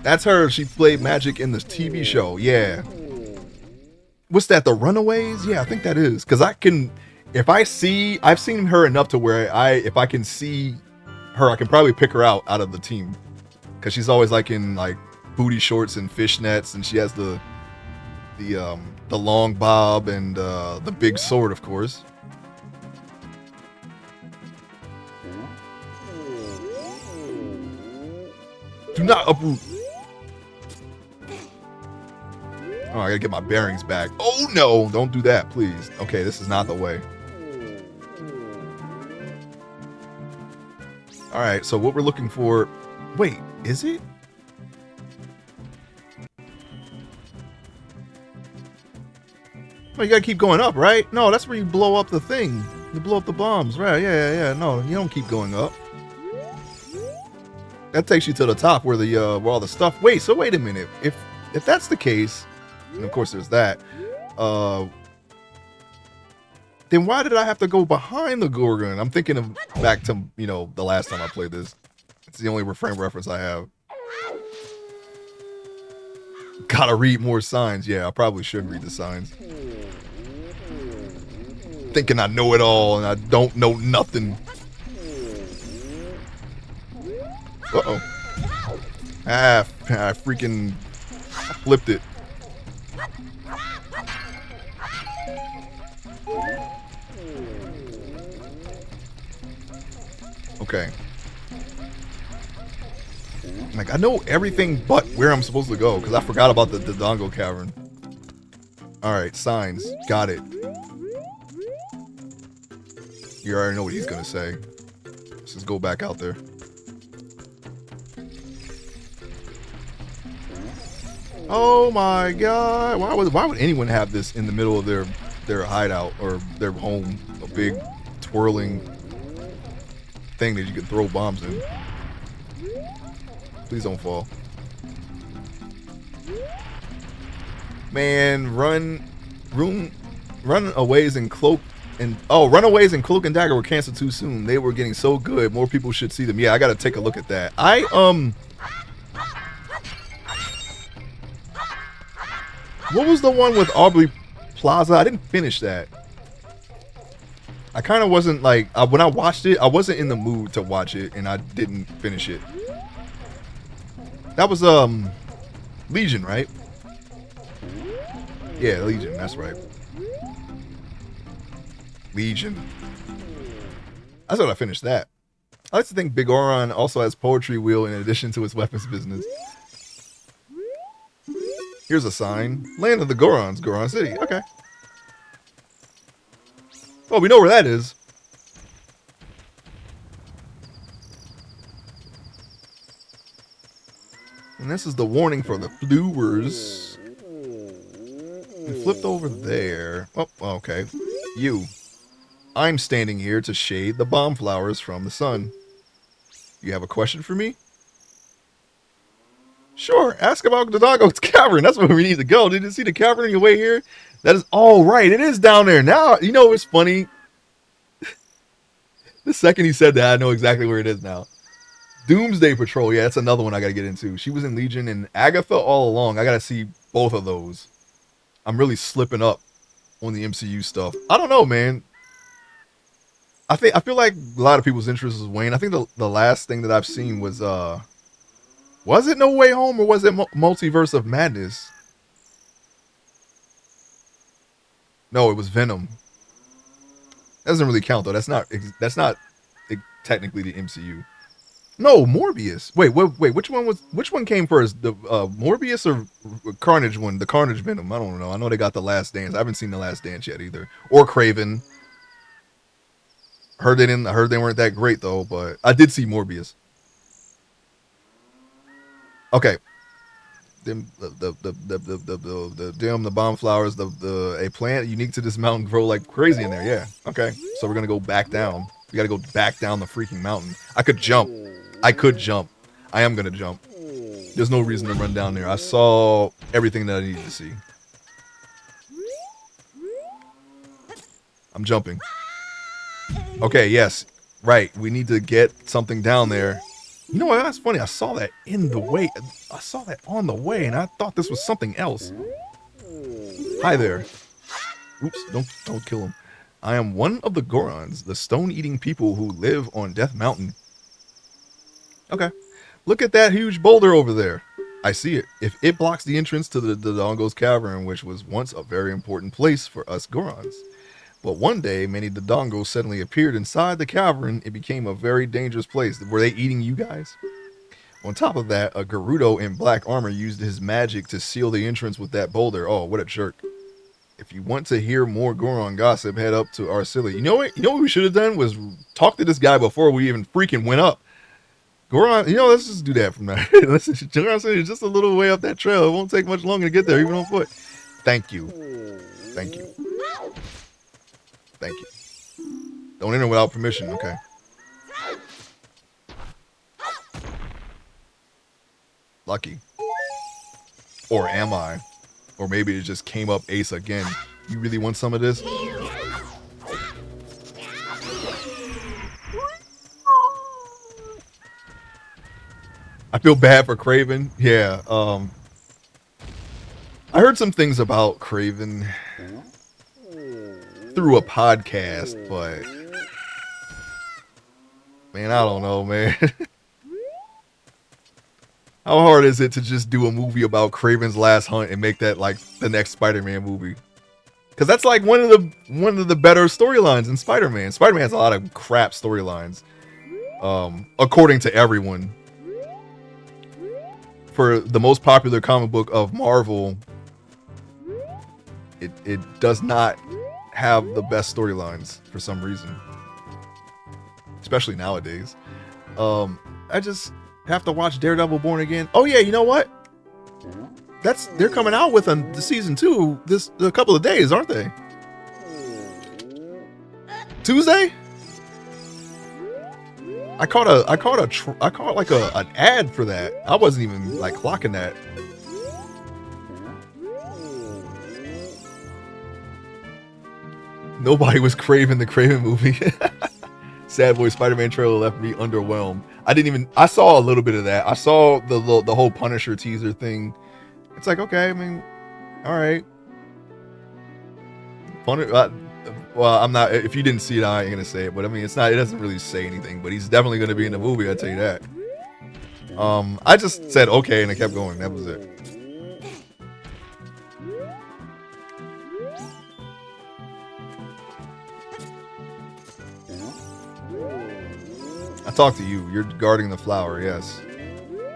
That's her. She played magic in the TV show. Yeah. What's that? The Runaways? Yeah, I think that is. Because I can, if I see, I've seen her enough to where if I can see her, I can probably pick her out of the team. Because she's always like in like booty shorts and fishnets, and she has the long bob and the big sword, of course. Do not uproot. Oh, I gotta get my bearings back. Oh no, don't do that, please. Okay, this is not the way. All right, so what we're looking for. Wait, is it? Well, you gotta keep going up, right? No, that's where you blow up the thing. You blow up the bombs, right? Yeah. No, you don't keep going up. That takes you to the top where the where all the stuff. Wait a minute. If that's the case, and of course there's that, then why did I have to go behind the Gorgon? I'm thinking of back to, you know, the last time I played this. It's the only frame reference I have. Gotta read more signs. Yeah, I probably should read the signs. Thinking I know it all and I don't know nothing. Uh-oh. I freaking flipped it. Okay. Like, I know everything but where I'm supposed to go, because I forgot about the Dongo Cavern. Alright, signs. Got it. You already know what he's gonna say. Let's just go back out there. Oh my god. Why would anyone have this in the middle of their hideout or their home? A big twirling thing that you can throw bombs in. Please don't fall. Man, runaways and cloak and runaways and cloak and dagger were canceled too soon. They were getting so good. More people should see them. Yeah, I gotta take a look at that. What was the one with Aubrey Plaza? I didn't finish that. I kind of wasn't like when I watched it, I wasn't in the mood to watch it, and I didn't finish it. That was Legion, right? Yeah, Legion. That's right. Legion. I thought I finished that. I like to think Big Oron also has Poetry Wheel in addition to his weapons business. Here's a sign. Land of the Gorons, Goron City. Okay. Oh, we know where that is. And this is the warning for the flewers. We flipped over there. Oh, okay. You. I'm standing here to shade the bomb flowers from the sun. You have a question for me? Sure, ask about the Dongo's Cavern. That's where we need to go. Did you see the cavern on your way here? That is, oh, right. It is down there. Now, you know what's funny? The second he said that, I know exactly where it is now. Doomsday Patrol. Yeah, that's another one I got to get into. She was in Legion and Agatha all along. I got to see both of those. I'm really slipping up on the MCU stuff. I don't know, man. I feel like a lot of people's interest is Wayne. I think the last thing that I've seen was it No Way Home or was it Multiverse of Madness? No, it was Venom. That doesn't really count though. That's not technically the MCU. No, Morbius. Wait. Which one came first? The Morbius or Carnage one? The Carnage Venom. I don't know. I know they got The Last Dance. I haven't seen The Last Dance yet either. Or Craven. Heard they weren't that great though, but I did see Morbius. Okay. The bomb flowers, a plant unique to this mountain grow like crazy in there. Yeah. Okay. So we're gonna go back down. We gotta go back down the freaking mountain. I could jump. I am gonna jump. There's no reason to run down there. I saw everything that I needed to see. I'm jumping. Okay, yes. Right. We need to get something down there. You know what? That's funny. I saw that in the way. I saw that on the way, and I thought this was something else. Hi there. Oops! Don't kill him. I am one of the Gorons, the stone-eating people who live on Death Mountain. Okay. Look at that huge boulder over there. I see it. If it blocks the entrance to the Dodongo's Cavern, which was once a very important place for us Gorons. But one day, many Dodongos suddenly appeared inside the cavern. It became a very dangerous place. Were they eating you guys? On top of that, a Gerudo in black armor used his magic to seal the entrance with that boulder. Oh, what a jerk. If you want to hear more Goron gossip, head up to Arcilla. You know what we should have done was talk to this guy before we even freaking went up. Goron, let's just do that from now. Listen, Goron City is just a little way up that trail. It won't take much longer to get there, even on foot. Thank you. Thank you. Thank you. Don't enter without permission, okay? Lucky. Or am I? Or maybe it just came up ace again. You really want some of this? I feel bad for Craven. Yeah, I heard some things about Craven through a podcast, but man, I don't know, man. How hard is it to just do a movie about Craven's Last Hunt and make that like the next Spider-Man movie? Because that's like one of the better storylines in Spider-Man. Spider-Man has a lot of crap storylines, according to everyone. For the most popular comic book of Marvel, it does not have the best storylines for some reason, especially nowadays. I just have to watch Daredevil Born Again. Oh yeah, you know what? They're coming out with the season 2 a couple of days, aren't they? Tuesday? I caught like an ad for that. I wasn't even like clocking that. Nobody was craving the Craven movie. Sad Boy Spider-Man trailer left me underwhelmed. I saw a little bit of that. I saw the whole Punisher teaser thing. It's like, okay, I mean, all right. Well, I'm not. If you didn't see it, I ain't gonna say it. But I mean, it doesn't really say anything. But he's definitely gonna be in the movie. I tell you that. I just said okay, and I kept going. That was it. I talked to you. You're guarding the flower. Yes.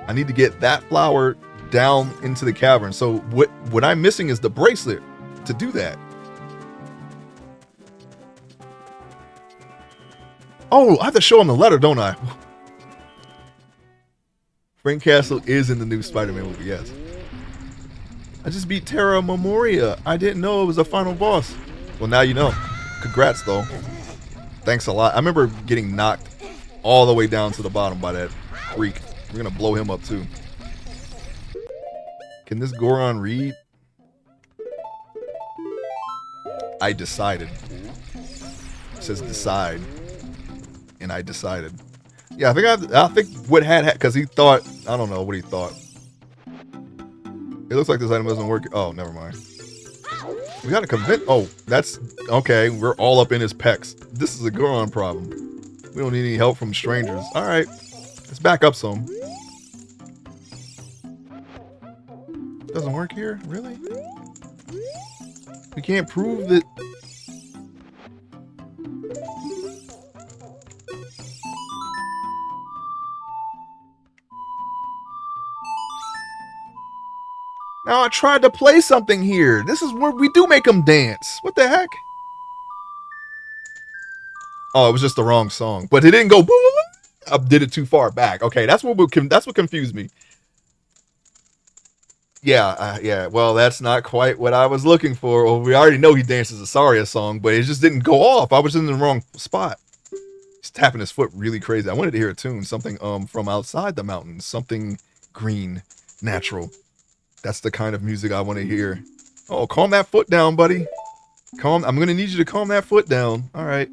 I need to get that flower down into the cavern. So what I'm missing is the bracelet to do that. Oh, I have to show him the letter, don't I? Frank Castle is in the new Spider-Man movie, yes. I just beat Terra Memoria. I didn't know it was a final boss. Well, now you know. Congrats, though. Thanks a lot. I remember getting knocked all the way down to the bottom by that freak. We're gonna blow him up, too. Can this Goron read? I decided. It says decide. And I decided. Yeah, I think what had because he thought, I don't know what he thought. It looks like this item doesn't work. Oh, never mind. We gotta convince. Oh, that's okay. We're all up in his pecs. This is a Goron problem. We don't need any help from strangers. All right, let's back up some. Doesn't work here, really? We can't prove that. Now I tried to play something here. This is where we do make them dance. What the heck? Oh, it was just the wrong song, but it didn't go. I did it too far back. Okay, that's what confused me. Yeah, yeah. Well, that's not quite what I was looking for. Well, we already know he dances a Saria song, but it just didn't go off. I was in the wrong spot. He's tapping his foot really crazy. I wanted to hear a tune, something from outside the mountains, something green, natural. That's the kind of music I want to hear. Oh, calm that foot down, buddy. I'm going to need you to calm that foot down. All right.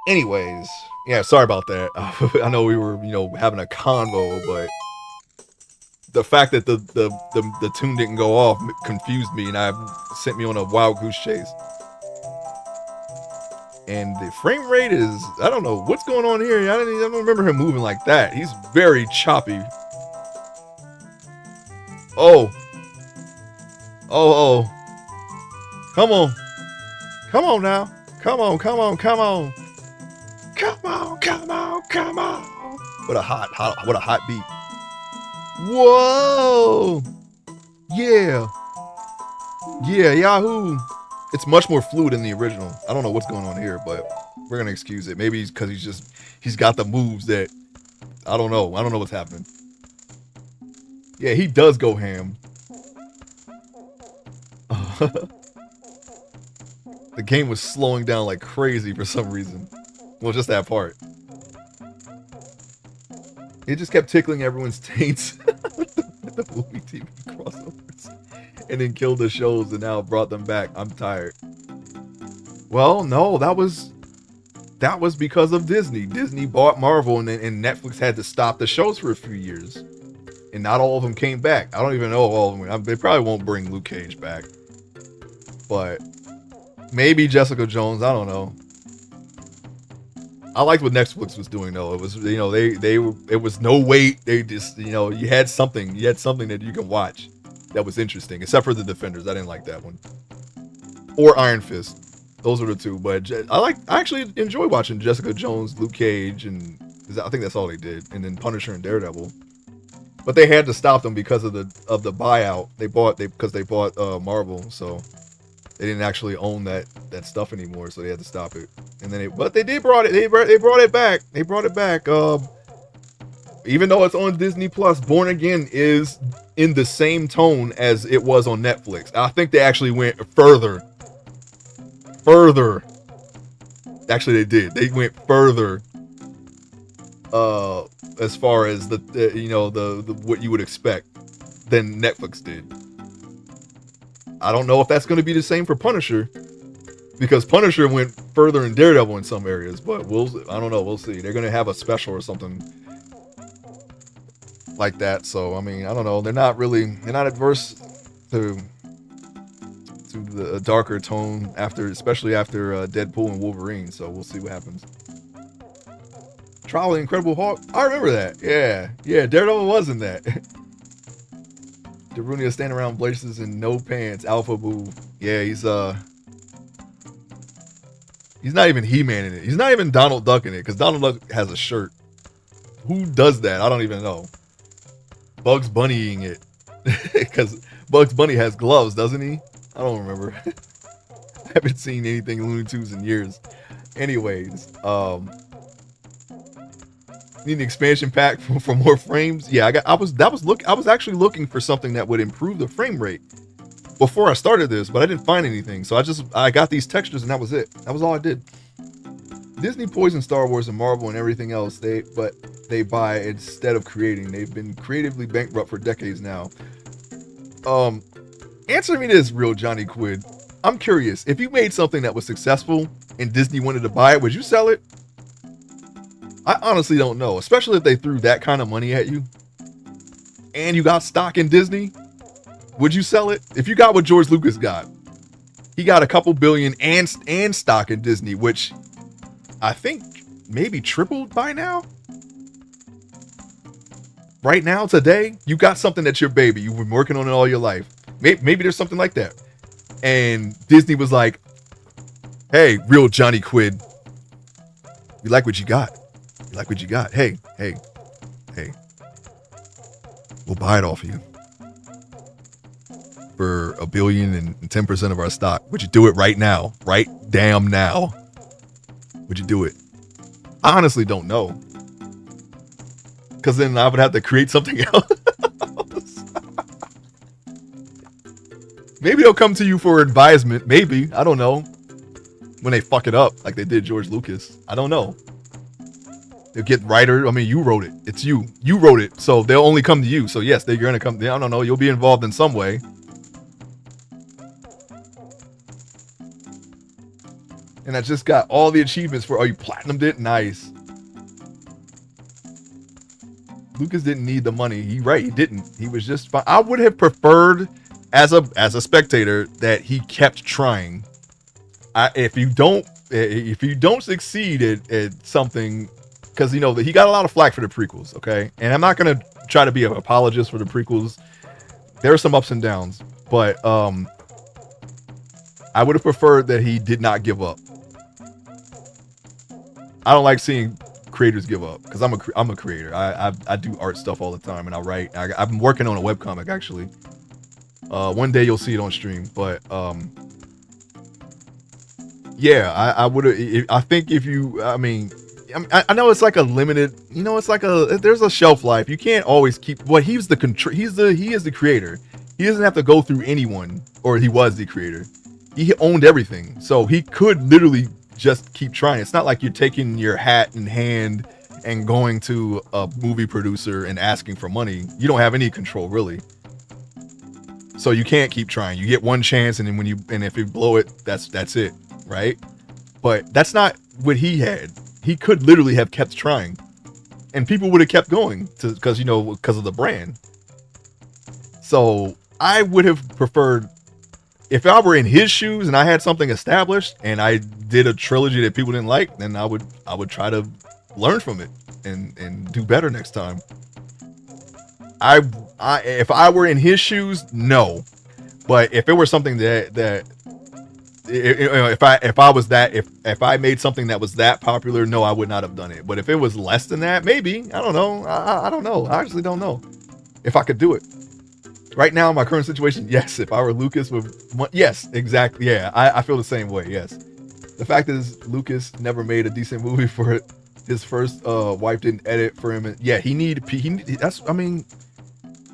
Anyways, yeah, sorry about that. I know we were, having a convo, but the fact that the tune didn't go off confused me, and I sent me on a wild goose chase. And the frame rate is, I don't know what's going on here. I don't remember him moving like that. He's very choppy. Oh. Oh, oh. Come on. Come on now. Come on, come on, come on. Come on, come on, come on. What a hot beat. Whoa. Yeah. Yeah, Yahoo. It's much more fluid than the original. I don't know what's going on here, but we're gonna excuse it. Maybe because he's got the moves that I don't know. I don't know what's happening. Yeah, he does go ham. The game was slowing down like crazy for some reason. Well, just that part. It just kept tickling everyone's taints with the movie TV crossovers. And then killed the shows and now brought them back. I'm tired. Well, no, that was because of Disney. Disney bought Marvel and Netflix had to stop the shows for a few years. And not all of them came back. I don't even know all of them. They probably won't bring Luke Cage back. But maybe Jessica Jones, I don't know. I liked what Netflix was doing though. It was, it was no wait. They just, you had something that you can watch that was interesting, except for The Defenders. I didn't like that one. Or Iron Fist. Those were the two. But I actually enjoy watching Jessica Jones, Luke Cage, and I think that's all they did. And then Punisher and Daredevil. But they had to stop them because of the buyout. Because they bought Marvel, so they didn't actually own that stuff anymore, so they had to stop it. And then they brought it back. They brought it back. Even though it's on Disney Plus, Born Again is in the same tone as it was on Netflix. I think they actually went further. Actually, they did. They went further. As far as the what you would expect than Netflix did. I don't know if that's going to be the same for Punisher, because Punisher went further in Daredevil in some areas, but I don't know. We'll see. They're going to have a special or something like that. So, I mean, I don't know. They're not adverse to the darker tone especially after Deadpool and Wolverine. So we'll see what happens. Trial of the Incredible Hulk. I remember that. Yeah. Daredevil was in that. Darunia standing around places in no pants. Alpha Boo. Yeah, he's not even He-Man in it. He's not even Donald Duck in it, because Donald Duck has a shirt. Who does that? I don't even know. Bugs Bunnying it. Because Bugs Bunny has gloves, doesn't he? I don't remember. I haven't seen anything Looney Tunes in years. Anyways, need an expansion pack for more frames. Yeah, I was actually looking for something that would improve the frame rate before I started this, but I didn't find anything. So I got these textures and that was it. That was all I did. Disney poisoned Star Wars and Marvel and everything else they buy instead of creating. They've been creatively bankrupt for decades now. Answer me this, real Johnny Quid. I'm curious, if you made something that was successful and Disney wanted to buy it, would you sell it? I honestly don't know, especially if they threw that kind of money at you and you got stock in Disney. Would you sell it? If you got what George Lucas got, he got a couple billion and stock in Disney, which I think maybe tripled by now. Right now, today, you got something that's your baby. You've been working on it all your life. Maybe there's something like that. And Disney was like, hey, real Johnny Quid, you like what you got. You like what you got. Hey. We'll buy it off of you for $1 billion and 10% of our stock. Would you do it right now? Right damn now. Would you do it? I honestly don't know. Because then I would have to create something else. Maybe they'll come to you for advisement. Maybe. I don't know. When they fuck it up like they did George Lucas. I don't know. They'll get writer. I mean, you wrote it. It's you. You wrote it. So they'll only come to you. So yes, they're going to come. I don't know. You'll be involved in some way. And I just got all the achievements for. Oh, you platinumed it? Nice. Lucas didn't need the money. He didn't. He was just fine. I would have preferred, as a spectator, that he kept trying. If you don't succeed at something, because you know he got a lot of flack for the prequels. Okay, and I'm not gonna try to be an apologist for the prequels. There are some ups and downs, but I would have preferred that he did not give up. I don't like seeing creators give up because I'm a creator. I do art stuff all the time and I write. I've been working on a webcomic actually. One day you'll see it on stream, but yeah, I would have. I think if you, I know it's like a limited. You know, it's like there's a shelf life. You can't always keep. Well, he is the creator. He doesn't have to go through anyone, or he was the creator. He owned everything, so he could literally just keep trying. It's not like you're taking your hat in hand and going to a movie producer and asking for money. You don't have any control really. So you can't keep trying. You get one chance, and then if you blow it, that's it, right? But that's not what he had. He could literally have kept trying, and people would have kept going because of the brand. So I would have preferred, if I were in his shoes and I had something established and I did a trilogy that people didn't like, then I would try to learn from it and do better next time. If I were in his shoes, no. But if it were something if I made something that was that popular, no, I would not have done it. But if it was less than that, maybe. I don't know. I don't know. I actually don't know if I could do it. Right now, in my current situation, yes. If I were Lucas, yes, exactly. Yeah, I feel the same way. Yes. The fact is, Lucas never made a decent movie for it. His first wife didn't edit for him. Yeah,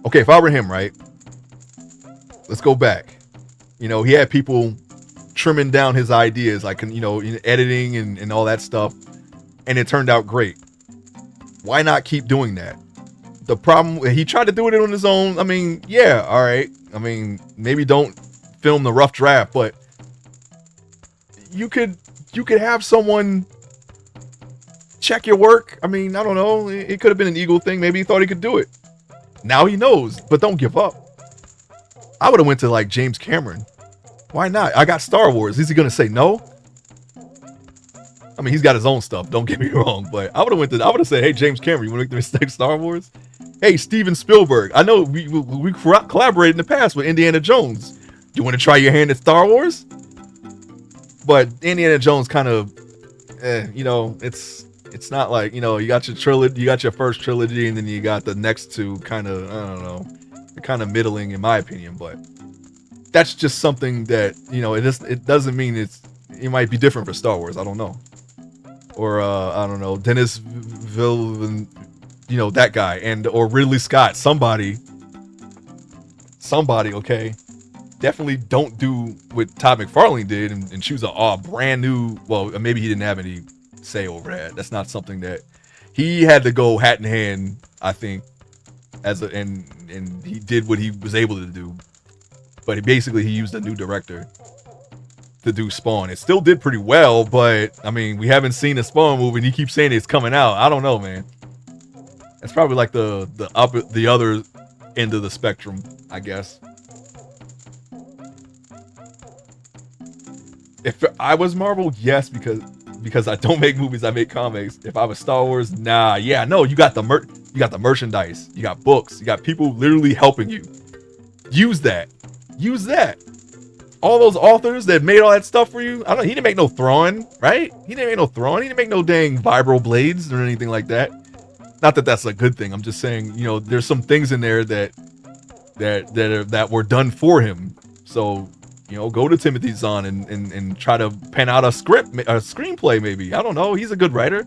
okay, if I were him, right? Let's go back. He had people trimming down his ideas, like, editing and all that stuff. And it turned out great. Why not keep doing that? The problem, he tried to do it on his own. Yeah, all right. Maybe don't film the rough draft, but you could have someone check your work. I don't know. It could have been an ego thing. Maybe he thought he could do it. Now he knows, but don't give up. I would have went to like James Cameron. Why not? I got Star Wars. Is he going to say no? He's got his own stuff. Don't get me wrong, but I would have said, hey, James Cameron, you want to make the mistake Star Wars? Hey, Steven Spielberg, I know we collaborated in the past with Indiana Jones. Do you want to try your hand at Star Wars? But Indiana Jones kind of, it's not like, you got your trilogy, you got your first trilogy, and then you got the next two kind of, I don't know, kind of middling in my opinion. But that's just something that, it doesn't mean it might be different for Star Wars. I don't know. Or I don't know, Dennis Villeneuve, that guy, or Ridley Scott, somebody, okay. Definitely don't do what Todd McFarlane did and choose a brand new. Well, maybe he didn't have any say over that. That's not something that he had to go hat in hand, I think, and he did what he was able to do. But he used a new director to do Spawn. It still did pretty well, but we haven't seen a Spawn movie and he keeps saying it's coming out. I don't know, man. It's probably like the other end of the spectrum, I guess. If I was Marvel, yes, because I don't make movies, I make comics. If I was Star Wars, nah, yeah, no, you got the merchandise, you got books, you got people literally helping you. Use that. All those authors that made all that stuff for you. He didn't make no Thrawn, right? He didn't make no dang vibro blades or anything like that. Not that that's a good thing. I'm just saying, there's some things in there that were done for him. So, go to Timothy Zahn and try to pen out a screenplay maybe. I don't know. He's a good writer,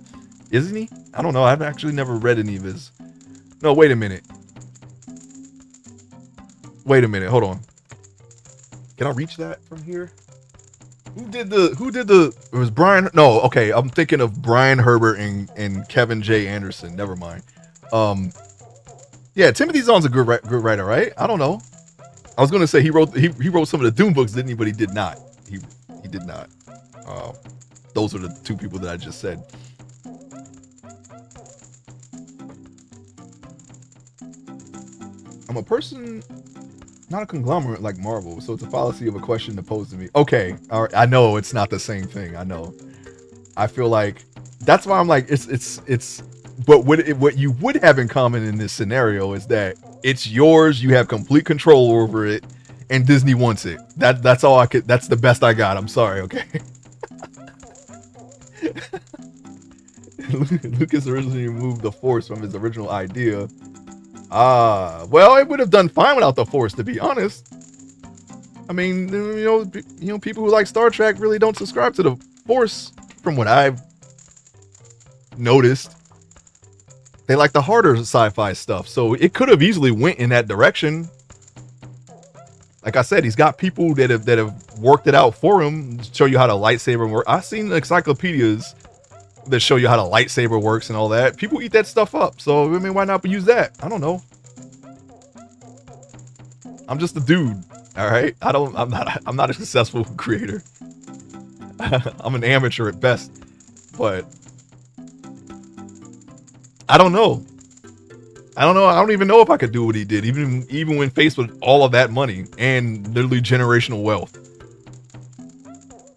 isn't he? I don't know. I've actually never read any of his. No, wait a minute. Hold on. Can I reach that from here? Who did the, it was Brian. No, okay. I'm thinking of Brian Herbert and Kevin J. Anderson. Never mind. Yeah, Timothy Zahn's a good writer, right? I don't know. I was going to say he wrote some of the Doom books, didn't he? But he did not. He did not. those are the two people that I just said. I'm a person, not a conglomerate like Marvel, so it's a fallacy of a question to pose to me. Okay, all right, I know it's not the same thing. I know. I feel like that's why I'm like it's. But what you would have in common in this scenario is that it's yours. You have complete control over it, and Disney wants it. That's all I could. That's the best I got. I'm sorry. Okay. Lucas originally removed the Force from his original idea. Well, it would have done fine without the Force, to be honest. I mean, you know, people who like Star Trek really don't subscribe to the Force, from what I've noticed. They like the harder sci-fi stuff, so it could have easily went in that direction. Like I said, he's got people that have worked it out for him, show you how the lightsaber works. I've seen encyclopedias that show you how the lightsaber works and all that. People eat that stuff up, so I mean, why not use that? I don't know. I'm just a dude, all right. I'm not a successful creator. I'm an amateur at best, but I don't know. I don't even know if I could do what he did, even when faced with all of that money and literally generational wealth.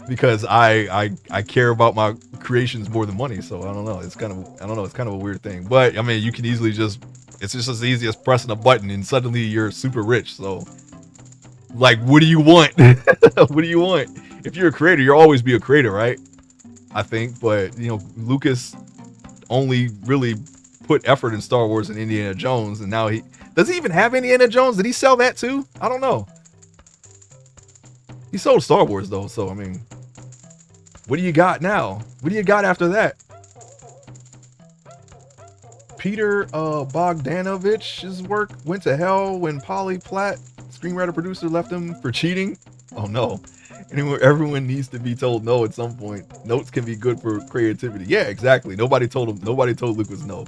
Because I care about my creations more than money, so I don't know. It's kind of a weird thing. But I mean, you can easily it's just as easy as pressing a button and suddenly you're super rich. So, like, what do you want? What do you want? If you're a creator, you'll always be a creator, right? I think, but you know, Lucas only really put effort in Star Wars and Indiana Jones, and now does he even have Indiana Jones? Did he sell that too? I don't know. He sold Star Wars though, so I mean, what do you got now? What do you got after that? Peter Bogdanovich's work went to hell when Polly Platt, screenwriter producer, left him for cheating. Oh no. Everyone needs to be told no at some point. Notes can be good for creativity. Yeah, exactly. Nobody told Lucas no.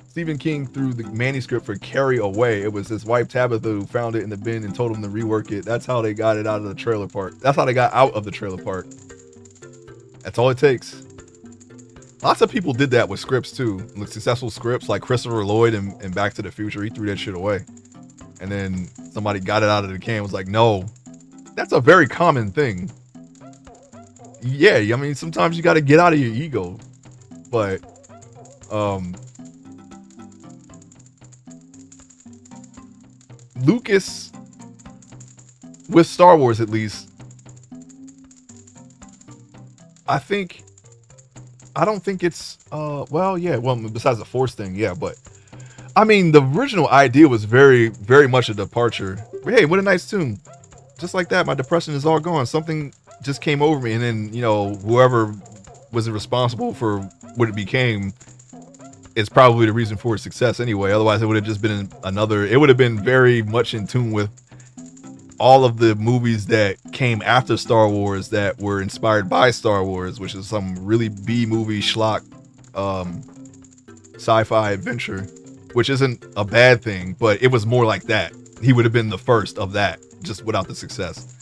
Stephen King threw the manuscript for Carrie away. It was his wife Tabitha who found it in the bin and told him to rework it. That's how they got it out of the trailer park. That's how they got out of the trailer park. That's all it takes. Lots of people did that with scripts too. Like successful scripts like Christopher Lloyd and Back to the Future. He threw that shit away. And then somebody got it out of the can and was like, no. That's a very common thing. Yeah, I mean, sometimes you got to get out of your ego. But, Lucas, with Star Wars at least, I don't think it's, besides the Force thing, yeah, but, I mean, the original idea was very, very much a departure. Hey, what a nice tune. Just like that, my depression is all gone. Something just came over me, and then, you know, whoever was responsible for what it became is probably the reason for its success anyway. Otherwise, it would have just been it would have been very much in tune with all of the movies that came after Star Wars that were inspired by Star Wars, which is some really B-movie schlock sci-fi adventure, which isn't a bad thing, but it was more like that. He would have been the first of that, just without the success.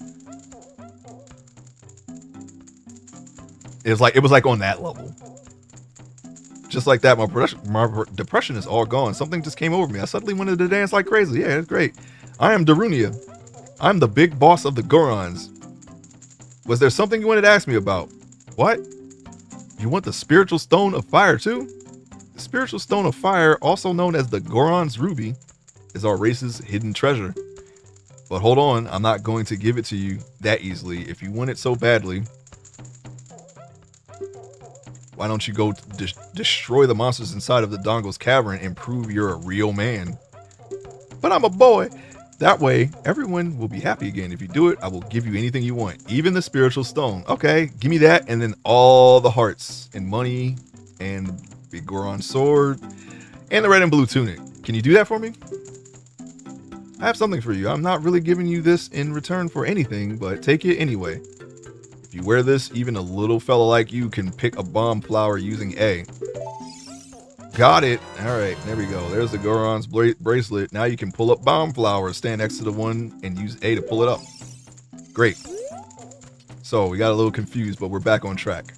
It was like on that level. Just like that, my depression is all gone. Something just came over me. I suddenly wanted to dance like crazy. Yeah, it's great. I am Darunia. I'm the big boss of the Gorons. Was there something you wanted to ask me about? What? You want the Spiritual Stone of Fire too? The Spiritual Stone of Fire, also known as the Goron's Ruby, is our race's hidden treasure. But hold on, I'm not going to give it to you that easily. If you want it so badly, why don't you go destroy the monsters inside of the Dongle's cavern and prove you're a real man? But I'm a boy. That way, everyone will be happy again. If you do it, I will give you anything you want, even the Spiritual Stone. Okay, give me that, and then all the hearts and money and the big Goron sword and the red and blue tunic. Can you do that for me? I have something for you. I'm not really giving you this in return for anything, but take it anyway. If you wear this, even a little fella like you can pick a bomb flower using A. Got it. All right, there we go. There's the Goron's bracelet. Now you can pull up bomb flowers. Stand next to the one and use A to pull it up. Great. So we got a little confused, but we're back on track.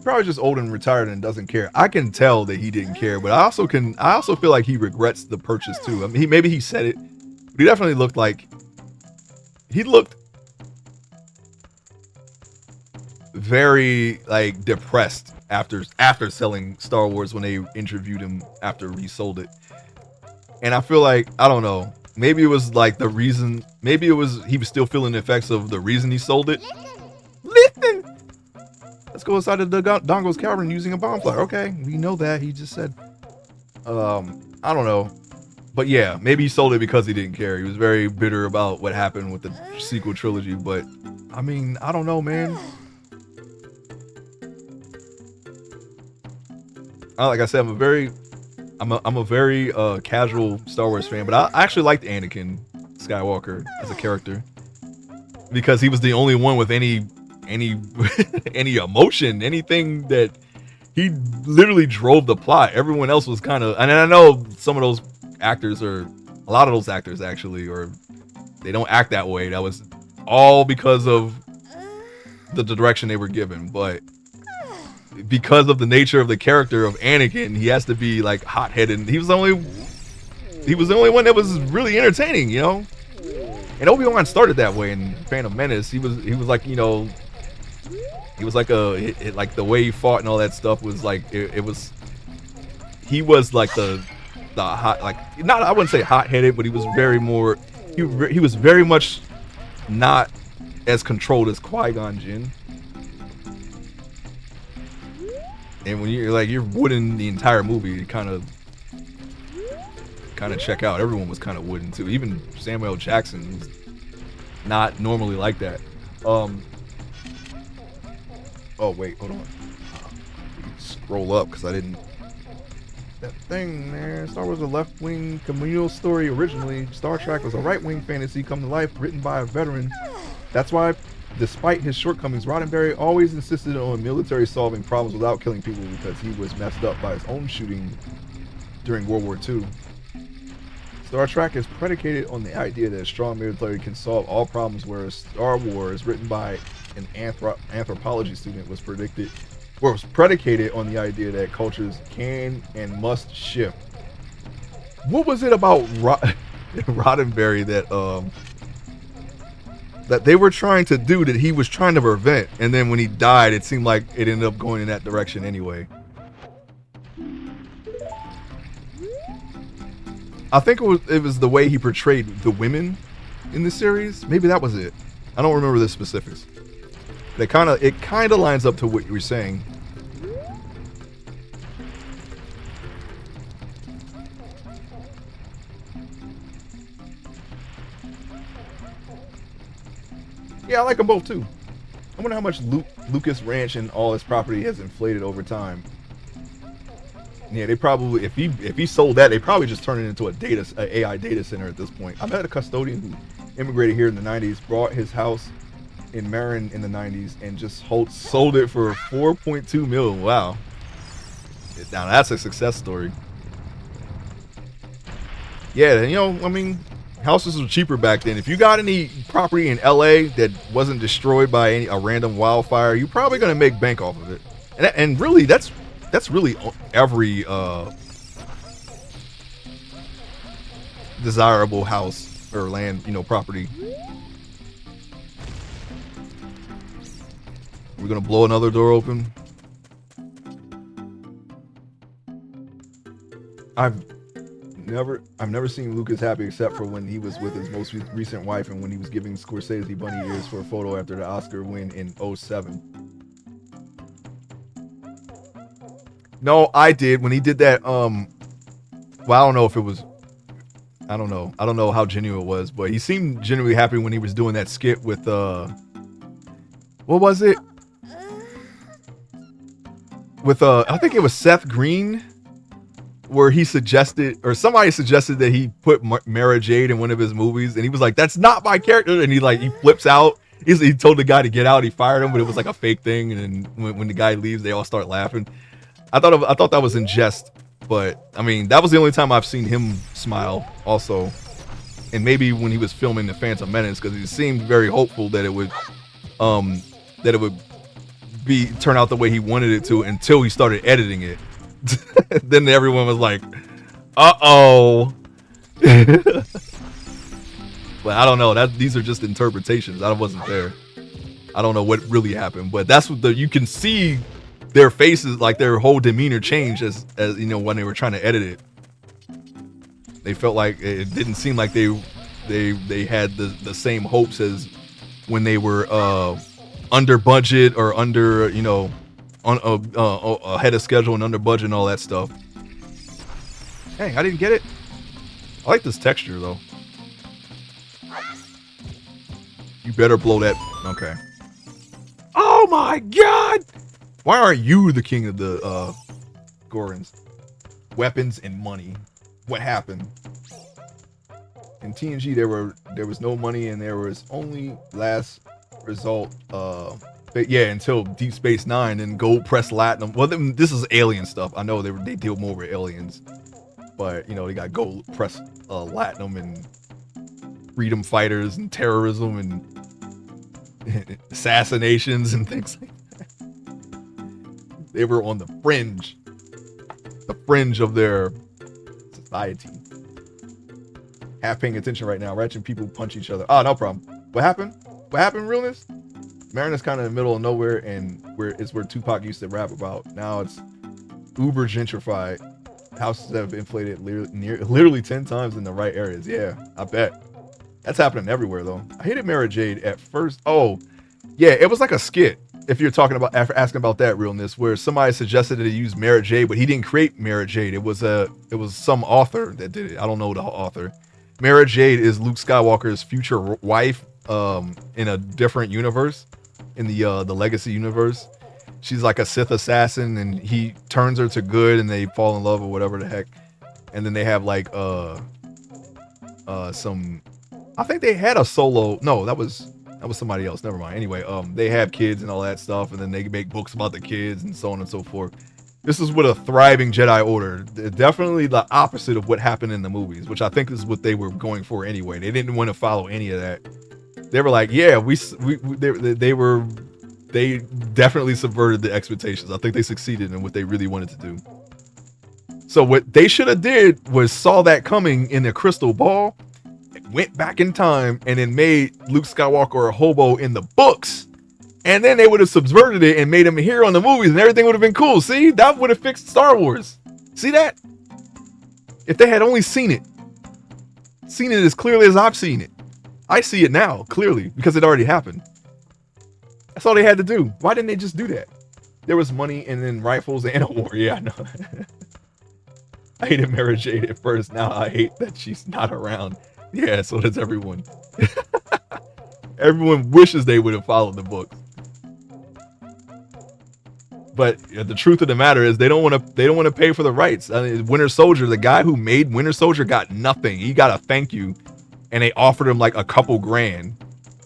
Probably just old and retired and doesn't care. I can tell that he didn't care, but I also feel like he regrets the purchase too. I mean, maybe he said it, but he definitely looked like he looked very like depressed after selling Star Wars when they interviewed him after he sold it. And I feel like, I don't know, maybe it was like the reason, maybe it was he was still feeling the effects of the reason he sold it. Listen. Let's go inside of the Dongo's cavern using a bonfire. Okay, we know that. He just said, I don't know. But yeah, maybe he sold it because he didn't care. He was very bitter about what happened with the sequel trilogy. But, I mean, I don't know, man. Like I said, I'm a very casual Star Wars fan. But I actually liked Anakin Skywalker as a character. Because he was the only one with any emotion, anything that he literally drove the plot. Everyone else was kind of, and I know some of those actors a lot of those actors actually, or they don't act that way. That was all because of the direction they were given. But because of the nature of the character of Anakin, he has to be like hot-headed. He was the only one that was really entertaining, you know. And Obi-Wan started that way in Phantom Menace. He was like, you know, he was like like the way he fought and all that stuff was like he was like the hot, like, not, I wouldn't say hot-headed, but he was very more, he was very much not as controlled as Qui-Gon Jinn. And when you're wooden the entire movie, you kind of check out. Everyone was kind of wooden too. Even Samuel Jackson was not normally like that. Oh wait, hold on. Scroll up because I didn't. That thing there. Star Wars was a left-wing communal story originally. Star Trek was a right-wing fantasy come to life, written by a veteran. That's why, despite his shortcomings, Roddenberry always insisted on military solving problems without killing people because he was messed up by his own shooting during World War II. Star Trek is predicated on the idea that a strong military can solve all problems, whereas Star Wars, written by an anthropology student, was predicated on the idea that cultures can and must shift. What was it about Roddenberry that they were trying to do that he was trying to prevent, and then when he died, it seemed like it ended up going in that direction anyway? I think it was the way he portrayed the women in the series. Maybe that was it. I don't remember the specifics. It kind of lines up to what you were saying. Yeah, I like them both too. I wonder how much Lucas Ranch and all his property has inflated over time. Yeah, they probably, if he sold that, they probably just turned it into a AI data center at this point. I met a custodian who immigrated here in the 90s, bought his house in Marin in the 90s, and just sold it for 4.2 million. Wow. Now that's a success story. Yeah, you know, I mean, houses were cheaper back then. If you got any property in LA that wasn't destroyed by a random wildfire, you're probably gonna make bank off of it. And really, that's really every desirable house or land, you know, property. We're gonna blow another door open. I've never seen Lucas happy except for when he was with his most recent wife and when he was giving Scorsese bunny ears for a photo after the Oscar win in 2007. No, I did when he did that. Well, I don't know if it was. I don't know how genuine it was, but he seemed genuinely happy when he was doing that skit with what was it? With I think it was Seth Green, where he suggested, or somebody suggested that he put Mara Jade in one of his movies, and he was like, "That's not my character," and he flips out. He told the guy to get out. He fired him, but it was like a fake thing. And then when the guy leaves, they all start laughing. I thought that was in jest, but I mean, that was the only time I've seen him smile also. And maybe when he was filming The Phantom Menace, because he seemed very hopeful that it would that it would turn out the way he wanted it to until he started editing it. Then everyone was like, uh-oh. But I don't know. These are just interpretations. I wasn't there. I don't know what really happened, but that's what you can see their faces, like their whole demeanor change as you know, when they were trying to edit it. They felt like it didn't seem like they had the same hopes as when they were under budget or under, you know, on ahead of schedule and under budget and all that stuff. Hey, I didn't get it. I like this texture though. You better blow that. Okay. Oh my god! Why aren't you the king of the Gorons? Weapons and money. What happened? In TNG there was no money and there was only last result yeah, until Deep Space Nine and Gold Press Platinum. Well, this is alien stuff. I know they deal more with aliens, but you know, they got Gold Press Platinum and freedom fighters and terrorism and assassinations and things like that. They were on the fringe of their society. Half paying attention right now. Watching people punch each other. Oh, no problem. What happened? What happened, realness? Marina's kind of in the middle of nowhere, and it's where Tupac used to rap about. Now it's uber gentrified. Houses have inflated literally 10 times in the right areas. Yeah, I bet. That's happening everywhere, though. I hated Mara Jade at first. Oh, yeah, it was like a skit. If you're talking about asking about that, realness, where somebody suggested that he use Mara Jade, but he didn't create Mara Jade. It was some author that did it. I don't know the author. Mara Jade is Luke Skywalker's future wife in a different universe, in the Legacy universe. She's like a Sith assassin, and he turns her to good, and they fall in love or whatever the heck. And then they have like some. I think they had a solo. No, that was somebody else. Never mind. Anyway, they have kids and all that stuff, and then they make books about the kids and so on and so forth. This is with a thriving Jedi Order. Definitely the opposite of what happened in the movies, which I think is what they were going for anyway. They didn't want to follow any of that. They were like, yeah, they definitely subverted the expectations. I think they succeeded in what they really wanted to do. So what they should have did was saw that coming in a crystal ball, went back in time, and then made Luke Skywalker a hobo in the books. And then they would have subverted it and made him a hero in the movies, and everything would have been cool. See, that would have fixed Star Wars. See that? If they had only seen it as clearly as I've seen it. I see it now, clearly, because it already happened. That's all they had to do. Why didn't they just do that? There was money and then rifles and a war. Yeah, I know. I hated Mara Jade at first. Now I hate that she's not around. Yeah, so does everyone. Everyone wishes they would have followed the book. But the truth of the matter is they don't want to pay for the rights. I mean, Winter Soldier, the guy who made Winter Soldier got nothing. He got a thank you, and they offered him like a couple grand.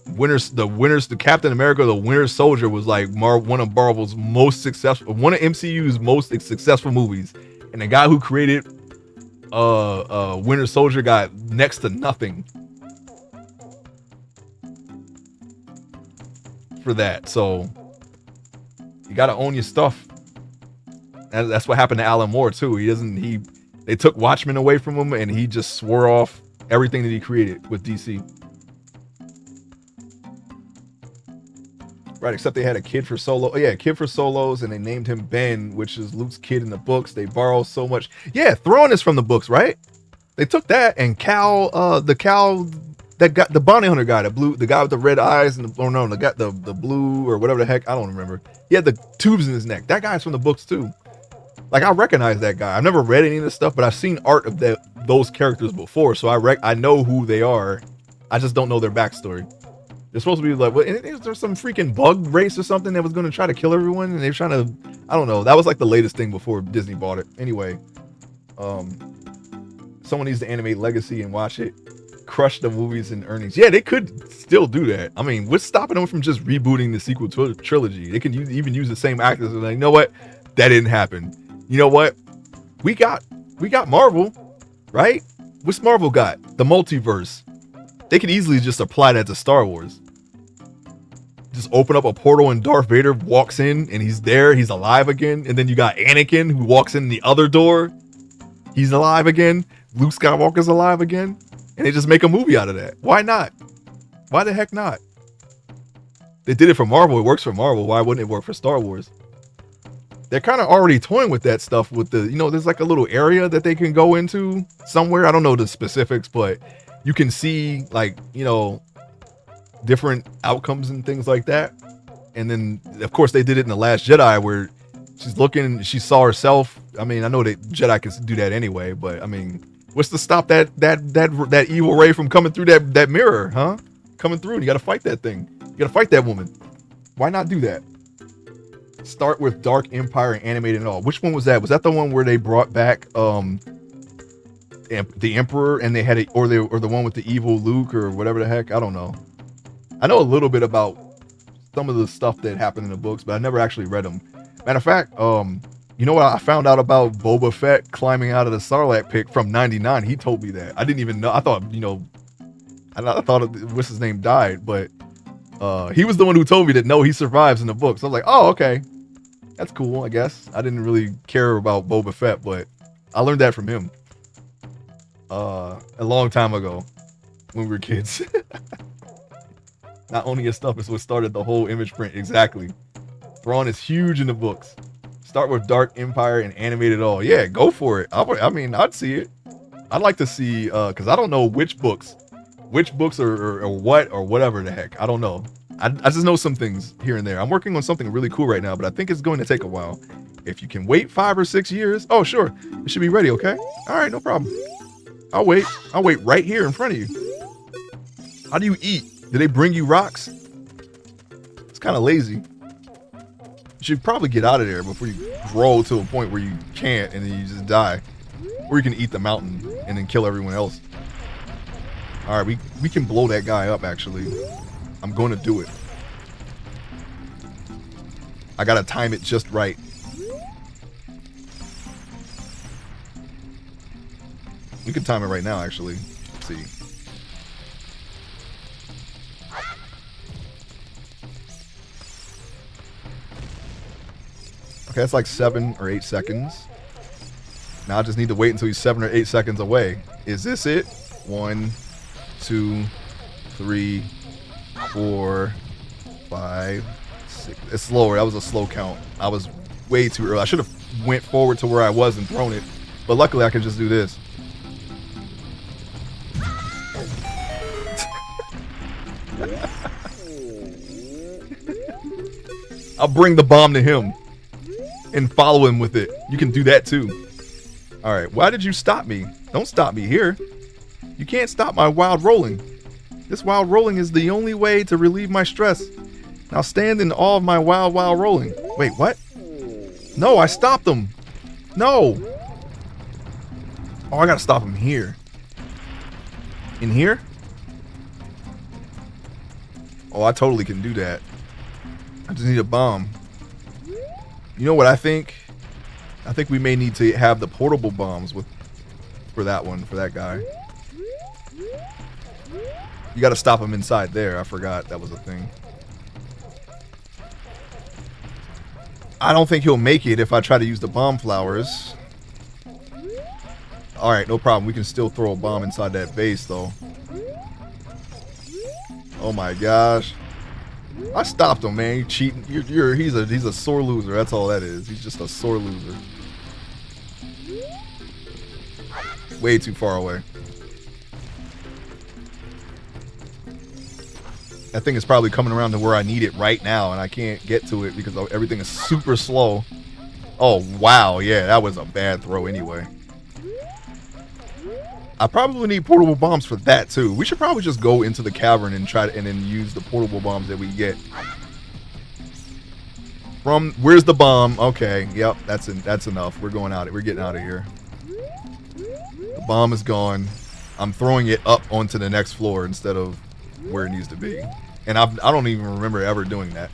The Captain America, the Winter Soldier was like one of Marvel's most successful, one of MCU's most successful movies, and the guy who created Winter Soldier got next to nothing for that. So you gotta own your stuff. And that's what happened to Alan Moore too. They took Watchmen away from him, and he just swore off everything that he created with DC. Right, except they had a kid for Solo. Oh, yeah, a kid for Solos, and they named him Ben, which is Luke's kid in the books. They borrow so much. Yeah, Thrawn is from the books, right? They took that, and Cal that got the bounty hunter guy, the guy with the red eyes, and the blue or whatever the heck, I don't remember. He had the tubes in his neck. That guy's from the books too. Like, I recognize that guy. I've never read any of this stuff, but I've seen art of those characters before, so I know who they are. I just don't know their backstory. They're supposed to be like, is there some freaking bug race or something that was going to try to kill everyone? And they're trying to, I don't know. That was like the latest thing before Disney bought it. Anyway, someone needs to animate Legacy and watch it. Crush the movies and earnings. Yeah, they could still do that. I mean, what's stopping them from just rebooting the sequel trilogy? They can even use the same actors. And like, you know what? That didn't happen. You know what? We got Marvel, right? What's Marvel got? The multiverse. They could easily just apply that to Star Wars. just open up a portal and Darth Vader walks in and he's there. He's alive again. And then you got Anakin who walks in the other door. He's alive again. Luke Skywalker's alive again. And they just make a movie out of that. Why not? Why the heck not? They did it for Marvel. It works for Marvel. Why wouldn't it work for Star Wars? They're kind of already toying with that stuff with the, you know, there's like a little area that they can go into somewhere. I don't know the specifics, but you can see like, you know, different outcomes and things like that. And then of course they did it in The Last Jedi where she's looking, she saw herself. I mean, I know that Jedi can do that anyway, but I mean, what's to stop that evil ray from coming through that mirror, huh? Coming through, and you got to fight that thing. You got to fight that woman. Why not do that? Start with Dark Empire and animate it all. Which one was that? Was that the one where they brought back the Emperor and they had it, or the one with the evil Luke or whatever the heck? I don't know. I know a little bit about some of the stuff that happened in the books, but I never actually read them. Matter of fact, you know what I found out about Boba Fett climbing out of the Sarlacc pit from 99? He told me that. I didn't even know. I thought, you know, I thought what's his name died, but he was the one who told me that no, he survives in the books. So I was like, oh, okay. That's cool, I guess. I didn't really care about Boba Fett, but I learned that from him a long time ago when we were kids. Not only his stuff is what started the whole image print. Exactly. Thrawn is huge in the books. Start with Dark Empire and animate it all. Yeah, go for it. I mean, I'd see it. I'd like to see, because I don't know which books or what or whatever the heck. I don't know. I just know some things here and there. I'm working on something really cool right now, but I think it's going to take a while. If you can wait 5 or 6 years, oh, sure. It should be ready, okay? All right, no problem. I'll wait. I'll wait right here in front of you. How do you eat? Do they bring you rocks? It's kind of lazy. You should probably get out of there before you grow to a point where you can't and then you just die. Or you can eat the mountain and then kill everyone else. All right, we can blow that guy up, actually. I'm going to do it. I got to time it just right. We can time it right now, actually. Let's see. Okay, that's like 7 or 8 seconds. Now I just need to wait until he's 7 or 8 seconds away. Is this it? 1, 2, 3, 4, 5, 6. It's slower. That was a slow count. I was way too early. I should have went forward to where I was and thrown it. But luckily I can just do this. I'll bring the bomb to him and follow him with it. You can do that too. All right, why did you stop me? Don't stop me here. You can't stop my wild rolling. This wild rolling is the only way to relieve my stress. Now stand in awe of my wild rolling. Wait, what? No, I stopped him. No. Oh, I gotta stop him here. In here? Oh, I totally can do that. I just need a bomb. You know what I think? I think we may need to have the portable bombs for that one, for that guy. You got to stop him inside there. I forgot that was a thing. I don't think he'll make it if I try to use the bomb flowers. All right, no problem. We can still throw a bomb inside that base, though. Oh my gosh! I stopped him, man. You cheating? He's a sore loser. That's all that is. He's just a sore loser. Way too far away. That thing is probably coming around to where I need it right now, and I can't get to it because everything is super slow. Oh, wow. Yeah, that was a bad throw anyway. I probably need portable bombs for that, too. We should probably just go into the cavern and and then use the portable bombs that we get. Where's the bomb? Okay, yep, that's enough. We're going out. We're getting out of here. The bomb is gone. I'm throwing it up onto the next floor instead of where it needs to be. And I don't even remember ever doing that.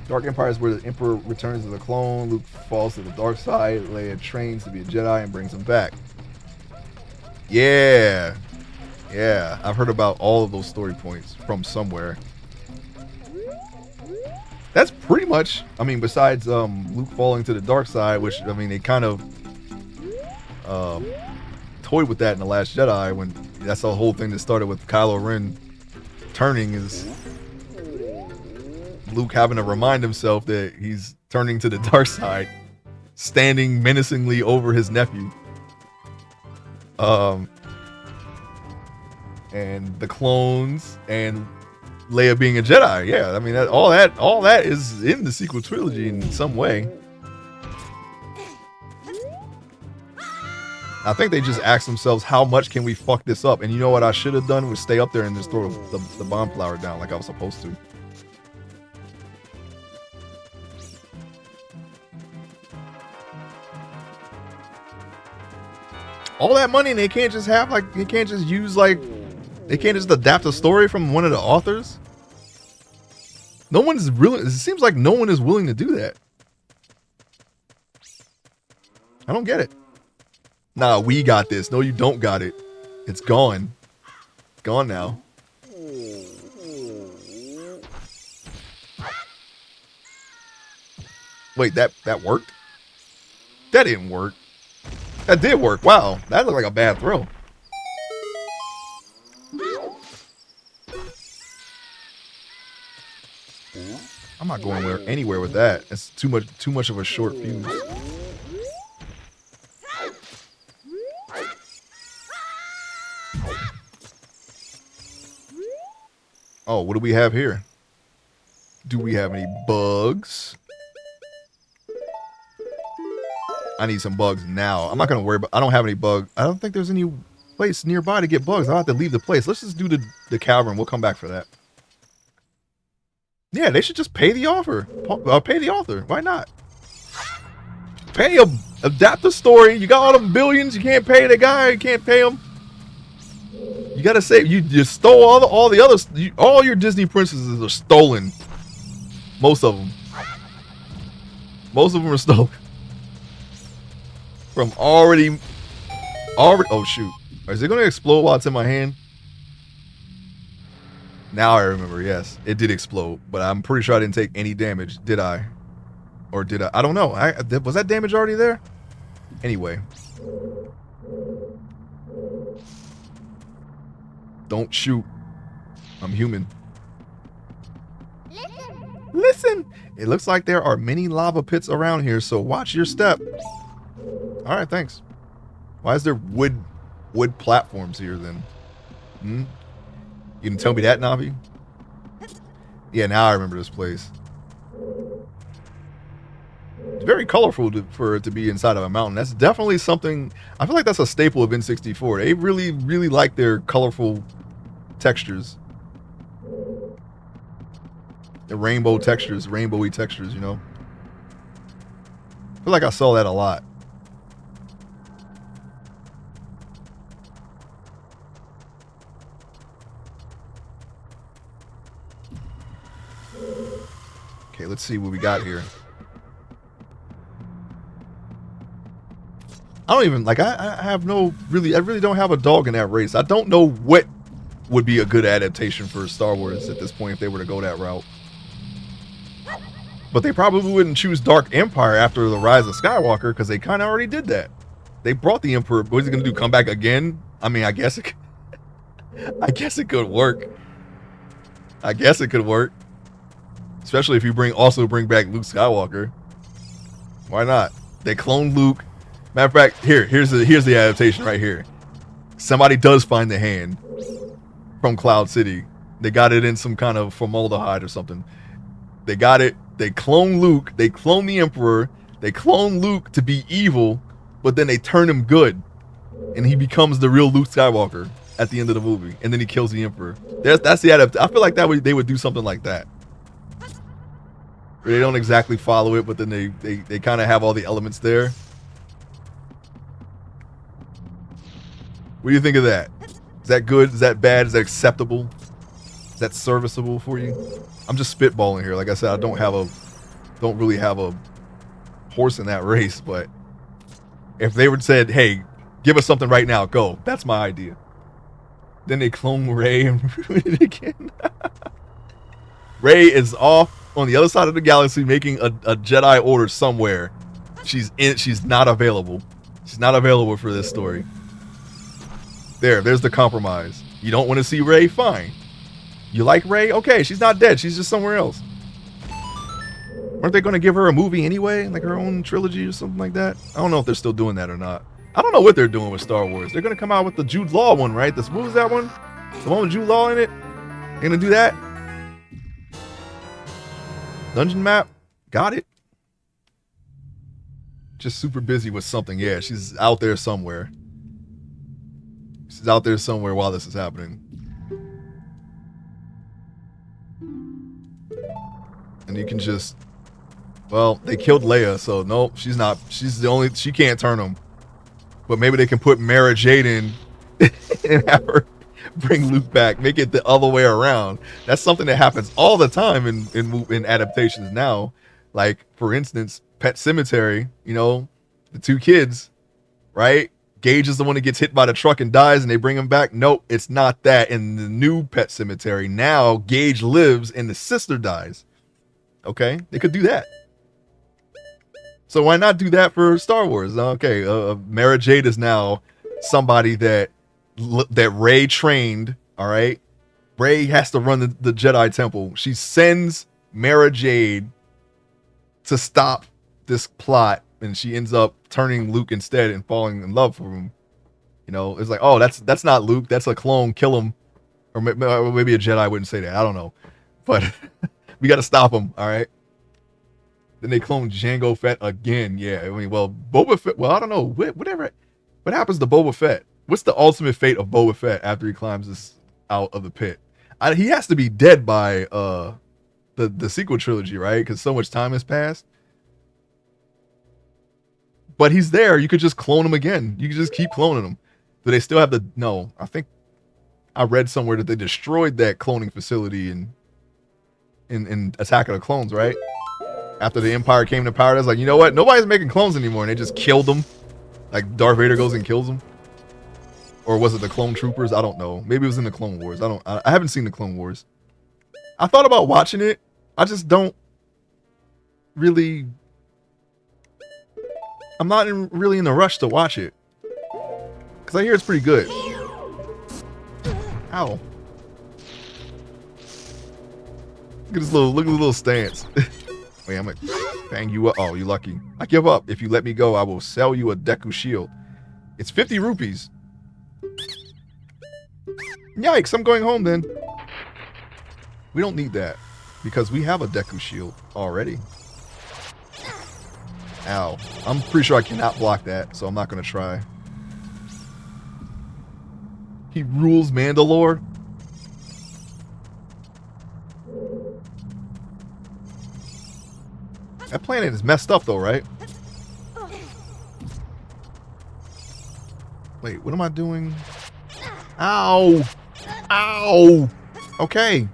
Dark Empire is where the Emperor returns as a clone. Luke falls to the dark side. Leia trains to be a Jedi and brings him back. Yeah. Yeah. I've heard about all of those story points from somewhere. That's pretty much, I mean, besides Luke falling to the dark side, which, I mean, they kind of um, toyed with that in The Last Jedi, when that's the whole thing that started with Kylo Ren turning, is Luke having to remind himself that he's turning to the dark side, standing menacingly over his nephew. And the clones and Leia being a Jedi. Yeah, I mean, all that is in the sequel trilogy in some way. I think they just asked themselves, how much can we fuck this up? And you know what I should have done was stay up there and just throw the bomb flower down like I was supposed to. All that money, and they can't just have, like, they can't just use, like, they can't just adapt a story from one of the authors? No one's really, it seems like no one is willing to do that. I don't get it. Nah, we got this. No, you don't got it. It's gone. It's gone now. Wait, that worked? That didn't work. That did work. Wow, that looked like a bad throw. I'm not going anywhere with that. It's too much of a short fuse. Oh, what do we have here? Do we have any bugs? I need some bugs now. I'm not gonna worry about. I don't have any bugs. I don't think there's any place nearby to get bugs. I'll have to leave the place. Let's just do the cavern. We'll come back for that. Yeah, they should just pay the author. Pay the author. Why not? Pay him. Adapt the story. You got all them billions. You can't pay the guy. You can't pay him. You gotta say you stole all the others. All your Disney princesses are stolen. Most of them. Most of them are stolen. From already. Oh shoot! Is it gonna explode while it's in my hand? Now I remember. Yes, it did explode, but I'm pretty sure I didn't take any damage. Did I? Or did I? I don't know. Was that damage already there? Anyway. Don't shoot. I'm human. Listen! It looks like there are many lava pits around here, so watch your step. Alright, thanks. Why is there wood platforms here then? You can tell me that, Navi? Yeah, now I remember this place. It's very colorful for it to be inside of a mountain. That's definitely something. I feel like that's a staple of N64. They really, really like their colorful textures. The rainbow textures, rainbowy textures, you know? I feel like I saw that a lot. Okay, let's see what we got here. I don't even, like, I really don't have a dog in that race. I don't know what would be a good adaptation for Star Wars at this point if they were to go that route. But they probably wouldn't choose Dark Empire after the Rise of Skywalker, because they kind of already did that. They brought the Emperor. What is he going to do, come back again? I mean, I guess it could work. I guess it could work. Especially if you also bring back Luke Skywalker. Why not? They cloned Luke. Matter of fact, here's the adaptation right here. Somebody does find the hand from Cloud City. They got it in some kind of formaldehyde or something. They got it. They clone Luke. They clone the Emperor. They clone Luke to be evil, but then they turn him good, and he becomes the real Luke Skywalker at the end of the movie, and then he kills the Emperor. That's the adaptation. I feel like they would do something like that. Where they don't exactly follow it, but then they kind of have all the elements there. What do you think of that? Is that good? Is that bad? Is that acceptable? Is that serviceable for you? I'm just spitballing here. Like I said, I don't really have a horse in that race, but if they would said, hey, give us something right now, go. That's my idea. Then they clone Rey and ruin it again. Rey is off on the other side of the galaxy making a Jedi Order somewhere. She's not available. She's not available for this story. There's the compromise. You don't want to see Rey? Fine. You like Rey? Okay, she's not dead. She's just somewhere else. Weren't they going to give her a movie anyway? Like her own trilogy or something like that? I don't know if they're still doing that or not. I don't know what they're doing with Star Wars. They're going to come out with the Jude Law one, right? What was that one? The one with Jude Law in it? They're going to do that? Dungeon map? Got it. Just super busy with something. Yeah, she's out there somewhere. She's out there somewhere while this is happening. And you can just... Well, they killed Leia, so nope, she's not. She's the only... She can't turn them. But maybe they can put Mara Jade in and have her bring Luke back. Make it the other way around. That's something that happens all the time in adaptations now. Like, for instance, Pet Sematary, you know, the two kids, right? Gage is the one that gets hit by the truck and dies, and they bring him back. Nope, it's not that. In the new Pet Sematary, now Gage lives and the sister dies. Okay, they could do that. So why not do that for Star Wars? Okay, Mara Jade is now somebody that Rey trained. All right, Rey has to run the Jedi Temple. She sends Mara Jade to stop this plot, and she ends up turning Luke instead and falling in love with him. You know, it's like, oh, that's not Luke. That's a clone. Kill him. Or maybe a Jedi wouldn't say that. I don't know, but we got to stop him. All right. Then they clone Jango Fett again. Yeah, I mean, well, Boba Fett. Well, I don't know. Whatever. What happens to Boba Fett? What's the ultimate fate of Boba Fett after he climbs this out of the pit? He has to be dead by the sequel trilogy, right? Because so much time has passed. But he's there. You could just clone him again. You could just keep cloning him. Do they still have the? No, I think I read somewhere that they destroyed that cloning facility in Attack of the Clones, right? After the Empire came to power, that's like, you know what? Nobody's making clones anymore, and they just killed them. Like Darth Vader goes and kills them, or was it the Clone Troopers? I don't know. Maybe it was in the Clone Wars. I haven't seen the Clone Wars. I thought about watching it. I just don't really. I'm not really in the rush to watch it because I hear it's pretty good. Ow! Look at this little stance. Wait, I'm gonna bang you up. Oh, you lucky. I give up. If you let me go, I will sell you a Deku shield. It's 50 rupees. Yikes, I'm going home then. We don't need that because we have a Deku shield already. Ow. I'm pretty sure I cannot block that, so I'm not going to try. He rules Mandalore. That planet is messed up though, right? Wait, what am I doing? Ow! Ow! Okay.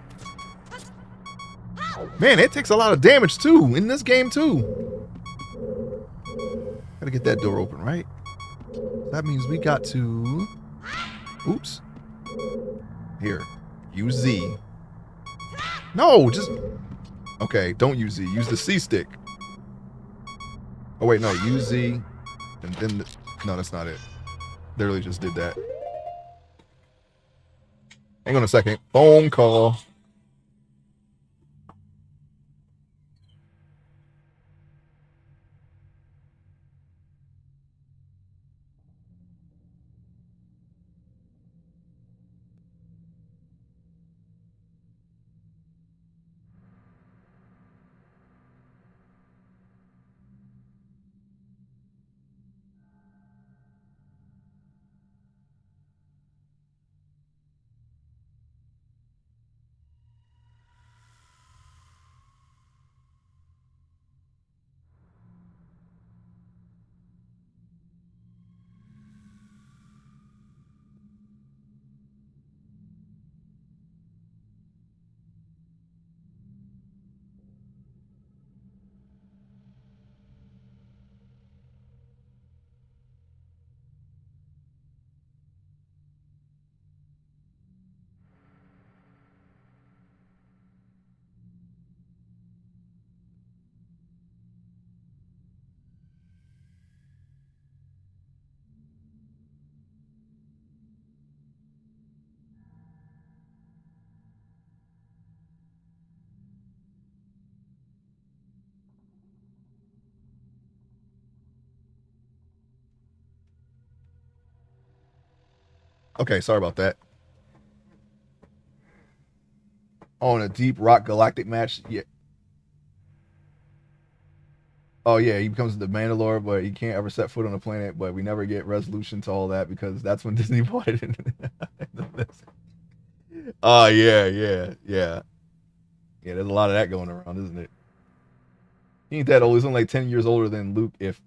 Man, it takes a lot of damage too, in this game too. Gotta get that door open, right? That means we got to... Oops. Here. Use Z. No, just... Okay, don't use Z. Use the C stick. Oh wait, no, use Z, and then no, that's not it. Literally just did that. Hang on a second. Phone call. Okay, sorry about that. Oh, in a Deep Rock Galactic match? Yeah. Oh, yeah, he becomes the Mandalore, but he can't ever set foot on the planet, but we never get resolution to all that because that's when Disney bought it. Oh, yeah, yeah, yeah. Yeah, there's a lot of that going around, isn't it? He ain't that old. He's only like 10 years older than Luke, if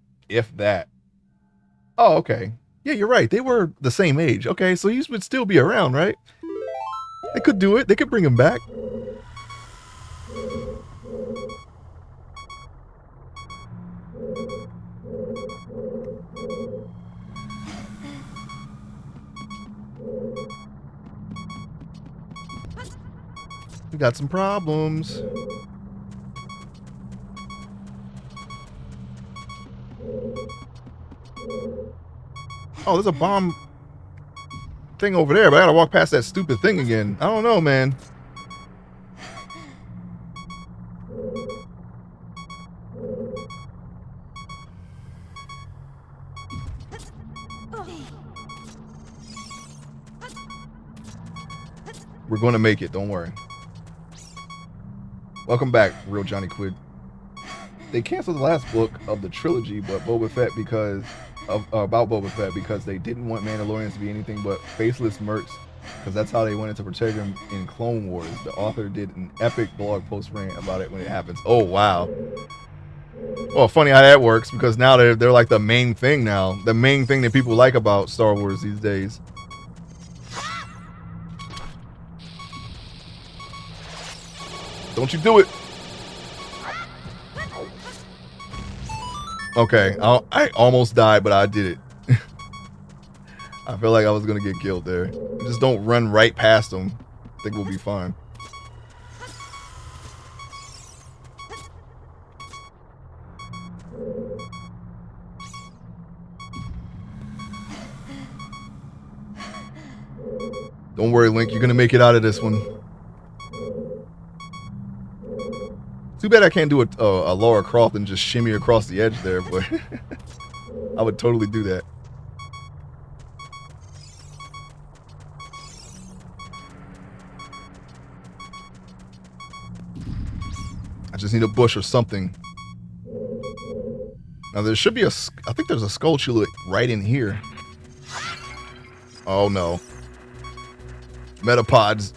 that. Oh, okay. Yeah, you're right. They were the same age. Okay, so he would still be around, right? They could do it. They could bring him back. We got some problems. Oh, there's a bomb thing over there, but I gotta walk past that stupid thing again. I don't know, man. We're gonna make it, don't worry. Welcome back, Real Johnny Quid. They canceled the last book of the trilogy, but Boba Fett about Boba Fett because they didn't want Mandalorians to be anything but faceless mercs, because that's how they wanted to portray them in Clone Wars. The author did an epic blog post rant about it when it happens. Oh wow. Well, funny how that works because now they're like the main thing now. The main thing that people like about Star Wars these days. Don't you do it. Okay, I almost died, but I did it. I feel like I was gonna get killed there. Just don't run right past them. I think we'll be fine. Don't worry, Link. You're gonna make it out of this one. Too bad I can't do a Lara Croft and just shimmy across the edge there, but I would totally do that. I just need a bush or something. Now there should be I think there's a skull chula right in here. Oh no. Metapods.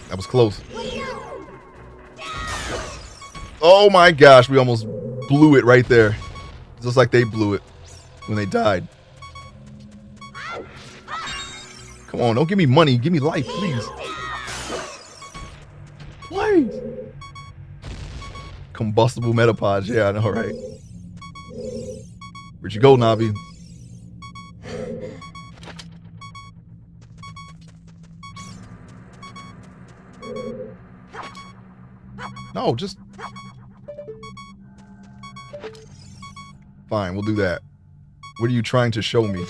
That was close. Oh my gosh, we almost blew it right there. Just like they blew it when they died. Come on, don't give me money. Give me life, please. Please. Combustible metapods. Yeah, I know, right? Where'd you go, Navi? No, just... Fine, we'll do that. What are you trying to show me?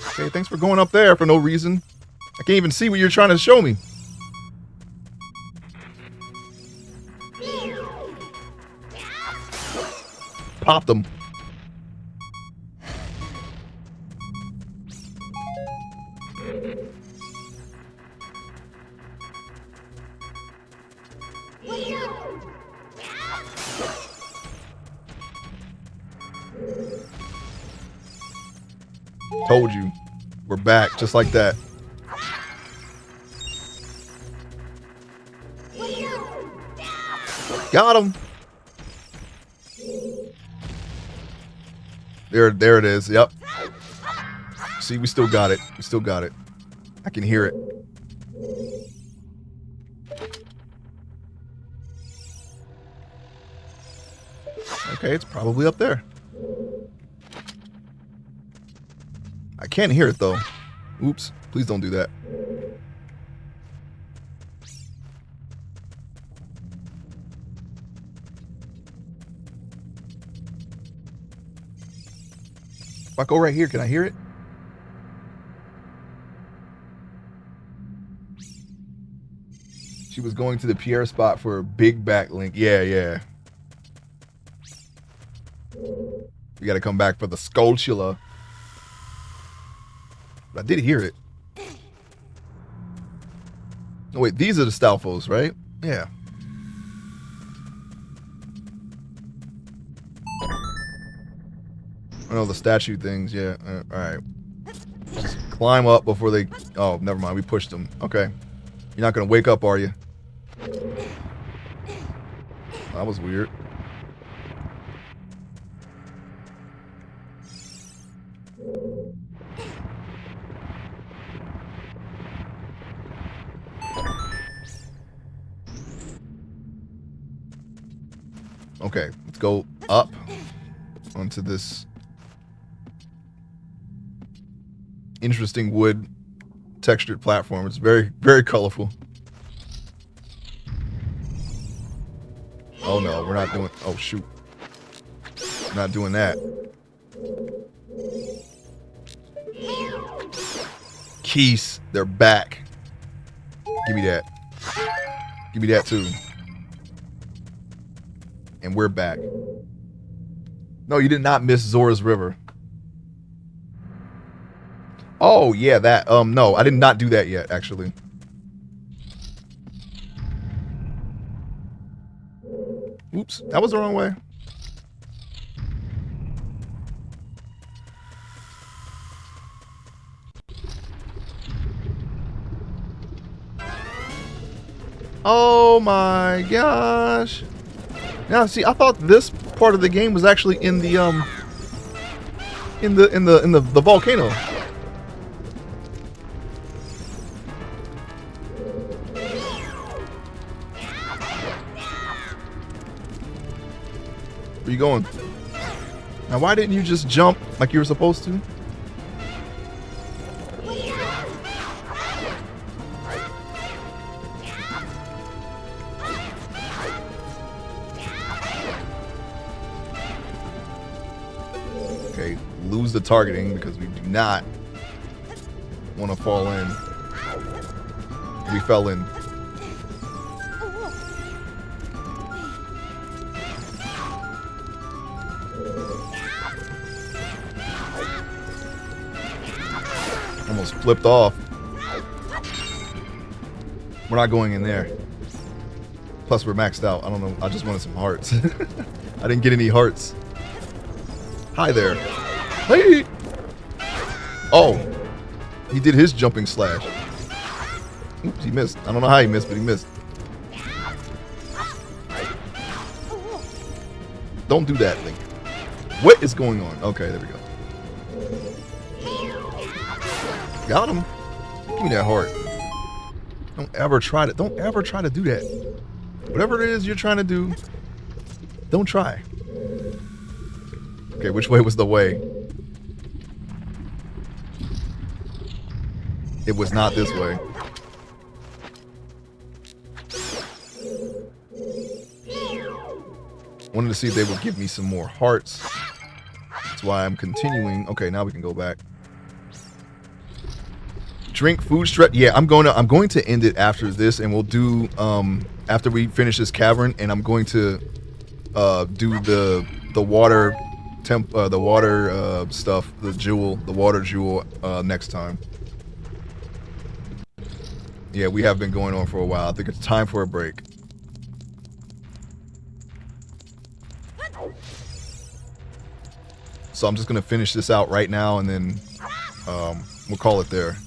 Okay, thanks for going up there for no reason. I can't even see what you're trying to show me. Pop them. Told you. We're back, just like that. Got him. There it is. Yep. See, we still got it. We still got it. I can hear it. Okay, it's probably up there. I can't hear it though. Oops. Please don't do that. If I go right here, can I hear it? She was going to the Pierre spot for a big backlink. Yeah, yeah. We gotta come back for the Skulltula. But I did hear it. Oh, wait, these are the Stalfos, right? Yeah. I know the statue things, yeah. Alright. Just climb up before they... Oh, never mind, we pushed them. Okay. You're not gonna wake up, are you? That was weird. Okay, let's go up onto this interesting wood textured platform. It's very, very colorful. Oh no, we're not doing... Oh shoot. We're not doing that. Keys, they're back. Give me that. Give me that too. And we're back. No, you did not miss Zora's River. Oh, yeah, that. No, I did not do that yet, actually. Oops, that was the wrong way. Oh my gosh. Now, see, I thought this part of the game was actually in the the volcano. Where you going? Now, why didn't you just jump like you were supposed to? Okay, lose the targeting because we do not want to fall in. We fell in. Almost flipped off. We're not going in there. Plus, we're maxed out. I don't know. I just wanted some hearts. I didn't get any hearts. Hi there. Hey! Oh. He did his jumping slash. Oops, he missed. I don't know how he missed, but he missed. Don't do that, Link. What is going on? Okay, there we go. Got him. Give me that heart. Don't ever try to do that. Whatever it is you're trying to do, don't try. Okay, which way was the way? It was not this way. Wanted to see if they would give me some more hearts. That's why I'm continuing. Okay, now we can go back. Drink food stretch. Yeah, I'm going to end it after this, and we'll do after we finish this cavern, and I'm going to do the water stuff, the water jewel next time. Yeah, we have been going on for a while. I think it's time for a break. So I'm just gonna finish this out right now, and then we'll call it there.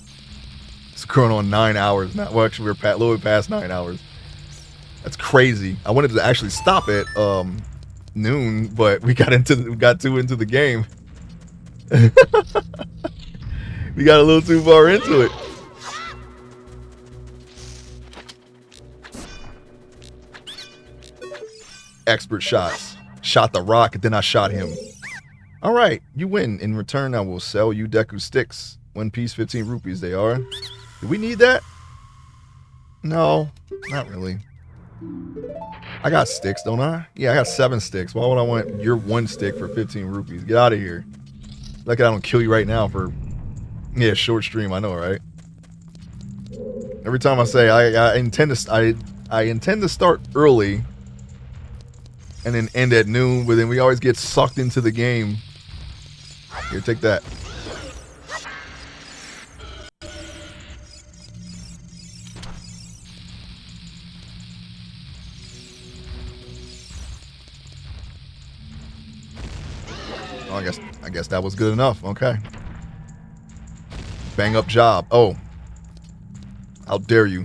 It's going on 9 hours now. Well, actually, we're a little bit past 9 hours. That's crazy. I wanted to actually stop at noon, but we got too into the game. We got a little too far into it. Expert shots. Shot the rock, then I shot him. All right, you win. In return, I will sell you Deku sticks. 1 piece, 15 rupees they are. Do we need that? No, not really. I got sticks, don't I? Yeah, I got 7 sticks. Why would I want your 1 stick for 15 rupees? Get out of here. Like I don't kill you right now for... Yeah, short stream, I know, right? Every time I say I intend to start early, and then end at noon, but then we always get sucked into the game. Here, take that. Oh, I guess that was good enough. Okay. Bang up job. Oh. How dare you.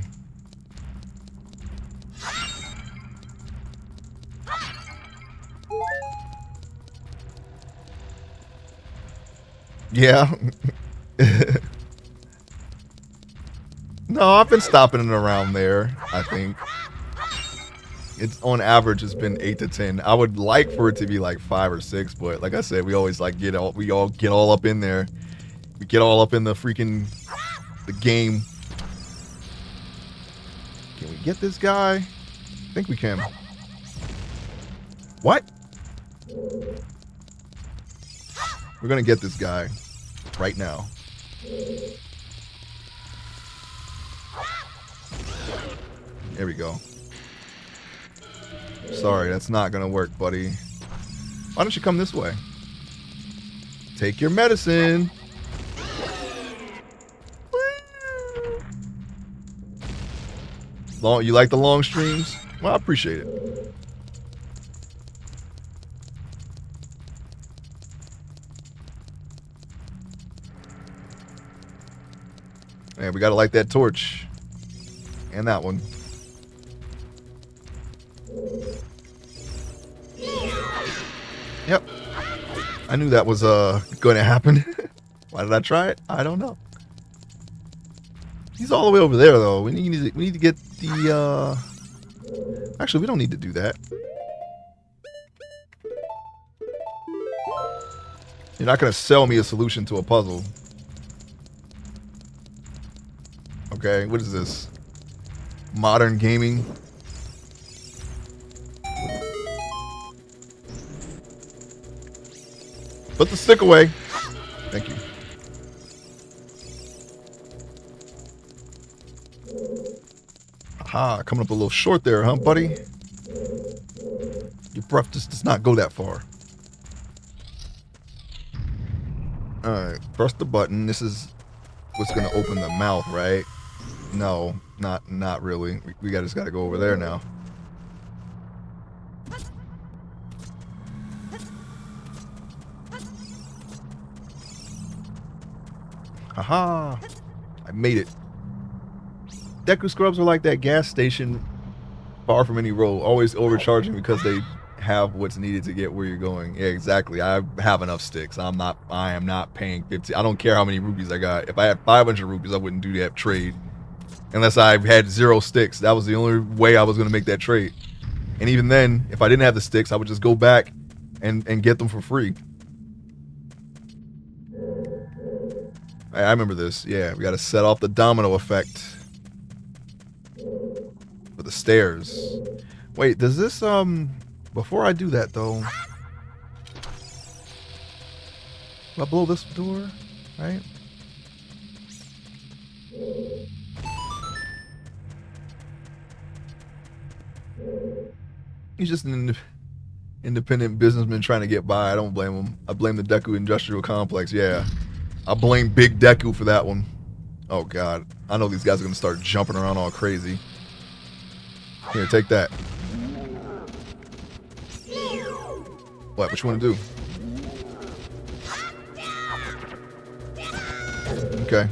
Yeah. No, I've been stopping it around there, I think. It's on average it's been 8 to 10. I would like for it to be like 5 or 6, but like I said, we always like we all get all up in there. We get all up in the freaking the game. Can we get this guy? I think we can. What? We're gonna get this guy right now. There we go. Sorry, that's not gonna work, buddy. Why don't you come this way? Take your medicine. You like the long streams? Well, I appreciate it. Man, we gotta light that torch. And that one. Yep. I knew that was going to happen. Why did I try it? I don't know. He's all the way over there, though. We need to get the... Actually, we don't need to do that. You're not going to sell me a solution to a puzzle. Okay, what is this? Modern gaming? Put the stick away. Thank you. Aha, coming up a little short there, huh, buddy? Your breath just does not go that far. Alright, press the button. This is what's gonna open the mouth, right? No, not really. We just gotta go over there now. Haha! I made it. Deku scrubs are like that gas station far from any road, always overcharging because they have what's needed to get where you're going. Yeah, exactly. I have enough sticks. I am not paying 50. I don't care how many rupees I got. If I had 500 rupees, I wouldn't do that trade. Unless I had 0 sticks. That was the only way I was going to make that trade. And even then, if I didn't have the sticks, I would just go back and get them for free. I remember this. Yeah, we got to set off the domino effect. For the stairs. Wait, does this, before I do that, though... Do I blow this door? Right? He's just an independent businessman trying to get by. I don't blame him. I blame the Deku Industrial Complex. Yeah. I blame Big Deku for that one. Oh, God. I know these guys are going to start jumping around all crazy. Here, take that. What you want to do? Okay.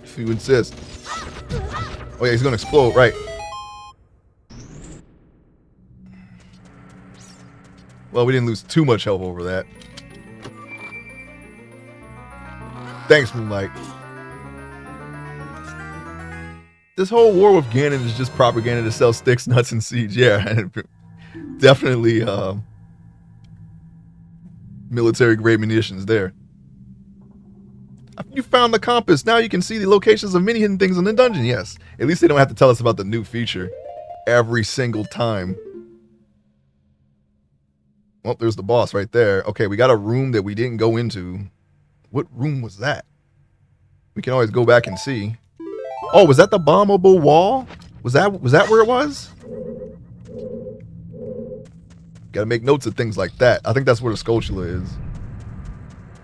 If you insist. Oh yeah, he's gonna explode, right. Well, we didn't lose too much health over that. Thanks, Moonlight. This whole war with Ganon is just propaganda to sell sticks, nuts, and seeds. Yeah, definitely military grade munitions there. You found the compass. Now you can see the locations of many hidden things in the dungeon. Yes. At least they don't have to tell us about the new feature every single time. Well, there's the boss right there. Okay, we got a room that we didn't go into. What room was that? We can always go back and see. Oh, was that the bombable wall? Was that where it was? Gotta make notes of things like that. I think that's where the Skulltula is.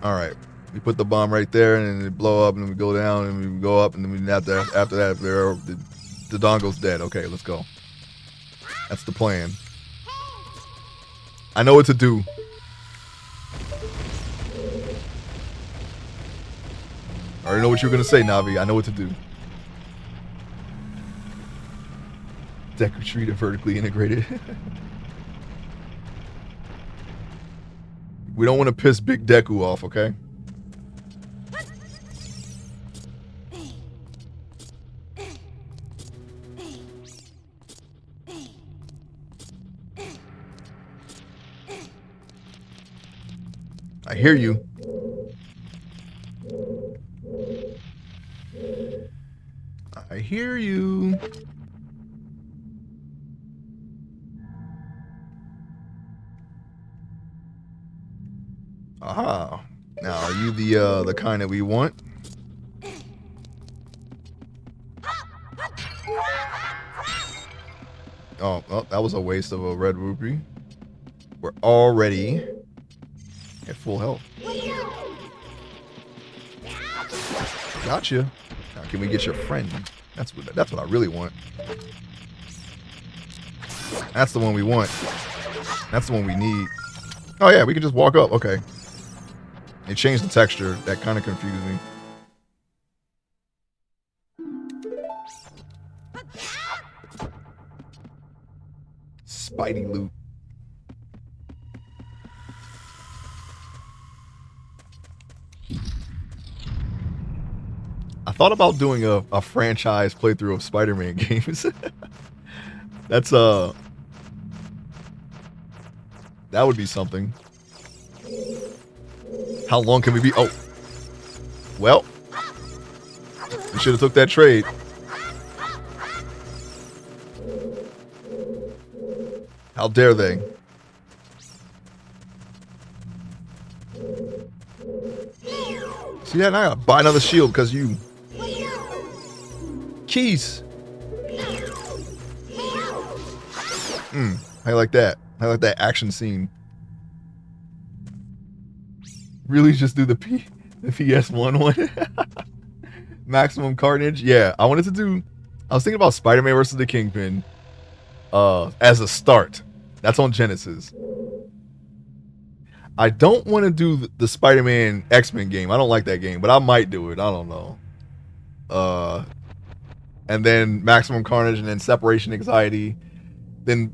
Alright. We put the bomb right there, and then it blow up, and then we go down, and we go up, and then we after that, the Dongo's dead. Okay, let's go. That's the plan. I know what to do. I already know what you're gonna say, Navi. I know what to do. Deck retreat and vertically integrated. We don't want to piss Big Deku off, okay? I hear you. I hear you. Aha. Now, are you the kind that we want? Oh, well, that was a waste of a red rupee. We're already at full health. Gotcha. Now, can we get your friend? That's what I really want. That's the one we want. That's the one we need. Oh yeah, we can just walk up. Okay. They changed the texture. That kind of confused me. Spidey loot. I thought about doing a franchise playthrough of Spider-Man games. That's that would be something. How long can we be? Oh, well, we should have took that trade. How dare they? See that? Now I gotta buy another shield because you. Keys. I like that. I like that action scene. Really just do the PS1 one? Maximum Carnage? Yeah, I wanted to do... I was thinking about Spider-Man versus the Kingpin as a start. That's on Genesis. I don't want to do the Spider-Man X-Men game. I don't like that game, but I might do it. I don't know. And then Maximum Carnage, and then Separation Anxiety. Then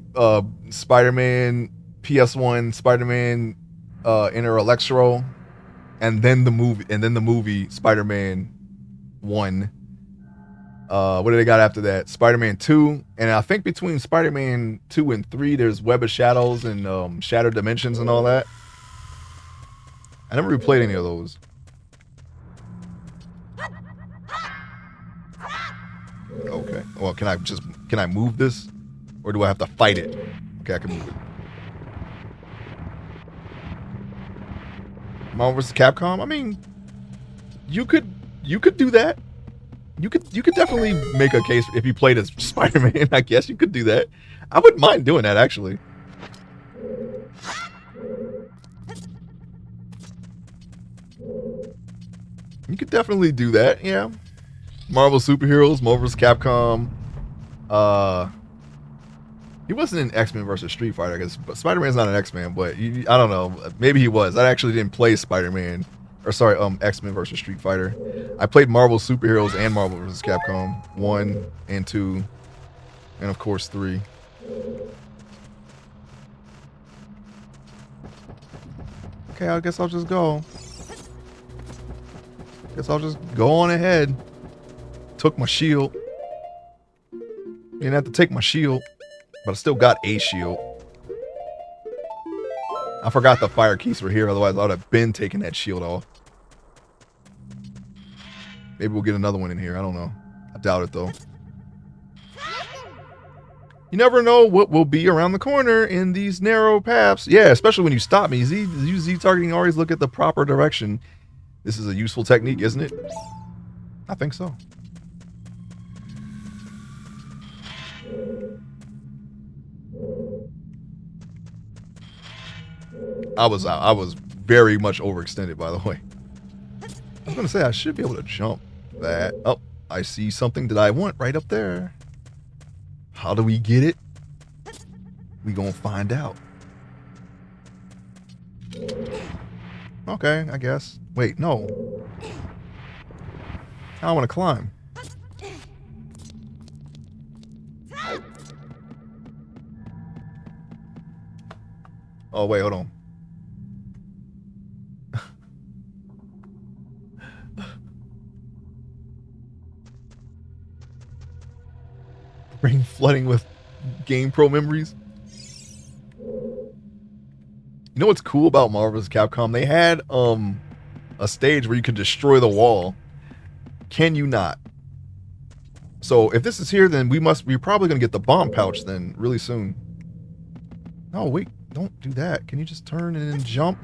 Spider-Man PS1, Spider-Man Inner Electro, and then the movie Spider-Man 1. What do they got after that? Spider-Man 2, and I think between Spider-Man 2 and 3, there's Web of Shadows and Shattered Dimensions and all that. I never replayed any of those. Okay. Well, can I move this? Or do I have to fight it? Okay, I can move it. Marvel vs. Capcom? I mean, you could do that. You could definitely make a case if you played as Spider-Man. I guess you could do that. I wouldn't mind doing that, actually. You could definitely do that, yeah. Marvel superheroes, Marvel vs. Capcom. He wasn't in X-Men versus Street Fighter, I guess. But Spider-Man's not an X-Man, but I don't know. Maybe he was. I actually didn't play Spider-Man. Or sorry, X-Men versus Street Fighter. I played Marvel superheroes and Marvel vs. Capcom 1 and 2. And of course 3. Okay, I guess I'll just go. Guess I'll just go on ahead. Took my shield. Didn't have to take my shield. But I still got a shield. I forgot the fire keys were here, otherwise I would have been taking that shield off. Maybe we'll get another one in here. I don't know. I doubt it, though. You never know what will be around the corner in these narrow paths. Yeah, especially when you stop me. Z targeting, always look at the proper direction. This is a useful technique, isn't it? I think so. I was very much overextended, by the way. I was gonna say I should be able to jump that. Oh, I see something that I want right up there. How do we get it? We gonna find out. Okay, I guess. Wait, no. I want to climb. Oh, wait, hold on. Brain flooding with GamePro memories. You know what's cool about Marvel vs. Capcom? They had a stage where you could destroy the wall. Can you not? So if this is here, then we're probably gonna get the bomb pouch then really soon. No, wait, don't do that. Can you just turn and then jump?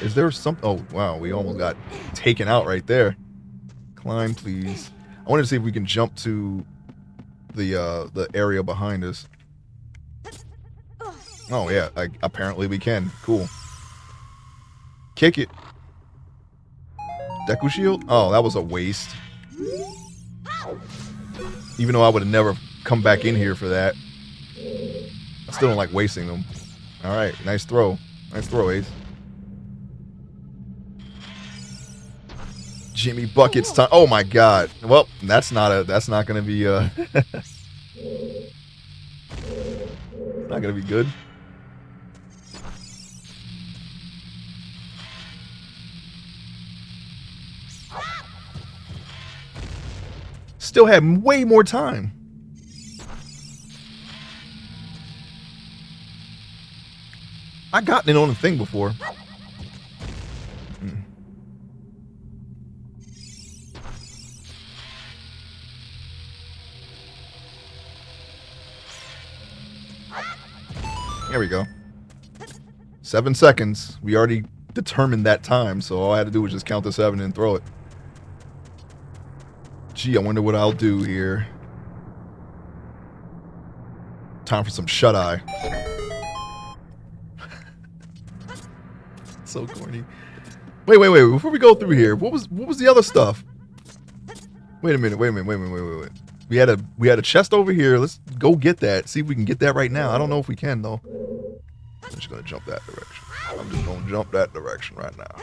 Is there some? Oh wow, we almost got taken out right there. Climb, please. I wanted to see if we can jump to the area behind us. Oh yeah, apparently we can. Cool. Kick it. Deku shield? Oh, that was a waste. Even though I would have never come back in here for that. I still don't like wasting them. Alright, nice throw. Nice throw, Ace. Jimmy Bucket's time. Oh my god. Well, that's not gonna be not gonna be good. Still had way more time. I got it on the thing before. There we go. 7 seconds. We already determined that time, so all I had to do was just count to 7 and throw it. Gee, I wonder what I'll do here. Time for some shut-eye. So corny. Wait. Before we go through here, what was the other stuff? Wait a minute. We had a chest over here. Let's go get that. See if we can get that right now. I don't know if we can though. I'm just gonna jump that direction. I'm just gonna jump that direction right now.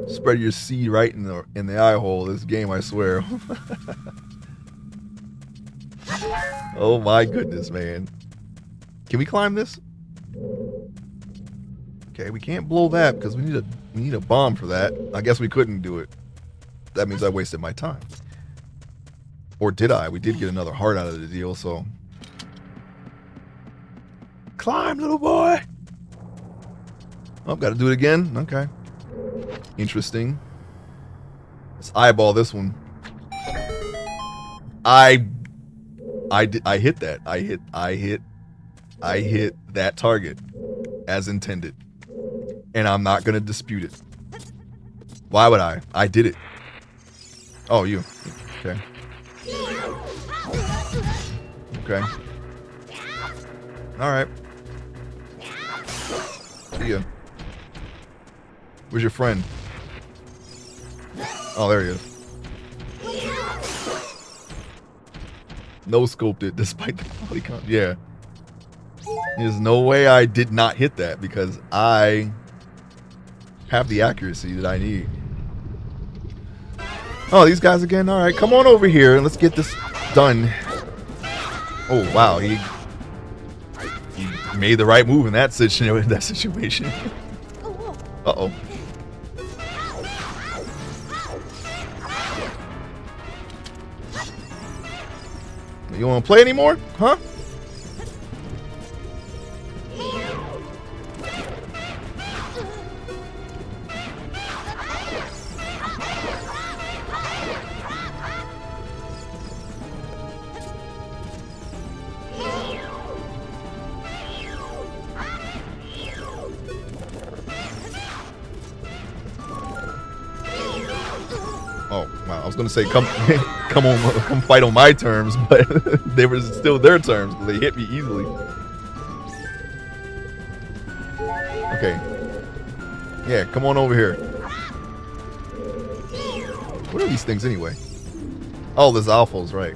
Spread your seed right in the eye hole. This game, I swear. Oh my goodness, man. Can we climb this? Okay, we can't blow that because we need a bomb for that. I guess we couldn't do it. That means I wasted my time. Or did I? We did get another heart out of the deal, so. Climb, little boy! Oh, gotta do it again? Okay. Interesting. Let's eyeball this one. I hit that. I hit that target as intended. And I'm not gonna dispute it. Why would I? I did it. Oh, you. Okay. Okay. Alright. See ya. Where's your friend? Oh, there he is. No scoped it despite the quality count. Yeah. There's no way I did not hit that because I have the accuracy that I need. Oh, these guys again? Alright, come on over here and let's get this done. Oh, wow. He made the right move in that situation. Uh-oh. You want to play anymore? Huh? was gonna say come come fight on my terms, but they were still their terms because they hit me easily. Okay. Yeah, come on over here. What are these things anyway? Oh, there's alphas, right.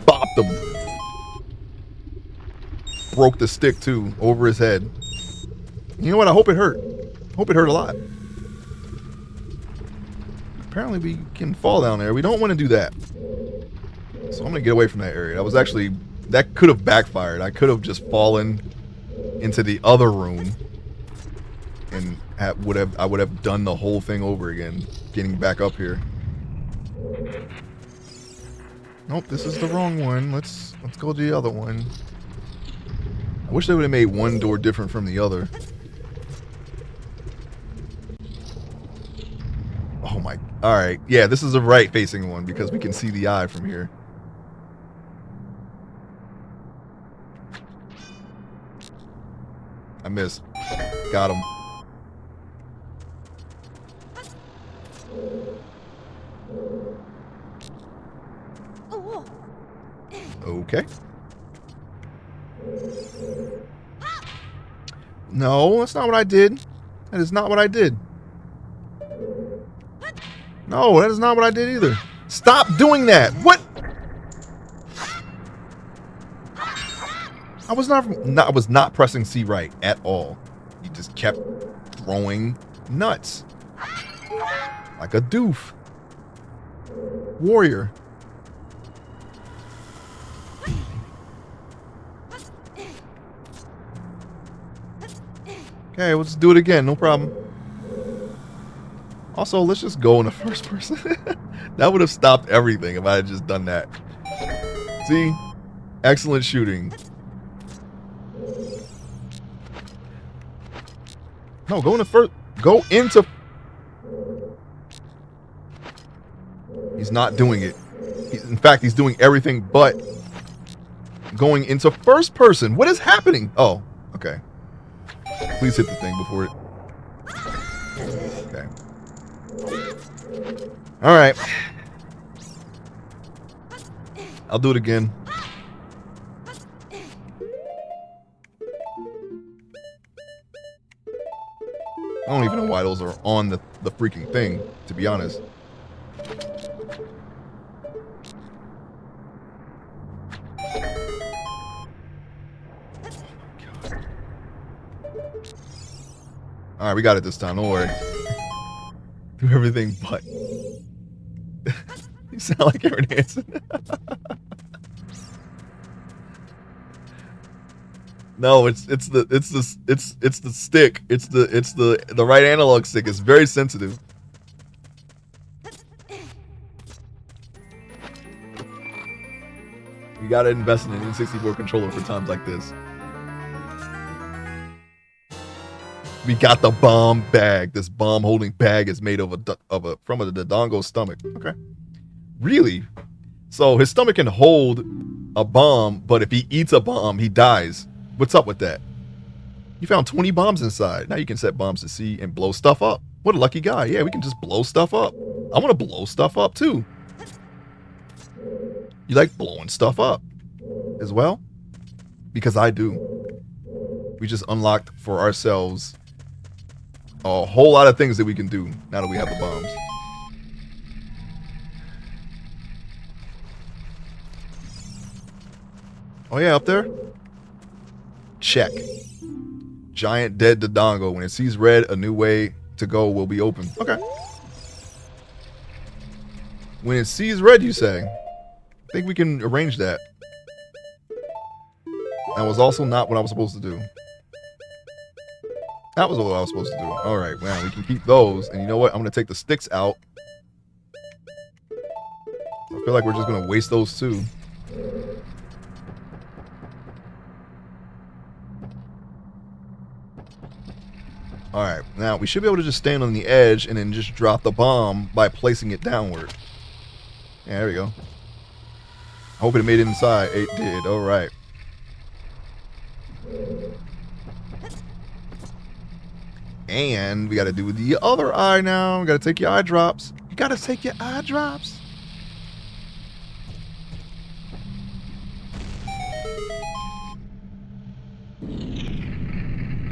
Bopped him. Broke the stick too, over his head. You know what? I hope it hurt. Hope it hurt a lot. Apparently we can fall down there. We don't want to do that. So I'm going to get away from that area. That could have backfired. I could have just fallen into the other room and I would have done the whole thing over again, getting back up here. Nope, this is the wrong one. Let's go to the other one. I wish they would have made one door different from the other. Oh my, alright. Yeah, this is a right facing one because we can see the eye from here. I missed. Got him. Okay. No, that's not what I did. That is not what I did. No, that is not what I did either. Stop doing that. What? I was not pressing C right at all. He just kept throwing nuts. Like a doof. Warrior. Okay, we'll just do it again. No problem. Also, let's just go in the first person. That would have stopped everything if I had just done that. See? Excellent shooting. No, go in the first. Go into. He's not doing it. In fact, he's doing everything but going into first person. What is happening? Oh, okay. Please hit the thing before it. Okay. All right. I'll do it again. I don't even know why those are on the freaking thing, to be honest. Alright, we got it this time, don't worry. Do everything but. You sound like Aaron Hansen. No, it's the stick. It's the right analog stick. It's very sensitive. You gotta invest in an N64 controller for times like this. We got the bomb bag. This bomb holding bag is made from a Dodongo's stomach. Okay. Really? So his stomach can hold a bomb, but if he eats a bomb, he dies. What's up with that? You found 20 bombs inside. Now you can set bombs to C and blow stuff up. What a lucky guy. Yeah, we can just blow stuff up. I want to blow stuff up too. You like blowing stuff up as well? Because I do. We just unlocked for ourselves a whole lot of things that we can do now that we have the bombs. Oh yeah, up there? Check. Giant dead Dodongo. When it sees red, a new way to go will be open. Okay. When it sees red, you say? I think we can arrange that. That was also not what I was supposed to do. That was what I was supposed to do. Alright, well, we can keep those. And you know what? I'm going to take the sticks out. I feel like we're just going to waste those too. Alright, now we should be able to just stand on the edge and then just drop the bomb by placing it downward. Yeah, there we go. I hope it made it inside. It did. Alright. And we got to do the other eye now. We got to take your eye drops. You got to take your eye drops.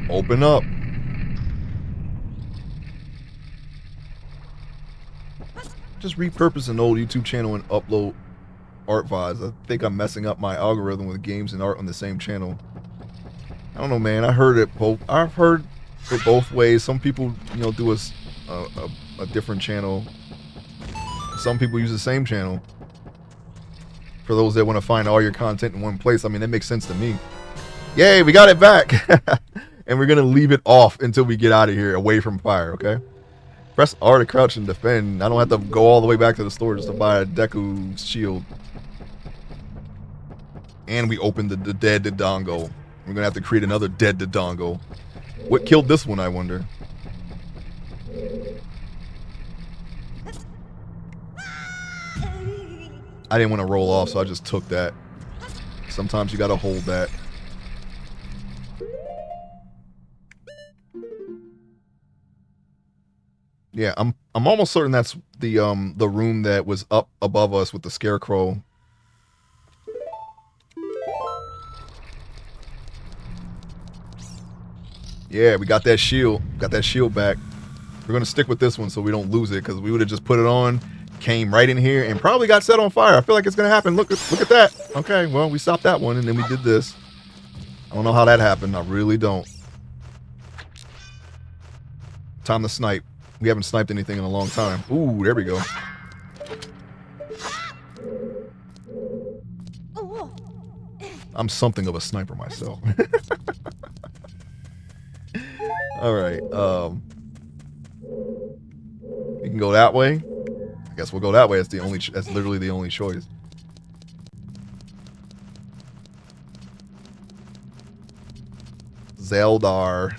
Open up. Just repurpose an old YouTube channel and upload art VODs. I think I'm messing up my algorithm with games and art on the same channel. I don't know, man. I've heard it both ways. Some people, do a different channel. Some people use the same channel. For those that want to find all your content in one place, I mean, that makes sense to me. Yay, we got it back. And we're going to leave it off until we get out of here, away from fire, okay? Press R to crouch and defend. I don't have to go all the way back to the store just to buy a Deku shield. And we opened the dead Dodongo. We're going to have to create another dead Dodongo. What killed this one, I wonder? I didn't want to roll off, so I just took that. Sometimes you got to hold that. Yeah, I'm almost certain that's the room that was up above us with the scarecrow. Yeah, we got that shield. Got that shield back. We're gonna stick with this one so we don't lose it, because we would have just put it on, came right in here, and probably got set on fire. I feel like it's gonna happen. Look at that. Okay, well, we stopped that one and then we did this. I don't know how that happened. I really don't. Time to snipe. We haven't sniped anything in a long time. Ooh, there we go. I'm something of a sniper myself. All right. We can go that way. I guess we'll go that way. That's literally the only choice. Zelda.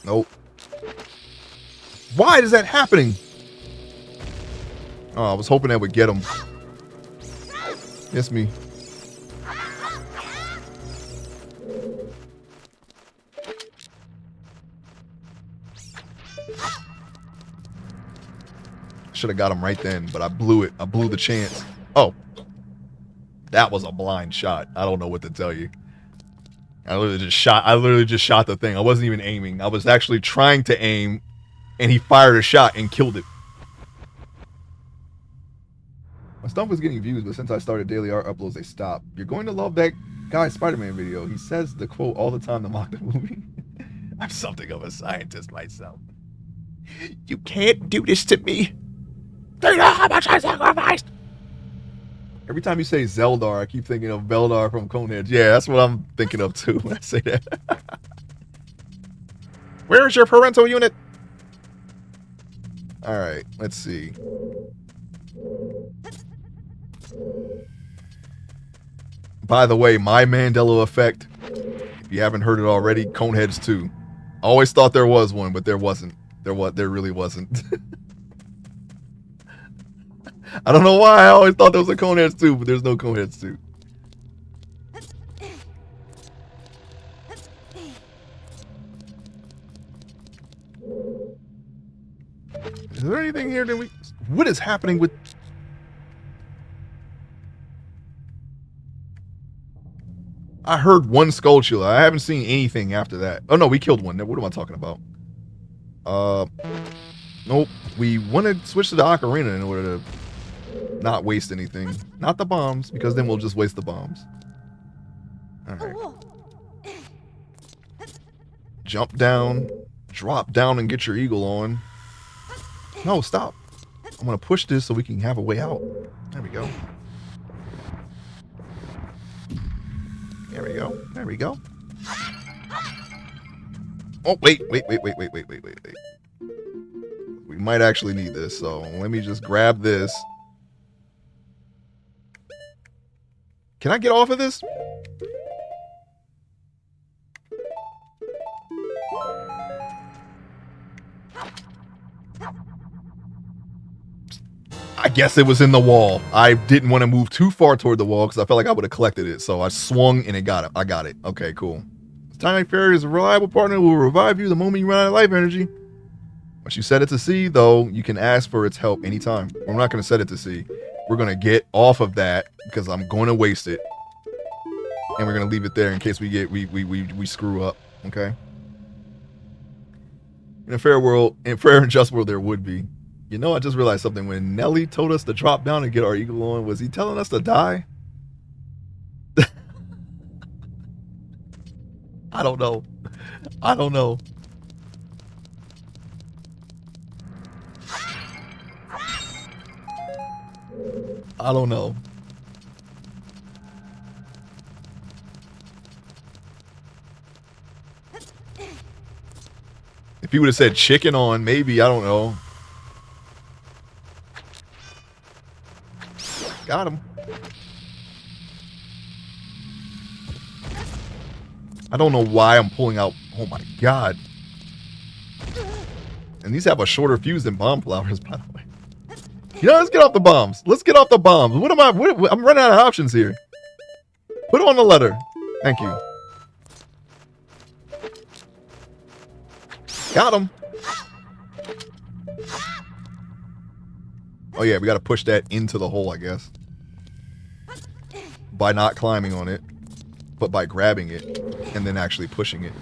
Nope. Why is that happening? Oh, I was hoping that would get him. Miss me. Should have got him right then, but I blew it. I blew the chance. Oh. That was a blind shot. I don't know what to tell you. I literally just shot the thing. I wasn't even aiming. I was actually trying to aim, and he fired a shot and killed it. My stuff was getting views, but since I started daily art uploads, they stopped. You're going to love that guy Spider-Man video. He says the quote all the time to mock the movie. I'm something of a scientist myself. You can't do this to me. Do you know how much I sacrificed? Every time you say Zeldar, I keep thinking of Beldar from Coneheads. Yeah, that's what I'm thinking of too when I say that. Where is your parental unit? Alright, let's see. By the way, my Mandela effect, if you haven't heard it already, Coneheads 2. I always thought there was one, but there wasn't. There really wasn't. I don't know why I always thought there was a Coneheads 2, but there's no Coneheads 2. Is there anything here that we... What is happening with... I heard one Skulltula. I haven't seen anything after that. Oh no, we killed one. What am I talking about? Nope. We want to switch to the Ocarina in order to not waste anything. Not the bombs, because then we'll just waste the bombs. Alright. Jump down, drop down, and get your eagle on. No, stop. I'm going to push this so we can have a way out. There we go. There we go. There we go. Oh, wait. We might actually need this, so let me just grab this. Can I get off of this? guess it was in the wall. I didn't want to move too far toward the wall because I felt like I would have collected it. So I swung and it got it. I got it. Okay, cool. This tiny fairy is a reliable partner who will revive you the moment you run out of life energy. Once you set it to sea, though, you can ask for its help anytime. We're not going to set it to sea. We're going to get off of that because I'm going to waste it. And we're going to leave it there in case we screw up. Okay? In a fair and just world, there would be. You know, I just realized something. When Nelly told us to drop down and get our eagle on, was he telling us to die? I don't know. I don't know. I don't know. If he would have said chicken on, maybe, I don't know. Got him. I don't know why I'm pulling out. Oh my god. And these have a shorter fuse than bomb flowers, by the way. You know, let's get off the bombs. Let's get off the bombs. I'm running out of options here. Put on the letter. Thank you. Got him. Oh yeah, we gotta push that into the hole, I guess. By not climbing on it, but by grabbing it and then actually pushing it.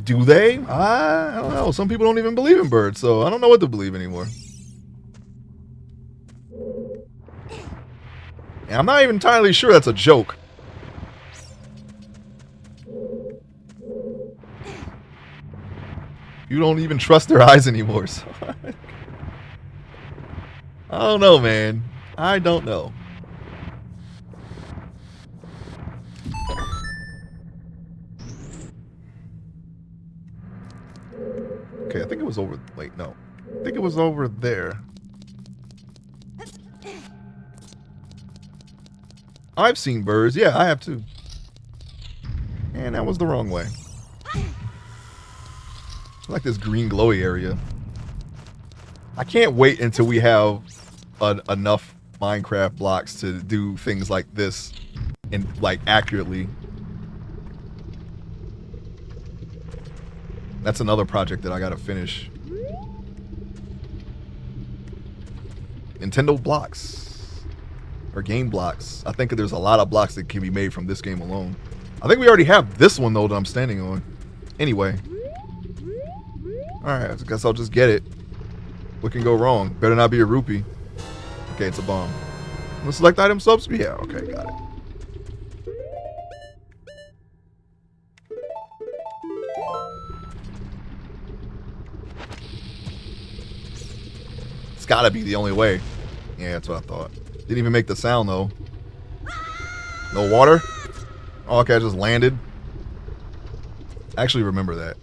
Do they? I don't know. Some people don't even believe in birds, so I don't know what to believe anymore. And I'm not even entirely sure that's a joke. You don't even trust their eyes anymore. So I don't know, man. I don't know. Okay, I think it was over. Wait, no. I think it was over there. I've seen birds. Yeah, I have too. And that was the wrong way. I like this green glowy area. I can't wait until we have enough Minecraft blocks to do things like this and like accurately. That's another project that I gotta finish. Nintendo blocks. Or game blocks. I think there's a lot of blocks that can be made from this game alone. I think we already have this one though that I'm standing on. Anyway. Alright, I guess I'll just get it. What can go wrong? Better not be a rupee. Okay, it's a bomb. Let's select item subs. Yeah, okay, got it. It's gotta be the only way. Yeah, that's what I thought. Didn't even make the sound though. No water? Oh, okay, I just landed. I actually remember that.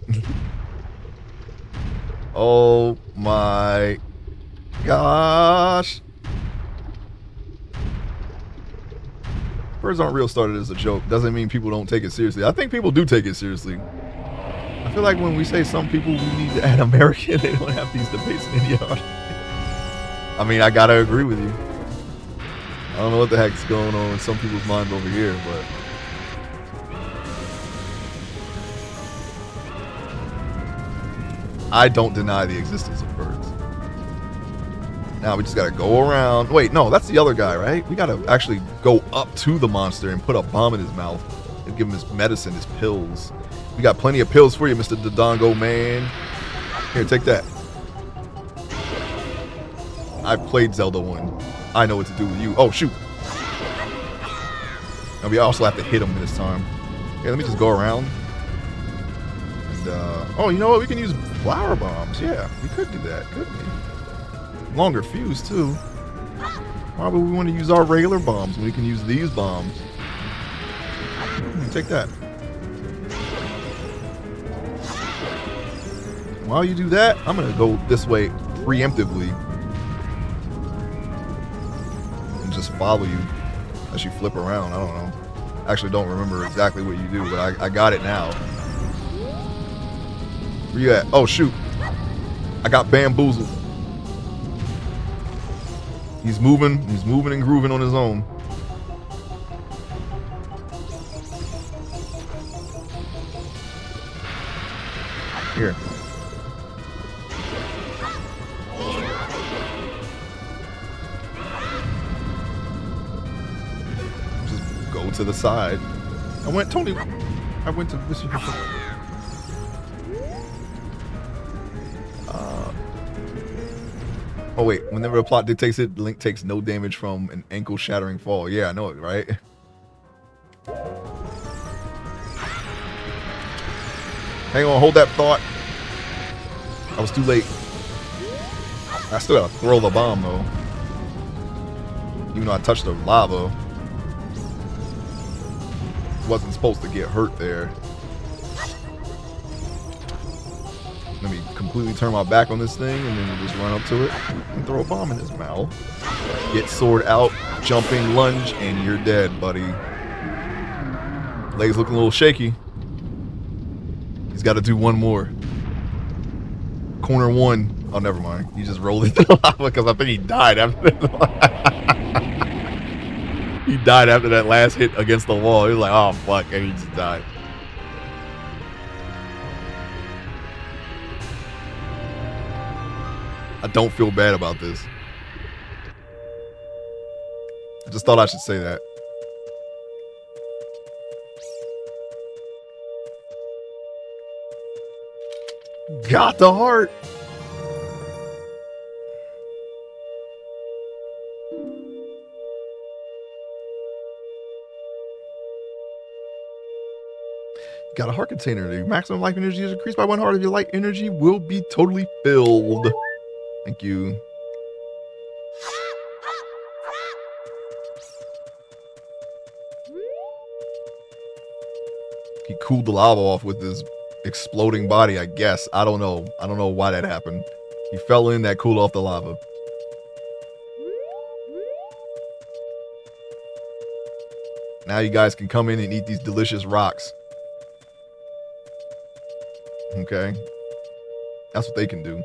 Oh my gosh. Birds aren't real started as a joke. Doesn't mean people don't take it seriously. I think people do take it seriously. I feel like when we say some people we need to add American, they don't have these debates in India. I mean, I gotta agree with you. I don't know what the heck's going on in some people's minds over here, but I don't deny the existence of birds. Now we just gotta go around. Wait, no, that's the other guy, right? We gotta actually go up to the monster and put a bomb in his mouth and give him his medicine, his pills. We got plenty of pills for you, Mr. Dodongo man. Here, take that. I've played Zelda 1. I know what to do with you. Oh, shoot. And we also have to hit him this time. Okay, let me just go around. And, oh, you know what? We can use flower bombs. Yeah, we could do that, couldn't we? Longer fuse, too. Why would we want to use our regular bombs when we can use these bombs? Take that. While you do that, I'm going to go this way preemptively. Just follow you as you flip around. I don't know. Actually don't remember exactly what you do, but I got it now. Where you at? Oh shoot. I got bamboozled. He's moving and grooving on his own. Here. Just go to the side. I went to this. Oh wait, whenever the plot dictates it, Link takes no damage from an ankle-shattering fall. Yeah, I know it, right? Hang on, hold that thought. I was too late. I still gotta throw the bomb though. Even though I touched the lava. Wasn't supposed to get hurt there. Let me completely turn my back on this thing and then we'll just run up to it and throw a bomb in his mouth. Get sword out, jumping lunge, and you're dead, buddy. Legs looking a little shaky. He's got to do one more. Corner one. Oh, never mind. He just rolled into the lava because I think he died after that. He died after that last hit against the wall. He was like, oh, fuck. And he just died. I don't feel bad about this. I just thought I should say that. Got the heart. Got a heart container. The maximum life energy is increased by 1 heart. If your light energy will be totally filled. Thank you. He cooled the lava off with his exploding body, I guess. I don't know. I don't know why that happened. He fell in, that cooled off the lava. Now you guys can come in and eat these delicious rocks. Okay. That's what they can do.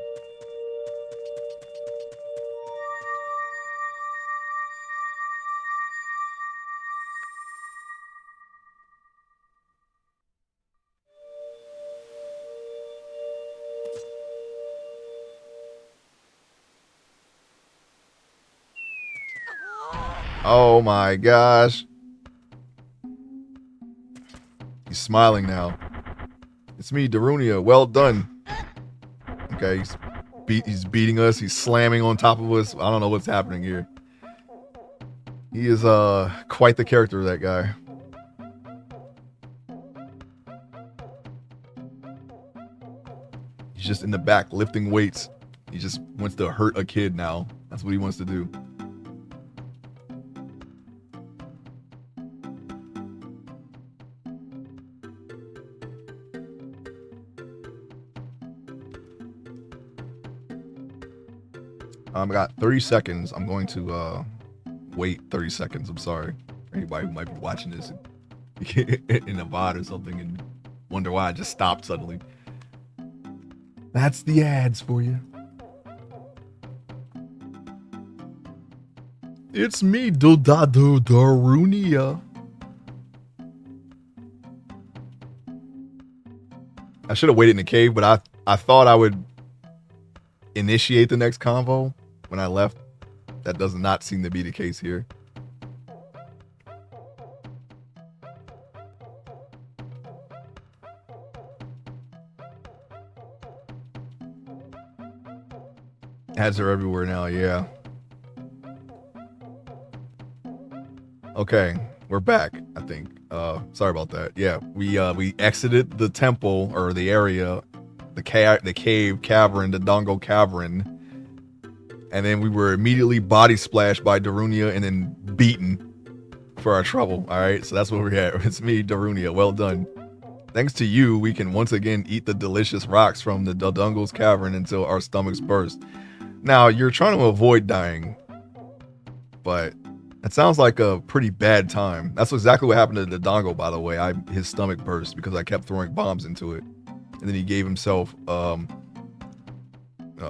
Oh my gosh. He's smiling now. It's me, Darunia. Well done. Okay, he's beating us. He's slamming on top of us. I don't know what's happening here. He is quite the character, that guy. He's just in the back lifting weights. He just wants to hurt a kid now. That's what he wants to do. I got 30 seconds. I'm going to wait 30 seconds. I'm sorry. Anybody who might be watching this in a VOD or something and wonder why I just stopped suddenly. That's the ads for you. It's me, Darunia. I should have waited in the cave, but I thought I would initiate the next convo when I left. That does not seem to be the case here. Ads are everywhere now, yeah. Okay, we're back, I think. Sorry about that. Yeah, we exited the temple, or the area, the cave cavern, the Dongo cavern, and then we were immediately body splashed by Darunia and then beaten for our trouble. All right, so that's what we're at. It's me, Darunia. Well done. Thanks to you, we can once again eat the delicious rocks from the Dodongo's cavern until our stomachs burst. Now, you're trying to avoid dying, but it sounds like a pretty bad time. That's exactly what happened to the Dodongo, by the way. His stomach burst because I kept throwing bombs into it. And then he gave himself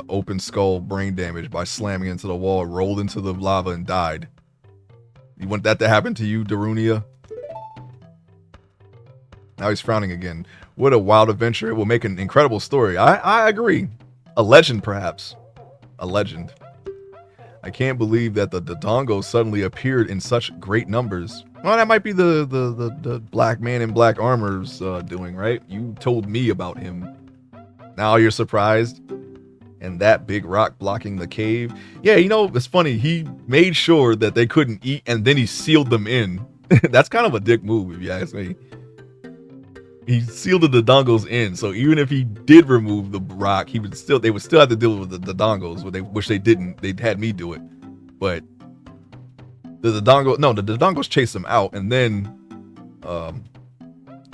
open skull brain damage by slamming into the wall, rolled into the lava, and died. You want that to happen to you, Darunia? Now he's frowning again. What a wild adventure. It will make an incredible story. I agree. A legend, perhaps. A legend. I can't believe that the Dodongos suddenly appeared in such great numbers. Well, that might be the black man in black armor's doing, right? You told me about him. Now you're surprised? And that big rock blocking the cave? Yeah, you know, it's funny. He made sure that they couldn't eat, and then he sealed them in. That's kind of a dick move, if you ask me. He sealed the Dodongos in, so even if he did remove the rock, they would still have to deal with the Dodongos, which they didn't. They had me do it, but the Dodongos chased him out, and then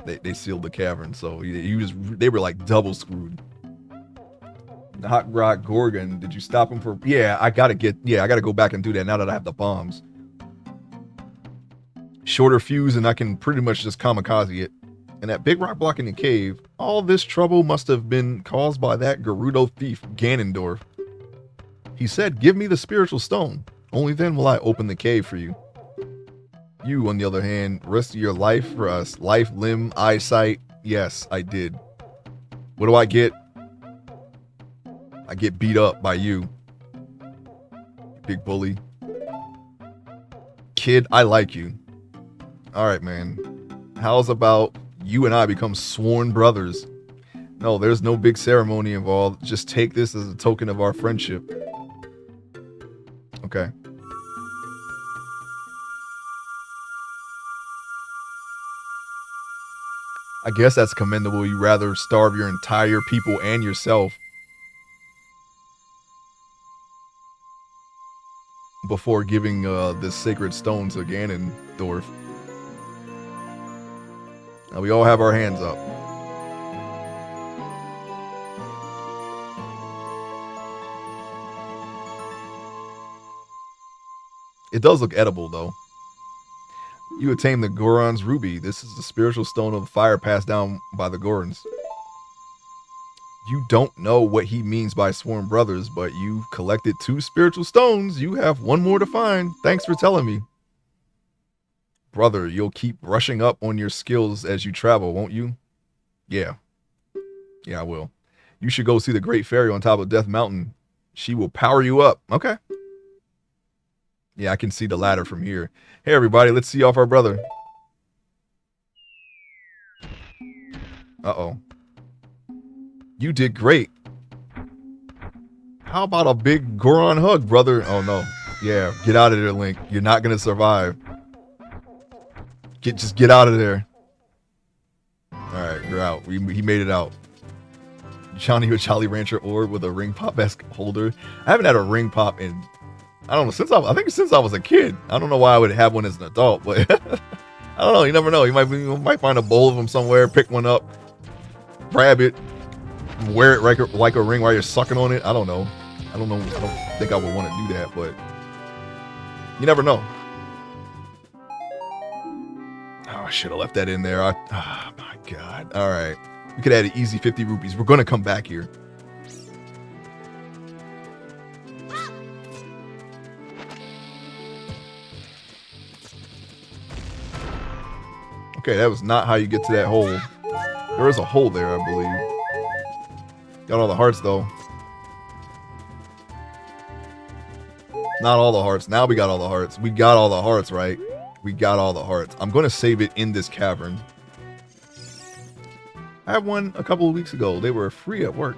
they sealed the cavern. So they were like double screwed. The Hot Rock Gorgon, did you stop him for? Yeah, I gotta go back and do that now that I have the bombs. Shorter fuse, and I can pretty much just kamikaze it. And that big rock blocking the cave, all this trouble must have been caused by that Gerudo thief, Ganondorf. He said, give me the spiritual stone. Only then will I open the cave for you. You, on the other hand, risked your life for us. Life, limb, eyesight. Yes, I did. What do I get? I get beat up by you. Big bully. Kid, I like you. Alright, man. How's about you and I become sworn brothers? No, there's no big ceremony involved. Just take this as a token of our friendship. Okay. I guess that's commendable. You rather starve your entire people and yourself before giving this sacred stone to Ganondorf. Now we all have our hands up. It does look edible, though. You attained the Goron's Ruby. This is the spiritual stone of the fire passed down by the Gorons. You don't know what he means by sworn brothers, but you've collected 2 spiritual stones. You have 1 more to find. Thanks for telling me. Brother, you'll keep brushing up on your skills as you travel, won't you? Yeah. Yeah, I will. You should go see the Great Fairy on top of Death Mountain. She will power you up. Okay. Yeah, I can see the ladder from here. Hey, everybody, let's see off our brother. Uh-oh. You did great. How about a big Goron hug, brother? Oh, no. Yeah, get out of there, Link. You're not going to survive. Just get out of there. Alright, you're out. He made it out. Johnny with Jolly Rancher orb with a ring pop-esque holder. I haven't had a ring pop in, I don't know, I think since I was a kid. I don't know why I would have one as an adult, but I don't know. You never know. You might find a bowl of them somewhere, pick one up, grab it, wear it like a ring while you're sucking on it. I don't know. I don't think I would want to do that, but you never know. Oh, I should have left that in there. Oh my God. All right. We could add an easy 50 rupees. We're going to come back here. Okay, that was not how you get to that hole. There is a hole there, I believe. Got all the hearts, though. Not all the hearts. Now we got all the hearts. We got all the hearts, right? We got all the hearts. I'm going to save it in this cavern. I had one a couple of weeks ago. They were free at work.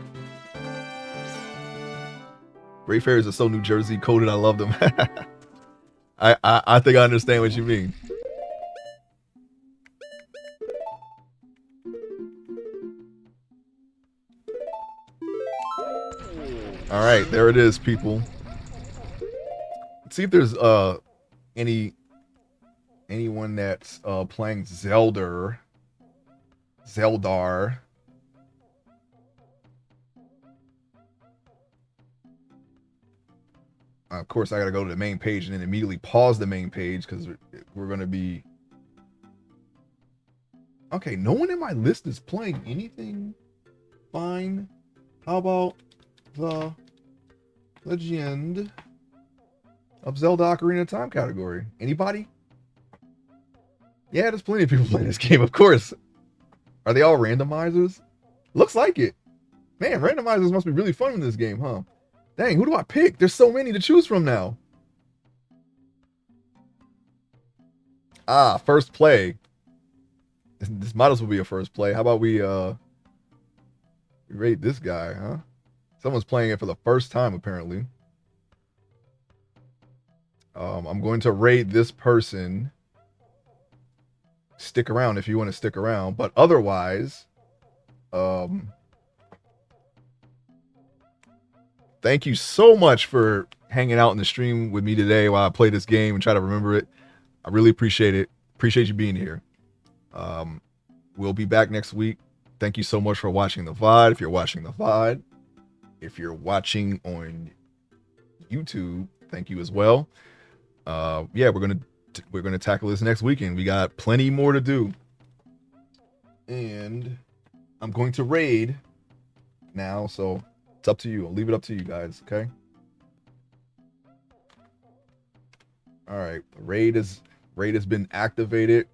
Great Fairies are so New Jersey coded. I love them. I think I understand what you mean. All right, there it is, people. Let's see if there's anyone that's playing Zeldar. Of course, I gotta go to the main page and then immediately pause the main page because we're gonna be. Okay, no one in my list is playing anything. Fine. How about the Legend of Zelda Ocarina of Time category. Anybody? Yeah, there's plenty of people playing this game, of course. Are they all randomizers? Looks like it. Man, randomizers must be really fun in this game, huh? Dang, who do I pick? There's so many to choose from now. Ah, first play. This might as well be a first play. How about we rate this guy, huh? Someone's playing it for the first time, apparently. I'm going to rate this person. Stick around if you want to stick around, but otherwise, thank you so much for hanging out in the stream with me today while I play this game and try to remember it. I really appreciate it. Appreciate you being here. We'll be back next week. Thank you so much for watching the VOD. If you're watching the VOD, if you're watching on YouTube, thank you as well. Yeah, we're gonna tackle this next weekend. We got plenty more to do, and I'm going to raid now, so it's up to you. I'll leave it up to you guys. Okay. All right. Raid has been activated.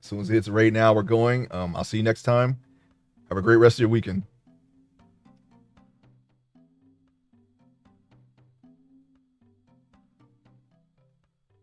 As soon as it hits raid now, we're going. I'll see you next time. Have a great rest of your weekend.